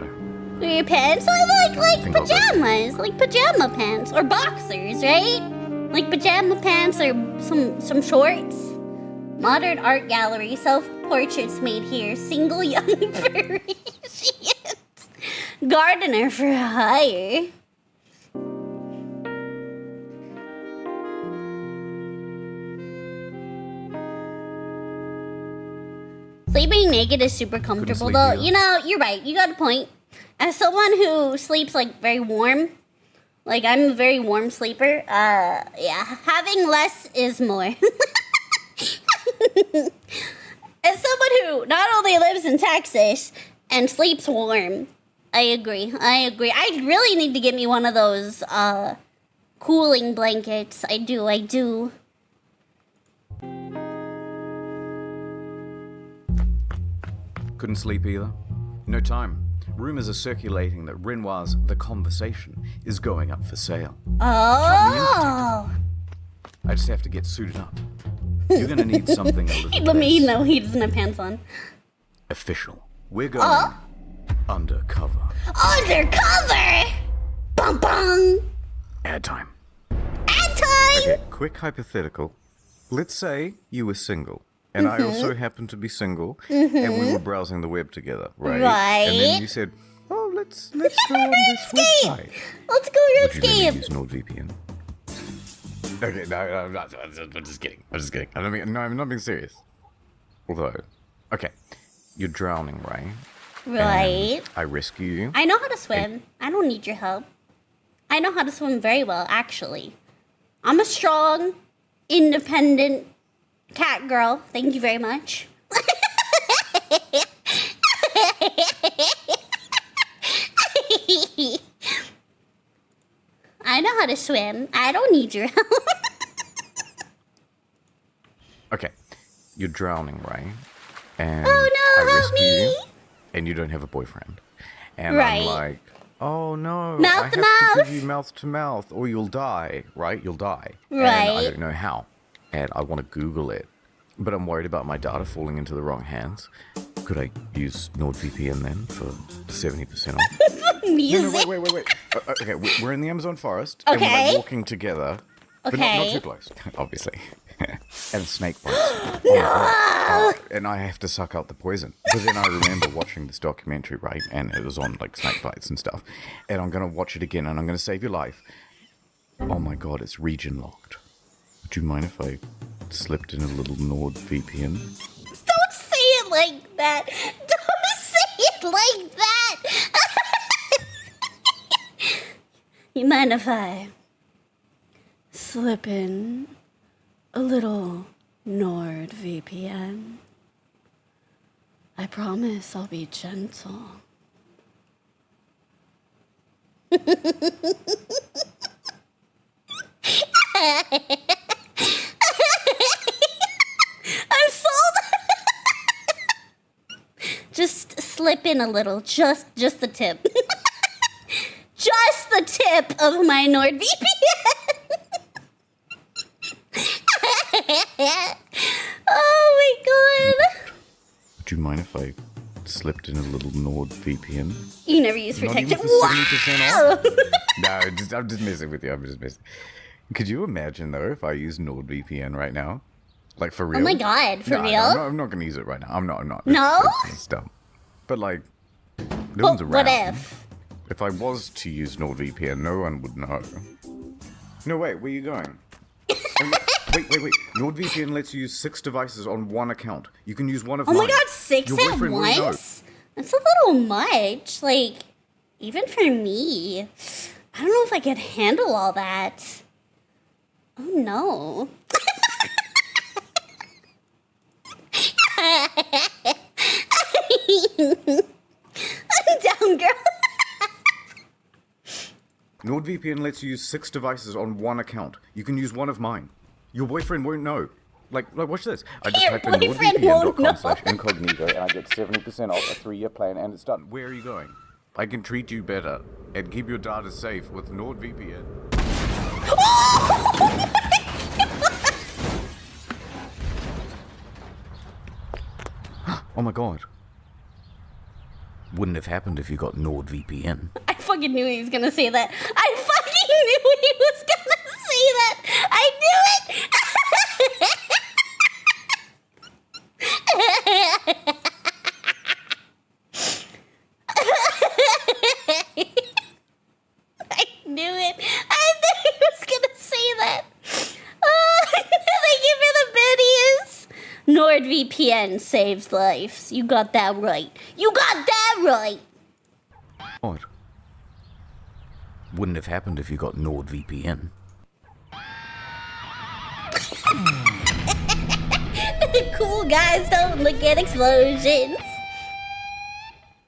Where are your pants? Like Think I'll go. pajamas. Like pajama pants. Or boxers, right? Like pajama pants or some shorts. Modern art gallery, self-portraits made here, single young Parisians, gardener for hire. Sleeping naked is super comfortable though. You know, you're right, you got a point. As someone who sleeps like very warm, like I'm a very warm sleeper, yeah, having less is more. As someone who not only lives in Texas and sleeps warm, I agree. I really need to get me one of those cooling blankets. I do. Couldn't sleep either. No time. Rumors are circulating that Renoir's The Conversation is going up for sale. Oh! I just have to get suited up. You're gonna need something a little Let me know he doesn't have pants on. official. We're going undercover. Undercover! Bum bum! Ad time. Ad time! Okay, quick hypothetical. Let's say you were single, and I also happen to be single, and we were browsing the web together, right? Right. And then you said, "Oh, let's go on this website." Let's go Would you let me RuneScape. use NordVPN? Okay, no, I'm just kidding. I'm not being serious. Although, okay, you're drowning, right? Right. And I rescue you. I know how to swim. I don't need your help. I know how to swim very well, actually. I'm a strong, independent cat girl. Thank you very much. I know how to swim. I don't need your help. Okay, you're drowning, right? And Oh, no, I help rescue me. you, and you don't have a boyfriend. And Right. I'm like, oh no, Mouth I have to to mouth. give you mouth to mouth, or you'll die, right? You'll die. And Right. I don't know how. And I want to Google it, but I'm worried about my data falling into the wrong hands. Could I use NordVPN then for 70% off? Music. No, wait. Okay, we're in the Amazon forest, and we're Okay. like walking together, but not Okay. too close, obviously. And snake bites. Oh my God. And I have to suck out the poison. But then I remember watching this documentary, right? And it was on like snake bites and stuff. And I'm gonna watch it again, and I'm gonna save your life. Oh my God, it's region locked. Would you mind if I slipped in a little NordVPN? Don't say it like that. Don't say it like that. You mind if I slip in a little NordVPN? I promise I'll be gentle. I'm sold. Just slip in a little, just the tip. Just the tip of my NordVPN. Oh my God. Would you mind if I slipped in a little NordVPN? You never use Not protection. even for Wow. 70% off? No, I'm just messing with you. I'm just messing. Could you imagine though if I use NordVPN right now, like for real? Oh my God, for No, real? I'm not gonna use it right now. I'm not. No? It's dumb. But like, no But one's around. what if? If I was to use NordVPN, no one would know. No, wait. Where are you going? Wait. NordVPN lets you use 6 devices on one account. You can use one of Oh mine. my God, 6 Your at boyfriend won't know. once? That's a little much. Like, even for me. I don't know if I could handle all that. Oh no. I'm down, girl. NordVPN lets you use 6 devices on one account. You can use one of mine. Your boyfriend won't know. Like watch this. I just Your type in boyfriend won't know. nordvpn.com/incognito and I get 70% off a 3-year plan and it's done. Where are you going? I can treat you better and keep your data safe with NordVPN. Oh my God. Wouldn't have happened if you got NordVPN. I fucking knew he was gonna say that. I fucking knew he was gonna say that. I knew it. NordVPN saves lives. You got that right. You got that right. What? Wouldn't have happened if you got NordVPN. Cool guys don't look at explosions.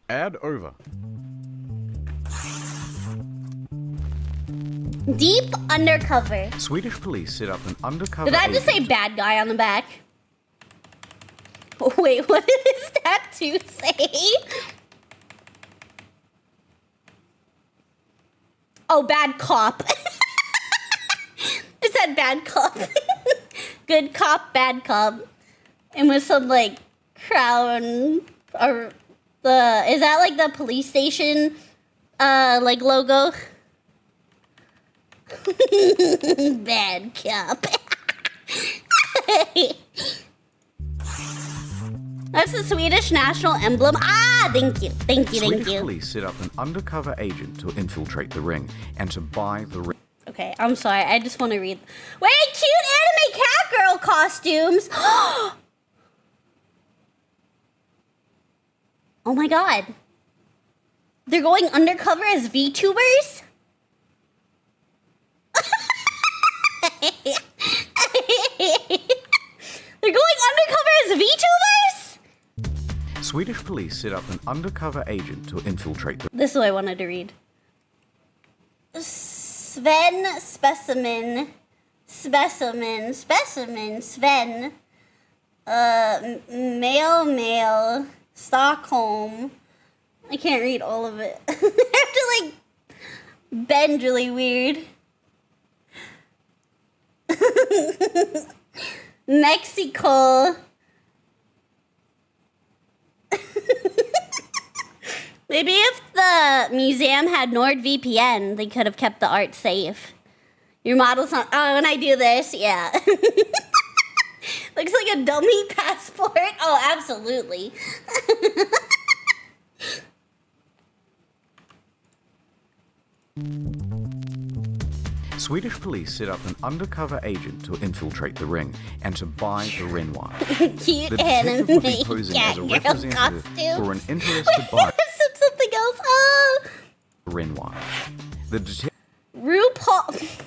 Ad over. Deep undercover. Swedish police set up an undercover. Did I just say bad guy on the back? Wait, what did his tattoo say? Oh, bad cop. It said bad cop. Good cop, bad cop. And with some like crown or the is that like the police station like logo? Bad cop. That's the Swedish national emblem. Ah, thank you. Swedish police set up an undercover agent to infiltrate the ring and to buy the ring. Okay, I'm sorry. I just want to read. Wait, cute anime cat girl costumes. Oh my god. They're going undercover as VTubers? They're going undercover as VTubers? Swedish police set up an undercover agent to infiltrate the... This is what I wanted to read. Sven Specimen. Male, Stockholm. I can't read all of it. I have to like bend really weird. Mexico. Maybe if the museum had NordVPN, they could have kept the art safe. Your model's not... Oh, when I do this, yeah. Looks like a dummy passport. Oh, absolutely. Swedish police set up an undercover agent to infiltrate the ring and to buy the Renoir. Cute The anime detective would be posing as a cat girl representative costume. for an interested buyer. Something else. Oh. Renoir. The detective... RuPaul.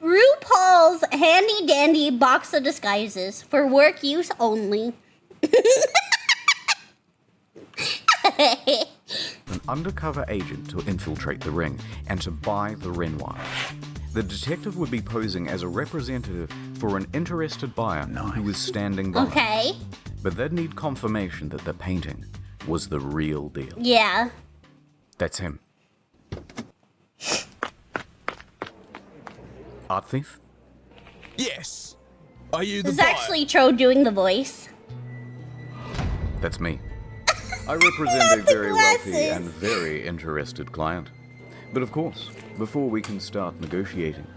RuPaul's handy dandy box of disguises for work use only. An undercover agent to infiltrate the ring and to buy the Renoir. The detective would be posing as a representative for an interested buyer who was standing by. Okay. But they'd need confirmation that the painting was the real deal. Yeah. That's him. Art thief? Yes. Are you the This is actually Cho doing the voice. That's me. I represent a very wealthy and very interested client. But of course, before we can start negotiating,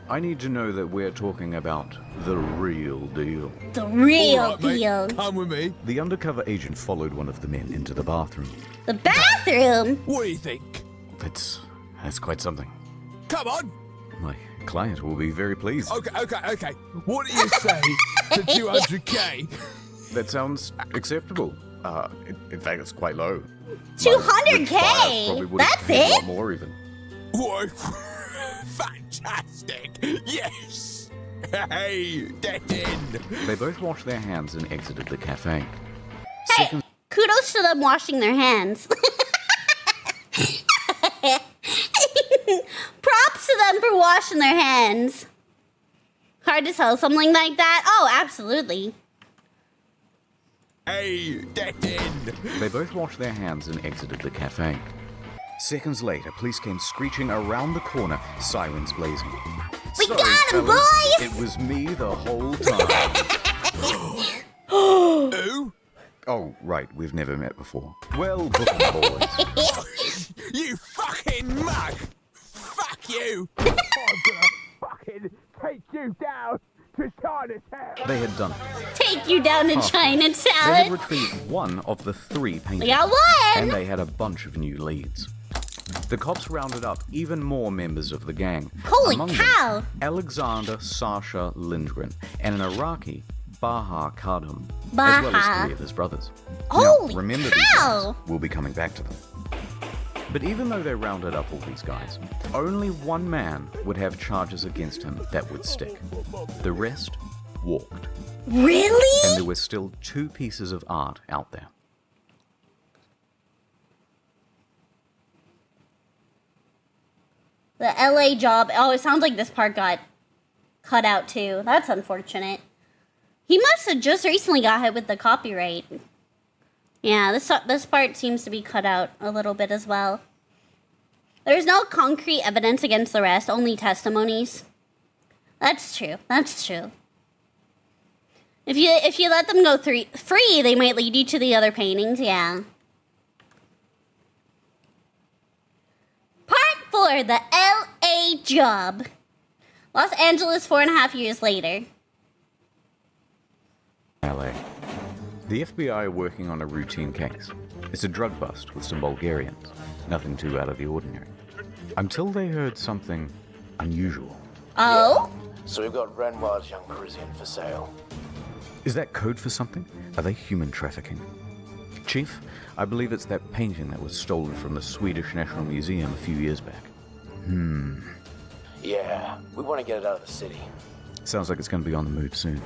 I need to know that we're talking about the real deal. The real All right, mate. deal. Come with me. The undercover agent followed one of the men into the bathroom. The bathroom? What do you think? That's quite something. Come on. My client will be very pleased. Okay. What do you say to 200k? That sounds acceptable. In fact, it's quite low. 200k? That's A lot it? more even. Whoa. Fantastic. Yes. Hey, get in. They both washed their hands and exited the cafe. Hey, kudos to them washing their hands. Props to them for washing their hands. Hard to tell something like that? Oh, absolutely. Hey, get in. They both washed their hands and exited the cafe. Seconds later, police came screeching around the corner, sirens blazing. We Sorry, got him, fellas, boys! It was me the whole time. Who? Oh, right, we've never met before. Well, book 'em, boys. You fucking mug. Fuck you. I'm gonna fucking take you down to Chinatown. They had done it. Take you down to They had Chinatown. retrieved one of the 3 paintings. We got one! And they had a bunch of new leads. The cops rounded up even more members of the gang. Holy Among cow! them, Alexander Sasha Lindgren and an Iraqi, Baha Kadham, as well as 3 of his brothers. Holy now, remember cow! these guys. We'll be coming back to them. But even though they rounded up all these guys, only one man would have charges against him that would stick. The rest walked. Really? And there were still 2 pieces of art out there. The LA job. Oh, it sounds like this part got cut out too. That's unfortunate. He must have just recently got hit with the copyright. Yeah, this part seems to be cut out a little bit as well. There's no concrete evidence against the rest, only testimonies. That's true. That's true. If you let them go free, they might lead you to the other paintings. Yeah. Part 4, the LA job. Los Angeles 4.5 years later. LA. The FBI are working on a routine case. It's a drug bust with some Bulgarians. Nothing too out of the ordinary. Until they heard something unusual. Oh? So we've got Renoir's young Parisian for sale. Is that code for something? Are they human trafficking? Chief, I believe it's that painting that was stolen from the Swedish National Museum a few years back. Yeah, we want to get it out of the city. Sounds like it's going to be on the move soon.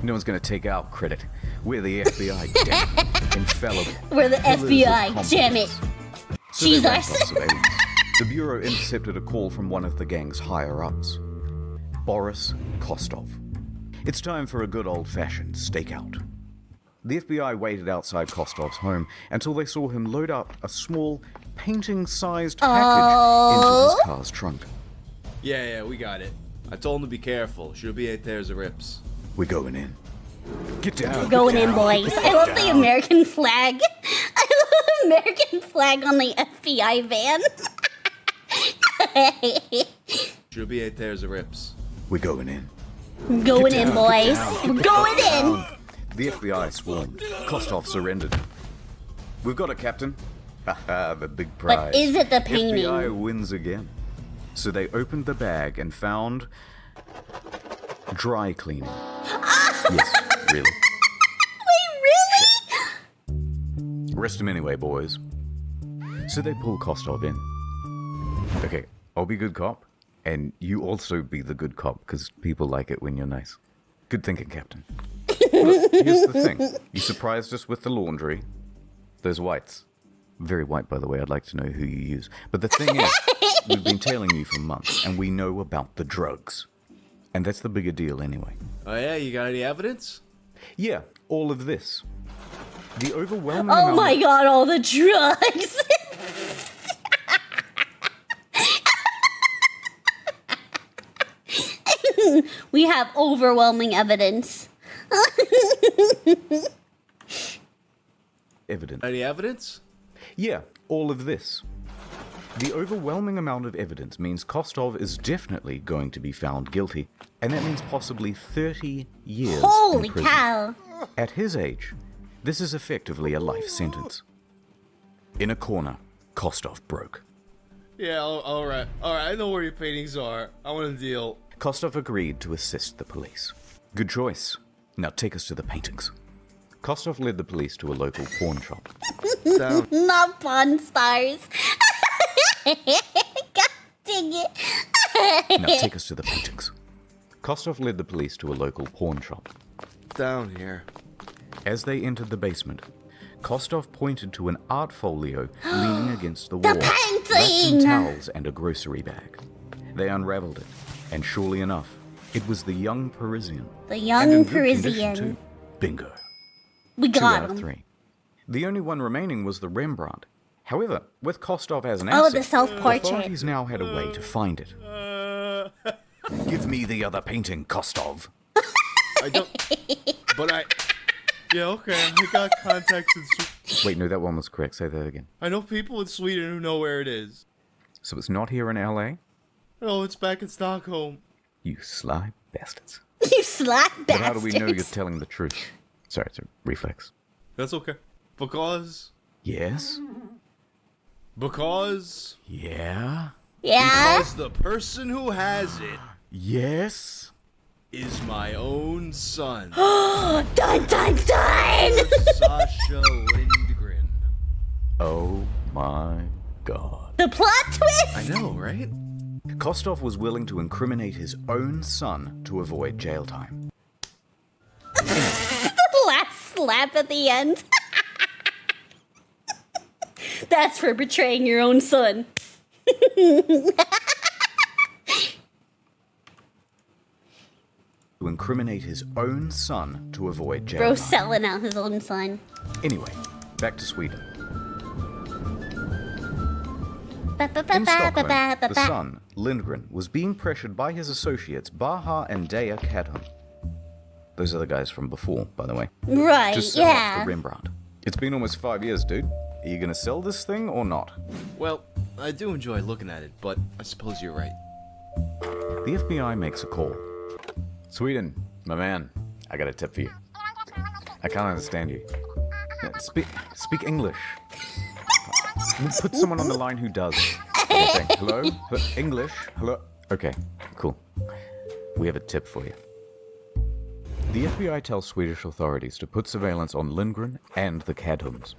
No one's going to take our credit. We're the FBI, damn it. Infallible. We're the FBI, damn it. So Jesus. The Bureau intercepted a call from one of the gang's higher-ups, Boris Kostov. It's time for a good old-fashioned stakeout. The FBI waited outside Kostov's home until they saw him load up a small, painting-sized package into his car's trunk. Yeah, we got it. I told him to be careful. Should be 8 pairs of rips. We're going in. Get down. We're going in, boys. I love the American flag. I love the American flag on the FBI van. Should be 8 pairs of rips. We're going in. Going in, boys. We're going in. The FBI swarmed. Kostov surrendered. We've got it, Captain. Haha, the big prize. But is it the painting? FBI wins again. So they opened the bag and found dry cleaning. Yes, really. Wait, really? Arrest him anyway, boys. So they pull Kostov in. Okay, I'll be good cop, and you also be the good cop, because people like it when you're nice. Good thinking, Captain. Look, here's the thing. You surprised us with the laundry. Those whites. Very white, by the way. I'd like to know who you use. But the thing is, we've been tailing you for months, and we know about the drugs. And that's the bigger deal anyway. Oh yeah, you got any evidence? Yeah, all of this. The overwhelming Oh amount my god, all the drugs. We have overwhelming evidence. evidence. Any evidence? Yeah, all of this. The overwhelming amount of evidence means Kostov is definitely going to be found guilty, and that means possibly 30 years Holy in prison. cow. At his age, this is effectively a life sentence. In a corner, Kostov broke. Yeah, alright. Alright, I know where your paintings are. I want a deal. Kostov agreed to assist the police. Good choice. Now take us to the paintings. Kostov led the police to a local pawn shop. Not Pawn Stars. God dang it. Now take us to the paintings. Kostov led the police to a local pawn shop. Down here. As they entered the basement, Kostov pointed to an art folio leaning against the wall, wrapped in towels and a grocery bag. They unraveled it, and surely enough, it was the young Parisian. The And young in good condition, Parisian. too. Bingo. We 2 got out of him. 3. The only one remaining was the Rembrandt. However, with Kostov as an Oh, asset, the self-portrait. authorities now had a way to find it. Give me the other painting, Kostov. I don't... But I... Yeah, okay, I got contacts in Sweden. Wait, no, that one was correct. Say that again. I know people in Sweden who know where it is. So it's not here in LA? No, it's back in Stockholm. You sly bastards. You sly bastards. But how do we know you're telling the truth? Sorry, it's a reflex. That's okay. Because... Yes? Because... Yeah? Yeah? Because the person who has it... Yes? ...is my own son. Dun dun dun! Sasha Lindgren. Oh my god. The plot twist? I know, right? Kostov was willing to incriminate his own son to avoid jail time. The last slap at the end. That's for betraying your own son. To incriminate his own son to avoid jail Bro time. selling out his own son. Anyway, back to Sweden. Ba, ba, ba, In ba, Stockholm, ba, ba, the ba. son, Lindgren, was being pressured by his associates Baha and Dea Kadham. Those are the guys from before, by the way. Right, to sell off yeah. the Rembrandt. It's been almost 5 years, dude. Are you gonna sell this thing or not? Well, I do enjoy looking at it, but I suppose you're right. The FBI makes a call. Sweden, my man, I got a tip for you. I can't understand you. Speak English. We'll put someone on the line who does. Okay, hello? English? Hello? Okay, cool. We have a tip for you. The FBI tells Swedish authorities to put surveillance on Lindgren and the Kadhums.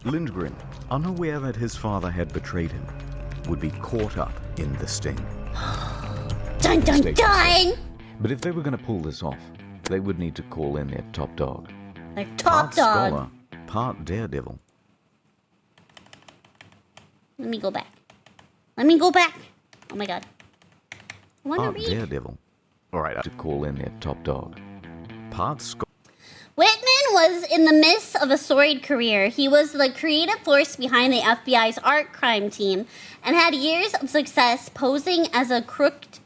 Lindgren, unaware that his father had betrayed him, would be caught up in the sting. Dun dun dun! But if they were going to pull this off, they would need to call in their top dog. Their top Part dog. scholar, part daredevil. Let me go back. Let me go back. Oh my god. I want to Part read. daredevil. Alright, I have to call in their top dog. Part scholar. Whitman was in the midst of a storied career. He was the creative force behind the FBI's art crime team and had years of success posing as a crooked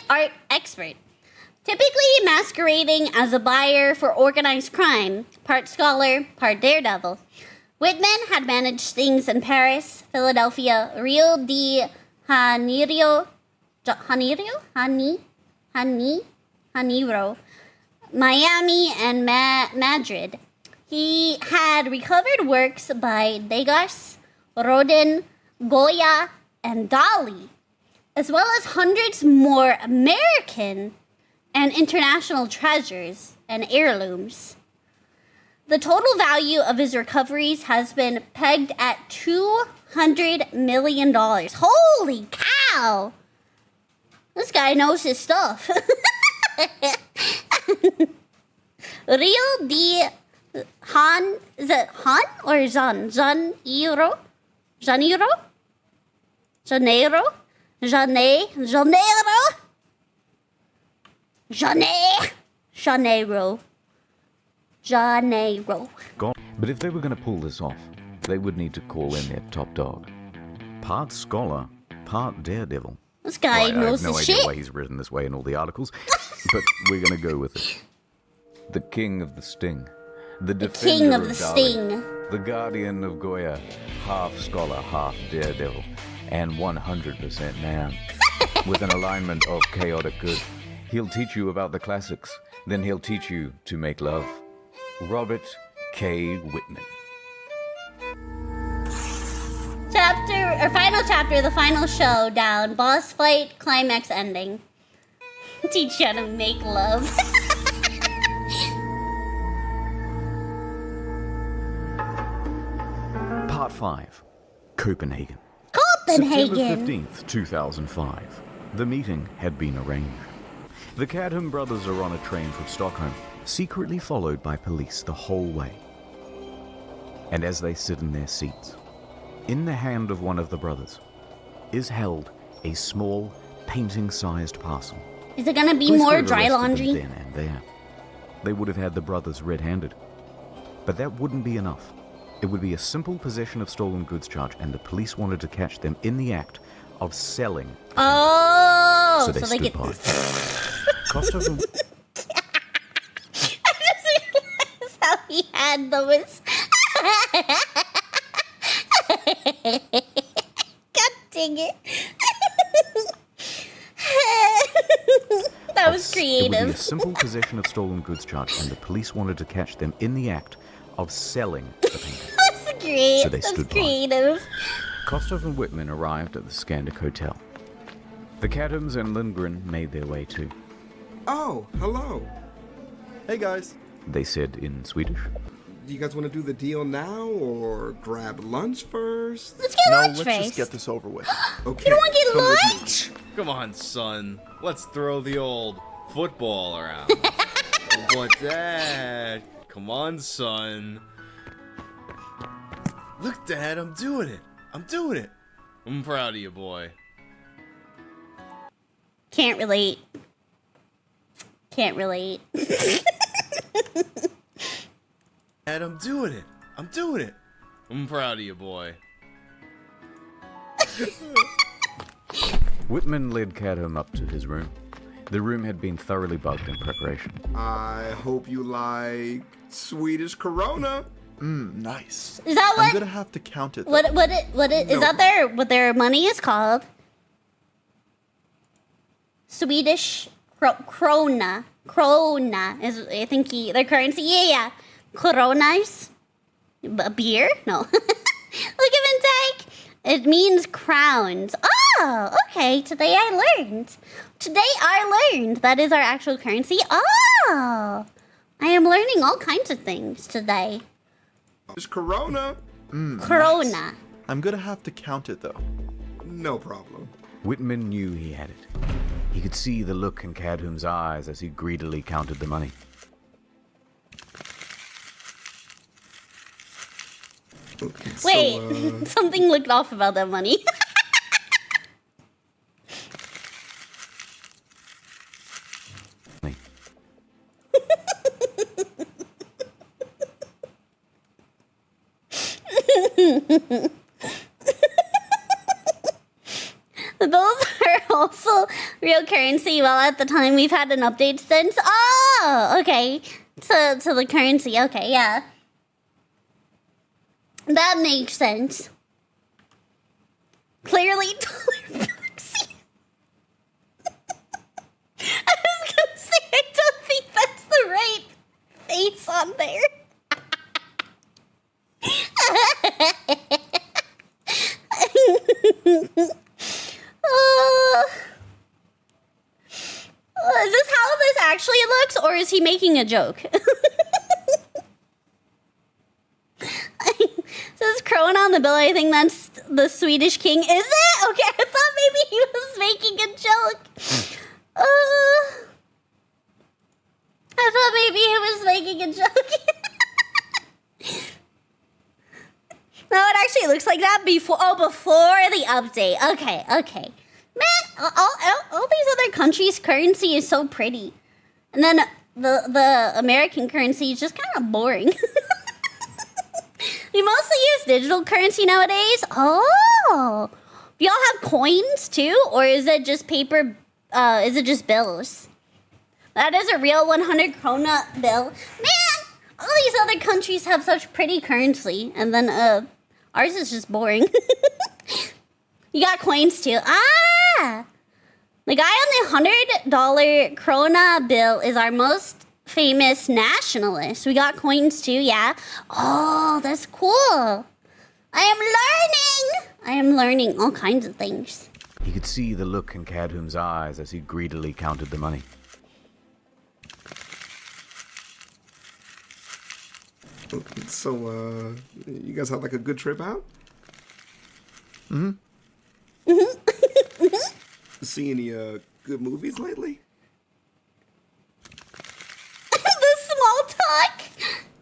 art expert, typically masquerading as a buyer for organized crime, part scholar, part daredevil. Whitman had managed things in Paris, Philadelphia, Rio de Janeiro, Miami, and Madrid. He had recovered works by Degas, Rodin, Goya, and Dali, as well as hundreds more American and international treasures and heirlooms. The total value of his recoveries has been pegged at $200 million. Holy cow! This guy knows his stuff. Rio de Han, is it Han or Janeiro? Janeiro? But if they were going to pull this off, they would need to call in their top dog. Part scholar, part daredevil. This guy knows I have no his idea shit. why he's written this way in all the articles, but we're going to go with it. The king of the sting. The defender king of the Dali, sting. The guardian of Goya. Half scholar, half daredevil. And 100% man. With an alignment of chaotic good. He'll teach you about the classics. Then he'll teach you to make love. Robert K. Whitman. Final chapter, the final showdown, boss fight, climax ending. Teach you how to make love. Part 5. Copenhagen. Copenhagen. September 15th, 2005. The meeting had been arranged. The Kadham brothers are on a train from Stockholm, secretly followed by police the whole way. And as they sit in their seats, in the hand of one of the brothers is held a small, painting-sized parcel. Is it gonna be Police more could have dry arrested them laundry? Then and there. They would have had the brothers red-handed. But that wouldn't be enough. It would be a simple possession of stolen goods charge, and the police wanted to catch them in the act of selling. Oh, So they stood get. by. Cost of them. I just realized how he had those. God dang it. That was It would be a creative. simple possession of stolen goods charge, and the police wanted to catch them in the act of selling the painting. That's great. So they That's stood by. creative. Kostov and Whitman arrived at the Scandic Hotel. The Cadhams and Lindgren made their way too. Oh, hello. Hey guys. They said in Swedish. Do you guys want to do the deal now or grab lunch first? Let's get lunch let's first. just get this over with. Okay. You don't want to get come with me. lunch? Come on, son. Let's throw the old football around. But Dad, come on, son. Look, Dad, I'm doing it. I'm proud of you, boy. Can't relate. Can't relate. Dad, I'm doing it. I'm proud of you, boy. Whitman led Cadham up to his room. The room had been thoroughly bugged in preparation. I hope you like Swedish Corona. Nice. Is that what? I'm gonna have to count it. What is that what their money is called? Swedish krona. Krona is, I think, their currency. Yeah. Coronas? A beer? No. Look at Vintake. It means crowns. Oh, okay. Today I learned that is our actual currency. Oh, I am learning all kinds of things today. It's Corona. Corona. Nice. I'm gonna have to count it though. No problem. Whitman knew he had it. He could see the look in Cadham's eyes as he greedily counted the money. Okay, Wait, something looked off about that money. Those are also real currency. Well, at the time, we've had an update since. Oh, okay. To the currency. Okay, yeah. That makes sense. Clearly, dollar bucks. I was gonna say, I don't think that's the right face on there. Is this how this actually looks, or is he making a joke? Says Crone on the bill. I think that's the Swedish king. Is it? Okay, I thought maybe he was making a joke. I thought maybe he was making a joke. No, it actually looks like that before the update. Okay. Man, all these other countries' currency is so pretty. And then the American currency is just kind of boring. We mostly use digital currency nowadays. Oh. Do y'all have coins too? Or is it just paper? Is it just bills? That is a real 100 krona bill. Man, all these other countries have such pretty currency. And then ours is just boring. You got coins too. Ah! The guy on the $100 krona bill is our most famous nationalist. We got coins too, yeah. Oh, that's cool. I am learning all kinds of things. He could see the look in Cadham's eyes as he greedily counted the money. Okay, so, you guys had like a good trip out? See any good movies lately? The small talk.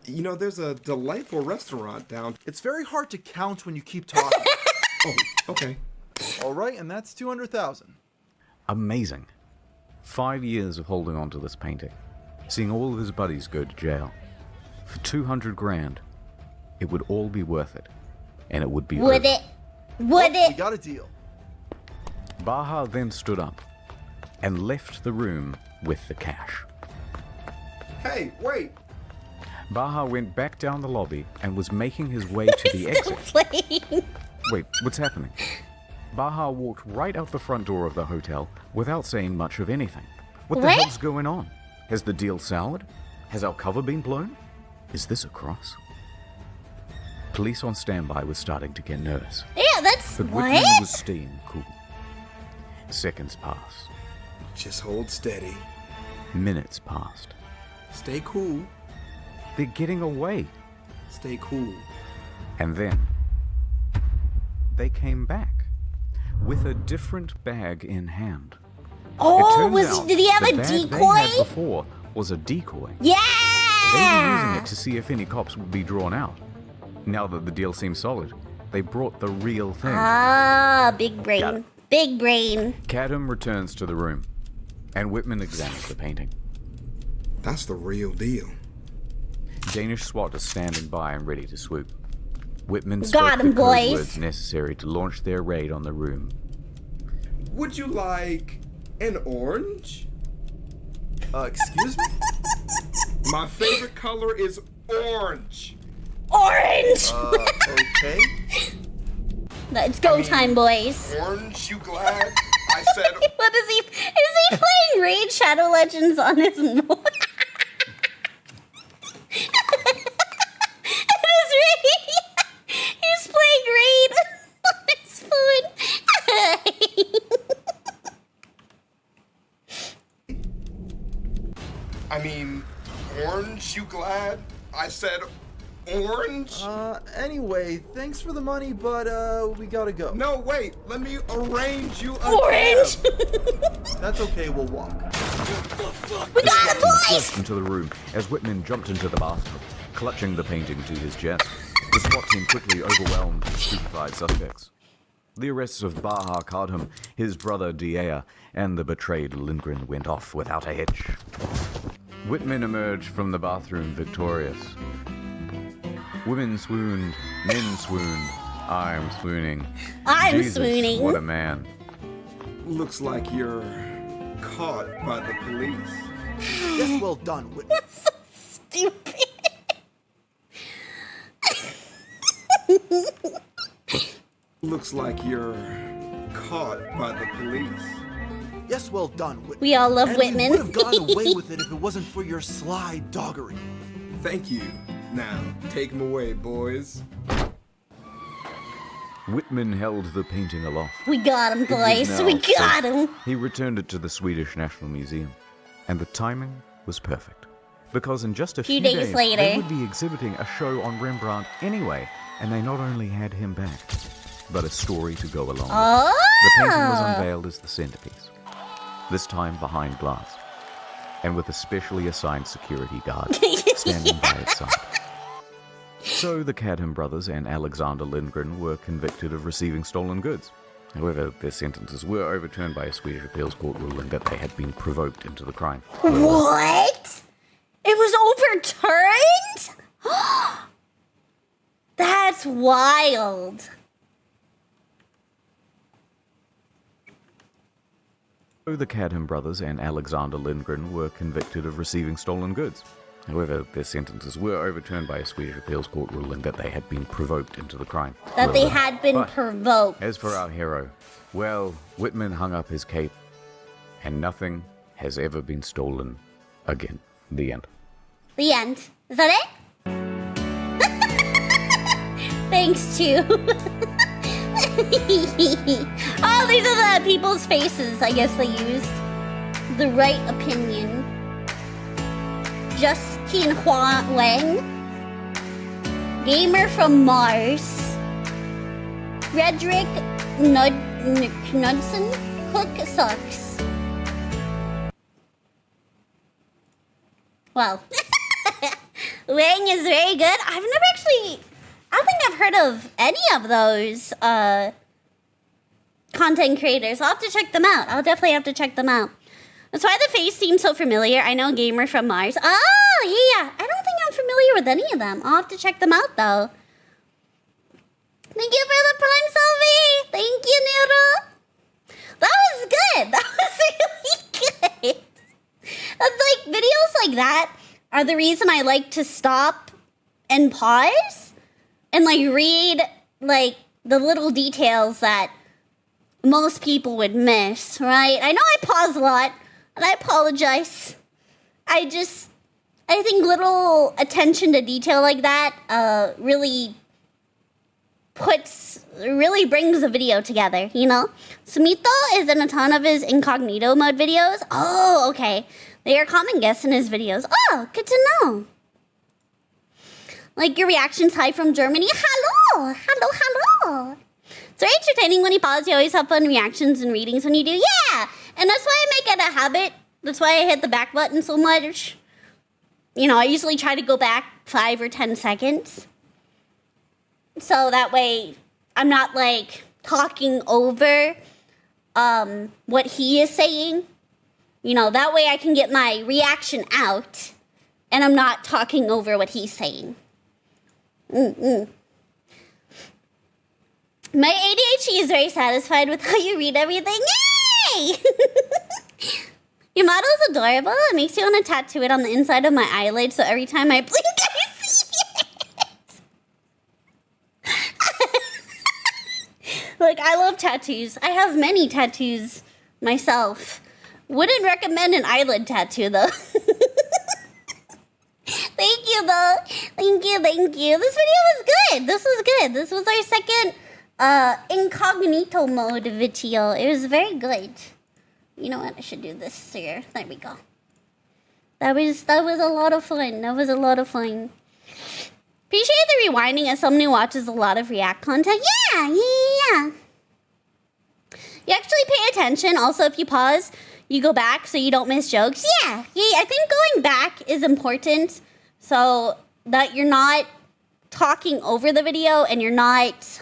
You know, there's a delightful restaurant down. It's very hard to count when you keep talking. Oh, okay. All right, and that's 200,000. Amazing. 5 years of holding on to this painting, seeing all of his buddies go to jail. For 200 grand, it would all be worth it, and it would be Would over. it? Would it? We got a deal. Baha then stood up and left the room with the cash. Hey, wait. Baha went back down the lobby and was making his way to the exit. Playing. Wait, what's happening? Baha walked right out the front door of the hotel without saying much of anything. What the hell's going on? Has the deal soured? Has our cover been blown? Is this a cross? Police on standby were starting to get nervous. Yeah, that's But what? Whitman was staying cool. Seconds passed. Just hold steady. Minutes passed. Stay cool. They're getting away. Stay cool. And then they came back with a different bag in hand. Oh, It turns out did he have the a bag they decoy? had before was a decoy. Yeah! They were using it to see if any cops would be drawn out. Now that the deal seemed solid, they brought the real thing. Ah, big Got brain. it. Big brain. Cadham returns to the room, and Whitman examines the painting. That's the real deal. Danish SWAT is standing by and ready to swoop. Whitman Got spoke 'em, the code boys. words necessary to launch their raid on the room. Would you like an orange? Excuse me? My favorite color is orange. Orange! Okay. It's go time, boys. Orange, you glad? I said... What is he? Is he playing Raid Shadow Legends on his phone? He's playing Raid on his phone. I mean, orange, you glad? I said orange? Anyway, thanks for the money, but, we gotta go. No, wait, let me arrange you a Orange! That's okay, we'll walk. We got it, boys! Burst into the room as Whitman jumped into the bathroom, clutching the painting to his chest. The SWAT team quickly overwhelmed the stupefied suspects. The arrests of Baha Kadham, his brother Diea, and the betrayed Lindgren went off without a hitch. Whitman emerged from the bathroom victorious. Women swooned, men swooned, I'm swooning. I'm Jesus, swooning. What a man. Looks like you're caught by the police. Yes, well done, Whitman. That's so stupid. Looks like you're caught by the police. Yes, well done, Whitman. We all love and Whitman. You would have gotten away with it if it wasn't for your sly doggery. Thank you. Now, take him away, boys. Whitman held the painting aloft. We got him, It was boys. now We got safe. him. He returned it to the Swedish National Museum, and the timing was perfect. Because in just a few days days, later. they would be exhibiting a show on Rembrandt anyway, and they not only had him back, but a story to go along with. The painting was unveiled as the centerpiece, this time behind glass, and with a specially assigned security guard standing by its side. So the Cadham brothers and Alexander Lindgren were convicted of receiving stolen goods. However, their sentences were overturned by a Swedish appeals court ruling that they had been provoked into the crime. What? It was overturned? That's wild. So the Cadham brothers and Alexander Lindgren were convicted of receiving stolen goods. However, their sentences were overturned by a Swedish appeals court ruling that they had been provoked into the crime. That they had been But provoked. As for our hero, well, Whitman hung up his cape, and nothing has ever been stolen again. The end. The end. Is that it? Thanks to... Oh, these are the people's faces I guess they used. The right opinion. Justin Wang. Gamer from Mars. Frederick Knudsen. Cook sucks. Well, Wang is very good. I don't think I've heard of any of those content creators. I'll have to check them out. I'll definitely have to check them out. That's why the face seems so familiar. I know Gamer from Mars. Oh, yeah. I don't think I'm familiar with any of them. I'll have to check them out, though. Thank you for the Prime Selfie. Thank you, Noodle. That was good. That was really good. That's like, videos like that are the reason I like to stop and pause and, like, read, like, the little details that most people would miss, right? I know I pause a lot, and I apologize. I think little attention to detail like that really really brings the video together, you know? Sumito is in a ton of his incognito mode videos. Oh, okay. They are common guests in his videos. Oh, good to know. Like your reactions, hi from Germany. Hello, hello, hello. It's very entertaining when you pause. You always have fun reactions and readings when you do. Yeah, and that's why I make it a habit. That's why I hit the back button so much. You know, I usually try to go back 5 or 10 seconds. So that way I'm not like talking over what he is saying. You know, that way I can get my reaction out and I'm not talking over what he's saying. My ADHD is very satisfied with how you read everything. Yay! Your model is adorable. It makes you want to tattoo it on the inside of my eyelid so every time I blink I see it. Like, I love tattoos. I have many tattoos myself. Wouldn't recommend an eyelid tattoo though. Thank you though. Thank you. This video was good. This was good. This was our second incognito mode video. It was very good. You know what? I should do this here. There we go. That was a lot of fun. Appreciate the rewinding as someone who watches a lot of React content. Yeah. You actually pay attention. Also, if you pause, you go back so you don't miss jokes. Yeah. I think going back is important so that you're not talking over the video and you're not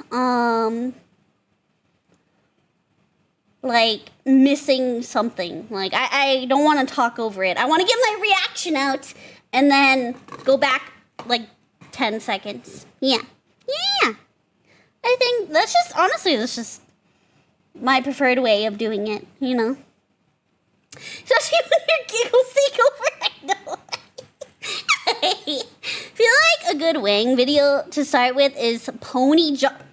like missing something. Like I don't want to talk over it. I want to get my reaction out and then go back like 10 seconds. Yeah. I think that's just my preferred way of doing it, you know. Especially when your giggles take over. I know. I feel like a good wang video to start with is pony jump.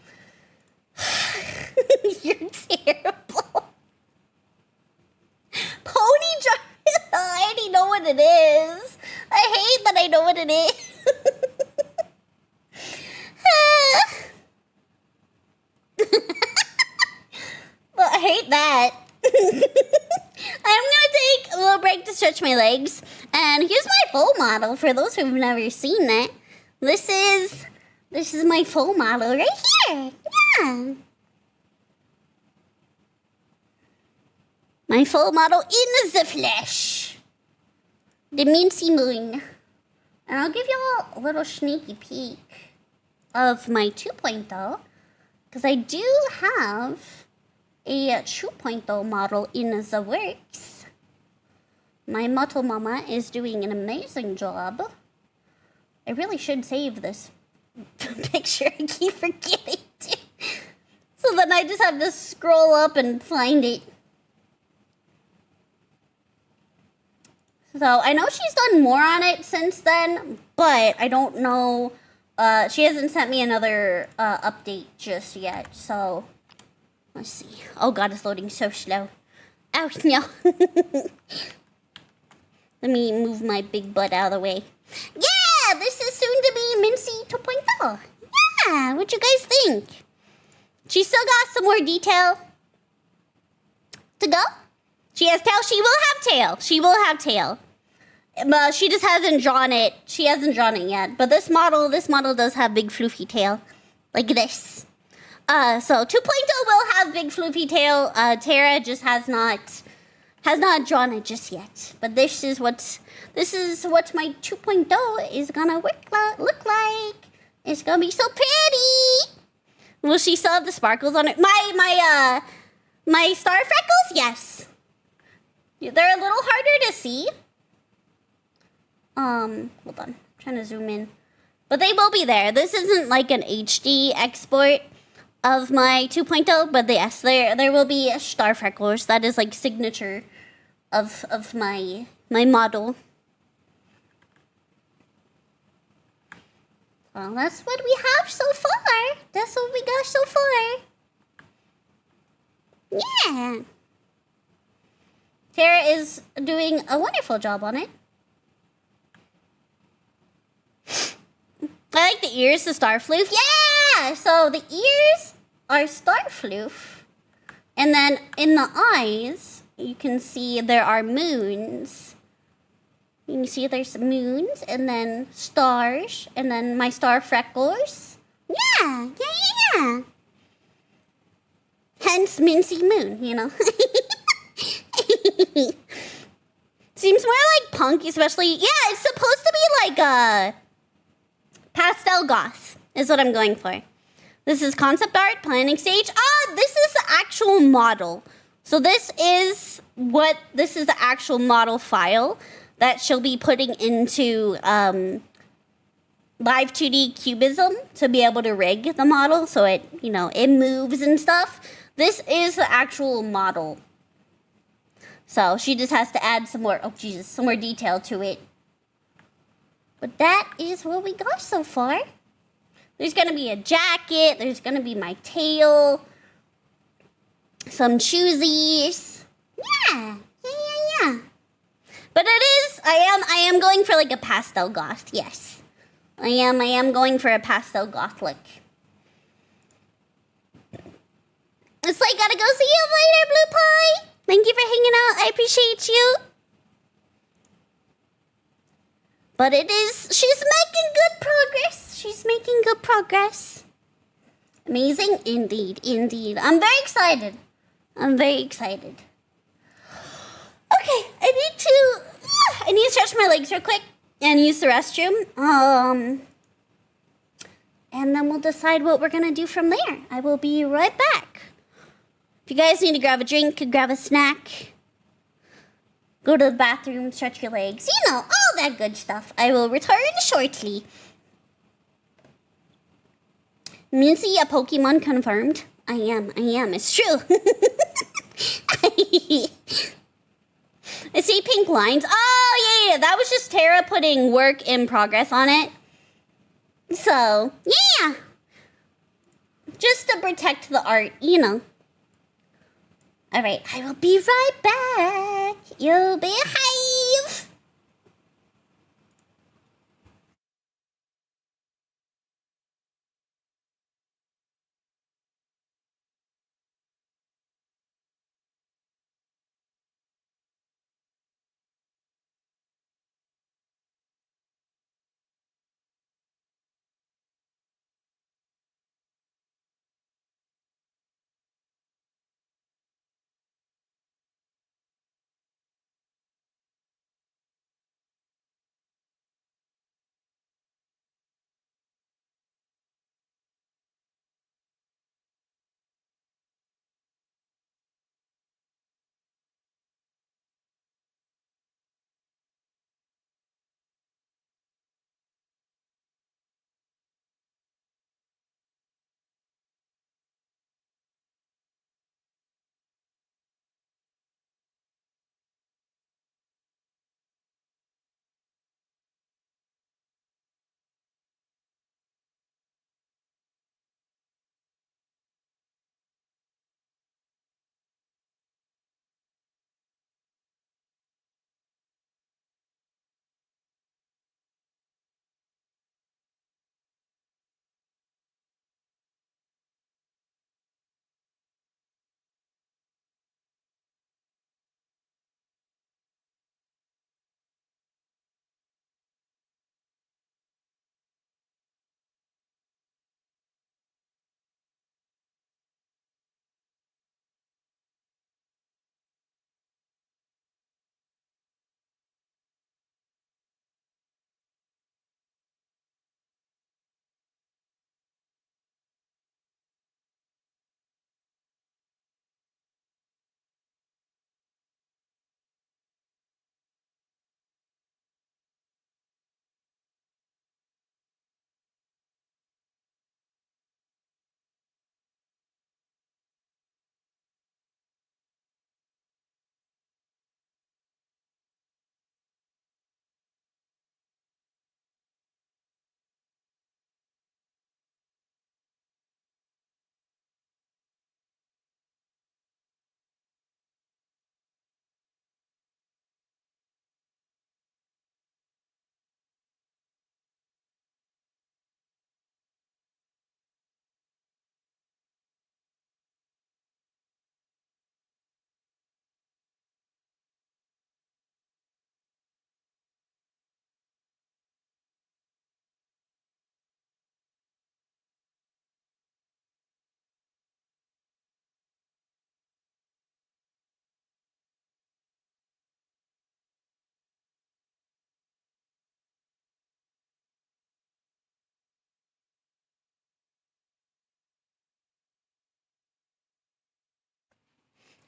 You're terrible. Pony jump. I already know what it is. I hate that I know what it is. But I hate that. I'm gonna take a little break to stretch my legs. And here's my full model for those who've never seen it. This is my full model right here. Yeah. My full model in the flesh. The mincy moon. And I'll give you a little sneaky peek of my 2.0. Because I do have a 2.0 model in the works. My model mama is doing an amazing job. I really should save this picture. I keep forgetting to. So then I just have to scroll up and find it. So I know she's done more on it since then, but I don't know. She hasn't sent me another update just yet, so let's see. Oh god, it's loading so slow. Oh no. Let me move my big butt out of the way. Yeah, this is soon to be Mincy 2.0. Yeah, what you guys think? She still got some more detail to go. She has tail. She will have tail. She will have tail. But she just hasn't drawn it. She hasn't drawn it yet. But this model does have big floofy tail. Like this. So 2.0 will have big floofy tail. Tara just has not drawn it just yet. But this is what my 2.0 is gonna look like. It's gonna be so pretty. Will she still have the sparkles on it? My star freckles? Yes. They're a little harder to see. Hold on. I'm trying to zoom in. But they will be there. This isn't like an HD export of my 2.0, but yes, there will be star freckles. That is like signature of my model. Well, that's what we have so far. That's what we got so far. Yeah. Tara is doing a wonderful job on it. I like the ears, the star floof. Yeah, yeah, so the ears are starfloof. And then in the eyes, you can see there are moons. You can see there's moons, and then stars, and then my star freckles. Yeah. Hence Mincy Moon, you know. Seems more like punk, especially. Yeah, it's supposed to be like a pastel goth, is what I'm going for. This is concept art, planning stage. This is the actual model. So this is the actual model file that she'll be putting into Live 2D Cubism to be able to rig the model so it moves and stuff. This is the actual model. So she just has to add some more detail to it. But that is what we got so far. There's gonna be a jacket, there's gonna be my tail, some shoesies. Yeah. But I am going for like a pastel goth, yes. I am going for a pastel goth look. It's like, gotta go see you later, Blue Pie. Thank you for hanging out, I appreciate you. But she's making good progress. Amazing, indeed. I'm very excited. Okay, I need to stretch my legs real quick and use the restroom. And then we'll decide what we're gonna do from there. I will be right back. If you guys need to grab a drink, grab a snack, go to the bathroom, stretch your legs, all that good stuff. I will return shortly. Mincy, a Pokemon confirmed. I am, it's true. I see pink lines. Oh, yeah, that was just Tara putting work in progress on it. So, yeah. Just to protect the art, Alright, I will be right back. You'll be hive.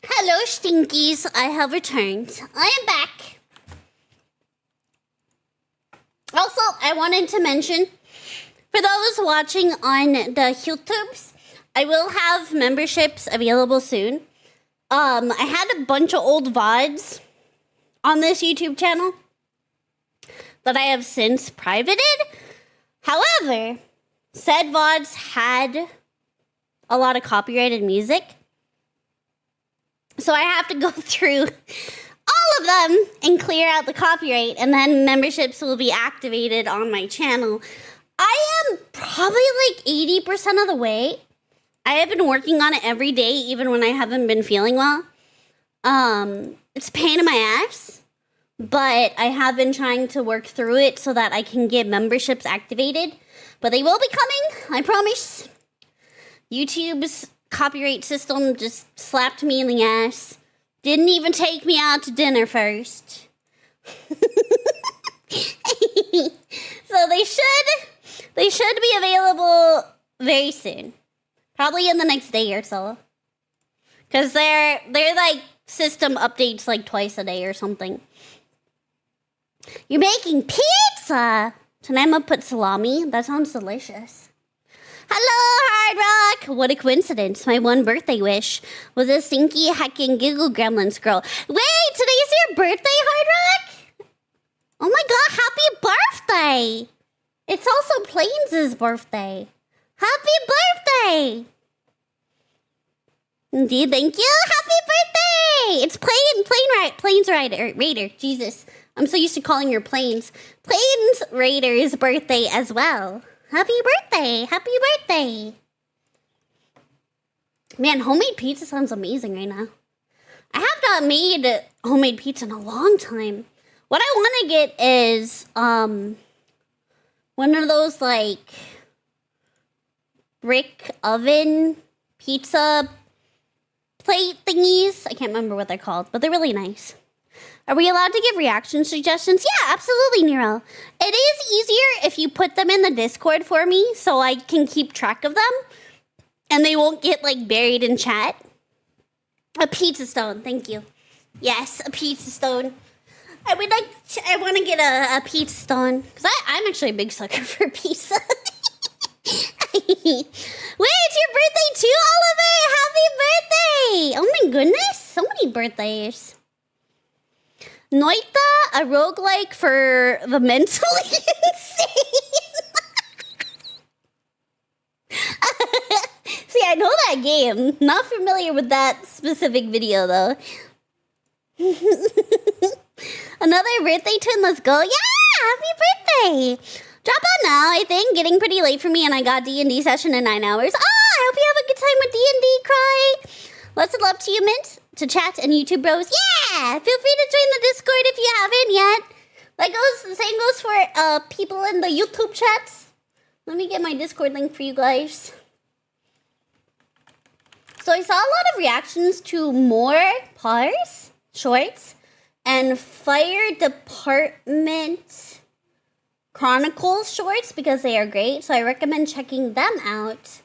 Hello, Stinkies. I have returned. I am back. Also, I wanted to mention, for those watching on the YouTubes, I will have memberships available soon. I had a bunch of old VODs on this YouTube channel that I have since privated. However, said VODs had a lot of copyrighted music. So I have to go through all of them and clear out the copyright, and then memberships will be activated on my channel. I am probably like 80% of the way. I have been working on it every day, even when I haven't been feeling well. It's a pain in my ass, but I have been trying to work through it so that I can get memberships activated. But they will be coming, I promise. YouTube's copyright system just slapped me in the ass. Didn't even take me out to dinner first. So they should be available very soon. Probably in the next day or so. Cause they're like system updates like twice a day or something. You're making pizza! Tonight I'm gonna put salami. That sounds delicious. Hello, Hard Rock! What a coincidence. My one birthday wish was a stinky heckin' Giggle Gremlin scroll. Wait, today's your birthday, Hard Rock? Oh my god, happy birthday! It's also Plains' birthday. Happy birthday! Indeed, thank you. Happy birthday! It's Plains Raider. Jesus, I'm so used to calling her Plains. Plains Raider's birthday as well. Happy birthday! Happy birthday! Man, homemade pizza sounds amazing right now. I have not made homemade pizza in a long time. What I want to get is one of those like brick oven pizza plate thingies. I can't remember what they're called, but they're really nice. Are we allowed to give reaction suggestions? Yeah, absolutely, Nero. It is easier if you put them in the Discord for me so I can keep track of them and they won't get like buried in chat. A pizza stone, thank you. Yes, a pizza stone. I want to get a pizza stone because I'm actually a big sucker for pizza. Wait, it's your birthday too, Oliver! Happy birthday! Oh my goodness, so many birthdays. Noita, a roguelike for the mentally insane. See, I know that game. Not familiar with that specific video, though. Another birthday twin, let's go. Yeah, happy birthday. Drop out now, I think. Getting pretty late for me, and I got D&D session in 9 hours. Oh, I hope you have a good time with D&D, Cry. Lots of love to you, Mint. To chat and YouTube bros. Yeah! Feel free to join the Discord if you haven't yet. The same goes for people in the YouTube chats. Let me get my Discord link for you guys. So I saw a lot of reactions to more Pars shorts and Fire Department Chronicles shorts because they are great. So I recommend checking them out.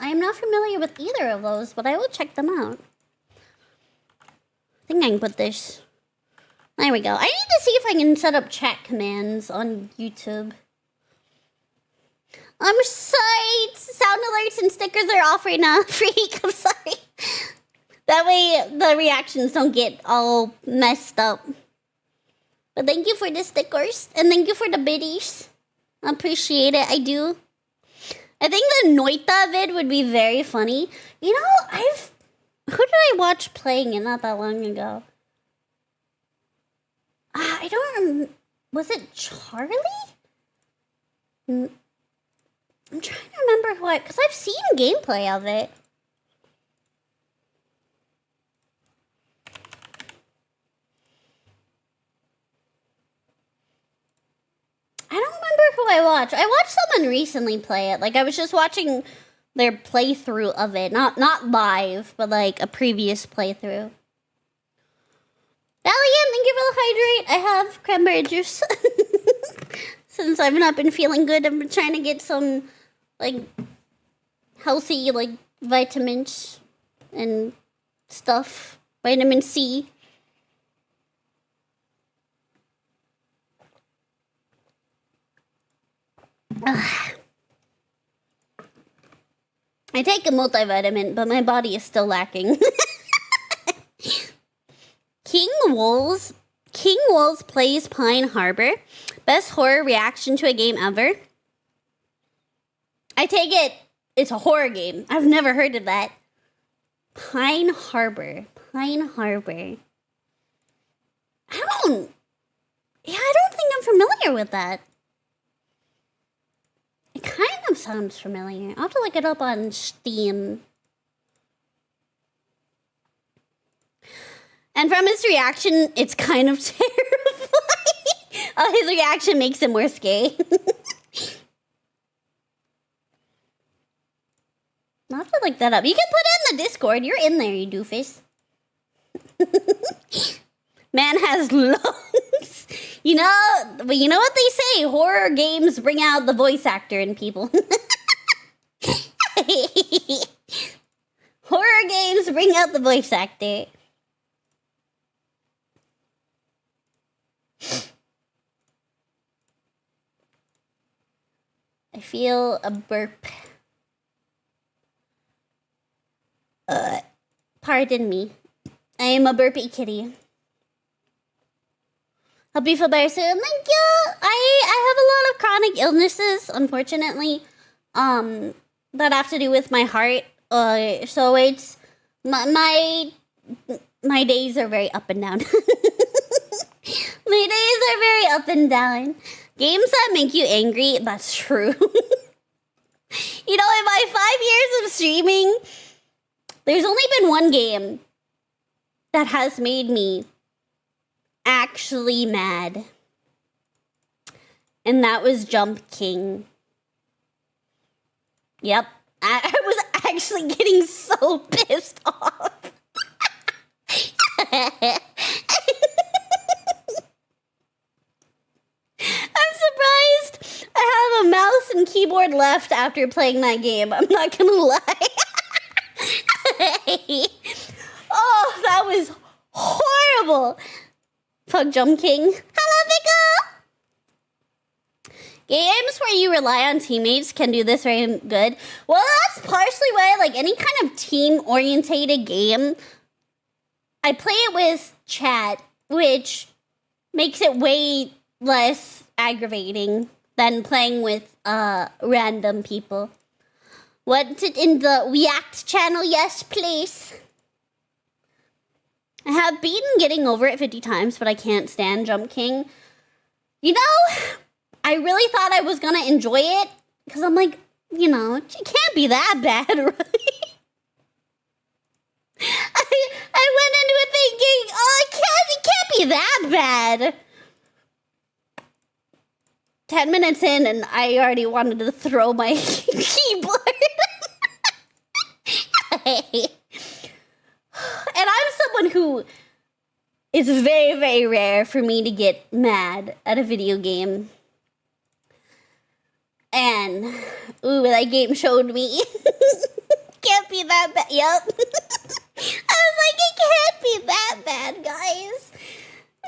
I am not familiar with either of those, but I will check them out. I think I can put this. There we go. I need to see if I can set up chat commands on YouTube. I'm sorry. Sound alerts and stickers are off right now. Freak, I'm sorry. That way the reactions don't get all messed up. But thank you for the stickers. And thank you for the biddies. I appreciate it. I do. I think the Noita vid would be very funny. You know, who did I watch playing it not that long ago? I don't remember. Was it Charlie? I'm trying to remember what, because I've seen gameplay of it. I don't remember who I watched. I watched someone recently play it. Like, I was just watching their playthrough of it. Not live, but like a previous playthrough. Valiant, thank you for the hydrate. I have cranberry juice. Since I've not been feeling good, I've been trying to get some, like, healthy, like, vitamins and stuff. Vitamin C. Ugh. I take a multivitamin, but my body is still lacking. King Wolves plays Pine Harbor. Best horror reaction to a game ever. I take it it's a horror game. I've never heard of that. Pine Harbor. I don't think I'm familiar with that. It kind of sounds familiar. I'll have to look it up on Steam. And from his reaction, it's kind of terrifying. His reaction makes it more scary. I'll have to look that up. You can put it in the Discord. You're in there, you doofus. Man has lungs. You know what they say. Horror games bring out the voice actor in people. Horror games bring out the voice actor. I feel a burp. Pardon me. I am a burpy kitty. Hope you feel better soon. Thank you. I have a lot of chronic illnesses, unfortunately, that have to do with my heart. So it's my days are very up and down. My days are very up and down. Games that make you angry, that's true. You know, in my 5 years of streaming, there's only been one game that has made me actually mad. And that was Jump King. Yep. I was actually getting so pissed off. I'm surprised I have a mouse and keyboard left after playing that game. I'm not gonna lie. Oh, that was horrible. Fuck Jump King. Hello, Vico. Games where you rely on teammates can do this very good. Well, that's partially why, like, any kind of team-orientated game, I play it with chat, which makes it way less aggravating than playing with random people. Want it in the React channel? Yes, please. I have beaten getting over it 50 times, but I can't stand Jump King. You know, I really thought I was gonna enjoy it, because I'm like, you know, it can't be that bad, right? I went into it thinking, oh, it can't be that bad. 10 minutes in, and I already wanted to throw my keyboard. And I'm someone who is very, very rare for me to get mad at a video game. And, ooh, that game showed me. Can't be that bad. Yep. I was like, it can't be that bad, guys.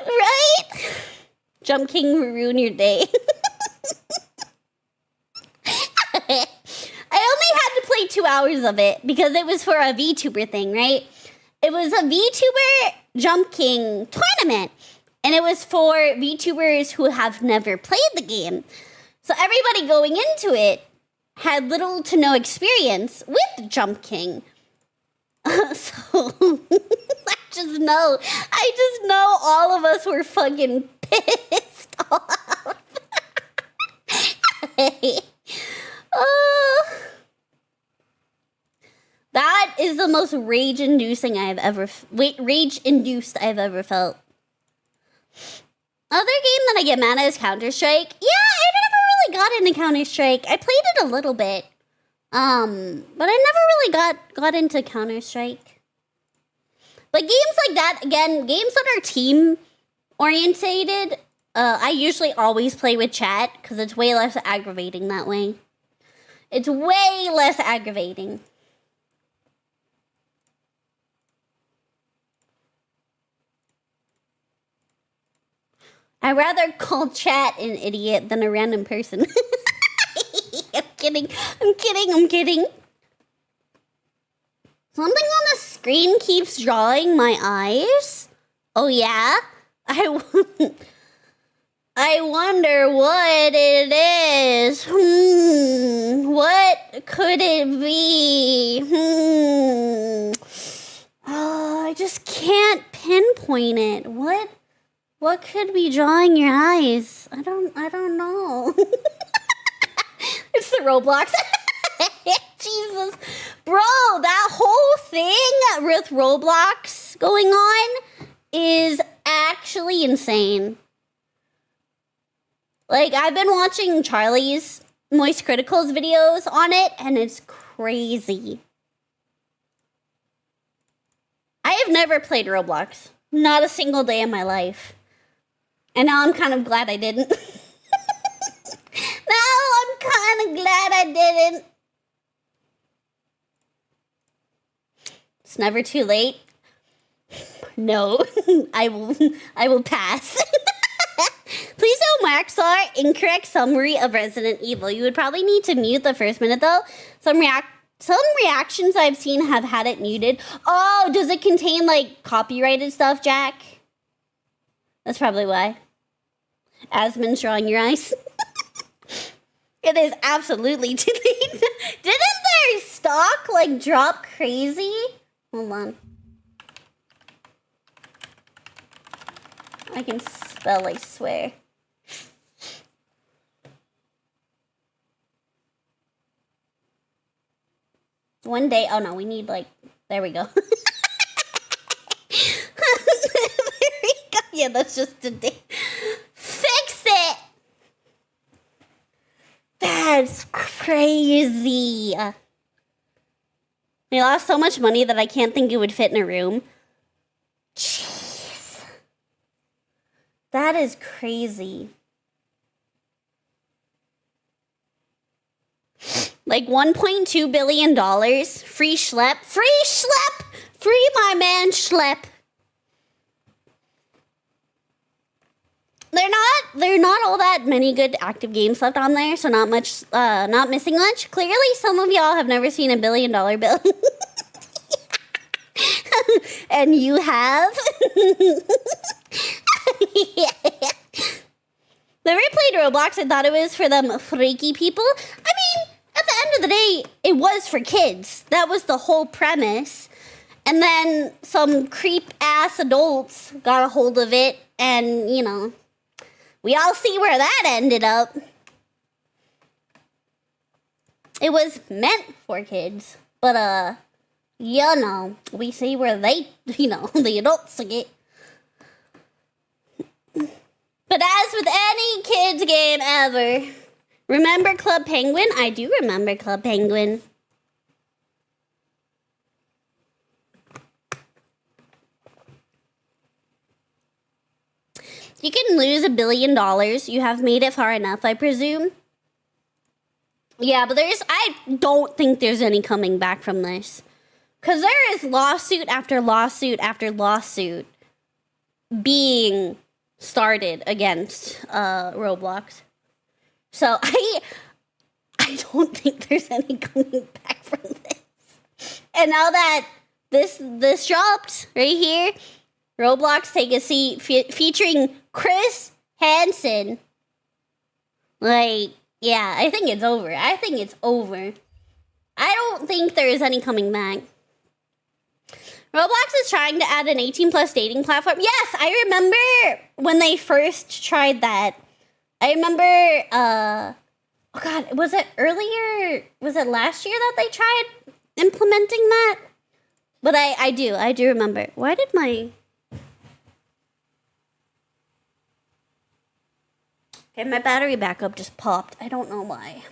Right? Jump King will ruin your day. I only had to play 2 hours of it because it was for a VTuber thing, right? It was a VTuber Jump King tournament. And it was for VTubers who have never played the game. So everybody going into it had little to no experience with Jump King. So I just know all of us were fucking pissed off. That is the most rage-induced I've ever felt. Other game that I get mad at is Counter-Strike. Yeah, I never really got into Counter-Strike. I played it a little bit. But I never really got into Counter-Strike. But games like that, again, games that are team-orientated, I usually always play with chat, because it's way less aggravating that way. It's way less aggravating. I'd rather call chat an idiot than a random person. I'm kidding. Something on the screen keeps drawing my eyes. Oh yeah? I wonder what it is. What could it be? Oh, I just can't pinpoint it. What could be drawing your eyes? I don't know. It's the Roblox. Jesus. Bro, that whole thing with Roblox going on is actually insane. Like, I've been watching Charlie's Moist Criticals videos on it, and it's crazy. I have never played Roblox. Not a single day in my life. And now I'm kind of glad I didn't. It's never too late. No, I will pass. Please don't mark our incorrect summary of Resident Evil. You would probably need to mute the first minute though. Some reactions I've seen have had it muted. Oh, does it contain like copyrighted stuff, Jack? That's probably why. Asmon's drawing your eyes. It is absolutely too late. Didn't their stock like drop crazy? Hold on. I can spell, I swear. One day, oh no, we need like, there we go. There we go. Yeah, that's just a day. Fix it! That's crazy. We lost so much money that I can't think it would fit in a room. Jeez. That is crazy. Like $1.2 billion. Free Schlepp. Free Schlepp! Free my man Schlepp. They're not all that many good active games left on there, so not missing much. Clearly, some of y'all have never seen $1 billion bill. And you have? Never played Roblox. I thought it was for them freaky people. I mean, at the end of the day, it was for kids. That was the whole premise. And then some creep-ass adults got a hold of it, and, you know, we all see where that ended up. It was meant for kids, but, you know, we see where they, you know, the adults get. But as with any kids game ever, remember Club Penguin? I do remember Club Penguin. You can lose $1 billion. You have made it far enough, I presume. Yeah, but I don't think there's any coming back from this. Because there is lawsuit after lawsuit after lawsuit being started against Roblox. So I don't think there's any coming back from this. And now that this dropped right here, Roblox Take a Seat featuring Chris Hansen. Like, yeah, I think it's over. I don't think there is any coming back. Roblox is trying to add an 18+ dating platform. Yes, I remember when they first tried that. I remember, oh God, was it last year that they tried implementing that? But I do remember. Why did my... Okay, my battery backup just popped. I don't know why.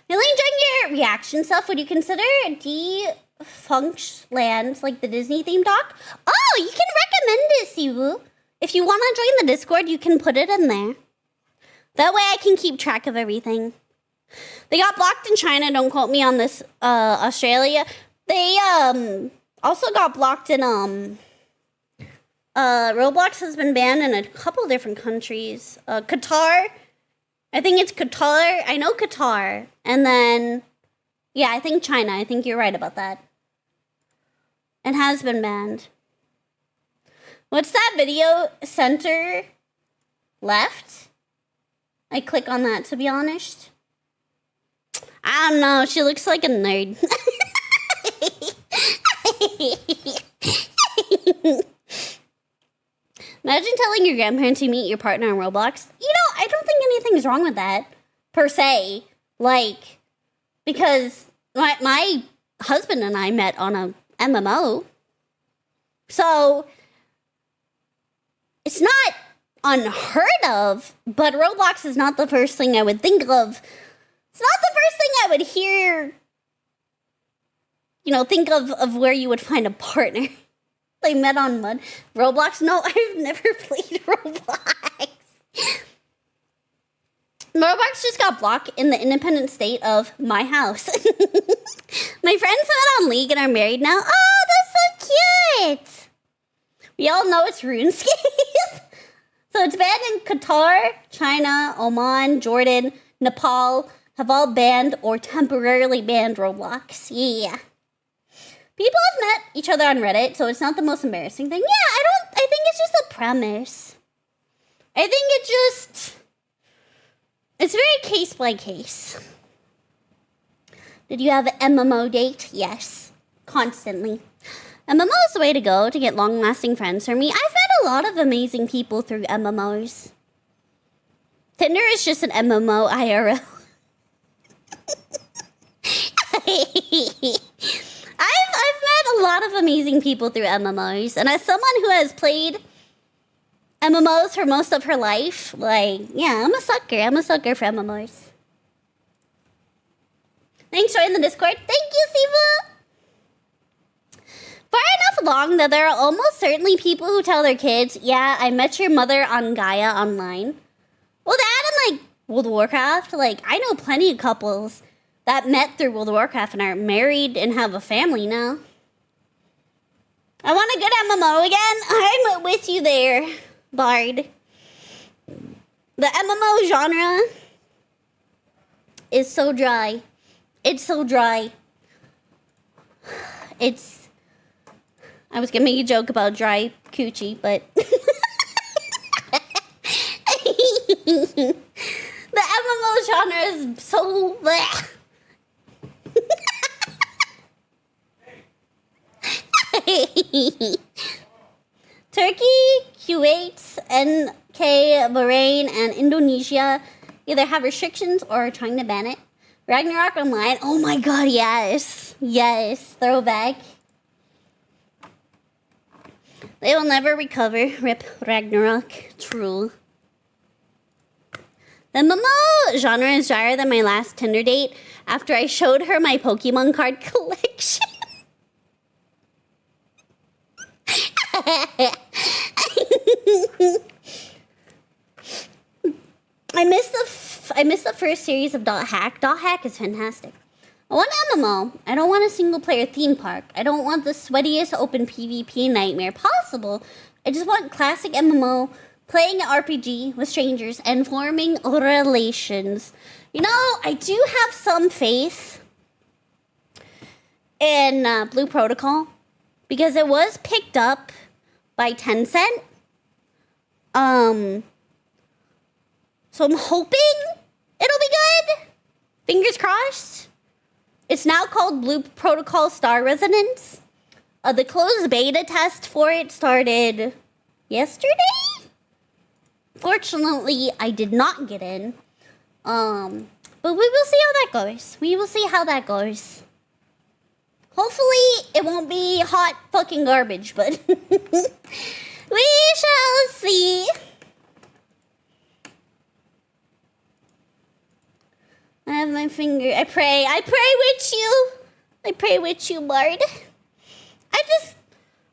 Really enjoying your reaction stuff. Would you consider Defunctland like the Disney theme doc? Oh, you can recommend it, Siwu. If you want to join the Discord, you can put it in there. That way I can keep track of everything. They got blocked in China. Don't quote me on this. Australia. They also got blocked in Roblox has been banned in a couple different countries. Qatar. I think it's Qatar. I know Qatar. And then, yeah, I think China. I think you're right about that. And has been banned. What's that video? Center left? I click on that, to be honest. I don't know. She looks like a nerd. Imagine telling your grandparents you meet your partner on Roblox. You know, I don't think anything's wrong with that, per se. Like, because my husband and I met on a MMO. So, it's not unheard of, but Roblox is not the first thing I would think of. It's not the first thing I would hear, you know, think of where you would find a partner. They met on Roblox? No, I've never played Roblox. Roblox just got blocked in the independent state of my house. My friends met on League and are married now. Oh, that's so cute. We all know it's RuneScape. So it's banned in Qatar, China, Oman, Jordan, Nepal, have all banned or temporarily banned Roblox. Yeah. People have met each other on Reddit, so it's not the most embarrassing thing. Yeah, I think it's just a premise. I think it's very case by case. Did you have an MMO date? Yes. Constantly. MMO is the way to go to get long-lasting friends for me. I've met a lot of amazing people through MMOs. Tinder is just an MMO IRL. I've met a lot of amazing people through MMOs, and as someone who has played MMOs for most of her life, like, yeah, I'm a sucker. I'm a sucker for MMOs. Thanks for joining the Discord. Thank you, Siva. Far enough along that there are almost certainly people who tell their kids, yeah, I met your mother on Gaia online. Well, that and, like, World of Warcraft. Like, I know plenty of couples that met through World of Warcraft and are married and have a family now. I want a good MMO again. I'm with you there, Bard. The MMO genre is so dry. It's so dry. I was gonna make a joke about dry coochie, but the MMO genre is so bleh. Turkey, Kuwait, NK, Bahrain, and Indonesia either have restrictions or are trying to ban it. Ragnarok Online, oh my god, yes. Yes, throwback. They will never recover. Rip Ragnarok. True. The MMO genre is drier than my last Tinder date after I showed her my Pokemon card collection. I missed the first series of Dot Hack. Dot Hack is fantastic. I want MMO. I don't want a single player theme park. I don't want the sweatiest open PvP nightmare possible. I just want classic MMO, playing an RPG with strangers and forming relations. You know, I do have some faith in Blue Protocol because it was picked up by Tencent. So I'm hoping it'll be good. Fingers crossed. It's now called Blue Protocol Star Resonance. The closed beta test for it started yesterday. Fortunately, I did not get in. But we will see how that goes. We will see how that goes. Hopefully, it won't be hot fucking garbage, but we shall see. I have my finger. I pray with you. I pray with you, Bard.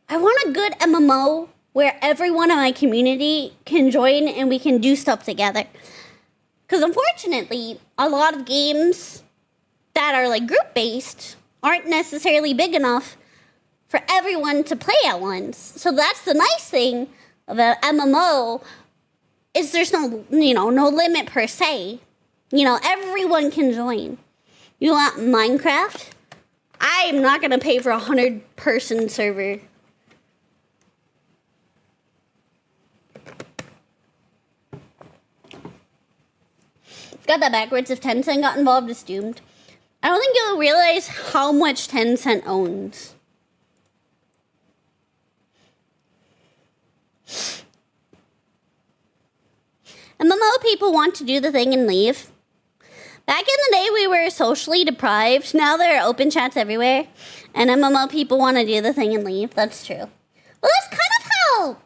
I want a good MMO where everyone in my community can join and we can do stuff together. Because unfortunately, a lot of games that are like group-based aren't necessarily big enough for everyone to play at once. So that's the nice thing about MMO is there's no, no limit per se. Everyone can join. You want Minecraft? I'm not gonna pay for a 100-person server. Got that backwards. If Tencent got involved, it's doomed. I don't think you'll realize how much Tencent owns. MMO people want to do the thing and leave. Back in the day, we were socially deprived. Now there are open chats everywhere. And MMO people want to do the thing and leave. That's true. Well, that's kind of how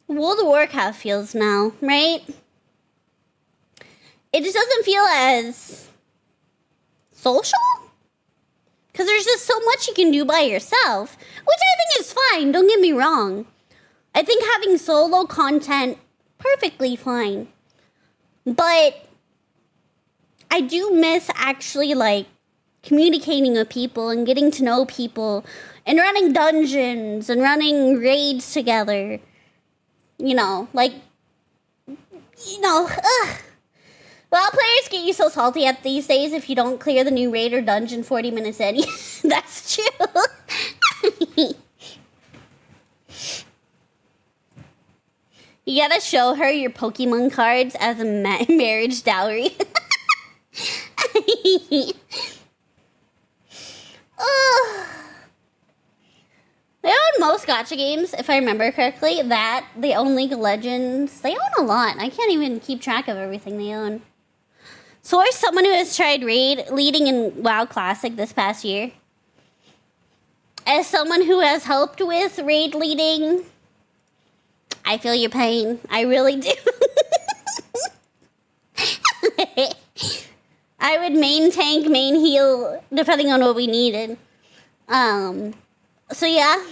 World of Warcraft feels now, right? It just doesn't feel as social. Because there's just so much you can do by yourself. Which I think is fine, don't get me wrong. I think having solo content, perfectly fine. But I do miss actually, communicating with people and getting to know people and running dungeons and running raids together. Ugh. Well, players get you so salty at these days if you don't clear the new raid or dungeon 40 minutes in. That's true. You gotta show her your Pokemon cards as a marriage dowry. They own most gacha games, if I remember correctly. They own League of Legends. They own a lot. I can't even keep track of everything they own. So as someone who has tried raid leading in WoW Classic this past year, as someone who has helped with raid leading, I feel your pain. I really do. I would main tank, main heal, depending on what we needed. So yeah,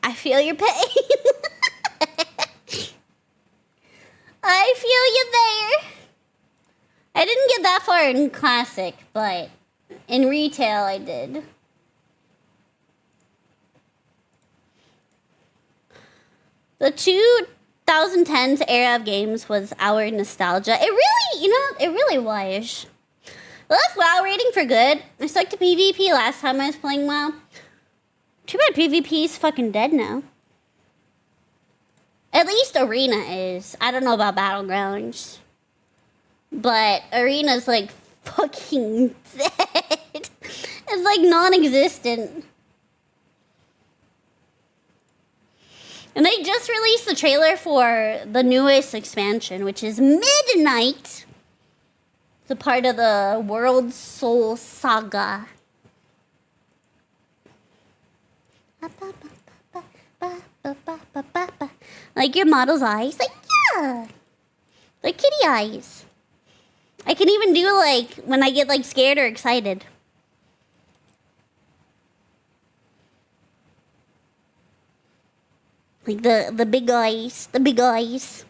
I feel your pain. I feel you there. I didn't get that far in Classic, but in retail I did. The 2010s era of games was our nostalgia. It really was. I left WoW rating for good. I stuck to PvP last time I was playing WoW. Too bad PvP is fucking dead now. At least Arena is. I don't know about Battlegrounds. But Arena's fucking dead. It's non-existent. And they just released the trailer for the newest expansion, which is Midnight. It's a part of the World Soul Saga. Like your model's eyes? Yeah! Like kitty eyes. I can even do when I get scared or excited. Like the big eyes, the big eyes.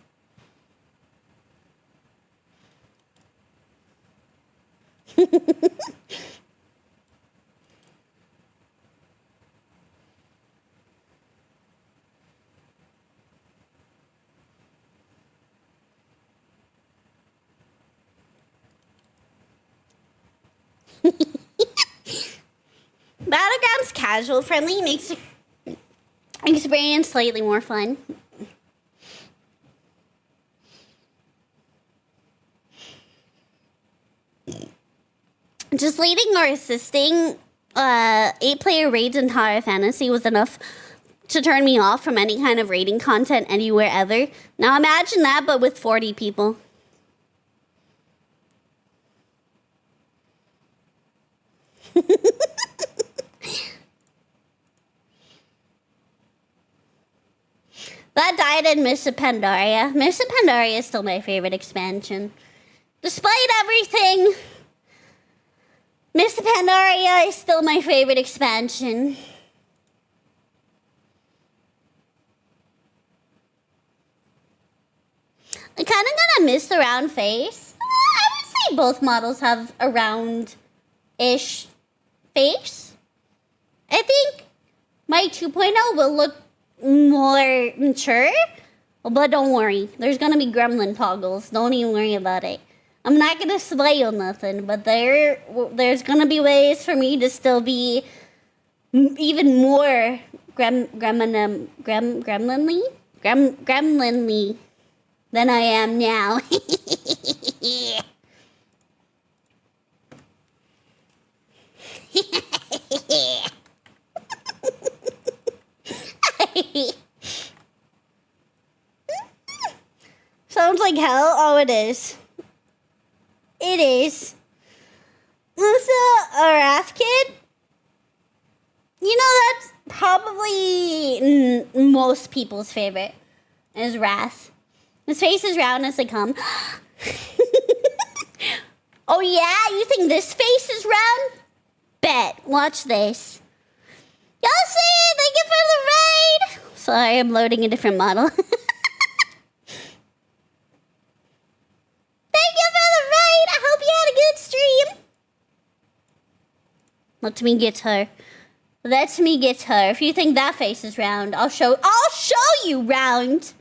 Battlegrounds casual friendly makes the experience slightly more fun. Just leading or assisting 8-player raids in Tower Fantasy was enough to turn me off from any kind of raiding content anywhere ever. Now imagine that, but with 40 people. That died in Mists of Pandaria. Mists of Pandaria is still my favorite expansion. Despite everything, Mists of Pandaria is still my favorite expansion. I kind of gonna miss the round face. I would say both models have a round-ish face. I think my 2.0 will look more mature. But don't worry, there's gonna be gremlin toggles. Don't even worry about it. I'm not gonna slay or nothing, but there's gonna be ways for me to still be even more gremlinly than I am now. Sounds like hell. Oh, it is. It is. Who's a Wrath kid? You know, that's probably most people's favorite, is Wrath. His face is round as they come. Oh yeah? You think this face is round? Bet. Watch this. Yossi, thank you for the raid! Sorry, I'm loading a different model. Thank you for the raid! I hope you had a good stream! Let me get her. Let me get her. If you think that face is round, I'll show you round!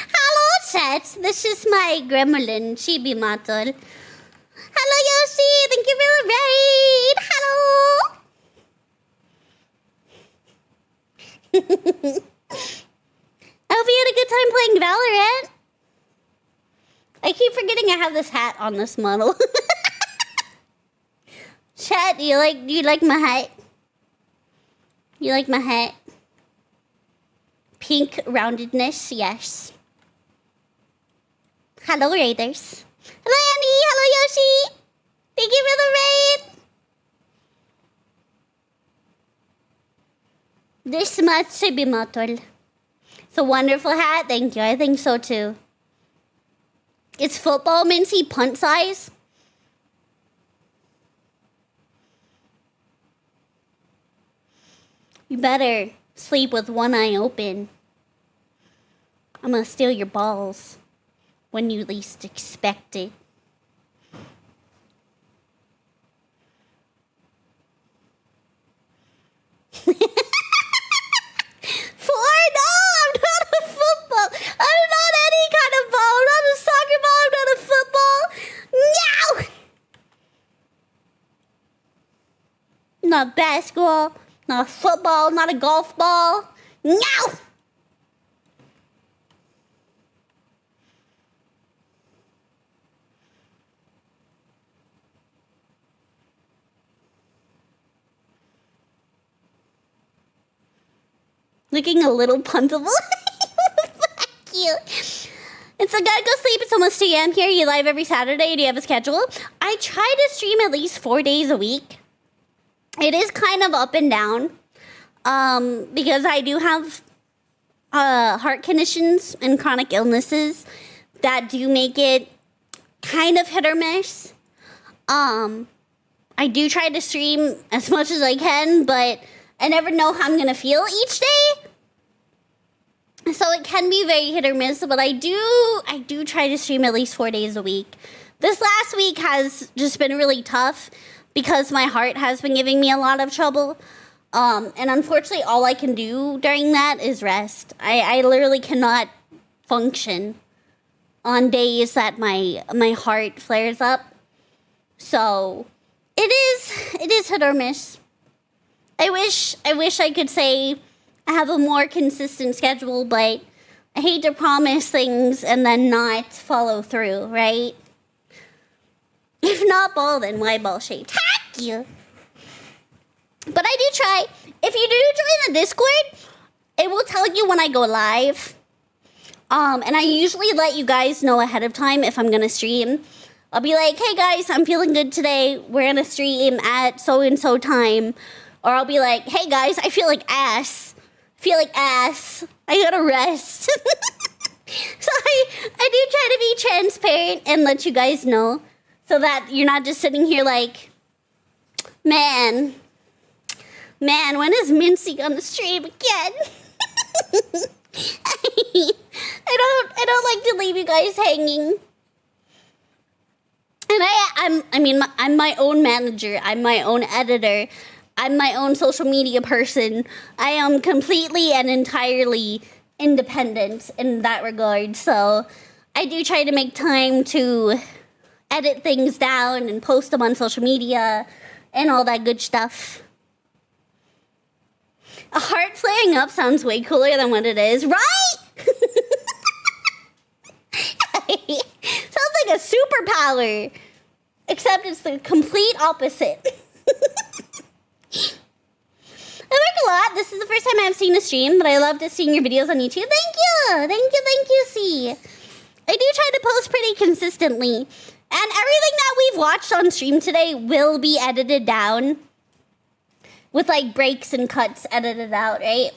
Hello, chat. This is my gremlin, Chibi Matol. Hello, Yoshi. Thank you for the raid. Hello. I hope you had a good time playing Valorant. I keep forgetting I have this hat on this model. Chat, do you like my hat? You like my hat? Pink roundedness, yes. Hello, Raiders. Hello, Andy. Hello, Yoshi. Thank you for the raid. This much should be Matol. It's a wonderful hat. Thank you. I think so too. It's football mincy punt size. You better sleep with one eye open. I'm gonna steal your balls when you least expect it. No, I'm not a football. I'm not any kind of ball. I'm not a soccer ball. I'm not a football. No! Not basketball. Not a football, not a golf ball. No! Looking a little puntable. Fuck you. It's I gotta go sleep. It's almost 2 a.m. here. You live every Saturday. Do you have a schedule? I try to stream at least 4 days a week. It is kind of up and down because I do have heart conditions and chronic illnesses that do make it kind of hit or miss. I do try to stream as much as I can, but I never know how I'm going to feel each day. So it can be very hit or miss, but I do try to stream at least 4 days a week. This last week has just been really tough because my heart has been giving me a lot of trouble. And unfortunately, all I can do during that is rest. I literally cannot function on days that my heart flares up. So it is hit or miss. I wish I could say I have a more consistent schedule, but I hate to promise things and then not follow through, right? If not ball, then why ball shaped? Heck you! But I do try. If you do join the Discord, it will tell you when I go live. And I usually let you guys know ahead of time if I'm gonna stream. I'll be like, hey guys, I'm feeling good today. We're gonna stream at so-and-so time. Or I'll be like, hey guys, I feel like ass. I gotta rest. So I do try to be transparent and let you guys know. So that you're not just sitting here like, man, Man, when is Mincy gonna stream again? I don't like to leave you guys hanging. And I'm my own manager. I'm my own editor. I'm my own social media person. I am completely and entirely independent in that regard. So I do try to make time to edit things down and post them on social media and all that good stuff. A heart flaring up sounds way cooler than what it is, right? Sounds like a superpower. Except it's the complete opposite. I work a lot. This is the first time I've seen a stream, but I love to seeing your videos on YouTube. Thank you, C. I do try to post pretty consistently. And everything that we've watched on stream today will be edited down. With like breaks and cuts edited out, right?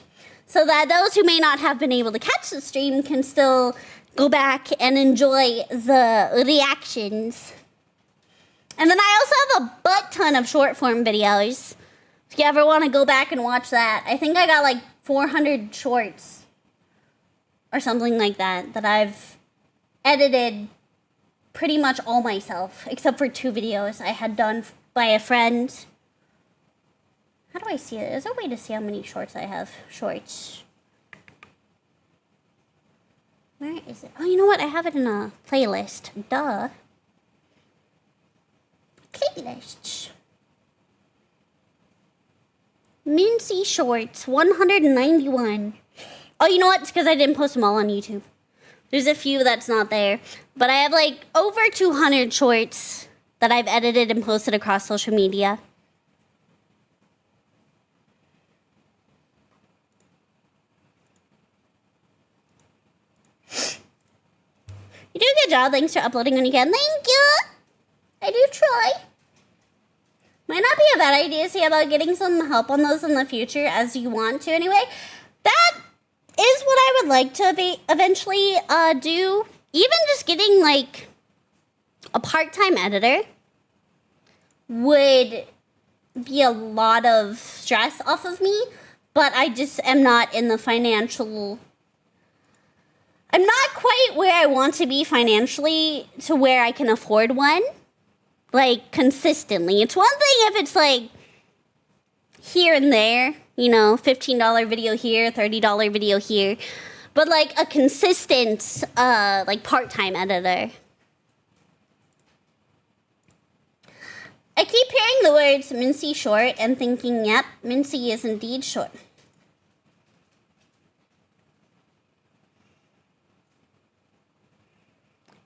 So that those who may not have been able to catch the stream can still go back and enjoy the reactions. And then I also have a butt ton of short form videos. If you ever want to go back and watch that. I think I got like 400 shorts. Or something like that. That I've edited pretty much all myself. Except for 2 videos I had done by a friend. How do I see it? Is there a way to see how many shorts I have? Shorts. Where is it? Oh, you know what? I have it in a playlist. Duh. Playlists. Mincy Shorts, 191. Oh, you know what? It's because I didn't post them all on YouTube. There's a few that's not there. But I have like over 200 shorts that I've edited and posted across social media. You do a good job. Thanks for uploading when you can. Thank you. I do try. Might not be a bad idea to see about getting some help on those in the future as you want to anyway. That is what I would like to eventually do. Even just getting like a part-time editor would be a lot of stress off of me. But I just am not in the financial... I'm not quite where I want to be financially to where I can afford one. Like, consistently. It's one thing if it's, like, here and there. You know, $15 video here, $30 video here. But, like, a consistent, like, part-time editor. I keep hearing the words Mincy short and thinking, yep, Mincy is indeed short.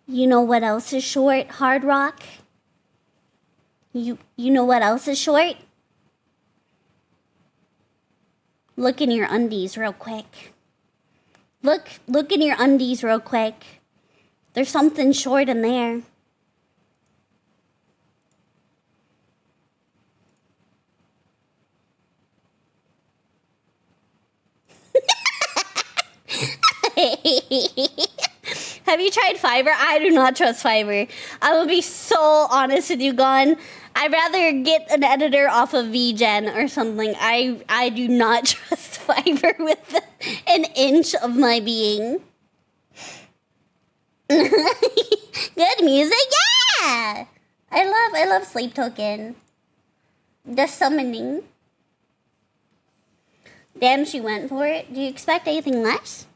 You know what else is short, Hard Rock? You know what else is short? Look in your undies real quick. Look in your undies real quick. There's something short in there. Have you tried Fiverr? I do not trust Fiverr. I will be so honest with you, Gon. I'd rather get an editor off of VGen or something. I do not trust Fiverr with an inch of my being. Good music, yeah! I love Sleep Token. The summoning. Damn, she went for it. Do you expect anything less?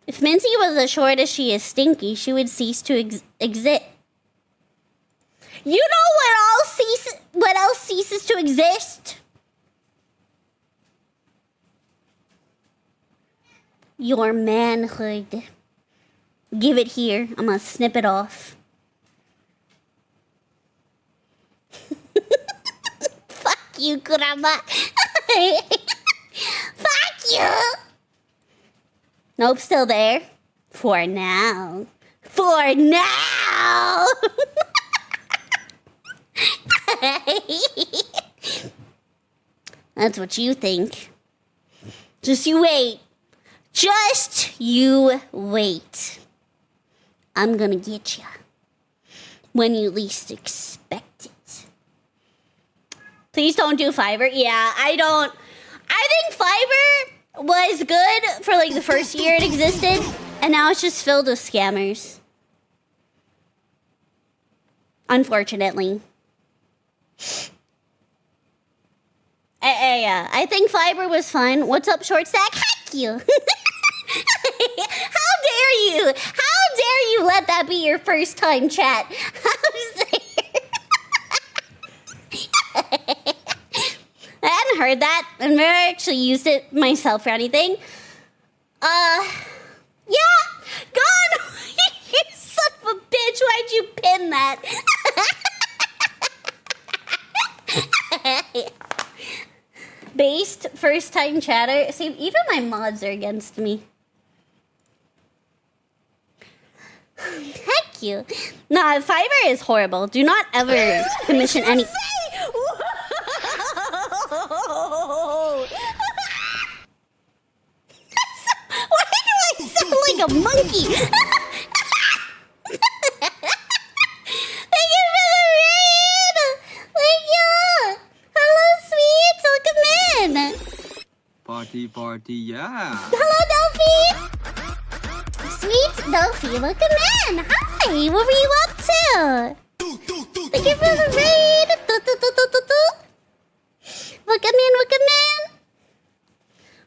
If Mincy was as short as she is stinky, she would cease to exist. You know what else ceases to exist? Your manhood. Give it here. I'm gonna snip it off. Fuck you, Kurama. Fuck you. Nope, still there. For now. For now! That's what you think. Just you wait. Just you wait. I'm gonna get ya. When you least expect it. Please don't do Fiverr. Yeah, I think Fiverr was good for like the first year it existed, and now it's just filled with scammers. Unfortunately. I think Fiverr was fun. What's up, Short Stack? Heck you. How dare you? How dare you let that be your first time chat? How's there? I hadn't heard that. I've never actually used it myself or anything. Yeah, gone. You son of a bitch. Why'd you pin that? Based first time chatter. See, even my mods are against me. Heck you. Nah, Fiverr is horrible. Do not ever commission any. Why do I sound like a monkey? Thank you for the raid. Thank you. Hello, sweets. Welcome in. Party, yeah. Hello, Delphi. Sweet Delphi, welcome in. Hi, what were you up to? Thank you for the raid. Welcome in, welcome in.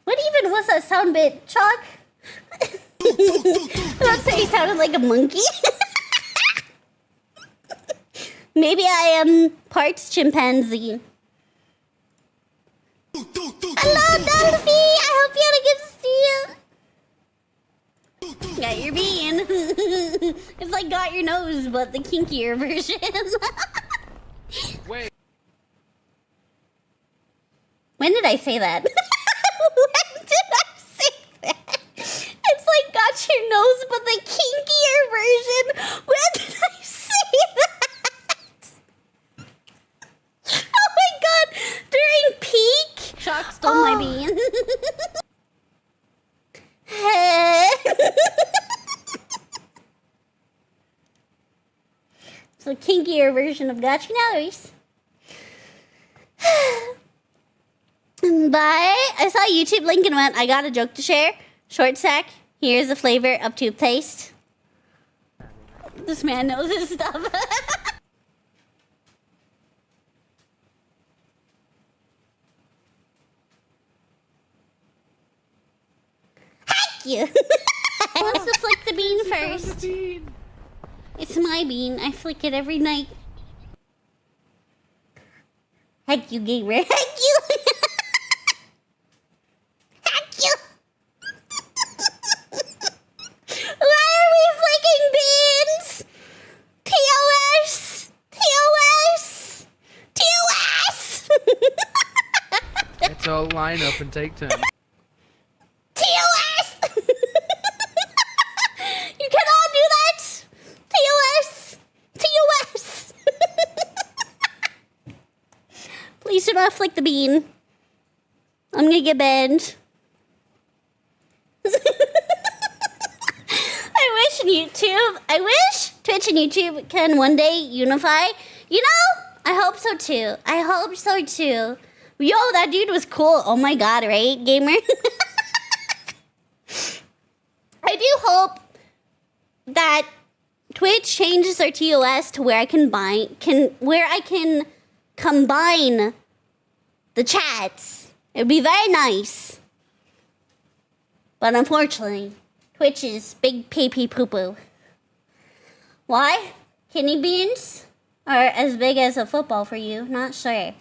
What even was that sound bit, Chalk? Don't say he sounded like a monkey. Maybe I am part chimpanzee. Hello, Delphi. I hope you had a good steal. Got your bean. It's like got your nose, but the kinkier version. Wait. When did I say that? When did I say that? It's like got your nose, but the kinkier version. When did I say that? Oh my god! During peak? Shock stole my bean. It's a kinkier version of got your nose. Bye. I saw a YouTube link and went, I got a joke to share. Short sack, here's the flavor of toothpaste. This man knows his stuff. Heck you. Who wants to flick the bean first? It's my bean. I flick it every night. Heck you, gamer. Heck you. Heck you. Why are we flicking beans? TOS. TOS. TOS. Let's all line up and take turns. TOS. You cannot do that. TOS. TOS. Please do not flick the bean. I'm gonna get banned. I wish Twitch and YouTube can one day unify. You know, I hope so too. I hope so too. Yo, that dude was cool. Oh my god, right, gamer? I do hope that Twitch changes their TOS to where I can combine the chats. It'd be very nice. But unfortunately, Twitch is big pee-pee poo-poo. Why? Kidney beans are as big as a football for you. Not sure.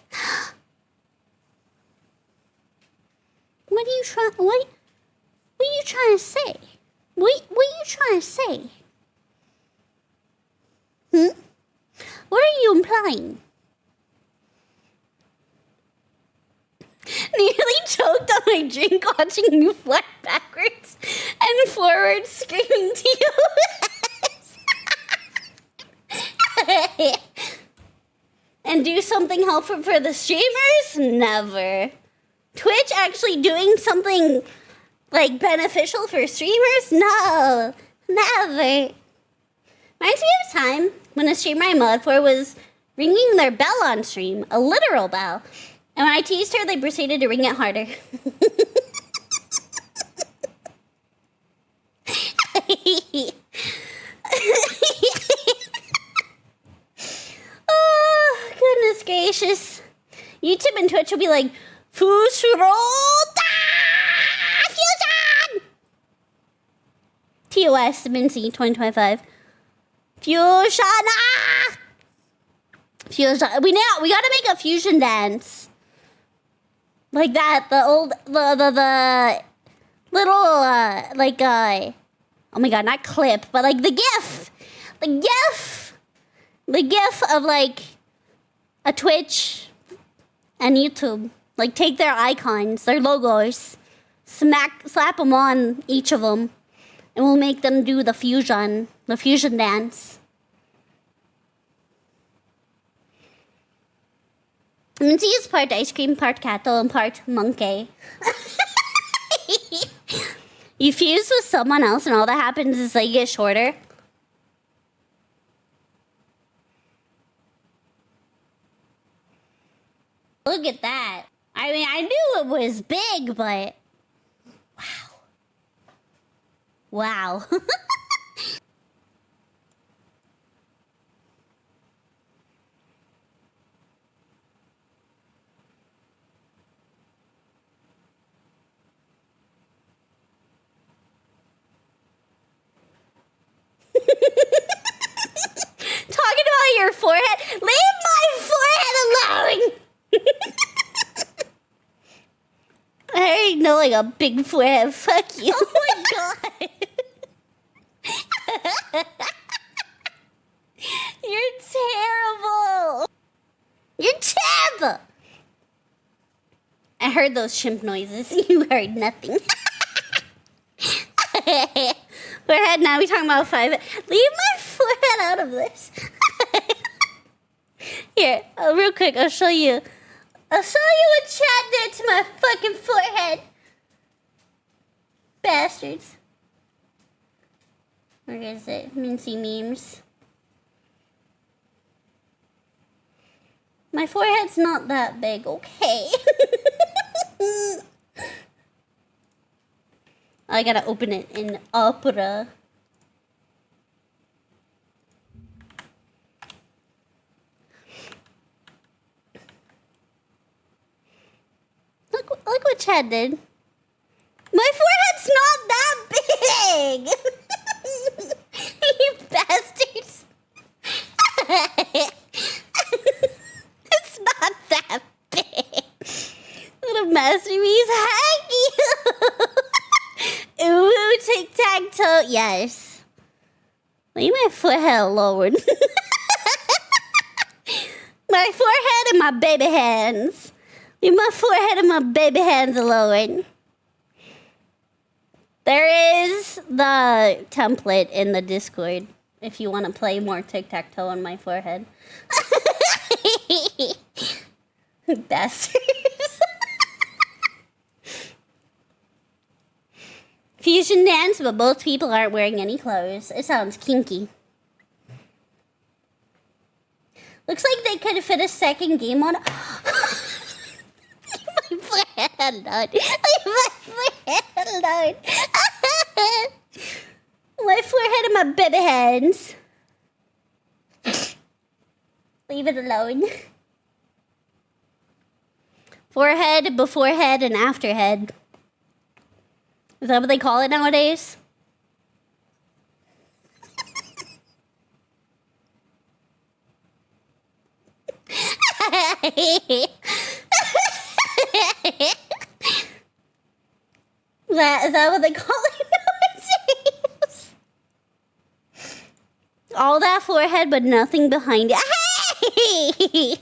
What are you trying to say? What are you trying to say? What are you implying? Nearly choked on my drink watching you fly backwards and forward screaming TOS. And do something helpful for the streamers? Never. Twitch actually doing something like beneficial for streamers? No, never. Reminds me of a time when a streamer I mod for was ringing their bell on stream, a literal bell. And when I teased her, they proceeded to ring it harder. Oh, goodness gracious. YouTube and Twitch will be like, Fusion! TOS, Mincy, 2025. Fusion! Fusion. We gotta make a fusion dance. Like that, the little, oh my god, not clip, but like the GIF. The GIF of like a Twitch and YouTube. Like take their icons, their logos, slap them on each of them, and we'll make them do the fusion dance. Mincy is part ice cream, part cattle, and part monkey. You fuse with someone else and all that happens is they get shorter. Look at that. I mean, I knew it was big, but... Wow. Talking about your forehead. Leave my forehead alone! I already know like a big forehead. Fuck you. Oh my god. You're terrible. You're terrible. I heard those chimp noises. You heard nothing. Forehead, now we talking about 5. Leave my forehead out of this. Here, real quick, I'll show you. I'll show you what chat did to my fucking forehead. Bastards. Where is it? Mincy memes. My forehead's not that big, okay? I gotta open it in Opera. Look what Chad did. My forehead's not that big! You bastards! It's not that big. Little masterpiece. Heck you! Ooh, tic-tac-toe. Yes. Leave my forehead alone. My forehead and my baby hands. Leave my forehead and my baby hands alone. There is the template in the Discord if you want to play more tic-tac-toe on my forehead. Bastards. Fusion dance, but both people aren't wearing any clothes. It sounds kinky. Looks like they could fit a second game on. My forehead alone. My forehead alone. My forehead and my baby hands. Leave it alone. Forehead, beforehead, and afterhead. Is that what they call it nowadays? Is that what they call it nowadays? All that forehead, but nothing behind it. Hey!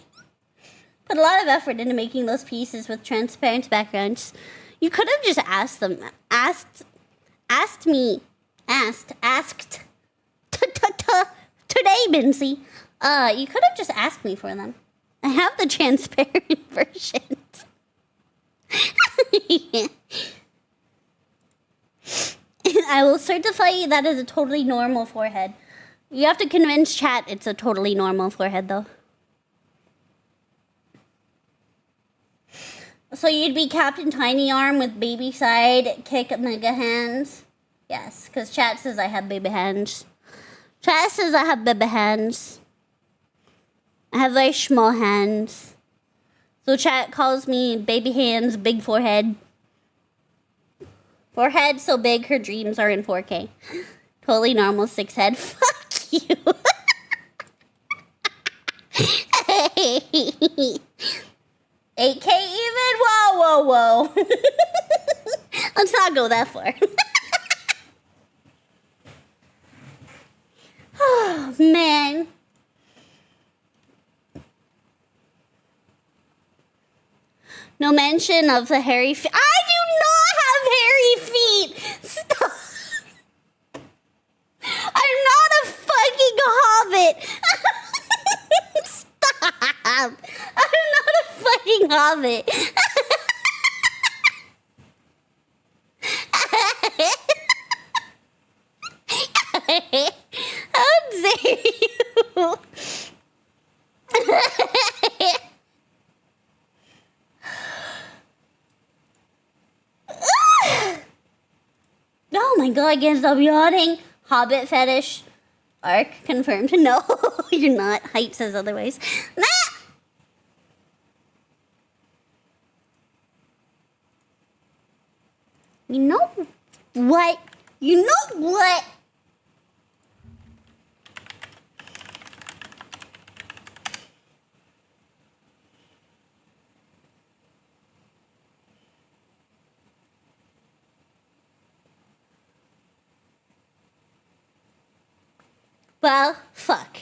Put a lot of effort into making those pieces with transparent backgrounds. You could have just asked today, Mincy. You could have just asked me for them. I have the transparent versions. I will certify you that is a totally normal forehead. You have to convince chat it's a totally normal forehead, though. So you'd be Captain Tiny Arm with baby side, kick mega hands. Yes, because chat says I have baby hands. Chat says I have baby hands. I have very small hands. So chat calls me baby hands, big forehead. Forehead so big her dreams are in 4K. Totally normal 6 head. Fuck you. 8K even? Whoa. Let's not go that far. Oh, man. No mention of the hairy feet. I do not have hairy feet! Stop! I'm not a fucking hobbit! Stop! I'm not a fucking hobbit! How dare you! Oh my god, I can't stop yawning. Hobbit fetish. Arc confirmed. No, you're not. Hype says otherwise. Nah! You know what? You know what? Well, fuck.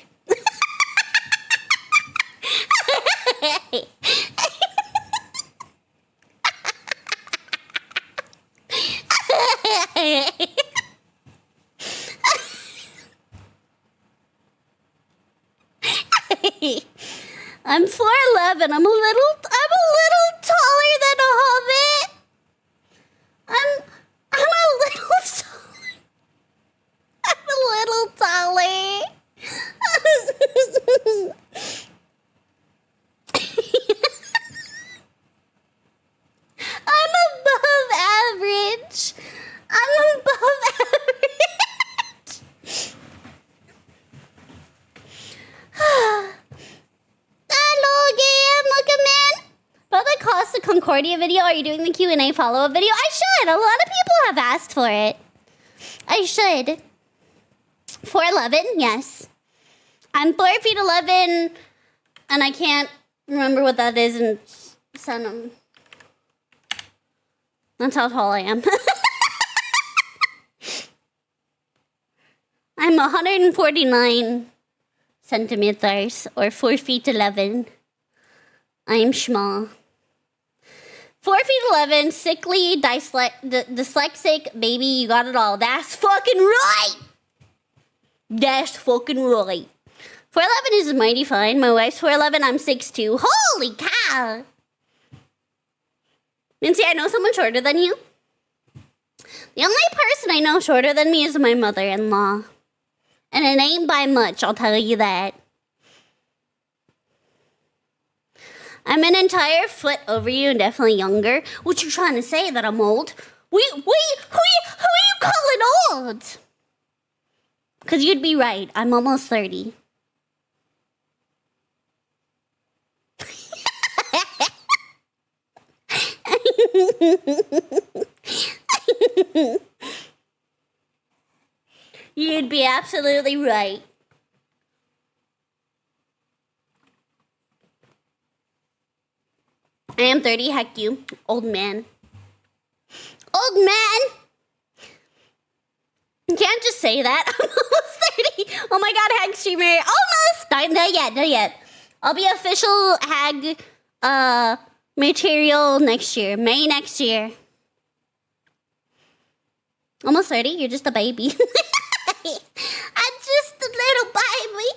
I'm 4'11". I'm a little taller than a hobbit. I'm a little taller. I'm a little taller. I'm above average. I'm above average. Hello again, look at man. About the Costa Concordia video, are you doing the Q&A follow-up video? I should. A lot of people have asked for it. I should. 4'11", yes. I'm 4 feet 11, and I can't remember what that is in centimeters. That's how tall I am. I'm 149 centimeters, or 4 feet 11. I'm small. 4 feet 11, sickly, dyslexic, baby, you got it all. That's fucking right! That's fucking right. 4'11" is mighty fine. My wife's 4'11", I'm 6'2". Holy cow! Mincy, I know someone shorter than you. The only person I know shorter than me is my mother-in-law. And it ain't by much, I'll tell you that. I'm an entire foot over you and definitely younger. What you trying to say, that I'm old? Who are you calling old? Because you'd be right. I'm almost 30. You'd be absolutely right. I am 30, heck you. Old man. Old man! You can't just say that. I'm almost 30. Oh my god, hag streamer. Almost! Not yet. I'll be official hag material next year. May next year. Almost 30? You're just a baby. I'm just a little baby.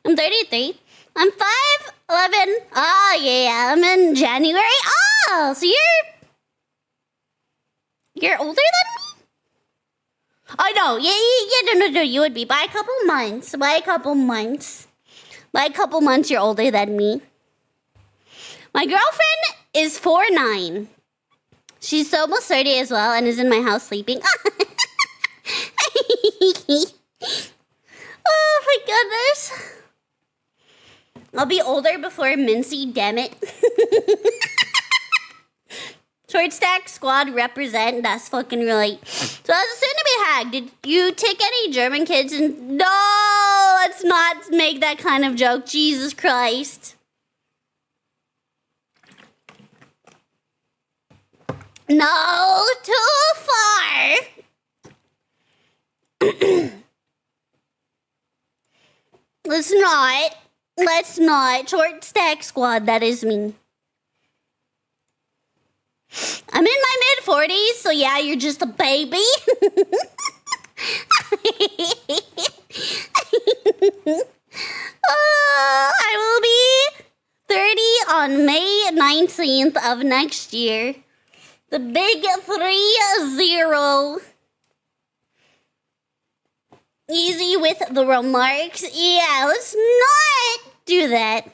I'm 33. I'm 5'11". Oh yeah, I'm in January. Oh, so you're older than me? Oh no, yeah, no, you would be by a couple months. By a couple months, you're older than me. My girlfriend is 4'9". She's almost 30 as well and is in my house sleeping. Oh my goodness. I'll be older before Mincy, damn it. Short stack squad represent, that's fucking right. So as a soon-to-be hag, did you take any German kids and... No, let's not make that kind of joke. Jesus Christ. No, too far. Let's not. Short stack squad, that is me. I'm in my mid-40s, so yeah, you're just a baby. I will be 30 on May 19th of next year. The big 30. Easy with the remarks. Yeah, let's not do that.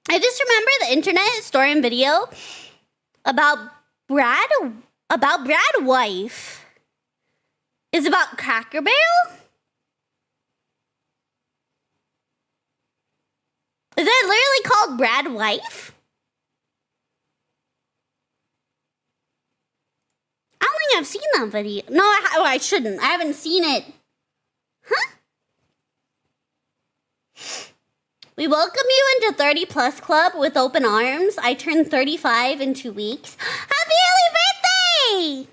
I just remember the internet story and video about Brad wife is about Cracker Barrel? Is that literally called Brad wife? I don't think I've seen that video. No, I shouldn't. I haven't seen it. Huh? We welcome you into 30 Plus Club with open arms. I turned 35 in 2 weeks. Happy early birthday!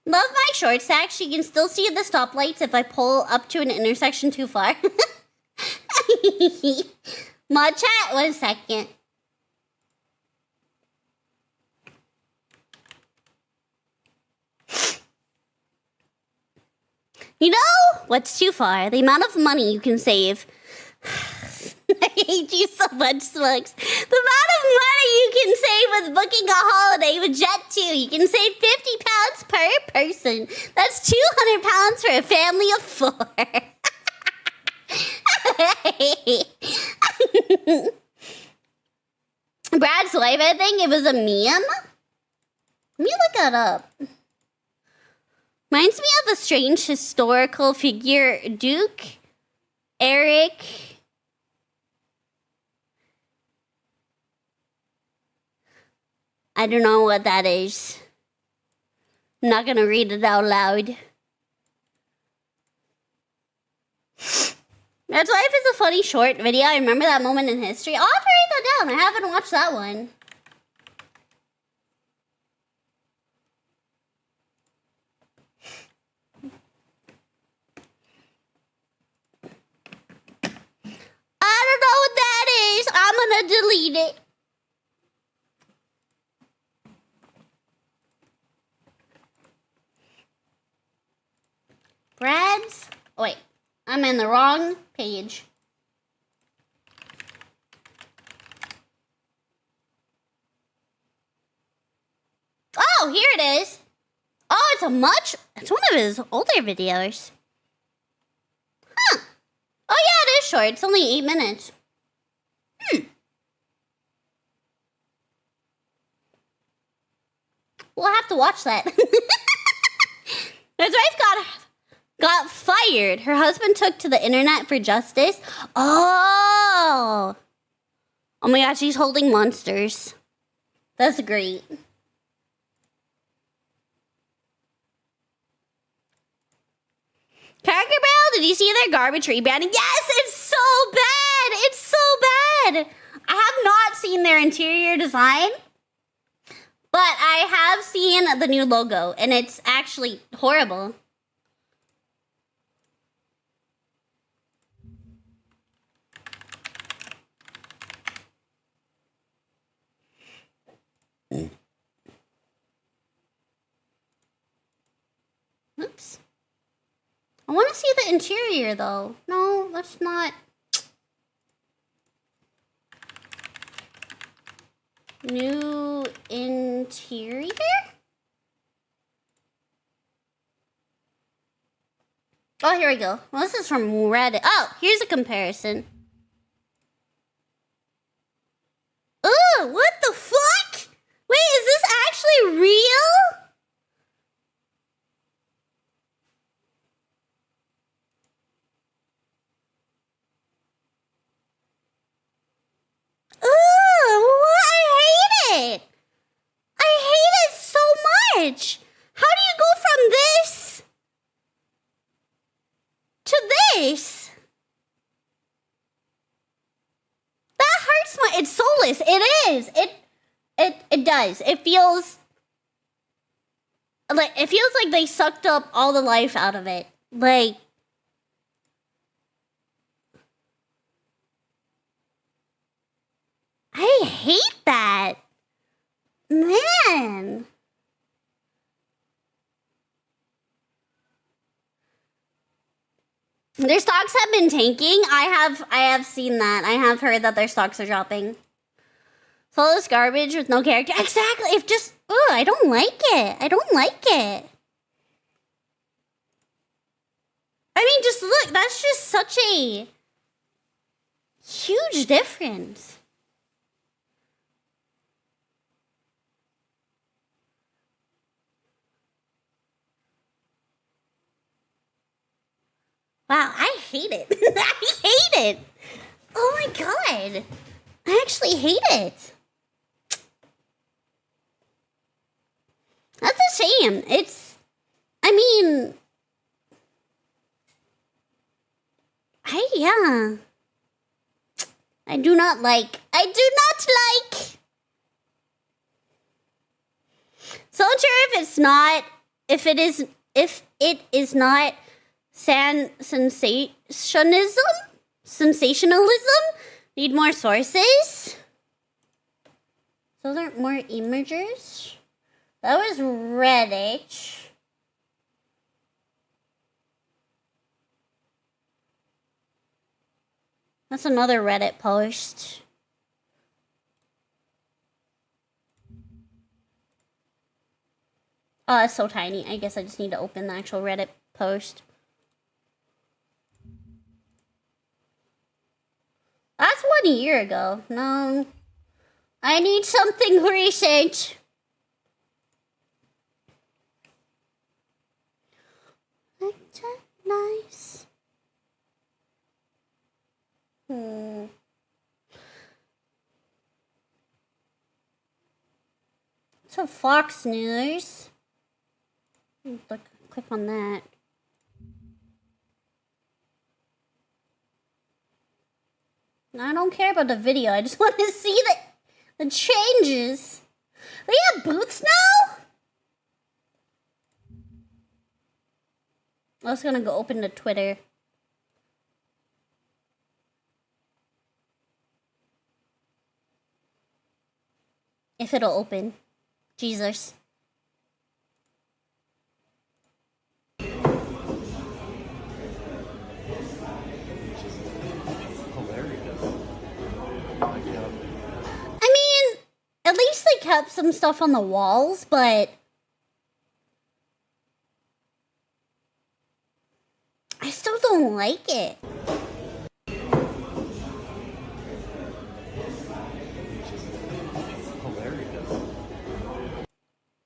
Love my short stack. She can still see the stoplights if I pull up to an intersection too far. Mod chat, 1 second. You know what's too far? The amount of money you can save. I hate you so much, Smokes. The amount of money you can save with booking a holiday with Jet2. You can save £50 per person. That's £200 for a family of 4. Brad's wife, I think it was a meme. Let me look that up. Reminds me of a strange historical figure, Duke Eric. I don't know what that is. I'm not gonna read it out loud. That's Life is a funny short video. I remember that moment in history. I'll have to write that down. I haven't watched that one. I don't know what that is. I'm gonna delete it. Brad's. Oh, wait. I'm in the wrong page. Oh, here it is. Oh, it's one of his older videos. Huh. Oh, yeah, it is short. It's only 8 minutes. We'll have to watch that. His wife got fired. Her husband took to the internet for justice. Oh my gosh, she's holding monsters. That's great. Cracker Barrel, did you see their garbage rebranding? Yes, it's so bad. It's so bad. I have not seen their interior design, but I have seen the new logo, and it's actually horrible. Oops. I want to see the interior, though. No, that's not. New interior? Oh, here we go. Well, this is from Reddit. Oh, here's a comparison. what the fuck? Wait, is this actually real? Ugh, I hate it. I hate it so much. How do you go from this to this? That hurts my. It's soulless. It is. It does. It feels like they sucked up all the life out of it. Like. I hate that. Man. Their stocks have been tanking. I have seen that. I have heard that their stocks are dropping. So all this garbage with no character. Exactly. If just I don't like it. I don't like it. I mean, just look, that's just such a huge difference. Wow, I hate it. I hate it. Oh my god. I actually hate it. That's a shame. I mean, I do not like. So unsure if it is not sensationalism. Need more sources. Those aren't more imagers. That was Reddit. That's another Reddit post. Oh, it's so tiny. I guess I just need to open the actual Reddit post. That's 1 year ago. No. I need something recent. Nice. So Fox News. Click on that. I don't care about the video. I just want to see the changes. They have boots now? I was gonna go open the Twitter. If it'll open. Jesus. At least they kept some stuff on the walls, but I still don't like it.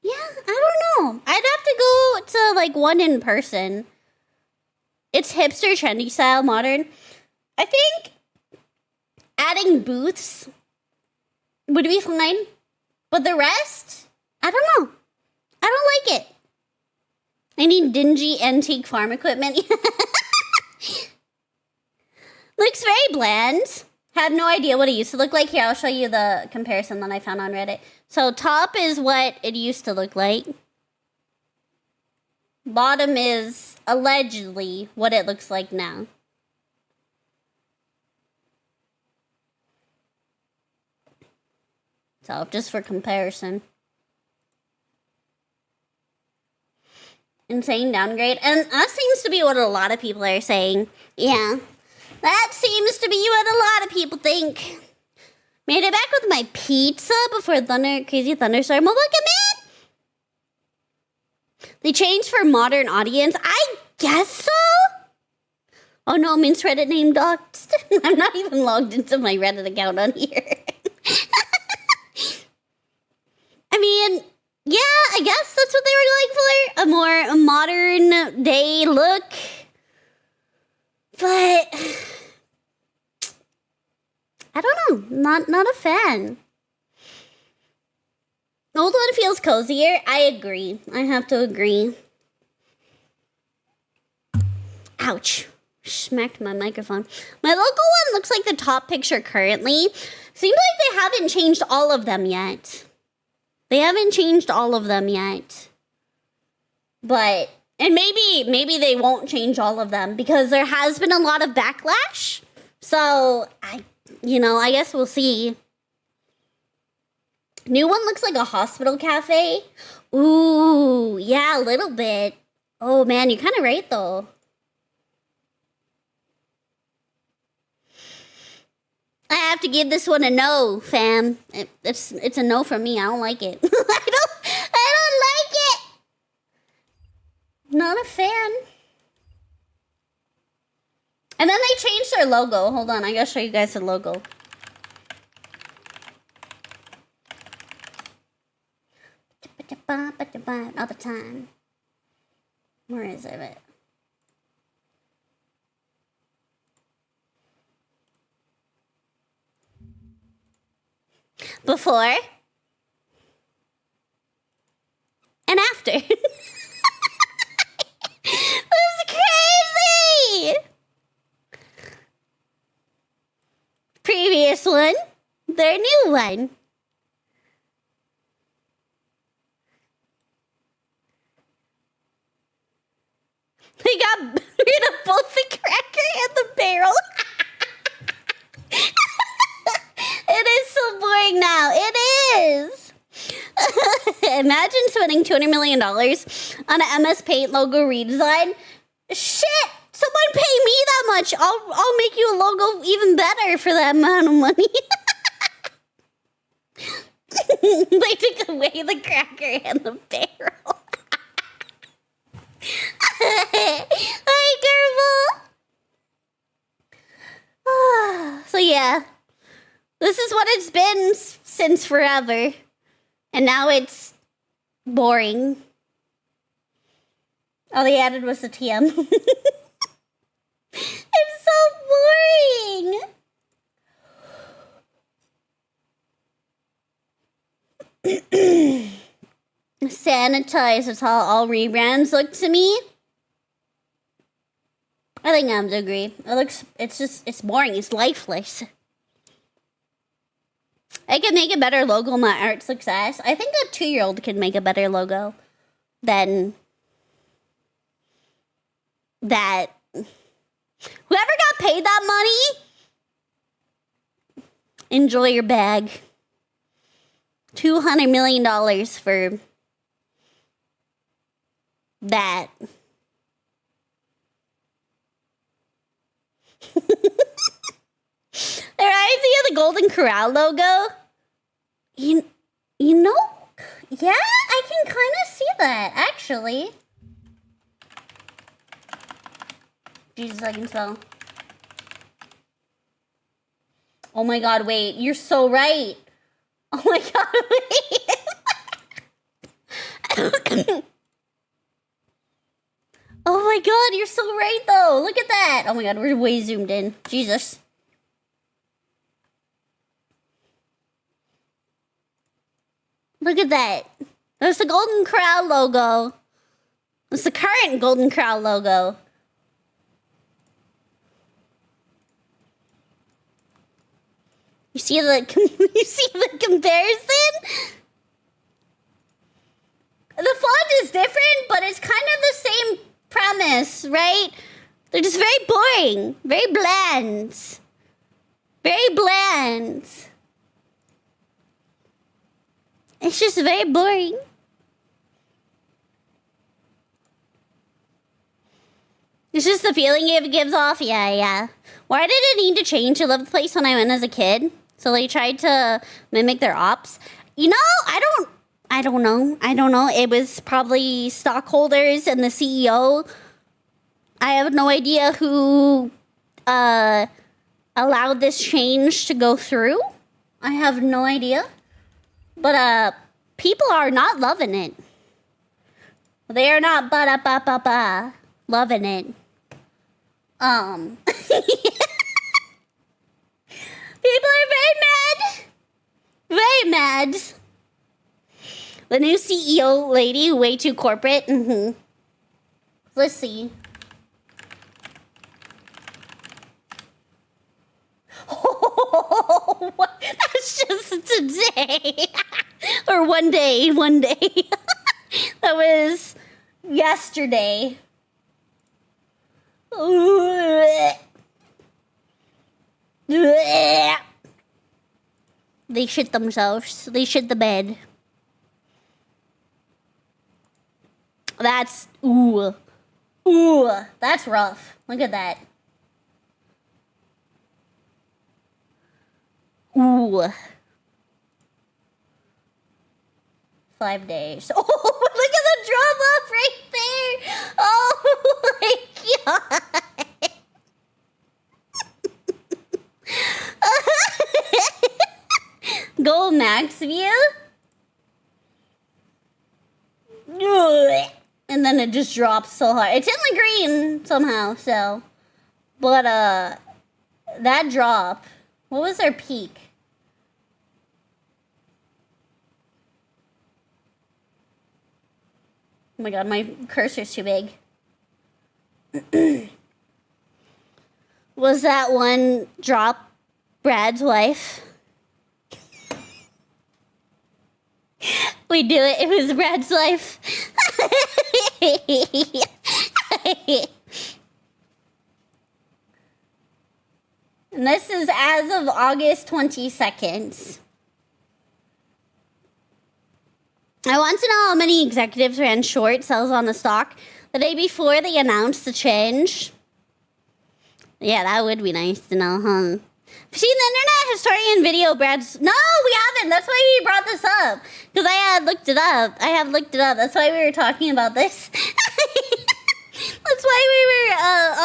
Yeah, I don't know. I'd have to go to like one in person. It's hipster, trendy style, modern. I think adding booths would be fine, but the rest, I don't know. I don't like it. I need dingy antique farm equipment. Looks very bland. Have no idea what it used to look like. Here, I'll show you the comparison that I found on Reddit. So top is what it used to look like. Bottom is allegedly what it looks like now. So, just for comparison. Insane downgrade. And that seems to be what a lot of people are saying. Yeah. That seems to be what a lot of people think. Made it back with my pizza before crazy thunderstorm. Oh, look at me! They changed for modern audience. I guess so? Oh no, it means Reddit name doxed. I'm not even logged into my Reddit account on here. what they were going for? A more modern day look. But I don't know. Not a fan. The old one feels cozier. I agree. I have to agree. Ouch. Smacked my microphone. My local one looks like the top picture currently. Seems like they haven't changed all of them yet. They haven't changed all of them yet. But, and maybe they won't change all of them because there has been a lot of backlash. So, I guess we'll see. New one looks like a hospital cafe. Ooh, yeah, a little bit. Oh man, you're kind of right though. I have to give this one a no, fam. It's a no from me. I don't like it. I don't like it. Not a fan. And then they changed their logo. Hold on, I gotta show you guys the logo. All the time. Where is it? Before and after. This is crazy. Previous one, their new one. They got rid of both the cracker and the barrel. It is so boring now. It is. Imagine spending $200 million on an MS Paint logo redesign. Shit! Someone pay me that much. I'll make you a logo even better for that amount of money. They took away the cracker and the barrel. Hi, Gerbil. So yeah. This is what it's been since forever. And now it's boring. All they added was the TM. It's so boring. Sanitize, that's how all rebrands look to me. I think I have to agree. It's boring, it's lifeless. I can make a better logo, my art success. I think a 2-year-old can make a better logo than that. Whoever got paid that money, enjoy your bag. $200 million for that. It reminds me of the Golden Corral logo. You know, yeah, I can kind of see that, actually. Jesus, I can spell. Oh my god, wait, you're so right. Oh my god, wait. Oh my god, you're so right, though. Look at that. Oh my god, we're way zoomed in. Jesus. Look at that. That's the Golden Corral logo. That's the current Golden Corral logo. You see the comparison? The font is different, but it's kind of the same premise, right? They're just very boring, very bland. Very bland. It's just very boring. It's just the feeling it gives off. Yeah. Why did it need to change? I loved the place when I went as a kid. So they tried to mimic their ops. You know, I don't know. It was probably stockholders and the CEO. I have no idea who allowed this change to go through. I have no idea. But people are not loving it. They are not ba-da-ba-ba-ba. Loving it. People are very mad. Very mad. The new CEO lady, way too corporate. Let's see. Oh, what? That's just today. Or one day. That was yesterday. They shit themselves. They shit the bed. That's, ooh, that's rough. Look at that. Ooh. 5 days. Oh, look at the drop off right there. Oh my god. Go max view. And then it just drops so hard. It's in the green somehow, so. But, that drop. What was their peak? Oh my god, my cursor's too big. Was that one drop Brad's wife? We do it. It was Brad's wife. And this is as of August 22nd. I want to know how many executives ran short sales on the stock the day before they announced the change. Yeah, that would be nice to know, huh? Have you seen the internet historian video, Brad's? No, we haven't. That's why we brought this up. Because I have looked it up. That's why we were talking about this. That's why we were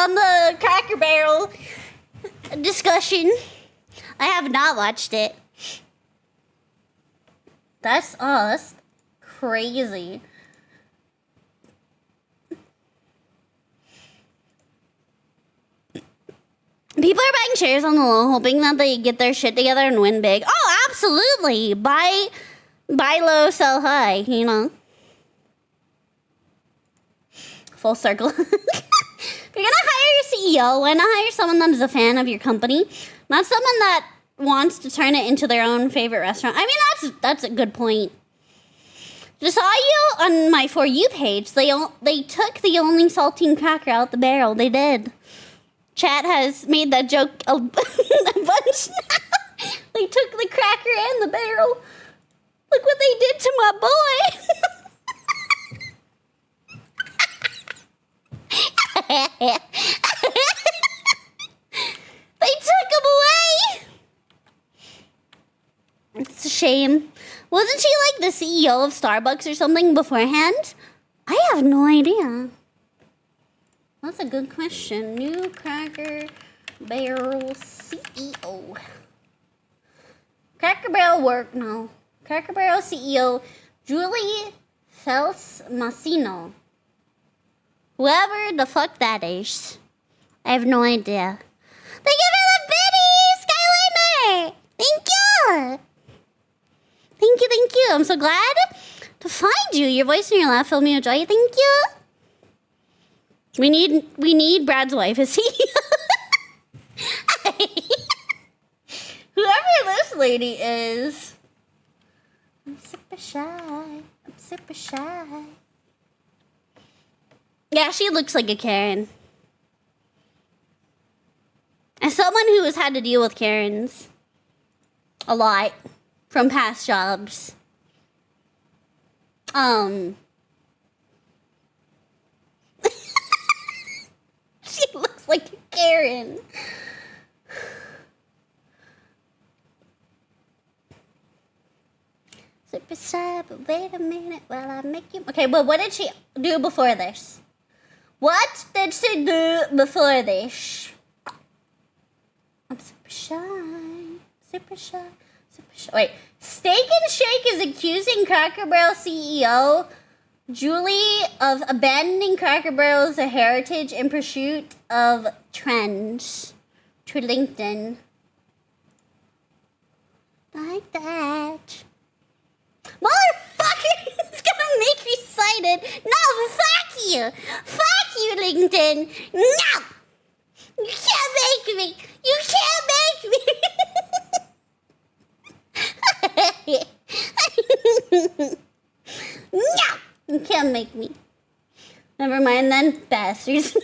on the Cracker Barrel discussion. I have not watched it. That's crazy. People are buying shares on the low, hoping that they get their shit together and win big. Oh, absolutely. Buy low, sell high, you know. Full circle. If you're gonna hire a CEO, why not hire someone that is a fan of your company? Not someone that wants to turn it into their own favorite restaurant. I mean, that's a good point. Just saw you on my For You page. They took the only saltine cracker out the barrel. They did. Chat has made that joke a bunch now. They took the cracker and the barrel. Look what they did to my boy. They took him away. It's a shame. Wasn't she like the CEO of Starbucks or something beforehand? I have no idea. That's a good question. New Cracker Barrel CEO. Cracker Barrel CEO, Julie Fels-Massino. Whoever the fuck that is. I have no idea. Thank you for the biddies, Skylander! Thank you! Thank you. I'm so glad to find you. Your voice and your laugh fill me with joy. Thank you. We need Brad's wife, is he? Whoever this lady is. I'm super shy. Yeah, she looks like a Karen. As someone who has had to deal with Karens a lot from past jobs. She looks like a Karen. Super shy, but wait a minute while I make you... Okay, but what did she do before this? What did she do before this? I'm super shy. Wait, Steak and Shake is accusing Cracker Barrel CEO Julie of abandoning Cracker Barrel's heritage in pursuit of trends. To LinkedIn. Like that. Motherfucker! It's gonna make me excited. No, fuck you! Fuck you, LinkedIn! No! You can't make me! You can't make me! No! You can't make me. Never mind then, bastards.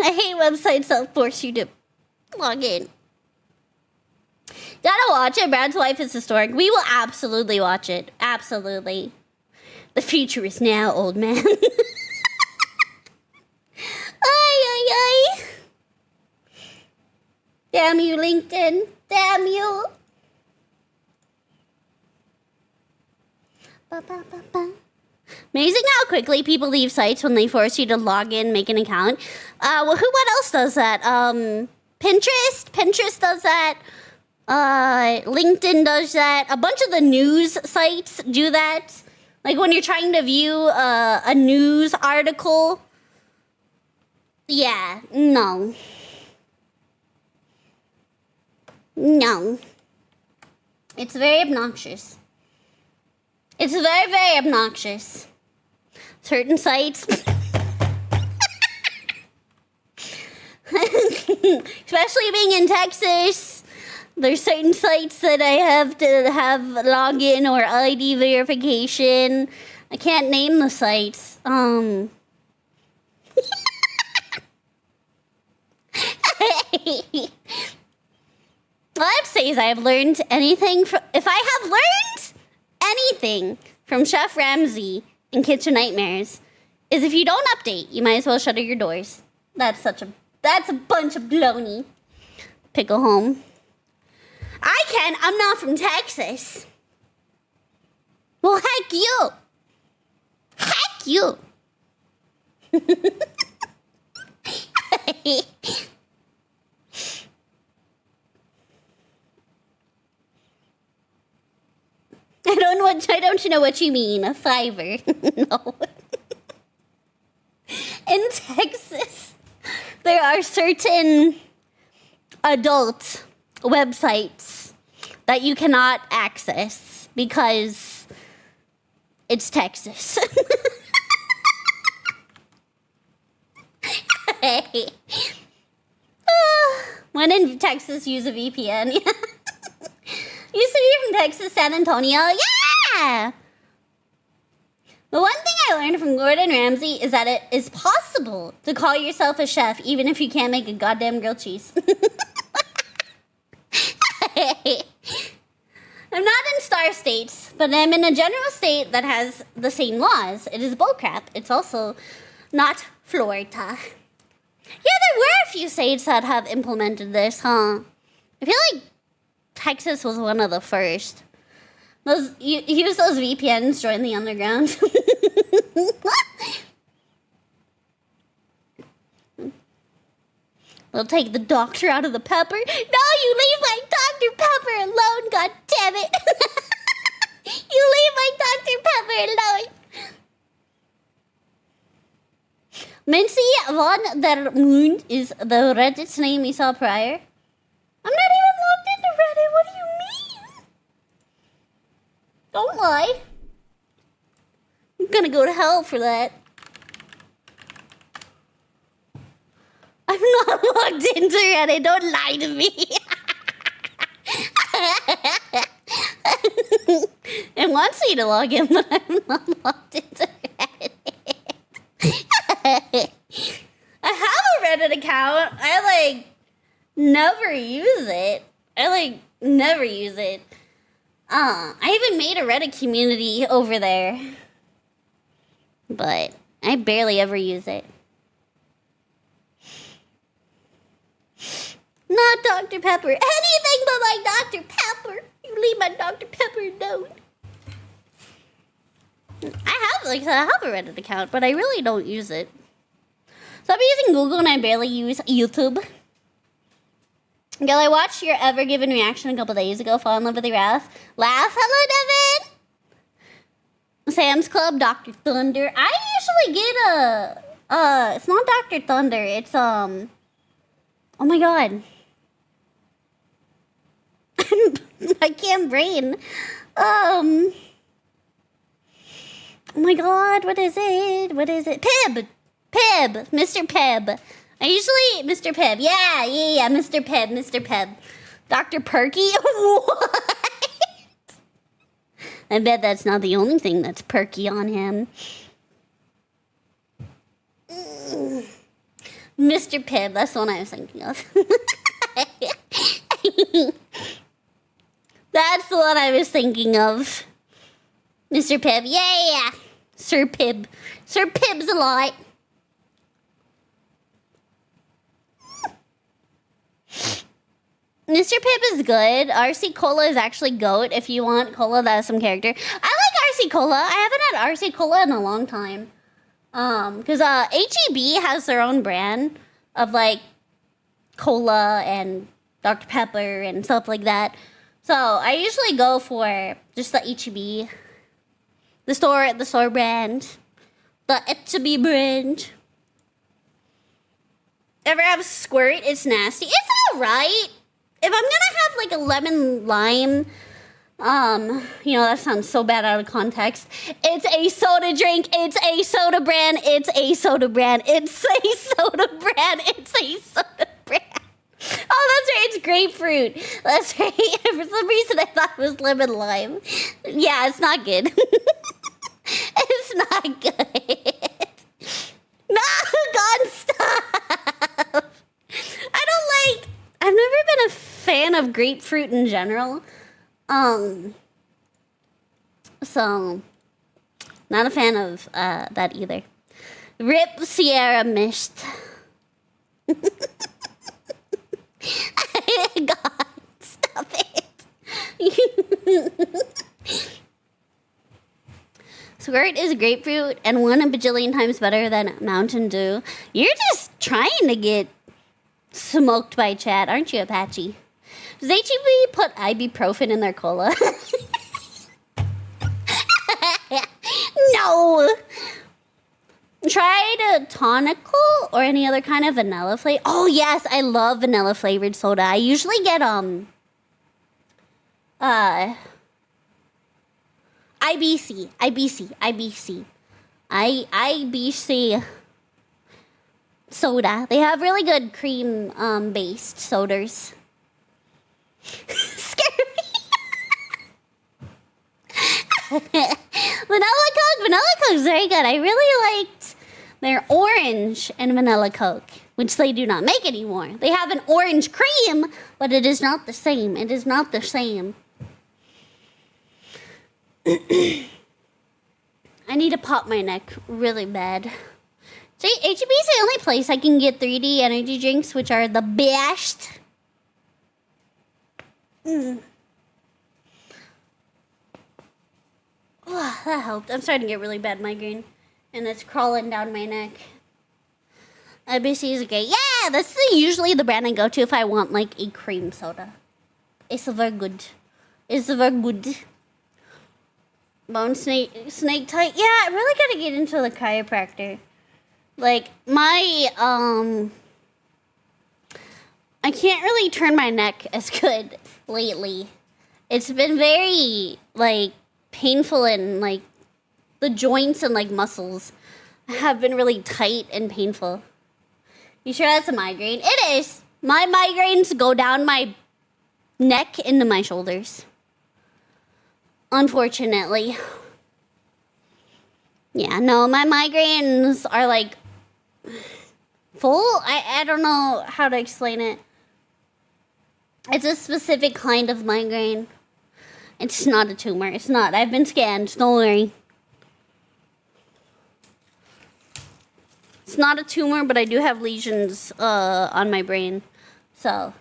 I hate websites that force you to log in. Gotta watch it. Brad's Wife is historic. We will absolutely watch it. Absolutely. The future is now, old man. Ay. Damn you, LinkedIn. Damn you. Amazing how quickly people leave sites when they force you to log in, make an account. What else does that? Pinterest does that. LinkedIn does that. A bunch of the news sites do that. Like when you're trying to view a news article. Yeah, no. No. It's very obnoxious. It's very, very obnoxious. Certain sites. Especially being in Texas, there's certain sites that I have to have login or ID verification. I can't name the sites. All I have to say is I have learned anything from... If I have learned anything from Chef Ramsay in Kitchen Nightmares, is if you don't update, you might as well shutter your doors. That's a bunch of baloney. Pickle home. I'm not from Texas. Well, heck you. Heck you. I don't know what you mean, a fiver. No. In Texas, there are certain adult websites that you cannot access because it's Texas. When in Texas, use a VPN. Used to be from Texas, San Antonio. Yeah! The one thing I learned from Gordon Ramsay is that it is possible to call yourself a chef even if you can't make a goddamn grilled cheese. I'm not in star states, but I'm in a general state that has the same laws. It is bullcrap. It's also not Florida. Yeah, there were a few states that have implemented this, huh? I feel like Texas was one of the first. Use those VPNs, join the underground. They'll take the doctor out of the pepper. No, you leave my Dr. Pepper alone, god damn it. You leave my Dr. Pepper alone. Mincy von der Mond is the Reddit's name we saw prior. I'm not even logged into Reddit. What do you mean? Don't lie. I'm gonna go to hell for that. I'm not logged into Reddit. Don't lie to me. It wants me to log in, but I'm not logged into Reddit. I have a Reddit account. I never use it. Never use it. I even made a Reddit community over there. But I barely ever use it. Not Dr. Pepper. Anything but my Dr. Pepper. You leave my Dr. Pepper alone. I have a Reddit account, but I really don't use it. Stop using Google and I barely use YouTube. Girl, I watched your Ever Given reaction a couple days ago. Fall in love with your laugh. Hello, Devin. Sam's Club, Dr. Thunder. I usually get it's not Dr. Thunder. It's oh my god. I can't brain. Oh my god, what is it? Pib! Mr. Pib. I usually, Mr. Pib. Yeah, Mr. Pib. Dr. Perky? What? I bet that's not the only thing that's perky on him. Mr. Pibb, that's the one I was thinking of. That's the one I was thinking of. Mr. Pibb, yeah. Sir Pibb. Sir Pibb's a lot. Mr. Pibb is good. RC Cola is actually GOAT if you want cola that has some character. I like RC Cola. I haven't had RC Cola in a long time. Because HEB has their own brand of like cola and Dr. Pepper and stuff like that. So I usually go for just the HEB. The store brand. The HEB brand. Ever have Squirt? It's nasty. It's alright. If I'm gonna have like a lemon lime, that sounds so bad out of context. It's a soda drink. It's a soda brand. It's a soda brand. It's a soda brand. It's a soda brand. Oh, that's right. It's grapefruit. That's right. For some reason, I thought it was lemon lime. Yeah, it's not good. It's not good. No, God, stop. I've never been a fan of grapefruit in general. So, not a fan of that either. Rip Sierra Mist. God, stop it. Squirt is grapefruit and 1 bajillion times better than Mountain Dew. You're just trying to get smoked by chat, aren't you, Apache? Does HEB put ibuprofen in their cola? No! Tried a tonical or any other kind of vanilla flavor? Oh, yes, I love vanilla flavored soda. I usually get, IBC soda. They have really good cream based sodas. Scare me. Vanilla Coke's very good. I really liked their orange and vanilla Coke, which they do not make anymore. They have an orange cream, but it is not the same. It is not the same. I need to pop my neck really bad. HEB is the only place I can get 3D energy drinks, which are the best. Oh, that helped. I'm starting to get really bad migraine, and it's crawling down my neck. IBC is okay. Yeah, that's usually the brand I go to if I want like a cream soda. It's very good. Bone snake tight. Yeah, I really gotta get into the chiropractor. Like, my, I can't really turn my neck as good lately. It's been very, like, painful and, like, the joints and, like, muscles have been really tight and painful. You sure that's a migraine? It is. My migraines go down my neck into my shoulders. Unfortunately. Yeah, no, my migraines are, like, full? I don't know how to explain it. It's a specific kind of migraine. It's not a tumor. It's not. I've been scanned. Don't worry. It's not a tumor, but I do have lesions on my brain. So.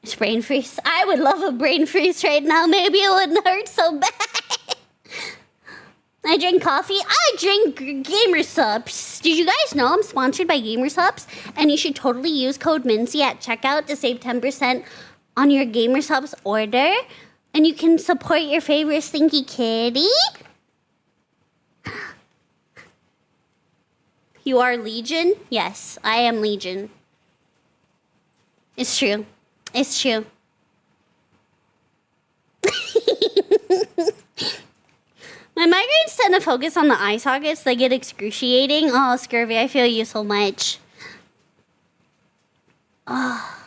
It's brain freeze. I would love a brain freeze right now. Maybe it wouldn't hurt so bad. I drink coffee. I drink Gamer Subs. Did you guys know I'm sponsored by Gamer Subs? And you should totally use code Mincy at checkout to save 10% on your Gamer Subs order. And you can support your favorite stinky kitty. You are Legion? Yes, I am Legion. It's true. It's true. My migraines tend to focus on the eye sockets. They get excruciating. Oh, Scurvy, I feel you so much. Oh.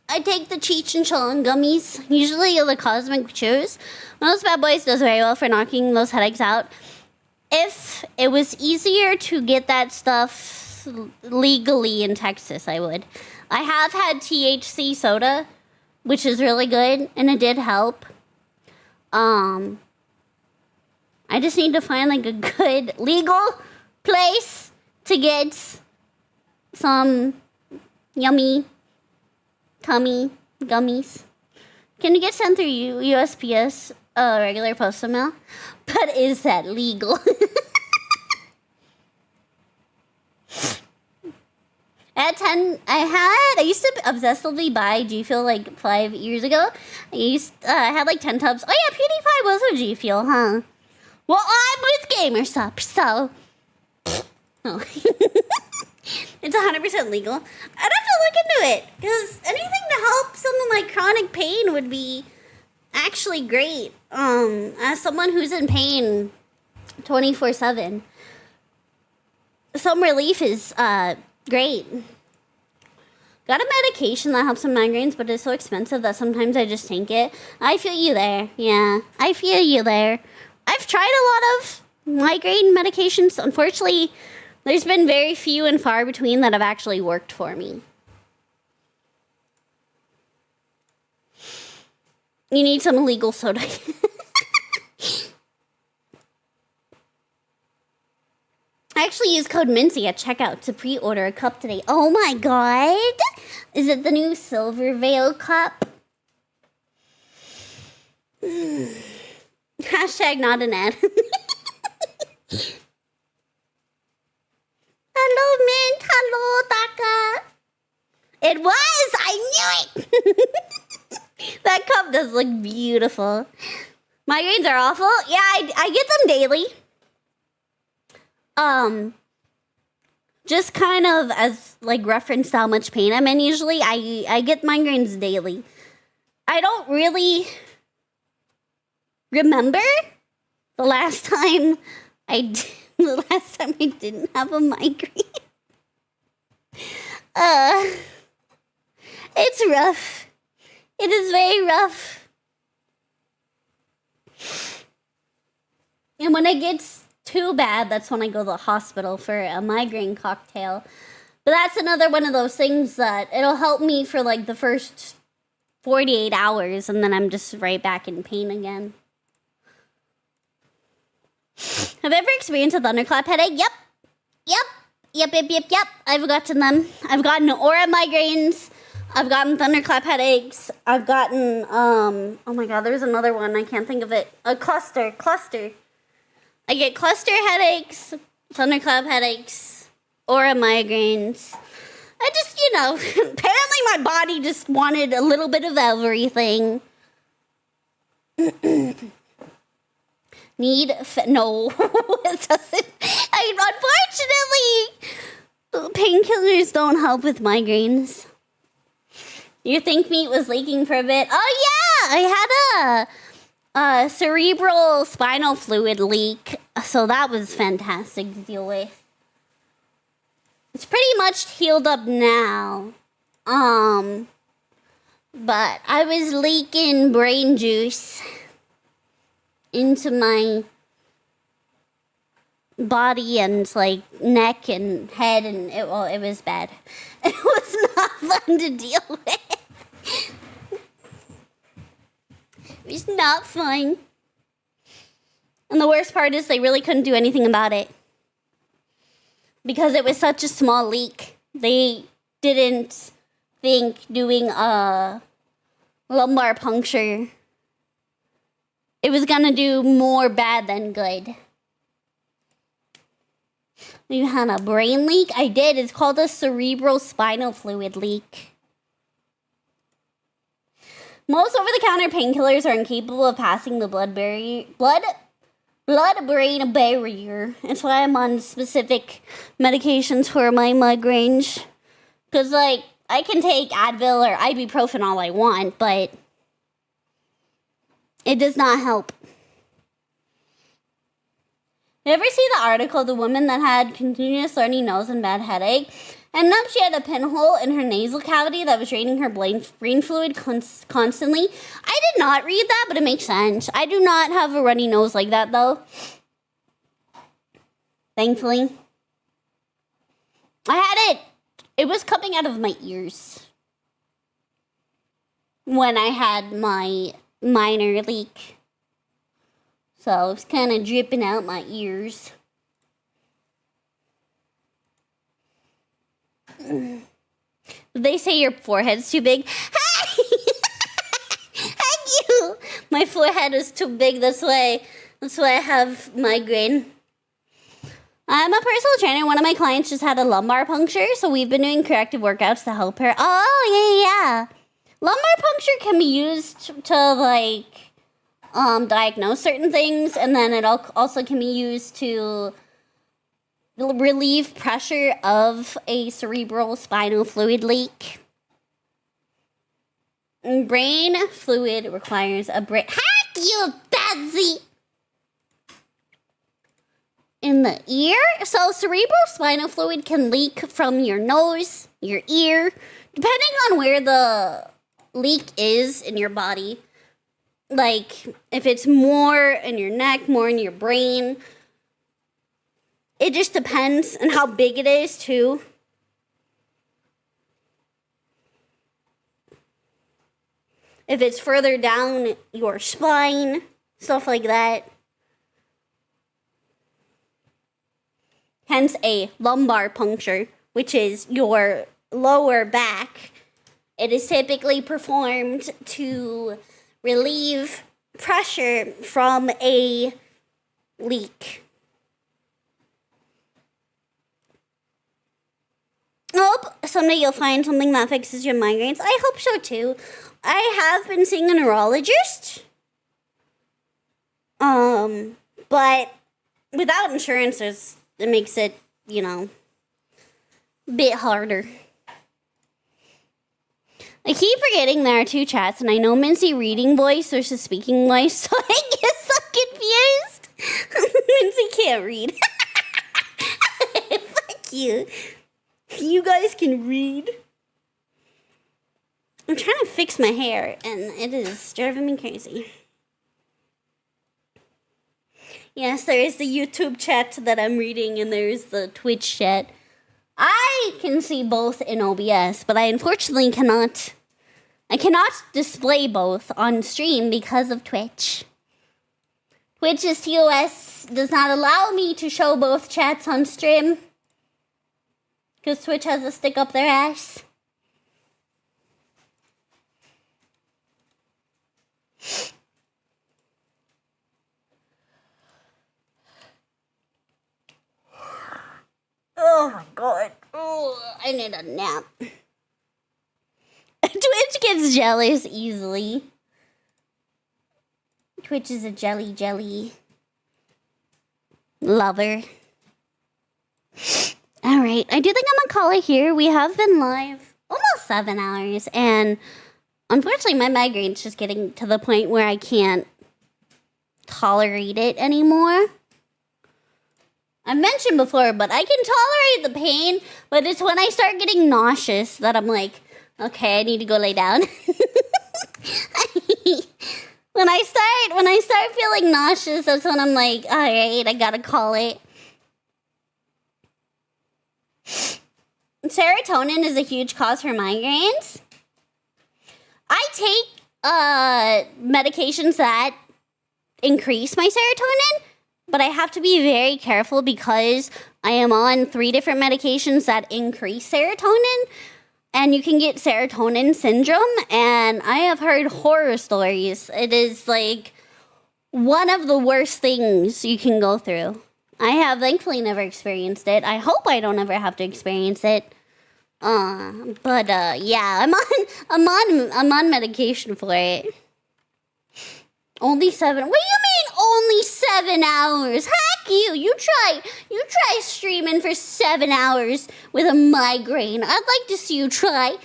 I take the Cheech and Chong gummies, usually the Cosmic Chews. Most Bad Boys does very well for knocking those headaches out. If it was easier to get that stuff legally in Texas, I would. I have had THC soda, which is really good, and it did help. I just need to find like a good legal place to get some yummy tummy gummies. Can you get sent through USPS regular postal mail? But is that legal? At 10, I used to obsessively buy G Fuel like 5 years ago. I had like 10 tubs. Oh yeah, PewDiePie was a G Fuel, huh? Well, I'm with GamerSup, so. Oh. It's 100% legal. I'd have to look into it, because anything to help someone like chronic pain would be actually great. As someone who's in pain 24/7, some relief is great. Got a medication that helps with migraines, but it's so expensive that sometimes I just tank it. I feel you there. Yeah, I feel you there. I've tried a lot of migraine medications. Unfortunately, there's been very few and far between that have actually worked for me. You need some illegal soda. I actually used code Mincy at checkout to pre-order a cup today. Oh my god! Is it the new Silver Veil cup? Hashtag not an ad. Hello, Mint. Hello, Taka. It was! I knew it! That cup does look beautiful. Migraines are awful. Yeah, I get them daily. Just kind of as like reference to how much pain I'm in usually, I get migraines daily. I don't really remember the last time I didn't have a migraine. It's rough. It is very rough. And when it gets too bad, that's when I go to the hospital for a migraine cocktail. But that's another one of those things that it'll help me for like the first 48 hours, and then I'm just right back in pain again. Have you ever experienced a thunderclap headache? Yep. I've gotten them. I've gotten aura migraines. I've gotten thunderclap headaches. I've gotten, oh my god, there's another one. I can't think of it. A cluster. I get cluster headaches, thunderclap headaches, aura migraines. I just, apparently my body just wanted a little bit of everything. No, it doesn't. Unfortunately, painkillers don't help with migraines. Your think meat was leaking for a bit. Oh yeah, I had a cerebral spinal fluid leak, so that was fantastic to deal with. It's pretty much healed up now. But I was leaking brain juice into my body and like neck and head, and it was bad. It was not fun to deal with. It was not fun. And the worst part is they really couldn't do anything about it. Because it was such a small leak. They didn't think doing a lumbar puncture it was gonna do more bad than good. You had a brain leak? I did. It's called a cerebral spinal fluid leak. Most over-the-counter painkillers are incapable of passing the blood-brain barrier. That's why I'm on specific medications for my migraines. Because, like, I can take Advil or ibuprofen all I want, but it does not help. You ever see the article, the woman that had continuous runny nose and bad headache? And up she had a pinhole in her nasal cavity that was draining her brain fluid constantly. I did not read that, but it makes sense. I do not have a runny nose like that, though. Thankfully. I had it. It was coming out of my ears when I had my minor leak. So it's kind of dripping out my ears. They say your forehead's too big. Thank you. My forehead is too big. That's why I have migraine. I'm a personal trainer. One of my clients just had a lumbar puncture, so we've been doing corrective workouts to help her. Oh, yeah. Lumbar puncture can be used to, like, diagnose certain things, and then it also can be used to relieve pressure of a cerebral spinal fluid leak. Brain fluid requires a brain... Hack you, Betsy! In the ear? So cerebral spinal fluid can leak from your nose, your ear, depending on where the leak is in your body. Like, if it's more in your neck, more in your brain. It just depends on how big it is, too. If it's further down your spine, stuff like that. Hence a lumbar puncture, which is your lower back. It is typically performed to relieve pressure from a leak. Hope someday you'll find something that fixes your migraines. I hope so too. I have been seeing a neurologist. But without insurance, it makes it, a bit harder. I keep forgetting there are two chats, and I know Mincy reading voice versus speaking voice, so I get so confused. Mincy can't read. Fuck you. You guys can read. I'm trying to fix my hair, and it is driving me crazy. Yes, there is the YouTube chat that I'm reading, and there's the Twitch chat. I can see both in OBS, but I unfortunately cannot. I cannot display both on stream because of Twitch. Twitch's TOS does not allow me to show both chats on stream. Because Twitch has a stick up their ass. Oh my god. Oh, I need a nap. Twitch gets jealous easily. Twitch is a jelly lover. Alright, I do think I'm gonna call it here. We have been live almost 7 hours, and unfortunately my migraine's just getting to the point where I can't tolerate it anymore. I've mentioned before, but I can tolerate the pain, but it's when I start getting nauseous that I'm like, okay, I need to go lay down. When I start feeling nauseous, that's when I'm like, alright, I gotta call it. Serotonin is a huge cause for migraines. I take medications that increase my serotonin, but I have to be very careful because I am on 3 different medications that increase serotonin, and you can get serotonin syndrome, and I have heard horror stories. It is like one of the worst things you can go through. I have thankfully never experienced it. I hope I don't ever have to experience it. Yeah, I'm on medication for it. Only 7. What do you mean only 7 hours? Heck you! You try streaming for 7 hours with a migraine. I'd like to see you try.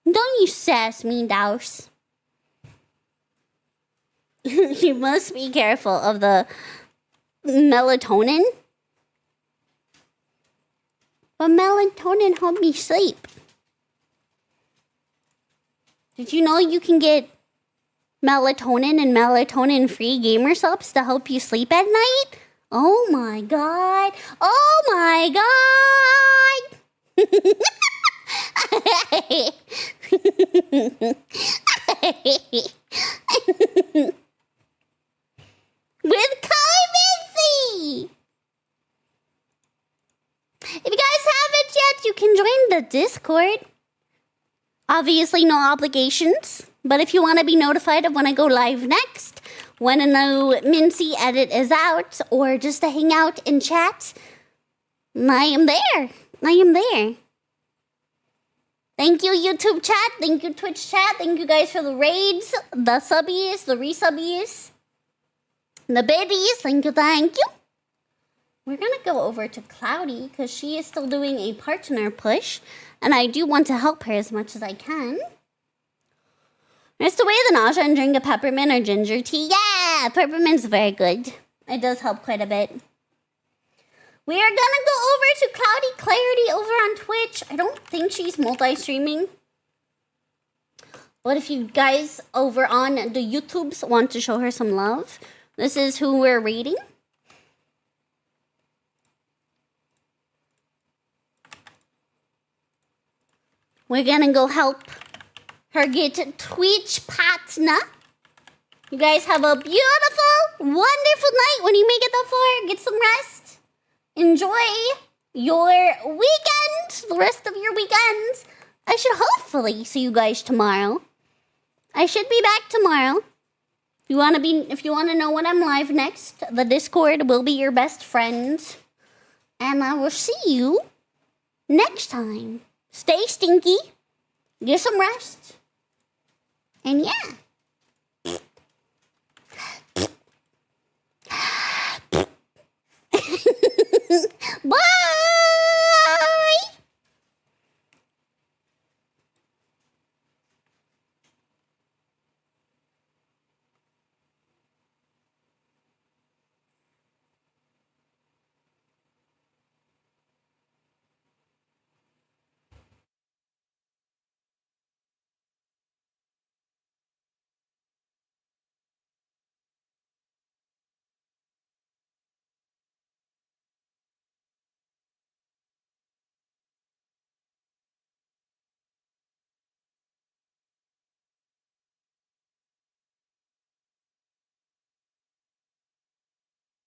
Don't you sass me, Douse. You must be careful of the melatonin. But melatonin helped me sleep. Did you know you can get melatonin and melatonin-free gamer subs to help you sleep at night? Oh my god. Oh my god. With Kai. If you guys haven't yet, you can join the Discord. Obviously, no obligations. But if you want to be notified of when I go live next, when a new Mincy edit is out, or just to hang out and chat, I am there. Thank you, YouTube chat. Thank you, Twitch chat. Thank you guys for the raids, the subbies, the resubbies, the biddies. Thank you. We're going to go over to Cloudy because she is still doing a partner push. And I do want to help her as much as I can. Rest away the nausea and drink a peppermint or ginger tea. Yeah, peppermint's very good. It does help quite a bit. We are gonna go over to Cloudy Clarity over on Twitch. I don't think she's multi-streaming. But if you guys over on the YouTubes want to show her some love, this is who we're rating. We're gonna go help her get Twitch partner. You guys have a beautiful, wonderful night when you make it that far. Get some rest. Enjoy your weekend, the rest of your weekends. I should hopefully see you guys tomorrow. I should be back tomorrow. If you want to know when I'm live next, the Discord will be your best friend. And I will see you next time. Stay stinky. Get some rest. And yeah.